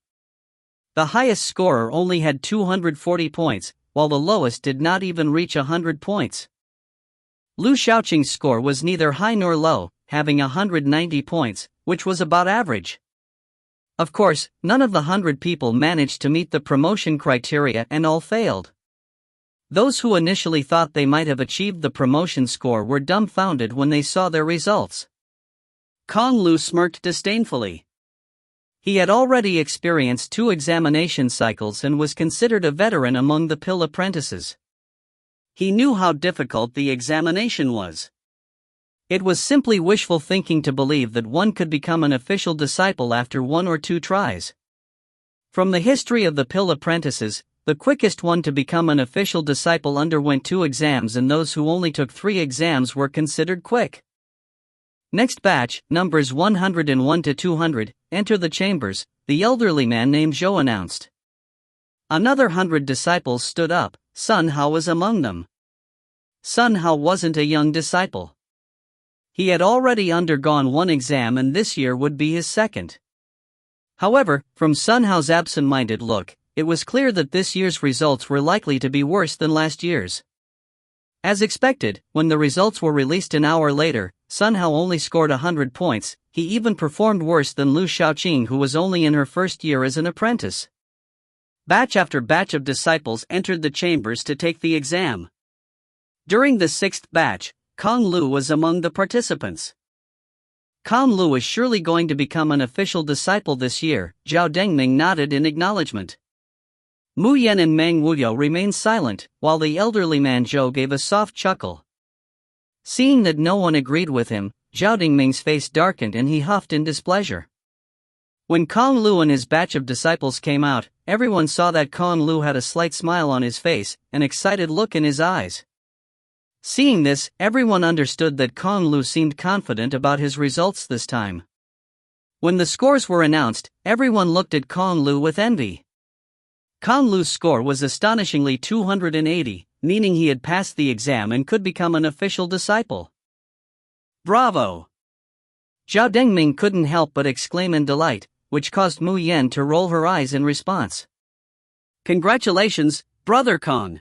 The highest scorer only had 240 points, while the lowest did not even reach 100 points. Lu Shaoqing's score was neither high nor low, having 190 points, which was about average. Of course, none of the 100 people managed to meet the promotion criteria and all failed. Those who initially thought they might have achieved the promotion score were dumbfounded when they saw their results. Kong Lu smirked disdainfully. He had already experienced 2 examination cycles and was considered a veteran among the pill apprentices. He knew how difficult the examination was. It was simply wishful thinking to believe that one could become an official disciple after 1 or 2 tries. From the history of the pill apprentices, the quickest one to become an official disciple underwent 2 exams, and those who only took 3 exams were considered quick. Next batch, numbers 101 to 200, enter the chambers, the elderly man named Zhou announced. Another 100 disciples stood up. Sun Hao was among them. Sun Hao wasn't a young disciple. He had already undergone 1 exam and this year would be his second. However, from Sun Hao's absent-minded look, it was clear that this year's results were likely to be worse than last year's. As expected, when the results were released an hour later, Sun Hao only scored 100 points. He even performed worse than Lu Shaoqing, who was only in her first year as an apprentice. Batch after batch of disciples entered the chambers to take the exam. During the 6th batch, Kong Lu was among the participants. Kong Lu is surely going to become an official disciple this year, Zhao Dengming nodded in acknowledgement. Mu Yan and Meng Wuyo remained silent, while the elderly man Zhou gave a soft chuckle. Seeing that no one agreed with him, Zhao Dengming's face darkened and he huffed in displeasure. When Kong Lu and his batch of disciples came out, everyone saw that Kong Lu had a slight smile on his face, an excited look in his eyes. Seeing this, everyone understood that Kong Lu seemed confident about his results this time. When the scores were announced, everyone looked at Kong Lu with envy. Kong Lu's score was astonishingly 280, meaning he had passed the exam and could become an official disciple. Bravo! Zhao Dengming couldn't help but exclaim in delight, which caused Mu Yan to roll her eyes in response. Congratulations, Brother Kong!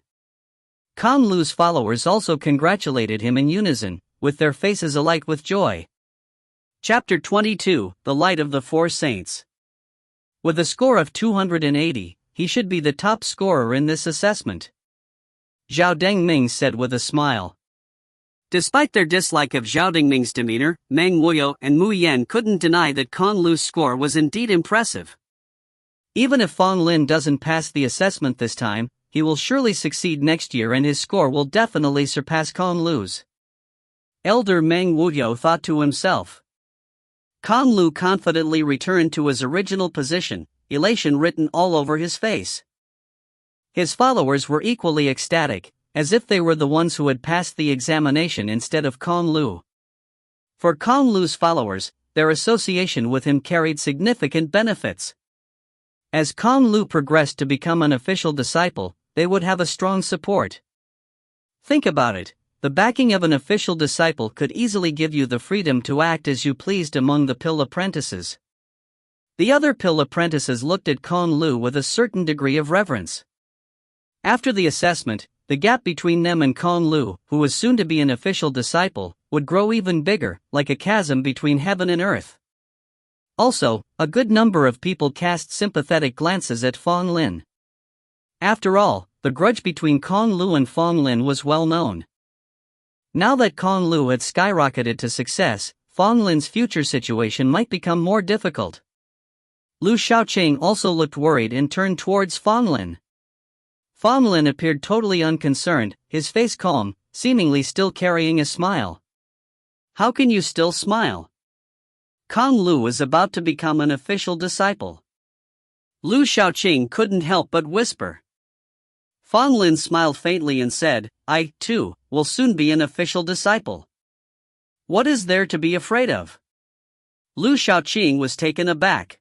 Kong Lu's followers also congratulated him in unison, with their faces alight with joy. Chapter 22, The Light of the 4 Saints. With a score of 280, he should be the top scorer in this assessment. Zhao Dengming said with a smile. Despite their dislike of Zhao Dengming's demeanor, Meng Wuyo and Mu Yan couldn't deny that Kong Lu's score was indeed impressive. Even if Fang Lin doesn't pass the assessment this time, he will surely succeed next year and his score will definitely surpass Kong Lu's. Elder Meng Wuyo thought to himself. Kong Lu confidently returned to his original position, elation written all over his face. His followers were equally ecstatic, as if they were the ones who had passed the examination instead of Kong Lu. For Kong Lu's followers, their association with him carried significant benefits. As Kong Lu progressed to become an official disciple, they would have a strong support. Think about it, the backing of an official disciple could easily give you the freedom to act as you pleased among the pill apprentices. The other pill apprentices looked at Kong Lu with a certain degree of reverence. After the assessment, the gap between them and Kong Lu, who was soon to be an official disciple, would grow even bigger, like a chasm between heaven and earth. Also, a good number of people cast sympathetic glances at Fang Lin. After all, the grudge between Kong Lu and Fang Lin was well known. Now that Kong Lu had skyrocketed to success, Fang Lin's future situation might become more difficult. Lu Shaoqing also looked worried and turned towards Fang Lin. Fang Lin appeared totally unconcerned, his face calm, seemingly still carrying a smile. How can you still smile? Kong Lu is about to become an official disciple. Lu Shaoqing couldn't help but whisper. Fang Lin smiled faintly and said, I, too, will soon be an official disciple. What is there to be afraid of? Lu Shaoqing was taken aback.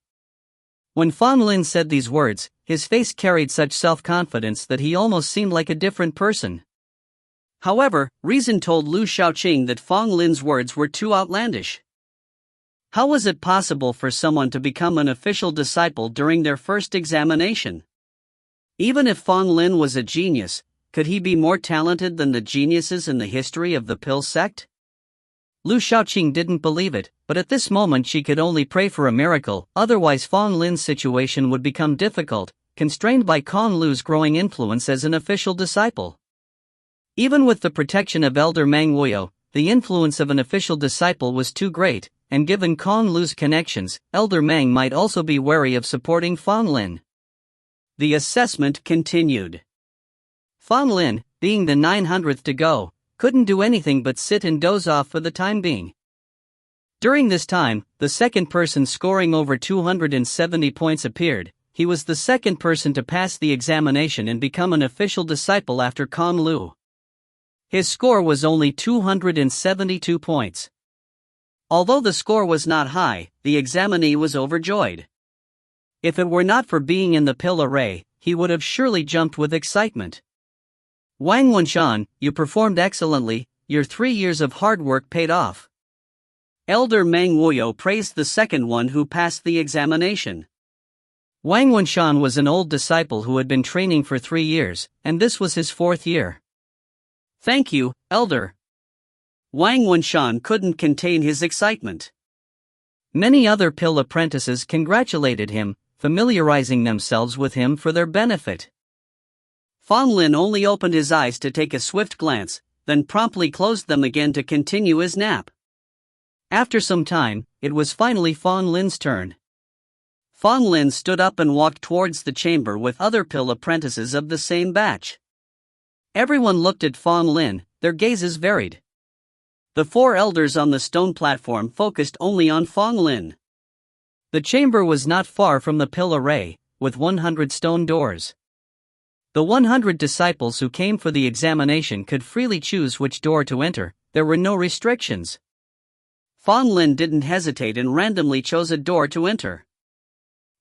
When Fang Lin said these words, his face carried such self-confidence that he almost seemed like a different person. However, reason told Lu Shaoqing that Fang Lin's words were too outlandish. How was it possible for someone to become an official disciple during their first examination? Even if Fang Lin was a genius, could he be more talented than the geniuses in the history of the pill sect? Lu Shaoqing didn't believe it, but at this moment she could only pray for a miracle, otherwise Fang Lin's situation would become difficult, constrained by Kong Lu's growing influence as an official disciple. Even with the protection of Elder Manhwa, the influence of an official disciple was too great, and given Kong Lu's connections, Elder Mang might also be wary of supporting Fang Lin. The assessment continued. Fang Lin, being the 900th to go, couldn't do anything but sit and doze off for the time being. During this time, the second person scoring over 270 points appeared. He was the second person to pass the examination and become an official disciple after Kong Lu. His score was only 272 points. Although the score was not high, the examinee was overjoyed. If it were not for being in the pill array, he would have surely jumped with excitement. Wang Wenshan, you performed excellently, your 3 years of hard work paid off. Elder Meng Wuyo praised the second one who passed the examination. Wang Wenshan was an old disciple who had been training for 3 years, and this was his 4th year. Thank you, Elder. Wang Wenshan couldn't contain his excitement. Many other pill apprentices congratulated him, familiarizing themselves with him for their benefit. Fang Lin only opened his eyes to take a swift glance, then promptly closed them again to continue his nap. After some time, it was finally Fang Lin's turn. Fang Lin stood up and walked towards the chamber with other pill apprentices of the same batch. Everyone looked at Fang Lin, their gazes varied. The 4 elders on the stone platform focused only on Fang Lin. The chamber was not far from the pill array, with 100 stone doors. The 100 disciples who came for the examination could freely choose which door to enter, there were no restrictions. Fang Lin didn't hesitate and randomly chose a door to enter.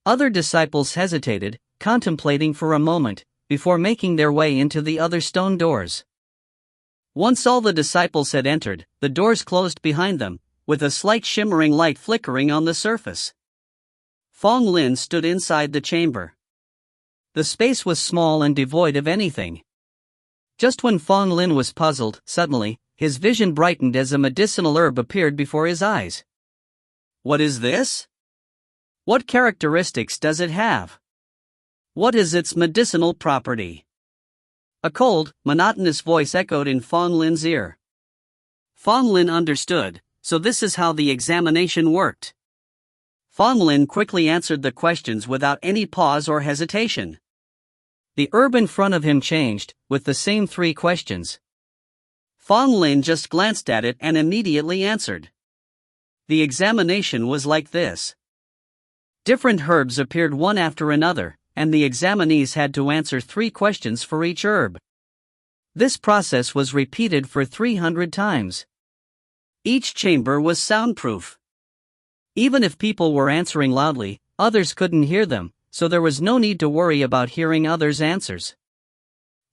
Other disciples hesitated, contemplating for a moment, before making their way into the other stone doors. Once all the disciples had entered, the doors closed behind them, with a slight shimmering light flickering on the surface. Fang Lin stood inside the chamber. The space was small and devoid of anything. Just when Fang Lin was puzzled, suddenly, his vision brightened as a medicinal herb appeared before his eyes. What is this? What characteristics does it have? What is its medicinal property? A cold, monotonous voice echoed in Fang Lin's ear. Fang Lin understood, so this is how the examination worked. Fang Lin quickly answered the questions without any pause or hesitation. The herb in front of him changed, with the same 3 questions. Fang Lin just glanced at it and immediately answered. The examination was like this. Different herbs appeared one after another, and the examinees had to answer 3 questions for each herb. This process was repeated for 300 times. Each chamber was soundproof. Even if people were answering loudly, others couldn't hear them, so there was no need to worry about hearing others' answers.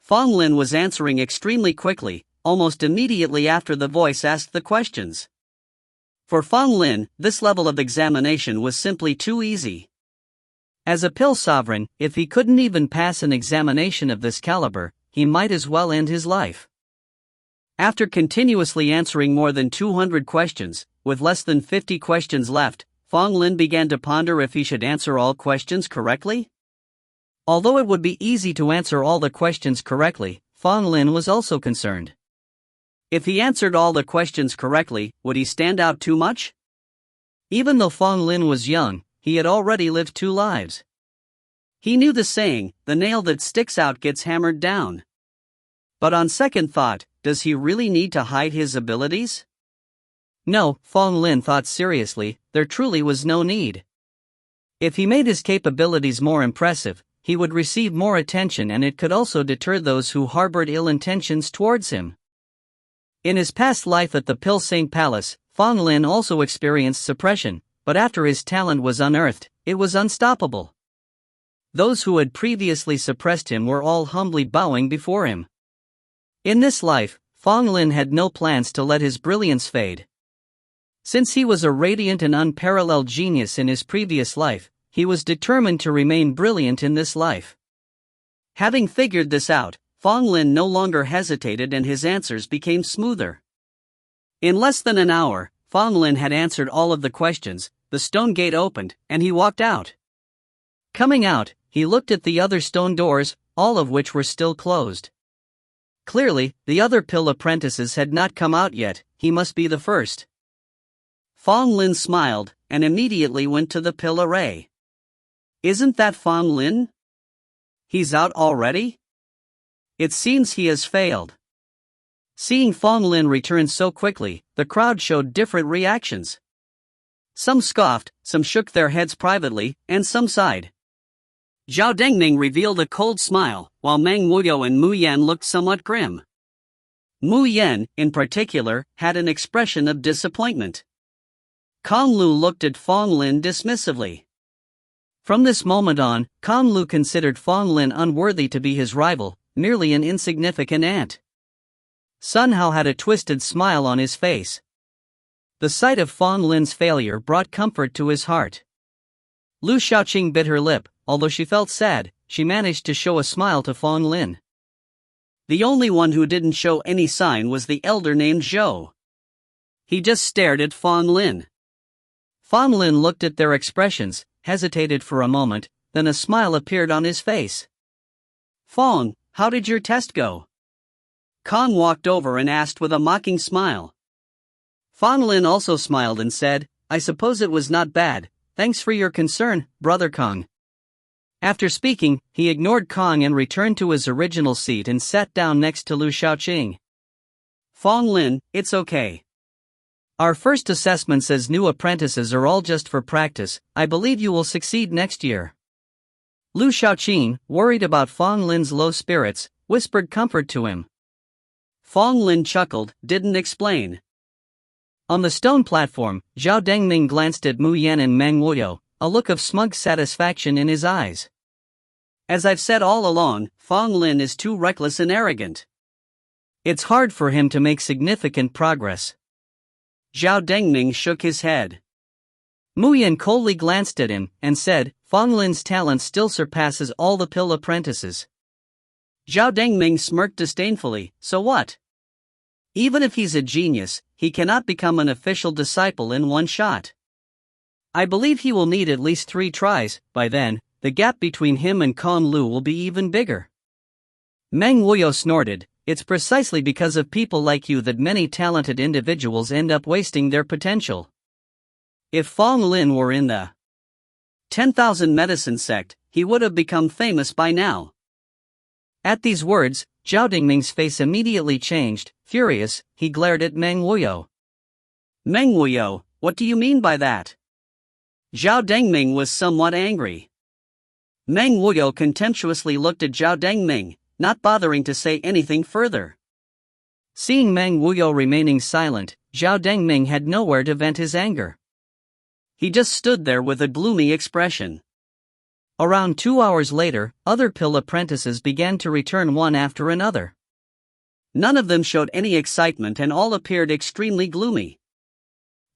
Fang Lin was answering extremely quickly, almost immediately after the voice asked the questions. For Fang Lin, this level of examination was simply too easy. As a pill sovereign, if he couldn't even pass an examination of this caliber, he might as well end his life. After continuously answering more than 200 questions, with less than 50 questions left, Fang Lin began to ponder if he should answer all questions correctly. Although it would be easy to answer all the questions correctly, Fang Lin was also concerned. If he answered all the questions correctly, would he stand out too much? Even though Fang Lin was young, he had already lived 2 lives. He knew the saying, the nail that sticks out gets hammered down. But on second thought, does he really need to hide his abilities? No, Fang Lin thought seriously, there truly was no need. If he made his capabilities more impressive, he would receive more attention, and it could also deter those who harbored ill intentions towards him. In his past life at the Pill Saint Palace, Fang Lin also experienced suppression, but after his talent was unearthed, it was unstoppable. Those who had previously suppressed him were all humbly bowing before him. In this life, Fang Lin had no plans to let his brilliance fade. Since he was a radiant and unparalleled genius in his previous life, he was determined to remain brilliant in this life. Having figured this out, Fang Lin no longer hesitated and his answers became smoother. In less than an hour, Fang Lin had answered all of the questions, the stone gate opened, and he walked out. Coming out, he looked at the other stone doors, all of which were still closed. Clearly, the other pill apprentices had not come out yet, he must be the first. Fang Lin smiled, and immediately went to the pill array. Isn't that Fang Lin? He's out already? It seems he has failed. Seeing Fang Lin return so quickly, the crowd showed different reactions. Some scoffed, some shook their heads privately, and some sighed. Zhao Dengming revealed a cold smile, while Meng Wuyo and Mu Yan looked somewhat grim. Mu Yan, in particular, had an expression of disappointment. Kong Lu looked at Fang Lin dismissively. From this moment on, Kong Lu considered Fang Lin unworthy to be his rival, merely an insignificant ant. Sun Hao had a twisted smile on his face. The sight of Fang Lin's failure brought comfort to his heart. Lu Xiaoqing bit her lip. Although she felt sad, she managed to show a smile to Fang Lin. The only one who didn't show any sign was the elder named Zhou. He just stared at Fang Lin. Fang Lin looked at their expressions, hesitated for a moment, then a smile appeared on his face. Fang, how did your test go? Kong walked over and asked with a mocking smile. Fang Lin also smiled and said, I suppose it was not bad, thanks for your concern, brother Kong. After speaking, he ignored Kong and returned to his original seat and sat down next to Lu Xiaoqing. Fang Lin, it's okay. Our first assessments as new apprentices are all just for practice, I believe you will succeed next year. Lu Xiaoqing, worried about Fang Lin's low spirits, whispered comfort to him. Fang Lin chuckled, didn't explain. On the stone platform, Zhao Dengming glanced at Mu Yan and Meng Wuyo, a look of smug satisfaction in his eyes. As I've said all along, Fang Lin is too reckless and arrogant. It's hard for him to make significant progress. Zhao Dengming shook his head. Mu Yan coldly glanced at him and said, Fang Lin's talent still surpasses all the pill apprentices. Zhao Dengming smirked disdainfully, so what? Even if he's a genius, he cannot become an official disciple in one shot. I believe he will need at least 3 tries. By then, the gap between him and Kong Lu will be even bigger. Meng Wuyo snorted, it's precisely because of people like you that many talented individuals end up wasting their potential. If Fang Lin were in the 10,000 medicine sect, he would have become famous by now. At these words, Zhao Dengming's face immediately changed. Furious, he glared at Meng Wuyo. Meng Wuyo, what do you mean by that? Zhao Dengming was somewhat angry. Meng Wuyo contemptuously looked at Zhao Dengming, not bothering to say anything further. Seeing Meng Wuyo remaining silent, Zhao Dengming had nowhere to vent his anger. He just stood there with a gloomy expression. Around 2 hours later, other pill apprentices began to return one after another. None of them showed any excitement and all appeared extremely gloomy.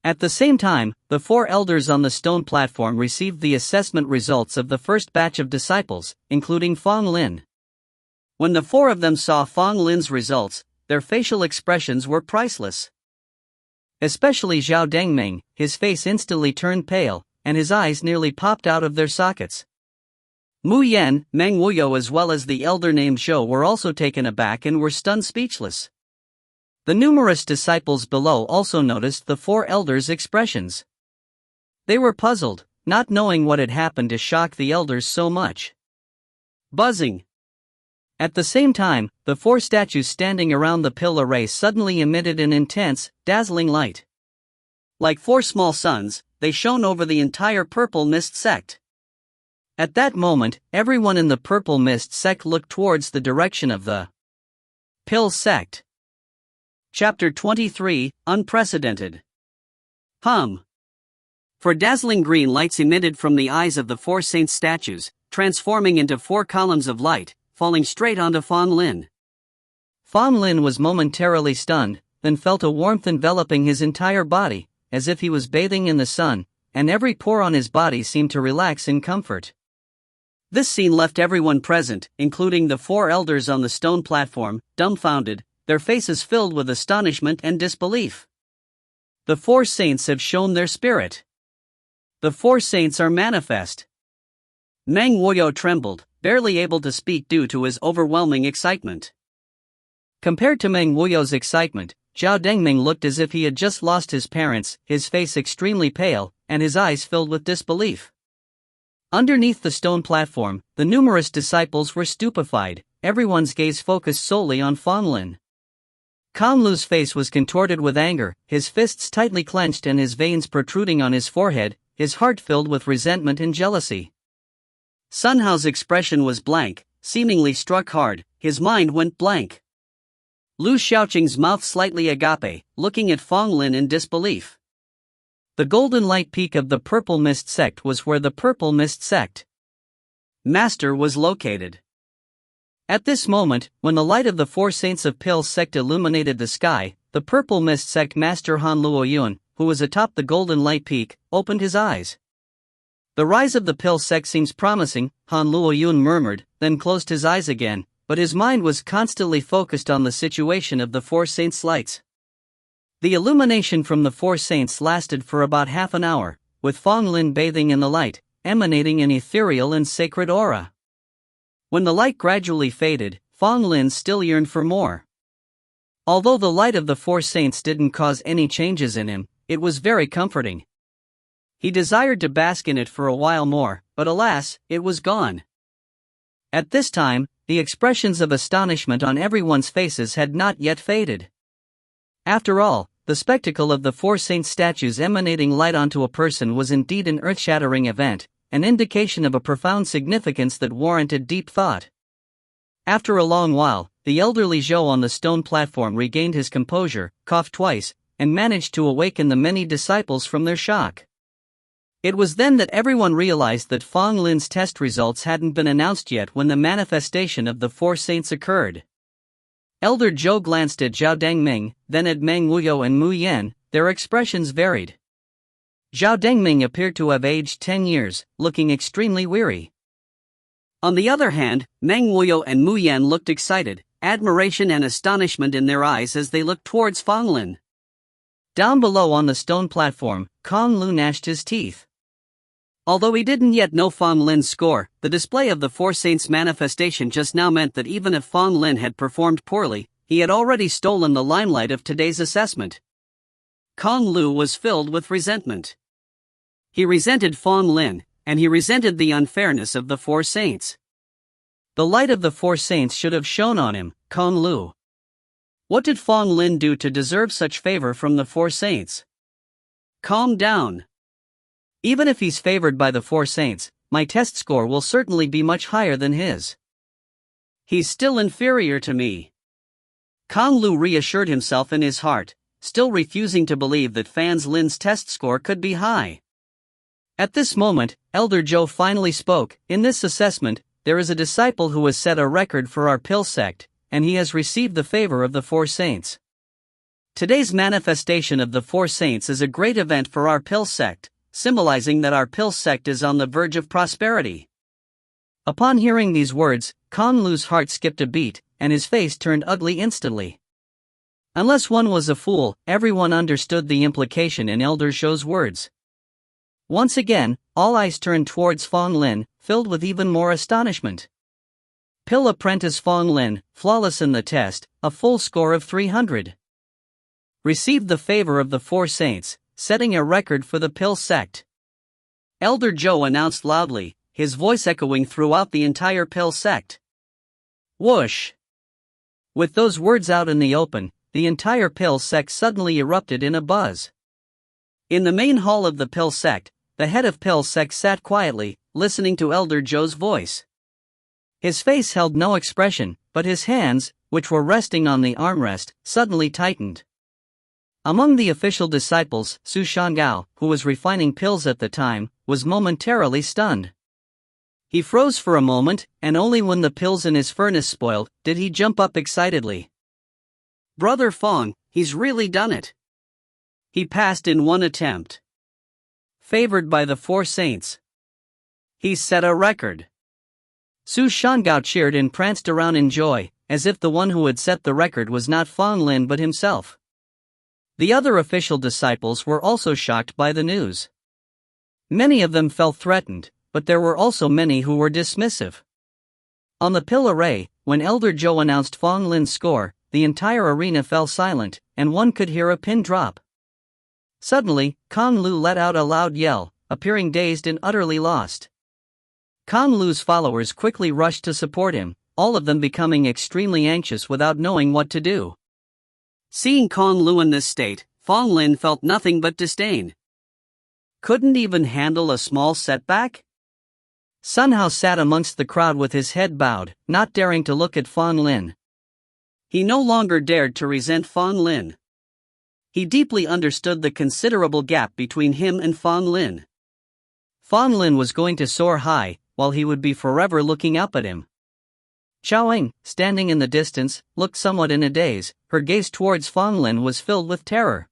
At the same time, the 4 elders on the stone platform received the assessment results of the first batch of disciples, including Fang Lin. When the 4 of them saw Fang Lin's results, their facial expressions were priceless. Especially Zhao Dengming, his face instantly turned pale, and his eyes nearly popped out of their sockets. Mu Yan, Meng Wuyo as well as the elder named Zhou were also taken aback and were stunned speechless. The numerous disciples below also noticed the 4 elders' expressions. They were puzzled, not knowing what had happened to shock the elders so much. Buzzing. At the same time, the 4 statues standing around the pill array suddenly emitted an intense, dazzling light. Like 4 small suns, they shone over the entire purple mist sect. At that moment, everyone in the purple mist sect looked towards the direction of the pill sect. Chapter 23, Unprecedented. For dazzling green lights emitted from the eyes of the 4 saints' statues, transforming into 4 columns of light, falling straight onto Fang Lin. Fang Lin was momentarily stunned, then felt a warmth enveloping his entire body, as if he was bathing in the sun, and every pore on his body seemed to relax in comfort. This scene left everyone present, including the 4 elders on the stone platform, dumbfounded, their faces filled with astonishment and disbelief. The 4 saints have shown their spirit. The 4 saints are manifest. Meng Wuyo trembled, barely able to speak due to his overwhelming excitement. Compared to Meng Wuyo's excitement, Zhao Dengming looked as if he had just lost his parents, his face extremely pale, and his eyes filled with disbelief. Underneath the stone platform, the numerous disciples were stupefied, everyone's gaze focused solely on Fang Lin. Kang Lu's face was contorted with anger, his fists tightly clenched and his veins protruding on his forehead, his heart filled with resentment and jealousy. Sun Hao's expression was blank, seemingly struck hard, his mind went blank. Lu Xiaoqing's mouth slightly agape, looking at Fang Lin in disbelief. The golden light peak of the Purple Mist sect was where the Purple Mist sect Master was located. At this moment, when the light of the 4 saints of Pill sect illuminated the sky, the Purple Mist sect Master Han Luoyun, who was atop the golden light peak, opened his eyes. The rise of the Pill sect seems promising, Han Luoyun murmured, then closed his eyes again, but his mind was constantly focused on the situation of the 4 saints' lights. The illumination from the 4 saints lasted for about half an hour, with Fang Lin bathing in the light, emanating an ethereal and sacred aura. When the light gradually faded, Fang Lin still yearned for more. Although the light of the 4 saints didn't cause any changes in him, it was very comforting. He desired to bask in it for a while more, but alas, it was gone. At this time, the expressions of astonishment on everyone's faces had not yet faded. After all, the spectacle of the 4 saint statues emanating light onto a person was indeed an earth-shattering event, an indication of a profound significance that warranted deep thought. After a long while, the elderly Zhou on the stone platform regained his composure, coughed twice, and managed to awaken the many disciples from their shock. It was then that everyone realized that Fang Lin's test results hadn't been announced yet when the manifestation of the 4 saints occurred. Elder Zhou glanced at Zhao Dengming, then at Meng Wuyo and Mu Yan. Their expressions varied. Zhao Dengming appeared to have aged 10 years, looking extremely weary. On the other hand, Meng Wuyo and Mu Yan looked excited, admiration and astonishment in their eyes as they looked towards Fang Lin. Down below on the stone platform, Kang Lu gnashed his teeth. Although he didn't yet know Fang Lin's score, the display of the 4 saints' manifestation just now meant that even if Fang Lin had performed poorly, he had already stolen the limelight of today's assessment. Kang Lu was filled with resentment. He resented Fang Lin, and he resented the unfairness of the 4 saints. The light of the 4 saints should have shone on him, Kang Lu. What did Fang Lin do to deserve such favor from the 4 saints? Calm down. Even if he's favored by the 4 saints, my test score will certainly be much higher than his. He's still inferior to me. Kang Lu reassured himself in his heart, still refusing to believe that Fang Lin's test score could be high. At this moment, Elder Zhou finally spoke. In this assessment, there is a disciple who has set a record for our pill sect. and he has received the favor of the four saints. Today's manifestation of the four saints is a great event for our pill sect, symbolizing that our pill sect is on the verge of prosperity. Upon hearing these words, Kong Lu's heart skipped a beat, and his face turned ugly instantly. Unless one was a fool, everyone understood the implication in Elder Zhou's words. Once again, all eyes turned towards Fang Lin, filled with even more astonishment. Pill apprentice Fang Lin, flawless in the test, a full score of 300. Received the favor of the four saints, setting a record for the pill sect. Elder Zhou announced loudly, his voice echoing throughout the entire pill sect. Whoosh! With those words out in the open, the entire pill sect suddenly erupted in a buzz. In the main hall of the pill sect, the head of pill sect sat quietly, listening to Elder Zhou's voice. His face held no expression, but his hands, which were resting on the armrest, suddenly tightened. Among the official disciples, Su Shangao, who was refining pills at the time, was momentarily stunned. He froze for a moment, and only when the pills in his furnace spoiled, did he jump up excitedly. Brother Fang, he's really done it. He passed in one attempt. Favored by the four saints. He's set a record. Su Shangao cheered and pranced around in joy, as if the one who had set the record was not Fang Lin but himself. The other official disciples were also shocked by the news. Many of them felt threatened, but there were also many who were dismissive. On the pill array, when Elder Zhou announced Fang Lin's score, the entire arena fell silent, and one could hear a pin drop. Suddenly, Kong Lu let out a loud yell, appearing dazed and utterly lost. Kong Lu's followers quickly rushed to support him, all of them becoming extremely anxious without knowing what to do. Seeing Kong Lu in this state, Fang Lin felt nothing but disdain. Couldn't even handle a small setback? Sun Hao sat amongst the crowd with his head bowed, not daring to look at Fang Lin. He no longer dared to resent Fang Lin. He deeply understood the considerable gap between him and Fang Lin. Fang Lin was going to soar high, while he would be forever looking up at him. Xiaoying, standing in the distance, looked somewhat in a daze. Her gaze towards Fang Lin was filled with terror.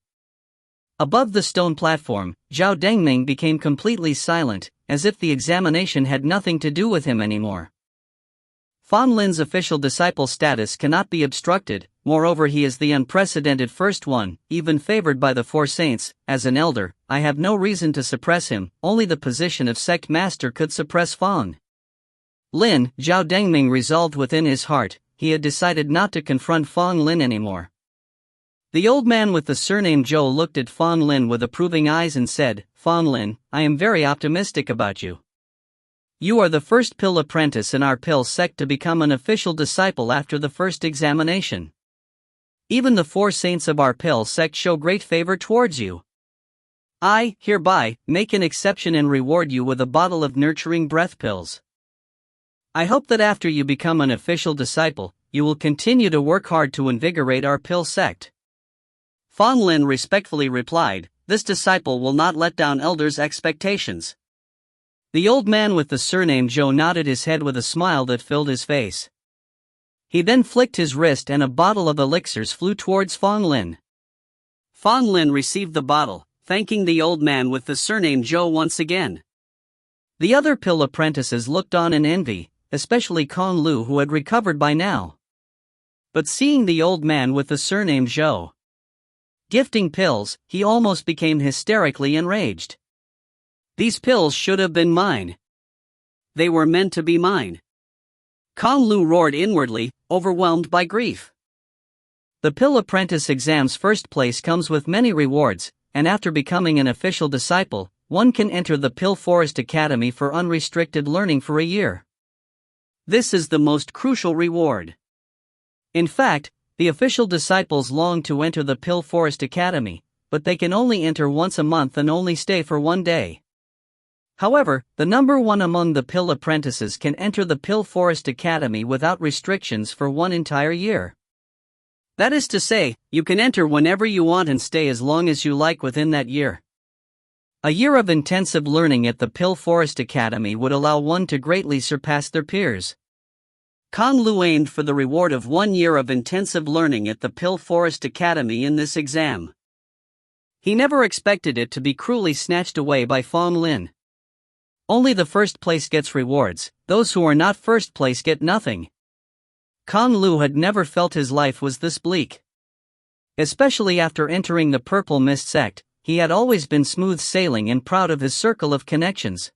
Above the stone platform, Zhao Dengming became completely silent, as if the examination had nothing to do with him anymore. Fang Lin's official disciple status cannot be obstructed, moreover he is the unprecedented first one, even favored by the four saints. As an elder, I have no reason to suppress him, only the position of sect master could suppress Fang Lin. Zhao Dengming resolved within his heart, he had decided not to confront Fang Lin anymore. The old man with the surname Zhou looked at Fang Lin with approving eyes and said, Fang Lin, I am very optimistic about you. You are the first pill apprentice in our pill sect to become an official disciple after the first examination. Even the four saints of our pill sect show great favor towards you. I, hereby, make an exception and reward you with a bottle of nurturing breath pills. I hope that after you become an official disciple, you will continue to work hard to invigorate our pill sect. Fang Lin respectfully replied, this disciple will not let down elders' expectations. The old man with the surname Zhou nodded his head with a smile that filled his face. He then flicked his wrist and a bottle of elixirs flew towards Fang Lin. Fang Lin received the bottle, thanking the old man with the surname Zhou once again. The other pill apprentices looked on in envy, especially Kong Lu who had recovered by now. But seeing the old man with the surname Zhou gifting pills, he almost became hysterically enraged. These pills should have been mine. They were meant to be mine. Kong Lu roared inwardly, overwhelmed by grief. The pill apprentice exam's first place comes with many rewards, and after becoming an official disciple, one can enter the Pill Forest Academy for unrestricted learning for a year. This is the most crucial reward. In fact, the official disciples long to enter the Pill Forest Academy, but they can only enter once a month and only stay for one day. However, the number one among the pill apprentices can enter the Pill Forest Academy without restrictions for one entire year. That is to say, you can enter whenever you want and stay as long as you like within that year. A year of intensive learning at the Pill Forest Academy would allow one to greatly surpass their peers. Kang Lu aimed for the reward of 1 year of intensive learning at the Pill Forest Academy in this exam. He never expected it to be cruelly snatched away by Fang Lin. Only the first place gets rewards, those who are not first place get nothing. Kang Lu had never felt his life was this bleak. Especially after entering the Purple Mist sect, he had always been smooth sailing and proud of his circle of connections.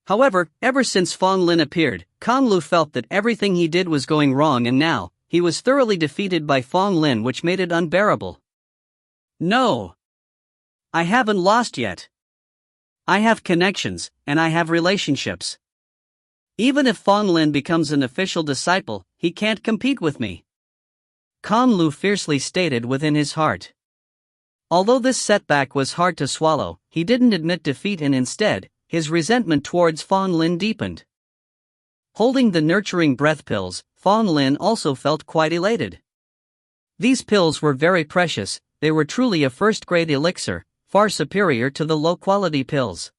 However, ever since Fang Lin appeared, Kang Lu felt that everything he did was going wrong, and now, he was thoroughly defeated by Fang Lin, which made it unbearable. No! I haven't lost yet. I have connections, and I have relationships. Even if Fang Lin becomes an official disciple, he can't compete with me. Kang Lu fiercely stated within his heart. Although this setback was hard to swallow, he didn't admit defeat, and instead, his resentment towards Fang Lin deepened. Holding the nurturing breath pills, Fang Lin also felt quite elated. These pills were very precious, they were truly a first-grade elixir, far superior to the low-quality pills.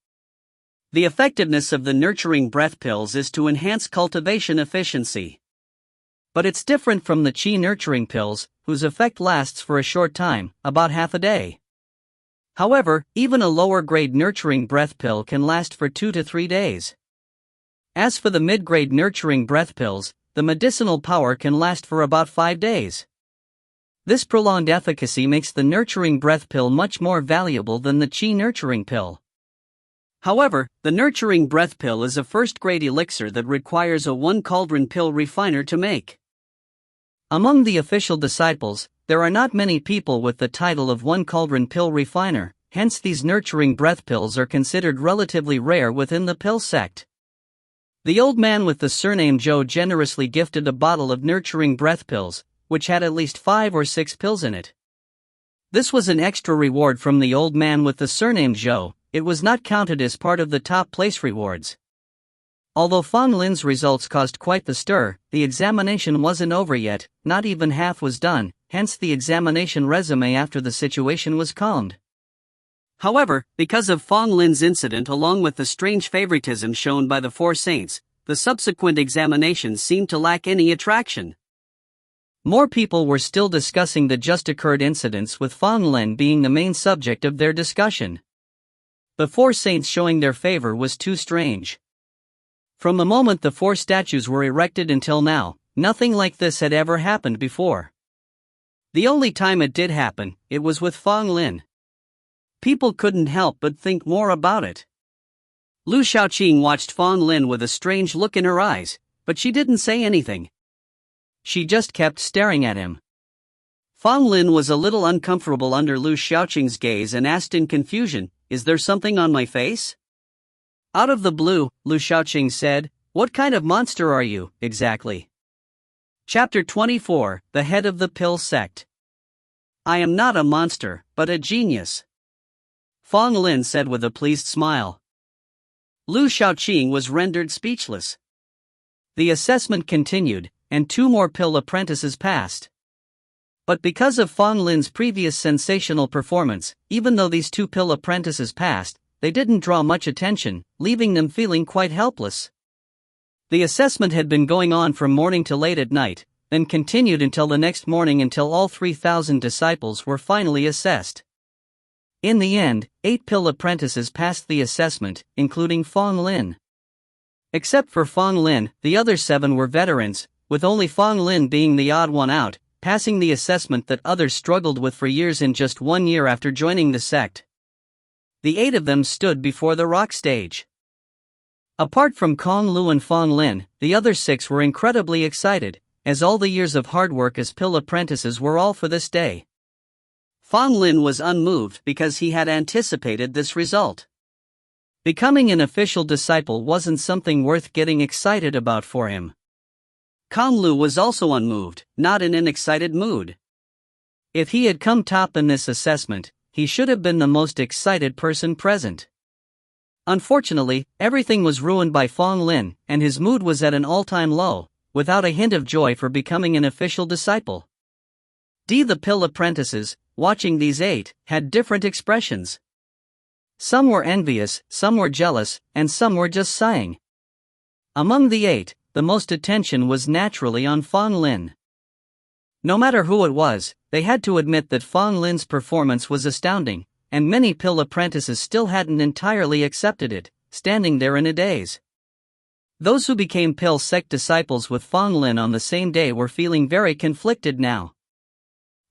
The effectiveness of the nurturing breath pills is to enhance cultivation efficiency. But it's different from the Qi nurturing pills, whose effect lasts for a short time, about half a day. However, even a lower-grade nurturing breath pill can last for 2 to 3 days. As for the mid-grade nurturing breath pills, the medicinal power can last for about 5 days. This prolonged efficacy makes the nurturing breath pill much more valuable than the Qi nurturing pill. However, the nurturing breath pill is a first-grade elixir that requires a 1 cauldron pill refiner to make. Among the official disciples, there are not many people with the title of 1 cauldron pill refiner, hence these nurturing breath pills are considered relatively rare within the pill sect. The old man with the surname Zhou generously gifted a bottle of nurturing breath pills, which had at least 5 or 6 pills in it. This was an extra reward from the old man with the surname Zhou. It was not counted as part of the top place rewards. Although Fang Lin's results caused quite the stir, the examination wasn't over yet, not even half was done, hence the examination resume after the situation was calmed. However, because of Fang Lin's incident along with the strange favoritism shown by the 4 saints, the subsequent examinations seemed to lack any attraction. More people were still discussing the just occurred incidents, with Fang Lin being the main subject of their discussion. The 4 saints showing their favor was too strange. From the moment the 4 statues were erected until now, nothing like this had ever happened before. The only time it did happen, it was with Fang Lin. People couldn't help but think more about it. Lu Shaoqing watched Fang Lin with a strange look in her eyes, but she didn't say anything. She just kept staring at him. Fang Lin was a little uncomfortable under Lu Shaoqing's gaze and asked in confusion, "Is there something on my face?" Out of the blue, Lu Shaoqing said, "What kind of monster are you, exactly?" Chapter 24, The Head of the Pill Sect. "I am not a monster, but a genius," Fang Lin said with a pleased smile. Lu Shaoqing was rendered speechless. The assessment continued, and 2 more pill apprentices passed. But because of Fang Lin's previous sensational performance, even though these 2 pill apprentices passed, they didn't draw much attention, leaving them feeling quite helpless. The assessment had been going on from morning to late at night, then continued until the next morning until all 3,000 disciples were finally assessed. In the end, 8 pill apprentices passed the assessment, including Fang Lin. Except for Fang Lin, the other 7 were veterans, with only Fang Lin being the odd one out, passing the assessment that others struggled with for years in just 1 year after joining the sect. The 8 of them stood before the rock stage. Apart from Kang Lu and Fang Lin, the other 6 were incredibly excited, as all the years of hard work as pill apprentices were all for this day. Fang Lin was unmoved because he had anticipated this result. Becoming an official disciple wasn't something worth getting excited about for him. Kang Lu was also unmoved, not in an excited mood. If he had come top in this assessment, he should have been the most excited person present. Unfortunately, everything was ruined by Fang Lin, and his mood was at an all-time low, without a hint of joy for becoming an official disciple. The pill apprentices, watching these 8, had different expressions. Some were envious, some were jealous, and some were just sighing. Among the 8, the most attention was naturally on Fang Lin. No matter who it was, they had to admit that Fang Lin's performance was astounding, and many pill apprentices still hadn't entirely accepted it, standing there in a daze. Those who became pill sect disciples with Fang Lin on the same day were feeling very conflicted now.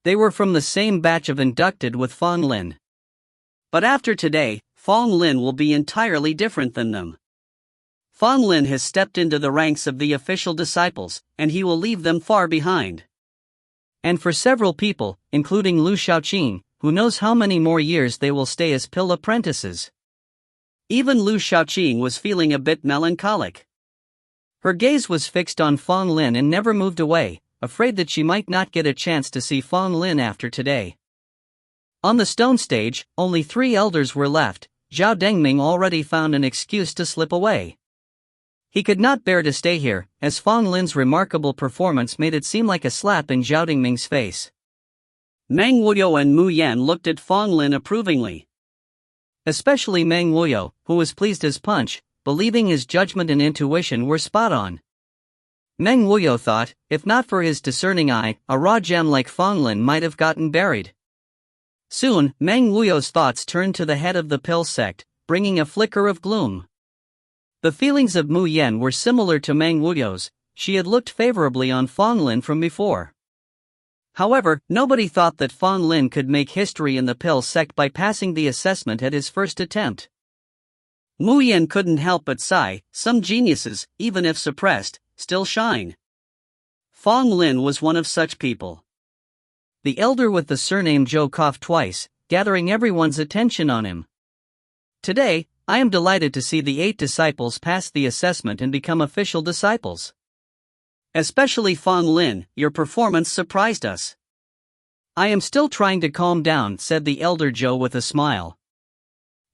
They were from the same batch of inducted with Fang Lin. But after today, Fang Lin will be entirely different than them. Fang Lin has stepped into the ranks of the official disciples, and he will leave them far behind. And for several people, including Lu Shaoqing, who knows how many more years they will stay as pill apprentices. Even Lu Shaoqing was feeling a bit melancholic. Her gaze was fixed on Fang Lin and never moved away, afraid that she might not get a chance to see Fang Lin after today. On the stone stage, only 3 elders were left. Zhao Dengming already found an excuse to slip away. He could not bear to stay here, as Fang Lin's remarkable performance made it seem like a slap in Zhao Dengming's face. Meng Wuyo and Mu Yan looked at Fang Lin approvingly. Especially Meng Wuyo, who was pleased as punch, believing his judgment and intuition were spot on. Meng Wuyo thought, if not for his discerning eye, a raw gem like Fang Lin might have gotten buried. Soon, Meng Wuyo's thoughts turned to the head of the pill sect, bringing a flicker of gloom. The feelings of Mu Yan were similar to Meng Wuyo's. She had looked favorably on Fang Lin from before. However, nobody thought that Fang Lin could make history in the pill sect by passing the assessment at his first attempt. Mu Yan couldn't help but sigh. Some geniuses, even if suppressed, still shine. Fang Lin was one of such people. The elder with the surname Zhou coughed twice, gathering everyone's attention on him. Today, I am delighted to see the 8 disciples pass the assessment and become official disciples. Especially Fang Lin, your performance surprised us. I am still trying to calm down, said the elder Zhou with a smile.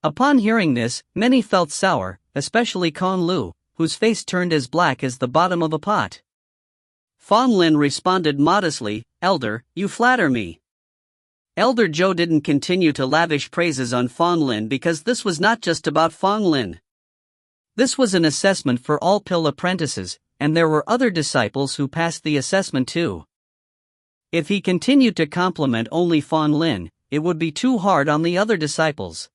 Upon hearing this, many felt sour, especially Kong Lu, whose face turned as black as the bottom of a pot. Fang Lin responded modestly, "Elder, you flatter me." Elder Zhou didn't continue to lavish praises on Fang Lin because this was not just about Fang Lin. This was an assessment for all pill apprentices, and there were other disciples who passed the assessment too. If he continued to compliment only Fang Lin, it would be too hard on the other disciples.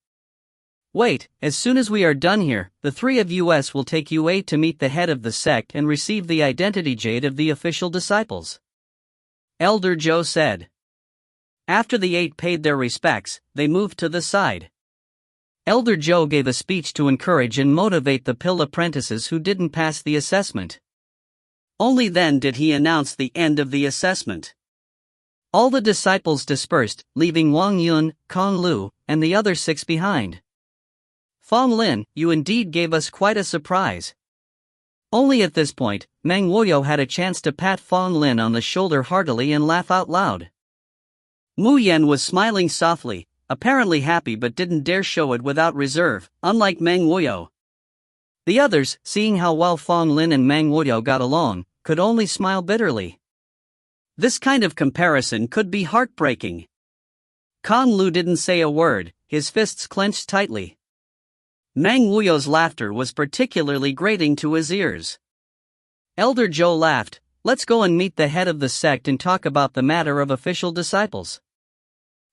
Wait, as soon as we are done here, the 3 of us will take you 8 to meet the head of the sect and receive the identity jade of the official disciples. Elder Zhou said. After the 8 paid their respects, they moved to the side. Elder Zhou gave a speech to encourage and motivate the pill apprentices who didn't pass the assessment. Only then did he announce the end of the assessment. All the disciples dispersed, leaving Wang Yun, Kong Lu, and the other 6 behind. Fang Lin, you indeed gave us quite a surprise. Only at this point, Meng Wuyo had a chance to pat Fang Lin on the shoulder heartily and laugh out loud. Mu Yan was smiling softly, apparently happy but didn't dare show it without reserve, unlike Meng Wuyo. The others, seeing how well Fang Lin and Meng Wuyo got along, could only smile bitterly. This kind of comparison could be heartbreaking. Kong Lu didn't say a word, his fists clenched tightly. Meng Wuyo's laughter was particularly grating to his ears. Elder Zhou laughed, "Let's go and meet the head of the sect and talk about the matter of official disciples."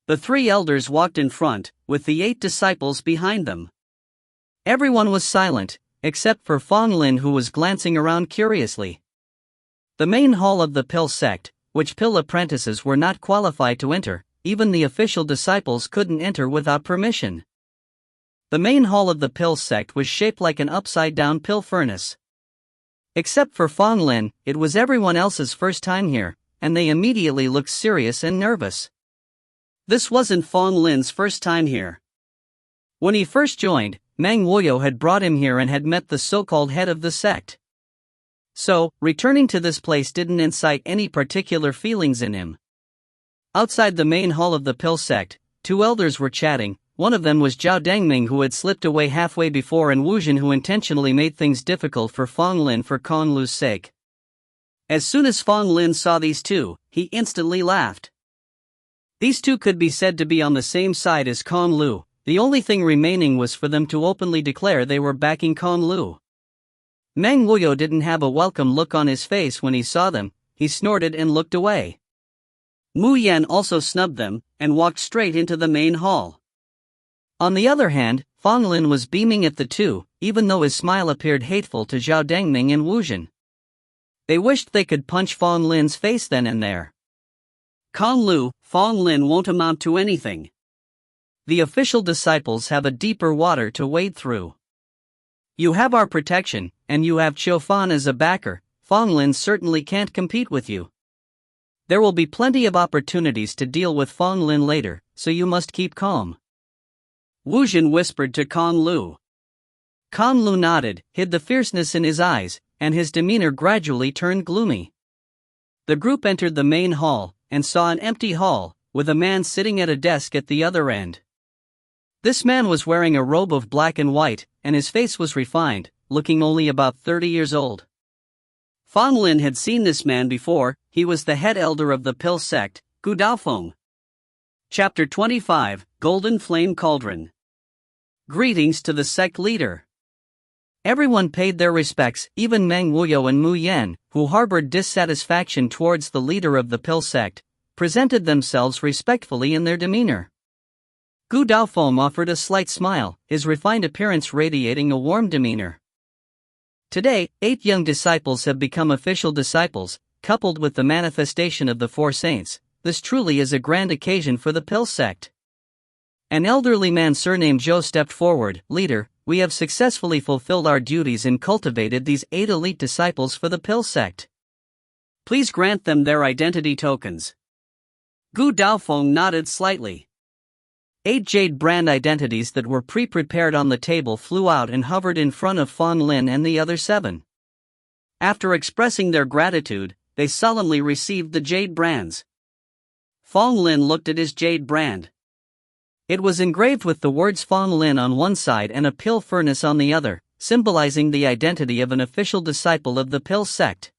The 3 elders walked in front, with the 8 disciples behind them. Everyone was silent, except for Fang Lin, who was glancing around curiously. The main hall of the pill sect, which pill apprentices were not qualified to enter, even the official disciples couldn't enter without permission. The main hall of the pill sect was shaped like an upside-down pill furnace. Except for Fang Lin, it was everyone else's first time here, and they immediately looked serious and nervous. This wasn't Fang Lin's first time here. When he first joined, Meng Wuyo had brought him here and had met the so-called head of the sect. So, returning to this place didn't incite any particular feelings in him. Outside the main hall of the pill sect, 2 elders were chatting. One of them was Zhao Dengming, who had slipped away halfway before, and Wu Jin, who intentionally made things difficult for Fang Lin for Kong Lu's sake. As soon as Fang Lin saw these 2, he instantly laughed. These 2 could be said to be on the same side as Kong Lu. The only thing remaining was for them to openly declare they were backing Kong Lu. Meng Wuyo didn't have a welcome look on his face when he saw them. He snorted and looked away. Mu Yan also snubbed them, and walked straight into the main hall. On the other hand, Fang Lin was beaming at the two, even though his smile appeared hateful to Zhao Dengming and Wu Jin. They wished they could punch Fang Lin's face then and there. Kong Lu, Fang Lin won't amount to anything. The official disciples have a deeper water to wade through. You have our protection, and you have Qiu Fan as a backer. Fang Lin certainly can't compete with you. There will be plenty of opportunities to deal with Fang Lin later, so you must keep calm. Wu Jin whispered to Kong Lu. Kong Lu nodded, hid the fierceness in his eyes, and his demeanor gradually turned gloomy. The group entered the main hall, and saw an empty hall, with a man sitting at a desk at the other end. This man was wearing a robe of black and white, and his face was refined, looking only about 30 years old. Fang Lin had seen this man before. He was the head elder of the Pill sect, Gu Daofeng. Chapter 25, Golden Flame Cauldron. Greetings to the sect leader. Everyone paid their respects, even Meng Wuyo and Mu Yan, who harbored dissatisfaction towards the leader of the Pill sect, presented themselves respectfully in their demeanor. Gu Daofeng offered a slight smile, his refined appearance radiating a warm demeanor. Today, 8 young disciples have become official disciples, coupled with the manifestation of the 4 saints. This truly is a grand occasion for the Pill sect. An elderly man surnamed Zhou stepped forward. Leader, we have successfully fulfilled our duties and cultivated these 8 elite disciples for the Pill sect. Please grant them their identity tokens. Gu Daofeng nodded slightly. 8 jade brand identities that were pre-prepared on the table flew out and hovered in front of Fang Lin and the other 7. After expressing their gratitude, they solemnly received the jade brands. Fang Lin looked at his jade brand. It was engraved with the words Fang Lin on one side and a pill furnace on the other, symbolizing the identity of an official disciple of the Pill sect.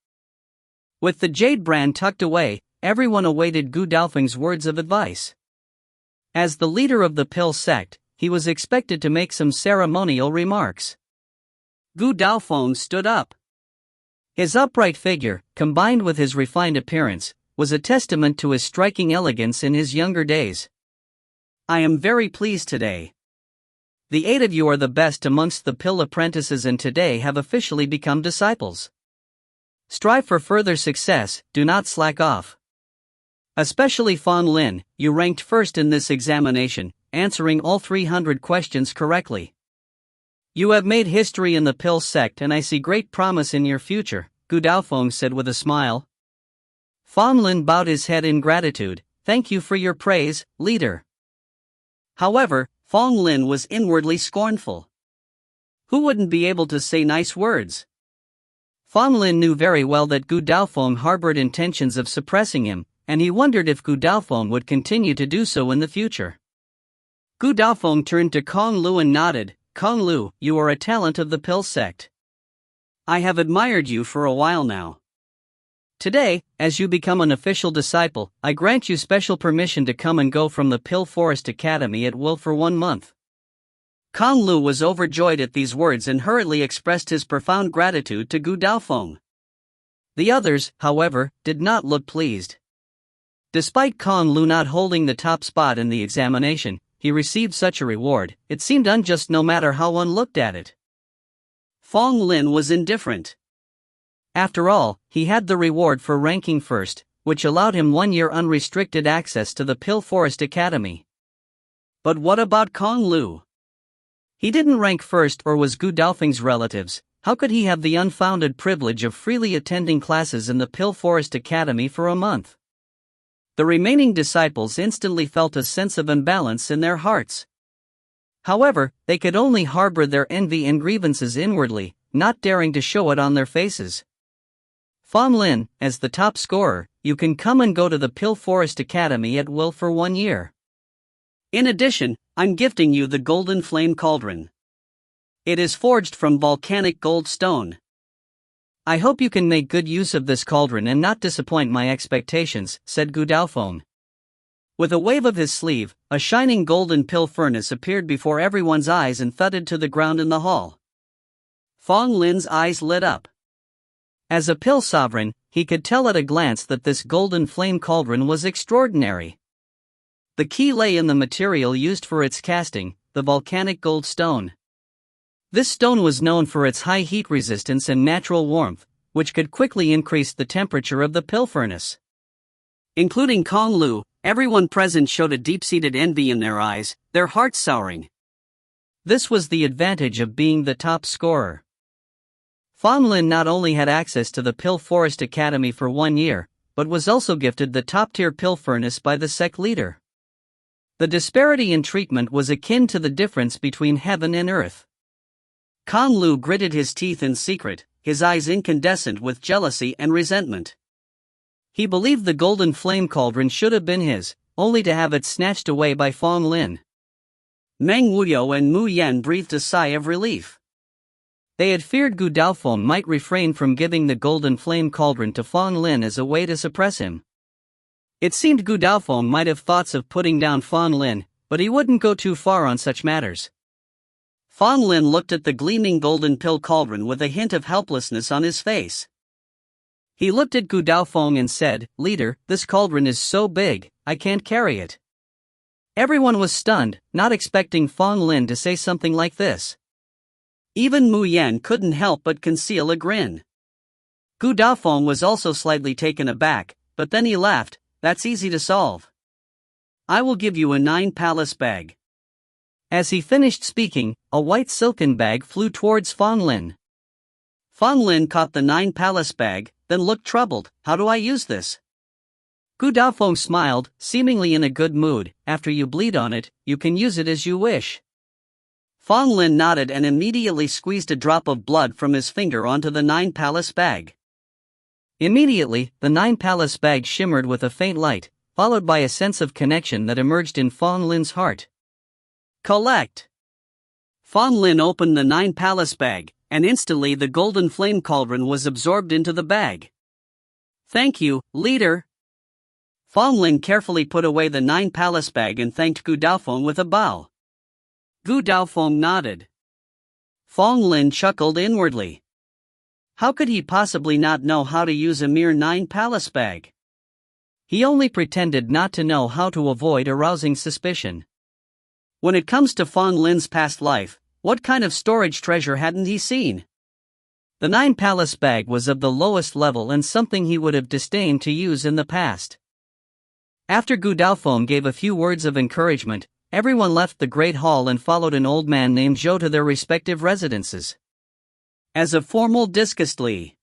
With the jade brand tucked away, everyone awaited Gu Daofeng's words of advice. As the leader of the Pill sect, he was expected to make some ceremonial remarks. Gu Daofeng stood up. His upright figure, combined with his refined appearance, was a testament to his striking elegance in his younger days. I am very pleased today. The 8 of you are the best amongst the Pill apprentices and today have officially become disciples. Strive for further success, do not slack off. Especially Fang Lin, you ranked first in this examination, answering all 300 questions correctly. You have made history in the Pill sect and I see great promise in your future, Gu Daofeng said with a smile. Fang Lin bowed his head in gratitude. Thank you for your praise, leader. However, Fang Lin was inwardly scornful. Who wouldn't be able to say nice words? Fang Lin knew very well that Gu Daofeng harbored intentions of suppressing him, and he wondered if Gu Daofeng would continue to do so in the future. Gu Daofeng turned to Kong Lu and nodded. Kong Lu, you are a talent of the Pill sect. I have admired you for a while now. Today, as you become an official disciple, I grant you special permission to come and go from the Pill Forest Academy at will for 1 month. Kong Lu was overjoyed at these words and hurriedly expressed his profound gratitude to Gu Daofeng. The others, however, did not look pleased. Despite Kong Lu not holding the top spot in the examination, he received such a reward. It seemed unjust no matter how one looked at it. Fang Lin was indifferent. After all, he had the reward for ranking first, which allowed him 1 year unrestricted access to the Pill Forest Academy. But what about Kong Lu? He didn't rank first or was Gu Daofeng's relatives. How could he have the unfounded privilege of freely attending classes in the Pill Forest Academy for a month? The remaining disciples instantly felt a sense of imbalance in their hearts. However, they could only harbor their envy and grievances inwardly, not daring to show it on their faces. Fang Lin, as the top scorer, you can come and go to the Pill Forest Academy at will for 1 year. In addition, I'm gifting you the Golden Flame Cauldron. It is forged from volcanic gold stone. I hope you can make good use of this cauldron and not disappoint my expectations, said Gu Daofeng. With a wave of his sleeve, a shining golden pill furnace appeared before everyone's eyes and thudded to the ground in the hall. Fang Lin's eyes lit up. As a pill sovereign, he could tell at a glance that this golden flame cauldron was extraordinary. The key lay in the material used for its casting, the volcanic gold stone. This stone was known for its high heat resistance and natural warmth, which could quickly increase the temperature of the pill furnace. Including Kong Lu, everyone present showed a deep-seated envy in their eyes, their hearts souring. This was the advantage of being the top scorer. Fang Lin not only had access to the Pill Forest Academy for 1 year, but was also gifted the top-tier pill furnace by the sect leader. The disparity in treatment was akin to the difference between heaven and earth. Kong Lu gritted his teeth in secret, his eyes incandescent with jealousy and resentment. He believed the golden flame cauldron should have been his, only to have it snatched away by Fang Lin. Meng Wuyo and Mu Yan breathed a sigh of relief. They had feared Gu Daofeng might refrain from giving the golden flame cauldron to Fang Lin as a way to suppress him. It seemed Gu Daofeng might have thoughts of putting down Fang Lin, but he wouldn't go too far on such matters. Fang Lin looked at the gleaming golden pill cauldron with a hint of helplessness on his face. He looked at Gu Daofeng and said, "Leader, this cauldron is so big, I can't carry it." Everyone was stunned, not expecting Fang Lin to say something like this. Even Mu Yan couldn't help but conceal a grin. Gu Daofeng was also slightly taken aback, but then he laughed. "That's easy to solve. I will give you a 9-palace bag." As he finished speaking, a white silken bag flew towards Fang Lin. Fang Lin caught the 9-palace bag, then looked troubled. "How do I use this?" Gu Daofeng smiled, seemingly in a good mood. "After you bleed on it, you can use it as you wish." Fang Lin nodded and immediately squeezed a drop of blood from his finger onto the 9-palace bag. Immediately, the 9-palace bag shimmered with a faint light, followed by a sense of connection that emerged in Fang Lin's heart. "Collect!" Fang Lin opened the 9-palace bag, and instantly the golden flame cauldron was absorbed into the bag. "Thank you, leader." Fang Lin carefully put away the 9-palace bag and thanked Gu Daofeng with a bow. Gu Daofeng nodded. Fang Lin chuckled inwardly. How could he possibly not know how to use a mere 9-palace bag? He only pretended not to know how to avoid arousing suspicion. When it comes to Fang Lin's past life, what kind of storage treasure hadn't he seen? The 9-palace bag was of the lowest level and something he would have disdained to use in the past. After Gu Daofeng gave a few words of encouragement, everyone left the great hall and followed an old man named Zhou to their respective residences. As a formal disgustly,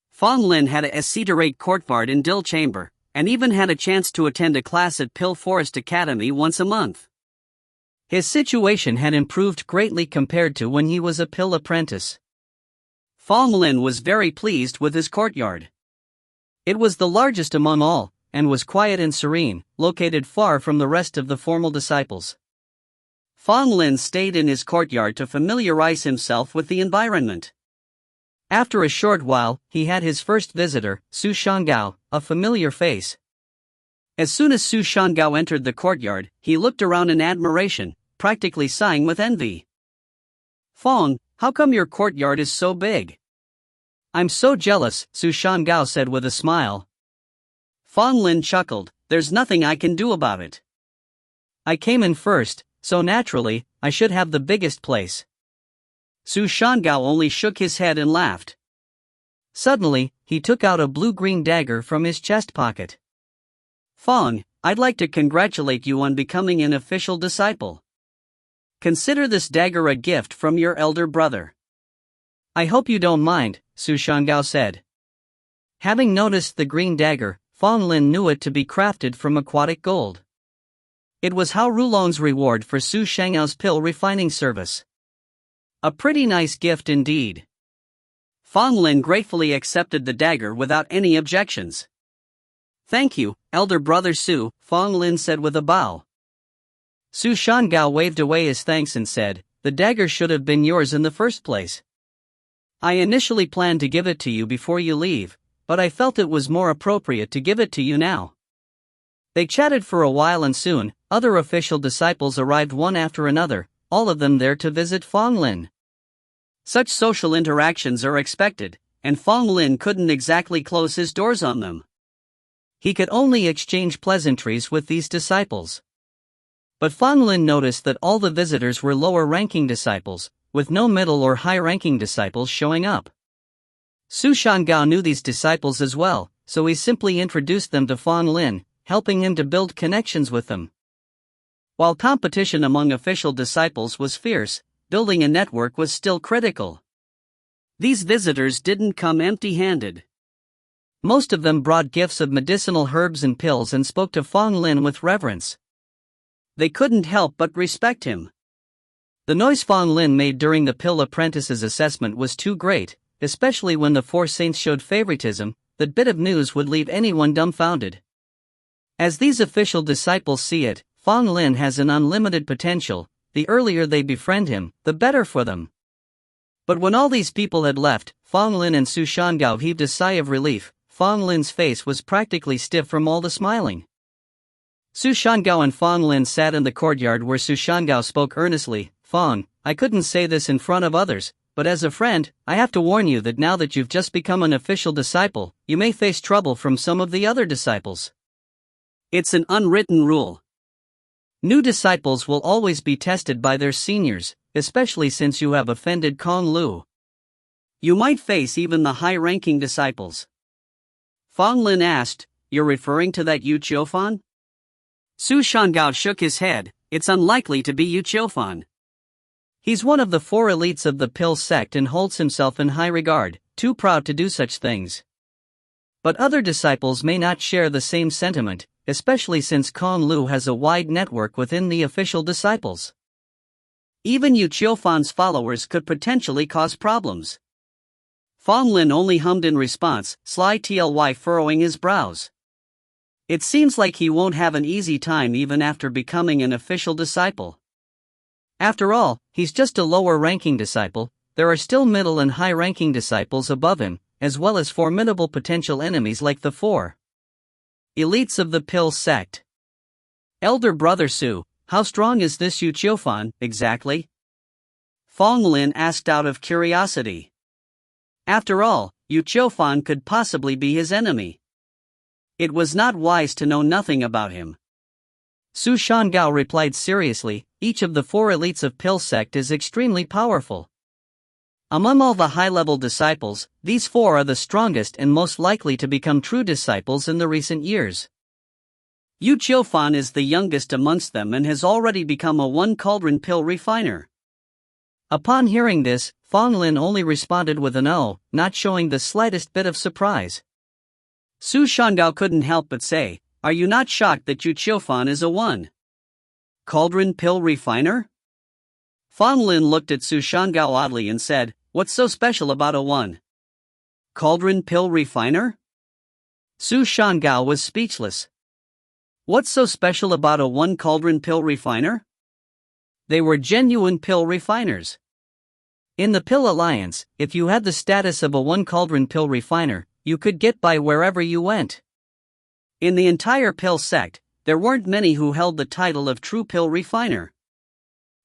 Fang Lin had a seat-rate courtyard in Dill Chamber, and even had a chance to attend a class at Pill Forest Academy once a month. His situation had improved greatly compared to when he was a pill apprentice. Fang Lin was very pleased with his courtyard. It was the largest among all, and was quiet and serene, located far from the rest of the formal disciples. Fang Lin stayed in his courtyard to familiarize himself with the environment. After a short while, he had his first visitor, Su Shangao, a familiar face. As soon as Su Shangao entered the courtyard, he looked around in admiration, practically sighing with envy. "Fang, how come your courtyard is so big?" "I'm so jealous," Su Shangao said with a smile. Fang Lin chuckled. "There's nothing I can do about it. I came in first, so naturally, I should have the biggest place." Su Shangao only shook his head and laughed. Suddenly, he took out a blue-green dagger from his chest pocket. "Fang, I'd like to congratulate you on becoming an official disciple. Consider this dagger a gift from your elder brother." "I hope you don't mind," Su Shangao said. Having noticed the green dagger, Fang Lin knew it to be crafted from aquatic gold. It was Hao Rulong's reward for Su Shangao's pill refining service. A pretty nice gift indeed. Fang Lin gratefully accepted the dagger without any objections. "Thank you, elder brother Su," Fang Lin said with a bow. Su Shangao waved away his thanks and said, "The dagger should have been yours in the first place. I initially planned to give it to you before you leave, but I felt it was more appropriate to give it to you now." They chatted for a while and soon, other official disciples arrived one after another, all of them there to visit Fang Lin. Such social interactions are expected, and Fang Lin couldn't exactly close his doors on them. He could only exchange pleasantries with these disciples. But Fang Lin noticed that all the visitors were lower-ranking disciples, with no middle or high-ranking disciples showing up. Su Shanggao knew these disciples as well, so he simply introduced them to Fang Lin, helping him to build connections with them. While competition among official disciples was fierce, building a network was still critical. These visitors didn't come empty-handed. Most of them brought gifts of medicinal herbs and pills and spoke to Fang Lin with reverence. They couldn't help but respect him. The noise Fang Lin made during the pill apprentice's assessment was too great, especially when the four saints showed favoritism. That bit of news would leave anyone dumbfounded. As these official disciples see it, Fang Lin has an unlimited potential. The earlier they befriend him, the better for them. But when all these people had left, Fang Lin and Su Shanggao heaved a sigh of relief. Fang Lin's face was practically stiff from all the smiling. Su Shanggao and Fang Lin sat in the courtyard where Su Shanggao spoke earnestly. Fang, I couldn't say this in front of others, but as a friend, I have to warn you that now that you've just become an official disciple, you may face trouble from some of the other disciples. It's an unwritten rule. New disciples will always be tested by their seniors, especially since you have offended Kong Lu. You might face even the high-ranking disciples. Fang Lin asked, You're referring to that Yu Qiufan? Su Shanggao shook his head. It's unlikely to be Yu Qiufan. He's one of the four elites of the pill sect and holds himself in high regard, too proud to do such things. But other disciples may not share the same sentiment, especially since Kong Lu has a wide network within the official disciples. Even Yu Qiufan's followers could potentially cause problems. Fang Lin only hummed in response, sly tly furrowing his brows. It seems like he won't have an easy time even after becoming an official disciple. After all, he's just a lower-ranking disciple. There are still middle and high-ranking disciples above him, as well as formidable potential enemies like the four elites of the pill sect. Elder brother Su, how strong is this Yu Qiufan, exactly? Fang Lin asked out of curiosity. After all, Yu Qiufan could possibly be his enemy. It was not wise to know nothing about him. Su Shanggao replied seriously, each of the four elites of pill sect is extremely powerful. Among all the high-level disciples, these four are the strongest and most likely to become true disciples in the recent years. Yu Qiufan is the youngest amongst them and has already become a one-cauldron pill refiner. Upon hearing this, Fang Lin only responded with an "oh," not showing the slightest bit of surprise. Su Shanggao couldn't help but say, Are you not shocked that Yu Qiufan is a one-cauldron pill refiner? Fang Lin looked at Su Shanggao oddly and said, What's so special about a one-cauldron pill refiner? Su Shanggao was speechless. What's so special about a one-cauldron pill refiner? They were genuine pill refiners. In the Pill Alliance, if you had the status of a one-cauldron pill refiner, you could get by wherever you went. In the entire pill sect, there weren't many who held the title of true pill refiner.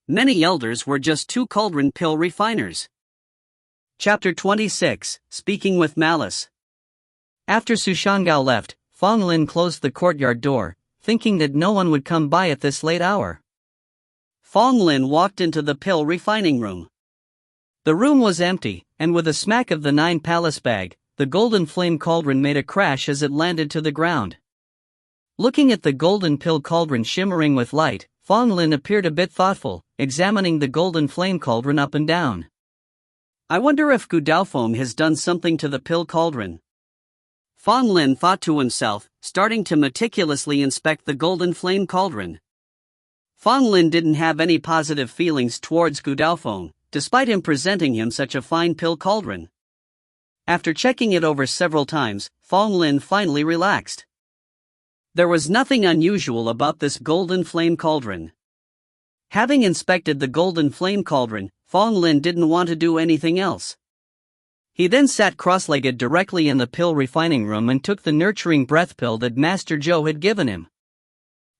Many elders were just two-cauldron pill refiners. Chapter 26, Speaking with Malice. After Su Shanggao left, Fang Lin closed the courtyard door, thinking that no one would come by at this late hour. Fang Lin walked into the pill refining room. The room was empty, and with a smack of the 9 palace bag, the golden flame cauldron made a crash as it landed to the ground. Looking at the golden pill cauldron shimmering with light, Fang Lin appeared a bit thoughtful, examining the golden flame cauldron up and down. I wonder if Gu Daofeng has done something to the pill cauldron. Fang Lin thought to himself, starting to meticulously inspect the golden flame cauldron. Fang Lin didn't have any positive feelings towards Gu Daofeng, despite him presenting him such a fine pill cauldron. After checking it over several times, Fang Lin finally relaxed. There was nothing unusual about this golden flame cauldron. Having inspected the golden flame cauldron, Fang Lin didn't want to do anything else. He then sat cross-legged directly in the pill refining room and took the nurturing breath pill that Master Zhou had given him.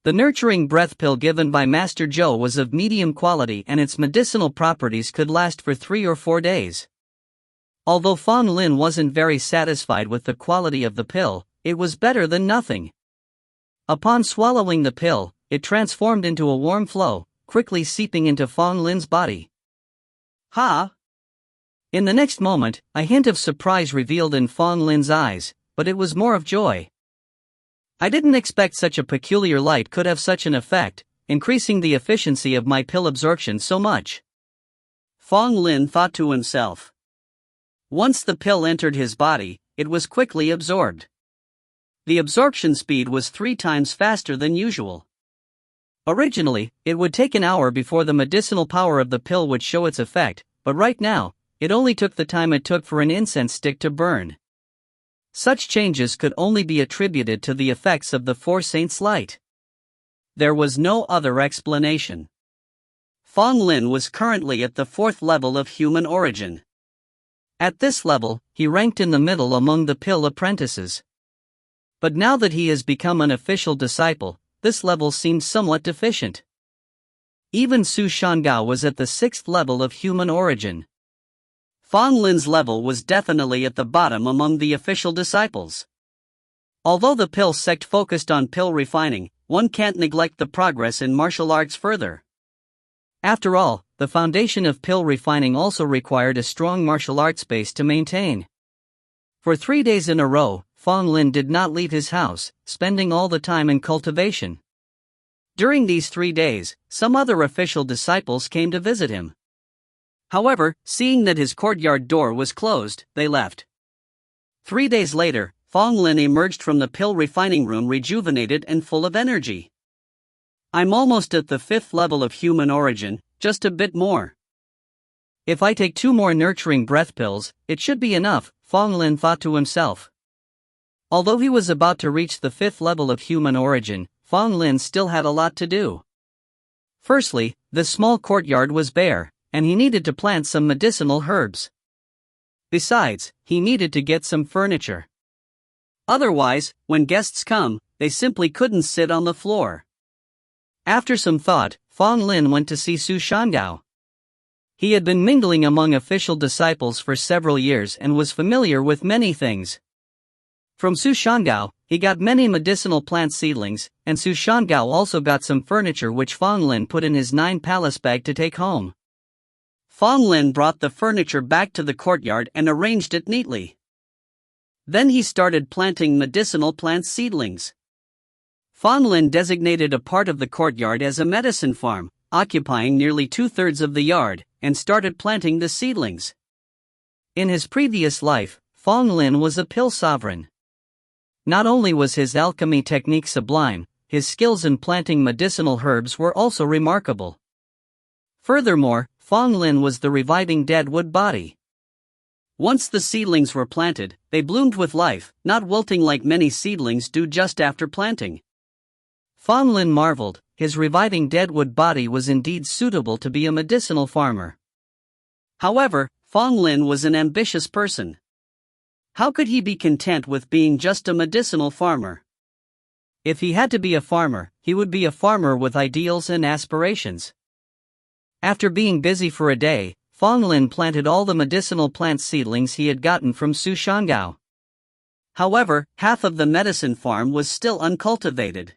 The nurturing breath pill given by Master Joe was of medium quality and its medicinal properties could last for 3 or 4 days. Although Fang Lin wasn't very satisfied with the quality of the pill, it was better than nothing. Upon swallowing the pill, it transformed into a warm flow, quickly seeping into Fang Lin's body. Ha! In the next moment, a hint of surprise revealed in Fang Lin's eyes, but it was more of joy. I didn't expect such a peculiar light could have such an effect, increasing the efficiency of my pill absorption so much. Fang Lin thought to himself. Once the pill entered his body, it was quickly absorbed. The absorption speed was 3 times faster than usual. Originally, it would take an hour before the medicinal power of the pill would show its effect, but right now, it only took the time it took for an incense stick to burn. Such changes could only be attributed to the effects of the Four Saints' light. There was no other explanation. Fang Lin was currently at the 4th level of human origin. At this level, he ranked in the middle among the pill apprentices. But now that he has become an official disciple, this level seemed somewhat deficient. Even Su Shangao was at the 6th level of human origin. Fang Lin's level was definitely at the bottom among the official disciples. Although the pill sect focused on pill refining, one can't neglect the progress in martial arts further. After all, the foundation of pill refining also required a strong martial arts base to maintain. For 3 days in a row, Fang Lin did not leave his house, spending all the time in cultivation. During these 3 days, some other official disciples came to visit him. However, seeing that his courtyard door was closed, they left. 3 days later, Fang Lin emerged from the pill refining room rejuvenated and full of energy. I'm almost at the 5th level of human origin, just a bit more. If I take 2 more nurturing breath pills, it should be enough, Fang Lin thought to himself. Although he was about to reach the 5th level of human origin, Fang Lin still had a lot to do. Firstly, the small courtyard was bare, and he needed to plant some medicinal herbs. Besides, he needed to get some furniture. Otherwise, when guests come, they simply couldn't sit on the floor. After some thought, Fang Lin went to see Su Shangao. He had been mingling among official disciples for several years and was familiar with many things. From Su Shangao, he got many medicinal plant seedlings, and Su Shangao also got some furniture which Fang Lin put in his 9 palace bag to take home. Fang Lin brought the furniture back to the courtyard and arranged it neatly. Then he started planting medicinal plant seedlings. Fang Lin designated a part of the courtyard as a medicine farm, occupying nearly 2/3 of the yard, and started planting the seedlings. In his previous life, Fang Lin was a pill sovereign. Not only was his alchemy technique sublime, his skills in planting medicinal herbs were also remarkable. Furthermore, Fang Lin was the reviving dead wood body. Once the seedlings were planted, they bloomed with life, not wilting like many seedlings do just after planting. Fang Lin marveled, his reviving deadwood body was indeed suitable to be a medicinal farmer. However, Fang Lin was an ambitious person. How could he be content with being just a medicinal farmer? If he had to be a farmer, he would be a farmer with ideals and aspirations. After being busy for a day, Fang Lin planted all the medicinal plant seedlings he had gotten from Su Shangao. However, half of the medicine farm was still uncultivated.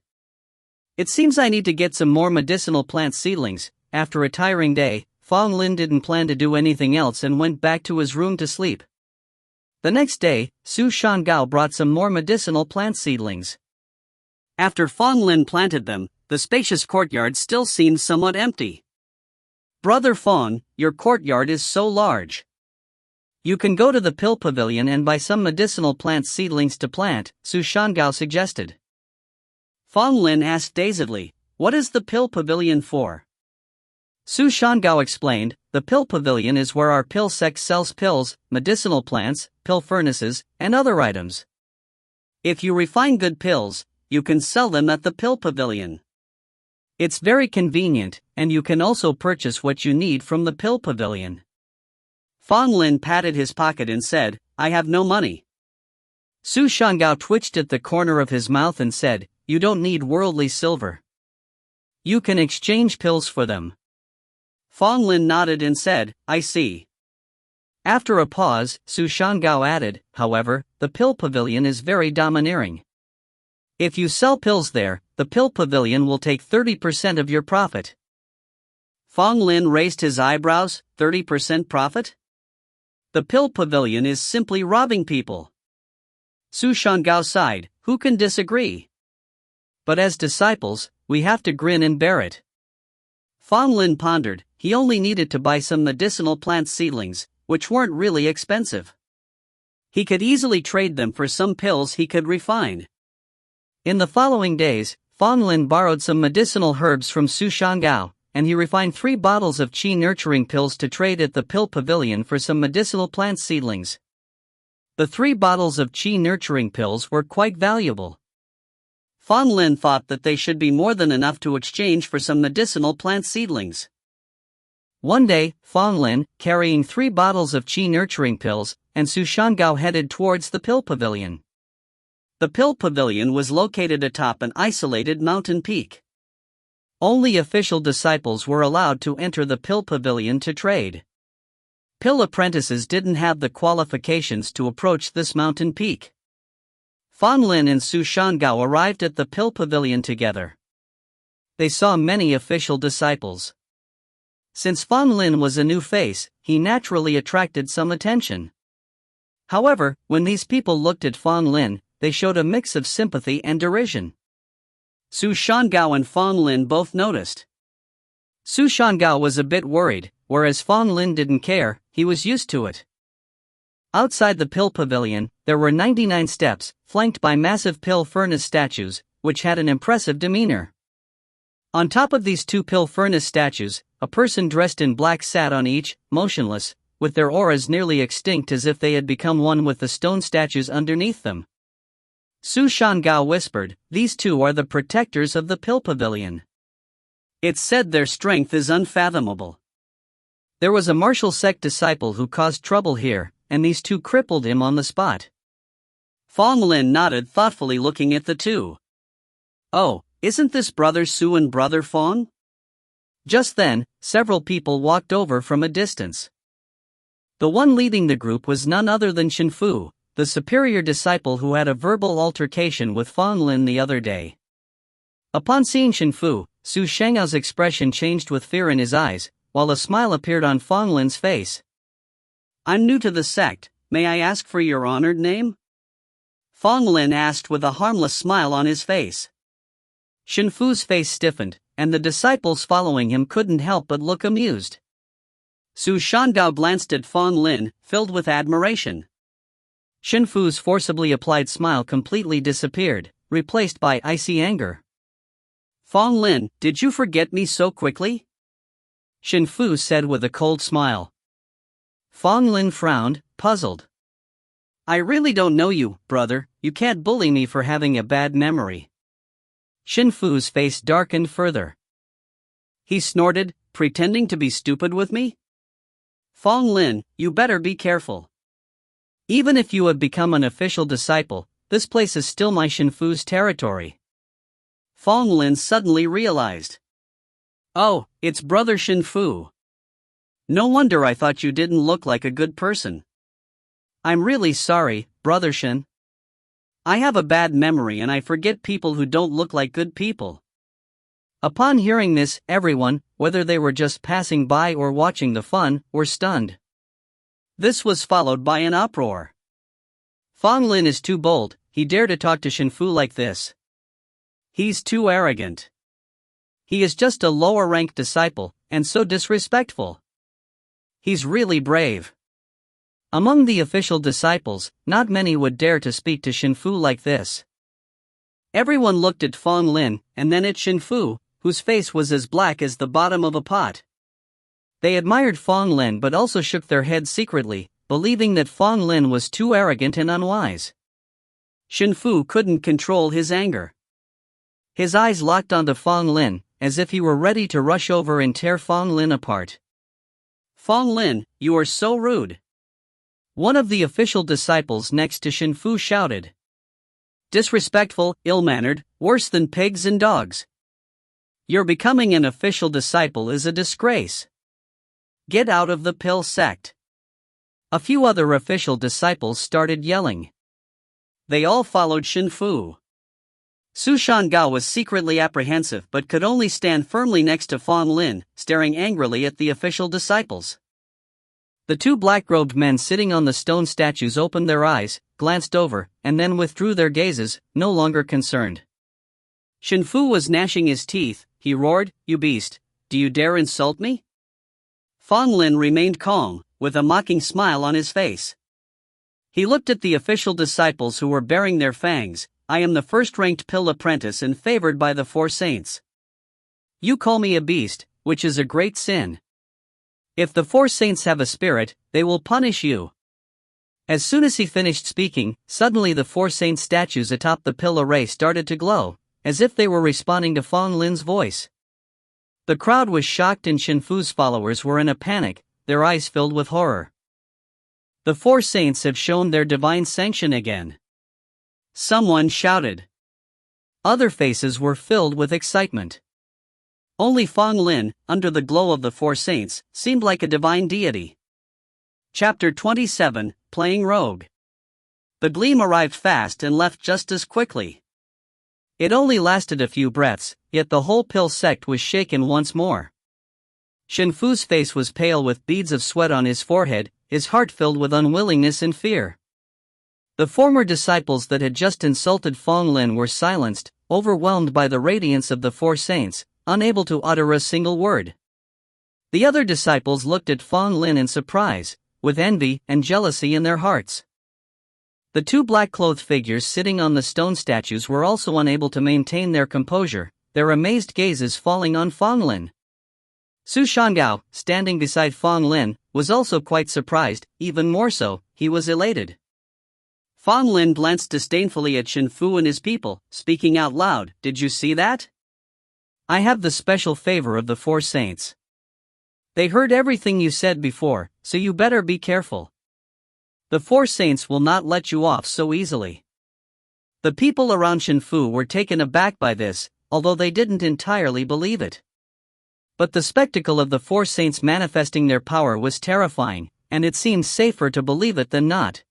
It seems I need to get some more medicinal plant seedlings. After a tiring day, Fang Lin didn't plan to do anything else and went back to his room to sleep. The next day, Su Shangao brought some more medicinal plant seedlings. After Fang Lin planted them, the spacious courtyard still seemed somewhat empty. Brother Fang, your courtyard is so large. You can go to the pill pavilion and buy some medicinal plant seedlings to plant, Su Shangao suggested. Fang Lin asked dazedly, what is the pill pavilion for? Su Shangao explained, the pill pavilion is where our pill sect sells pills, medicinal plants, pill furnaces, and other items. If you refine good pills, you can sell them at the pill pavilion. It's very convenient, and you can also purchase what you need from the pill pavilion. Fang Lin patted his pocket and said, I have no money. Su Shangao twitched at the corner of his mouth and said, you don't need worldly silver. You can exchange pills for them. Fang Lin nodded and said, I see. After a pause, Su Shangao added, however, the pill pavilion is very domineering. If you sell pills there, the pill pavilion will take 30% of your profit. Fang Lin raised his eyebrows. 30% profit? The pill pavilion is simply robbing people. Su Shangao sighed, who can disagree? But as disciples, we have to grin and bear it. Fang Lin pondered, he only needed to buy some medicinal plant seedlings, which weren't really expensive. He could easily trade them for some pills he could refine. In the following days, Fang Lin borrowed some medicinal herbs from Su Shangao, and he refined 3 bottles of qi nurturing pills to trade at the pill pavilion for some medicinal plant seedlings. The 3 bottles of qi nurturing pills were quite valuable. Fang Lin thought that they should be more than enough to exchange for some medicinal plant seedlings. One day, Fang Lin, carrying 3 bottles of qi nurturing pills, and Su Shangao headed towards the pill pavilion. The pill pavilion was located atop an isolated mountain peak. Only official disciples were allowed to enter the pill pavilion to trade. Pill apprentices didn't have the qualifications to approach this mountain peak. Fang Lin and Su Shangao arrived at the pill pavilion together. They saw many official disciples. Since Fang Lin was a new face, he naturally attracted some attention. However, when these people looked at Fang Lin, they showed a mix of sympathy and derision. Su Shangao and Fang Lin both noticed. Su Shangao was a bit worried, whereas Fang Lin didn't care, he was used to it. Outside the pill pavilion, there were 99 steps, flanked by massive pill furnace statues, which had an impressive demeanor. On top of these 2 pill furnace statues, a person dressed in black sat on each, motionless, with their auras nearly extinct as if they had become one with the stone statues underneath them. Su Shangao whispered, these 2 are the protectors of the pill pavilion. It's said their strength is unfathomable. There was a martial sect disciple who caused trouble here, and these 2 crippled him on the spot. Fang Lin nodded thoughtfully, looking at the 2. Oh, isn't this brother Su and brother Fang? Just then, several people walked over from a distance. The one leading the group was none other than Shenfu, the superior disciple who had a verbal altercation with Fang Lin the other day. Upon seeing Shenfu, Su Shanghao's expression changed with fear in his eyes, while a smile appeared on Fang Lin's face. I'm new to the sect, may I ask for your honored name? Fang Lin asked with a harmless smile on his face. Shenfu's face stiffened, and the disciples following him couldn't help but look amused. Su Shangao glanced at Fang Lin, filled with admiration. Shenfu's forcibly applied smile completely disappeared, replaced by icy anger. Fang Lin, did you forget me so quickly? Shenfu said with a cold smile. Fang Lin frowned, puzzled. I really don't know you, brother, you can't bully me for having a bad memory. Shenfu's face darkened further. He snorted, pretending to be stupid with me? Fang Lin, you better be careful. Even if you have become an official disciple, this place is still my Shenfu's territory. Fang Lin suddenly realized. Oh, it's brother Shenfu. No wonder I thought you didn't look like a good person. I'm really sorry, brother Shen. I have a bad memory and I forget people who don't look like good people. Upon hearing this, everyone, whether they were just passing by or watching the fun, were stunned. This was followed by an uproar. Fang Lin is too bold, he dared to talk to Shenfu like this. He's too arrogant. He is just a lower-ranked disciple, and so disrespectful. He's really brave. Among the official disciples, not many would dare to speak to Shenfu like this. Everyone looked at Fang Lin, and then at Shenfu, whose face was as black as the bottom of a pot. They admired Fang Lin but also shook their heads secretly, believing that Fang Lin was too arrogant and unwise. Shenfu couldn't control his anger. His eyes locked onto Fang Lin, as if he were ready to rush over and tear Fang Lin apart. Fang Lin, you are so rude. One of the official disciples next to Shenfu shouted. Disrespectful, ill-mannered, worse than pigs and dogs. Your becoming an official disciple is a disgrace. Get out of the pill sect. A few other official disciples started yelling. They all followed Shen Fu. Su Shangao was secretly apprehensive but could only stand firmly next to Fang Lin, staring angrily at the official disciples. The two black-robed men sitting on the stone statues opened their eyes, glanced over, and then withdrew their gazes, no longer concerned. Shen Fu was gnashing his teeth. He roared, "You beast, do you dare insult me?" Fang Lin remained calm, with a mocking smile on his face. He looked at the official disciples who were baring their fangs. "I am the first-ranked pill apprentice and favored by the four saints. You call me a beast, which is a great sin. If the four saints have a spirit, they will punish you." As soon as he finished speaking, suddenly the four saint statues atop the pill array started to glow, as if they were responding to Fang Lin's voice. The crowd was shocked and Shen Fu's followers were in a panic, their eyes filled with horror. The four saints have shown their divine sanction again. Someone shouted. Other faces were filled with excitement. Only Fang Lin, under the glow of the four saints, seemed like a divine deity. Chapter 27, Playing Rogue. The gleam arrived fast and left just as quickly. It only lasted a few breaths, yet the whole pill sect was shaken once more. Shen Fu's face was pale with beads of sweat on his forehead, his heart filled with unwillingness and fear. The former disciples that had just insulted Fang Lin were silenced, overwhelmed by the radiance of the four saints, unable to utter a single word. The other disciples looked at Fang Lin in surprise, with envy and jealousy in their hearts. The two black-clothed figures sitting on the stone statues were also unable to maintain their composure, their amazed gazes falling on Fang Lin. Su Shangao, standing beside Fang Lin, was also quite surprised. Even more so, he was elated. Fang Lin glanced disdainfully at Shen Fu and his people, speaking out loud, "Did you see that? I have the special favor of the four saints. They heard everything you said before, so you better be careful. The four saints will not let you off so easily." The people around Shen Fu were taken aback by this, although they didn't entirely believe it. But the spectacle of the four saints manifesting their power was terrifying, and it seemed safer to believe it than not.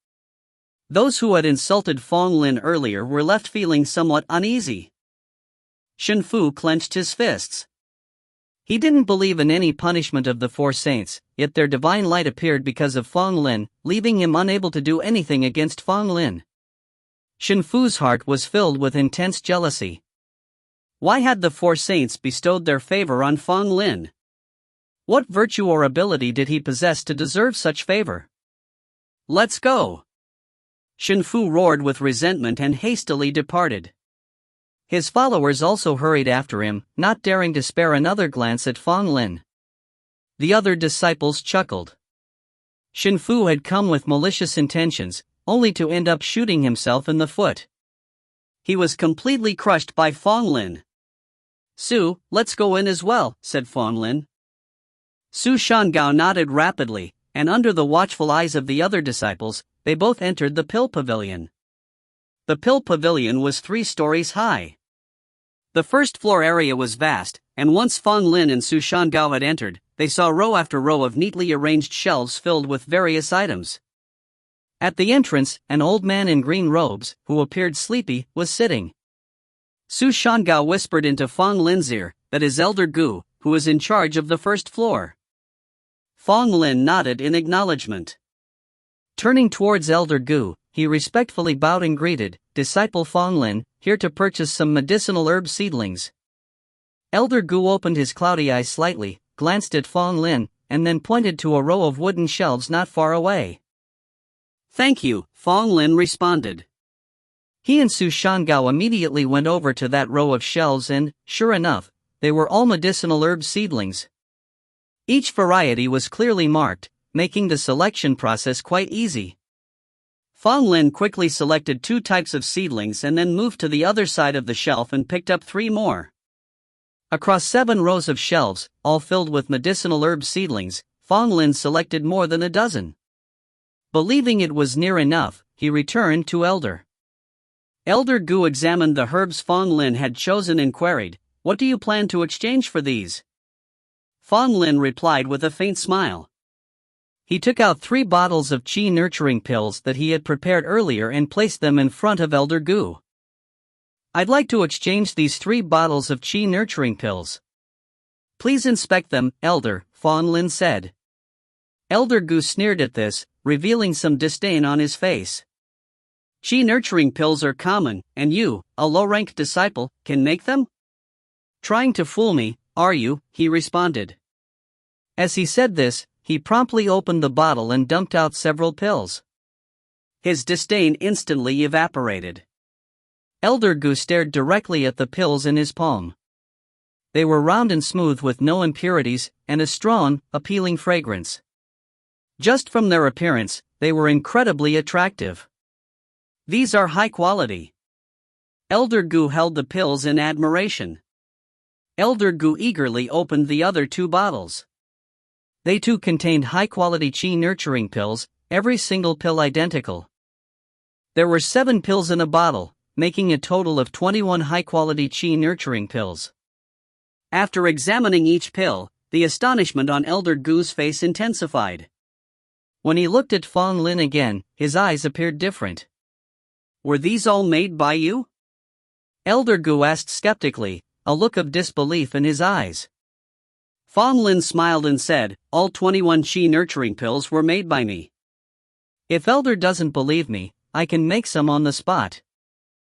Those who had insulted Fang Lin earlier were left feeling somewhat uneasy. Shen Fu clenched his fists. He didn't believe in any punishment of the four saints, yet their divine light appeared because of Fang Lin, leaving him unable to do anything against Fang Lin. Shen Fu's heart was filled with intense jealousy. Why had the four saints bestowed their favor on Fang Lin? What virtue or ability did he possess to deserve such favor? "Let's go!" Shen Fu roared with resentment and hastily departed. His followers also hurried after him, not daring to spare another glance at Fang Lin. The other disciples chuckled. Shen Fu had come with malicious intentions, only to end up shooting himself in the foot. He was completely crushed by Fang Lin. "Su, let's go in as well," said Fang Lin. Su Shangao nodded rapidly, and under the watchful eyes of the other disciples, they both entered the pill pavilion. The pill pavilion was 3 stories high. The first floor area was vast, and once Fang Lin and Su Shangao had entered, they saw row after row of neatly arranged shelves filled with various items. At the entrance, an old man in green robes, who appeared sleepy, was sitting. Su Shangao whispered into Fang Lin's ear that his elder Gu, who was in charge of the first floor. Fang Lin nodded in acknowledgement. Turning towards Elder Gu, he respectfully bowed and greeted, "Disciple Fang Lin, here to purchase some medicinal herb seedlings." Elder Gu opened his cloudy eyes slightly, glanced at Fang Lin, and then pointed to a row of wooden shelves not far away. "Thank you," Fang Lin responded. He and Su Shangao immediately went over to that row of shelves and, sure enough, they were all medicinal herb seedlings. Each variety was clearly marked, making the selection process quite easy. Fang Lin quickly selected 2 types of seedlings and then moved to the other side of the shelf and picked up 3 more. Across 7 rows of shelves, all filled with medicinal herb seedlings, Fang Lin selected more than a dozen. Believing it was near enough, he returned to Elder Gu examined the herbs Fang Lin had chosen and queried, What do you plan to exchange for these? Fang Lin replied with a faint smile. He took out 3 bottles of qi nurturing pills that he had prepared earlier and placed them in front of Elder Gu. I'd like to exchange these 3 bottles of qi nurturing pills. Please inspect them, Elder, Fang Lin said. Elder Gu sneered at this, revealing some disdain on his face. Qi nurturing pills are common, and you, a low-ranked disciple, can make them? Trying to fool me, are you? He responded. As he said this, he promptly opened the bottle and dumped out several pills. His disdain instantly evaporated. Elder Gu stared directly at the pills in his palm. They were round and smooth with no impurities, and a strong, appealing fragrance. Just from their appearance, they were incredibly attractive. These are high quality. Elder Gu held the pills in admiration. Elder Gu eagerly opened the other 2 bottles. They too contained high-quality qi nurturing pills, every single pill identical. There were 7 pills in a bottle, making a total of 21 high-quality qi nurturing pills. After examining each pill, the astonishment on Elder Gu's face intensified. When he looked at Fang Lin again, his eyes appeared different. Were these all made by you? Elder Gu asked skeptically, a look of disbelief in his eyes. Fang Lin smiled and said, all 21 qi nurturing pills were made by me. If Elder doesn't believe me, I can make some on the spot.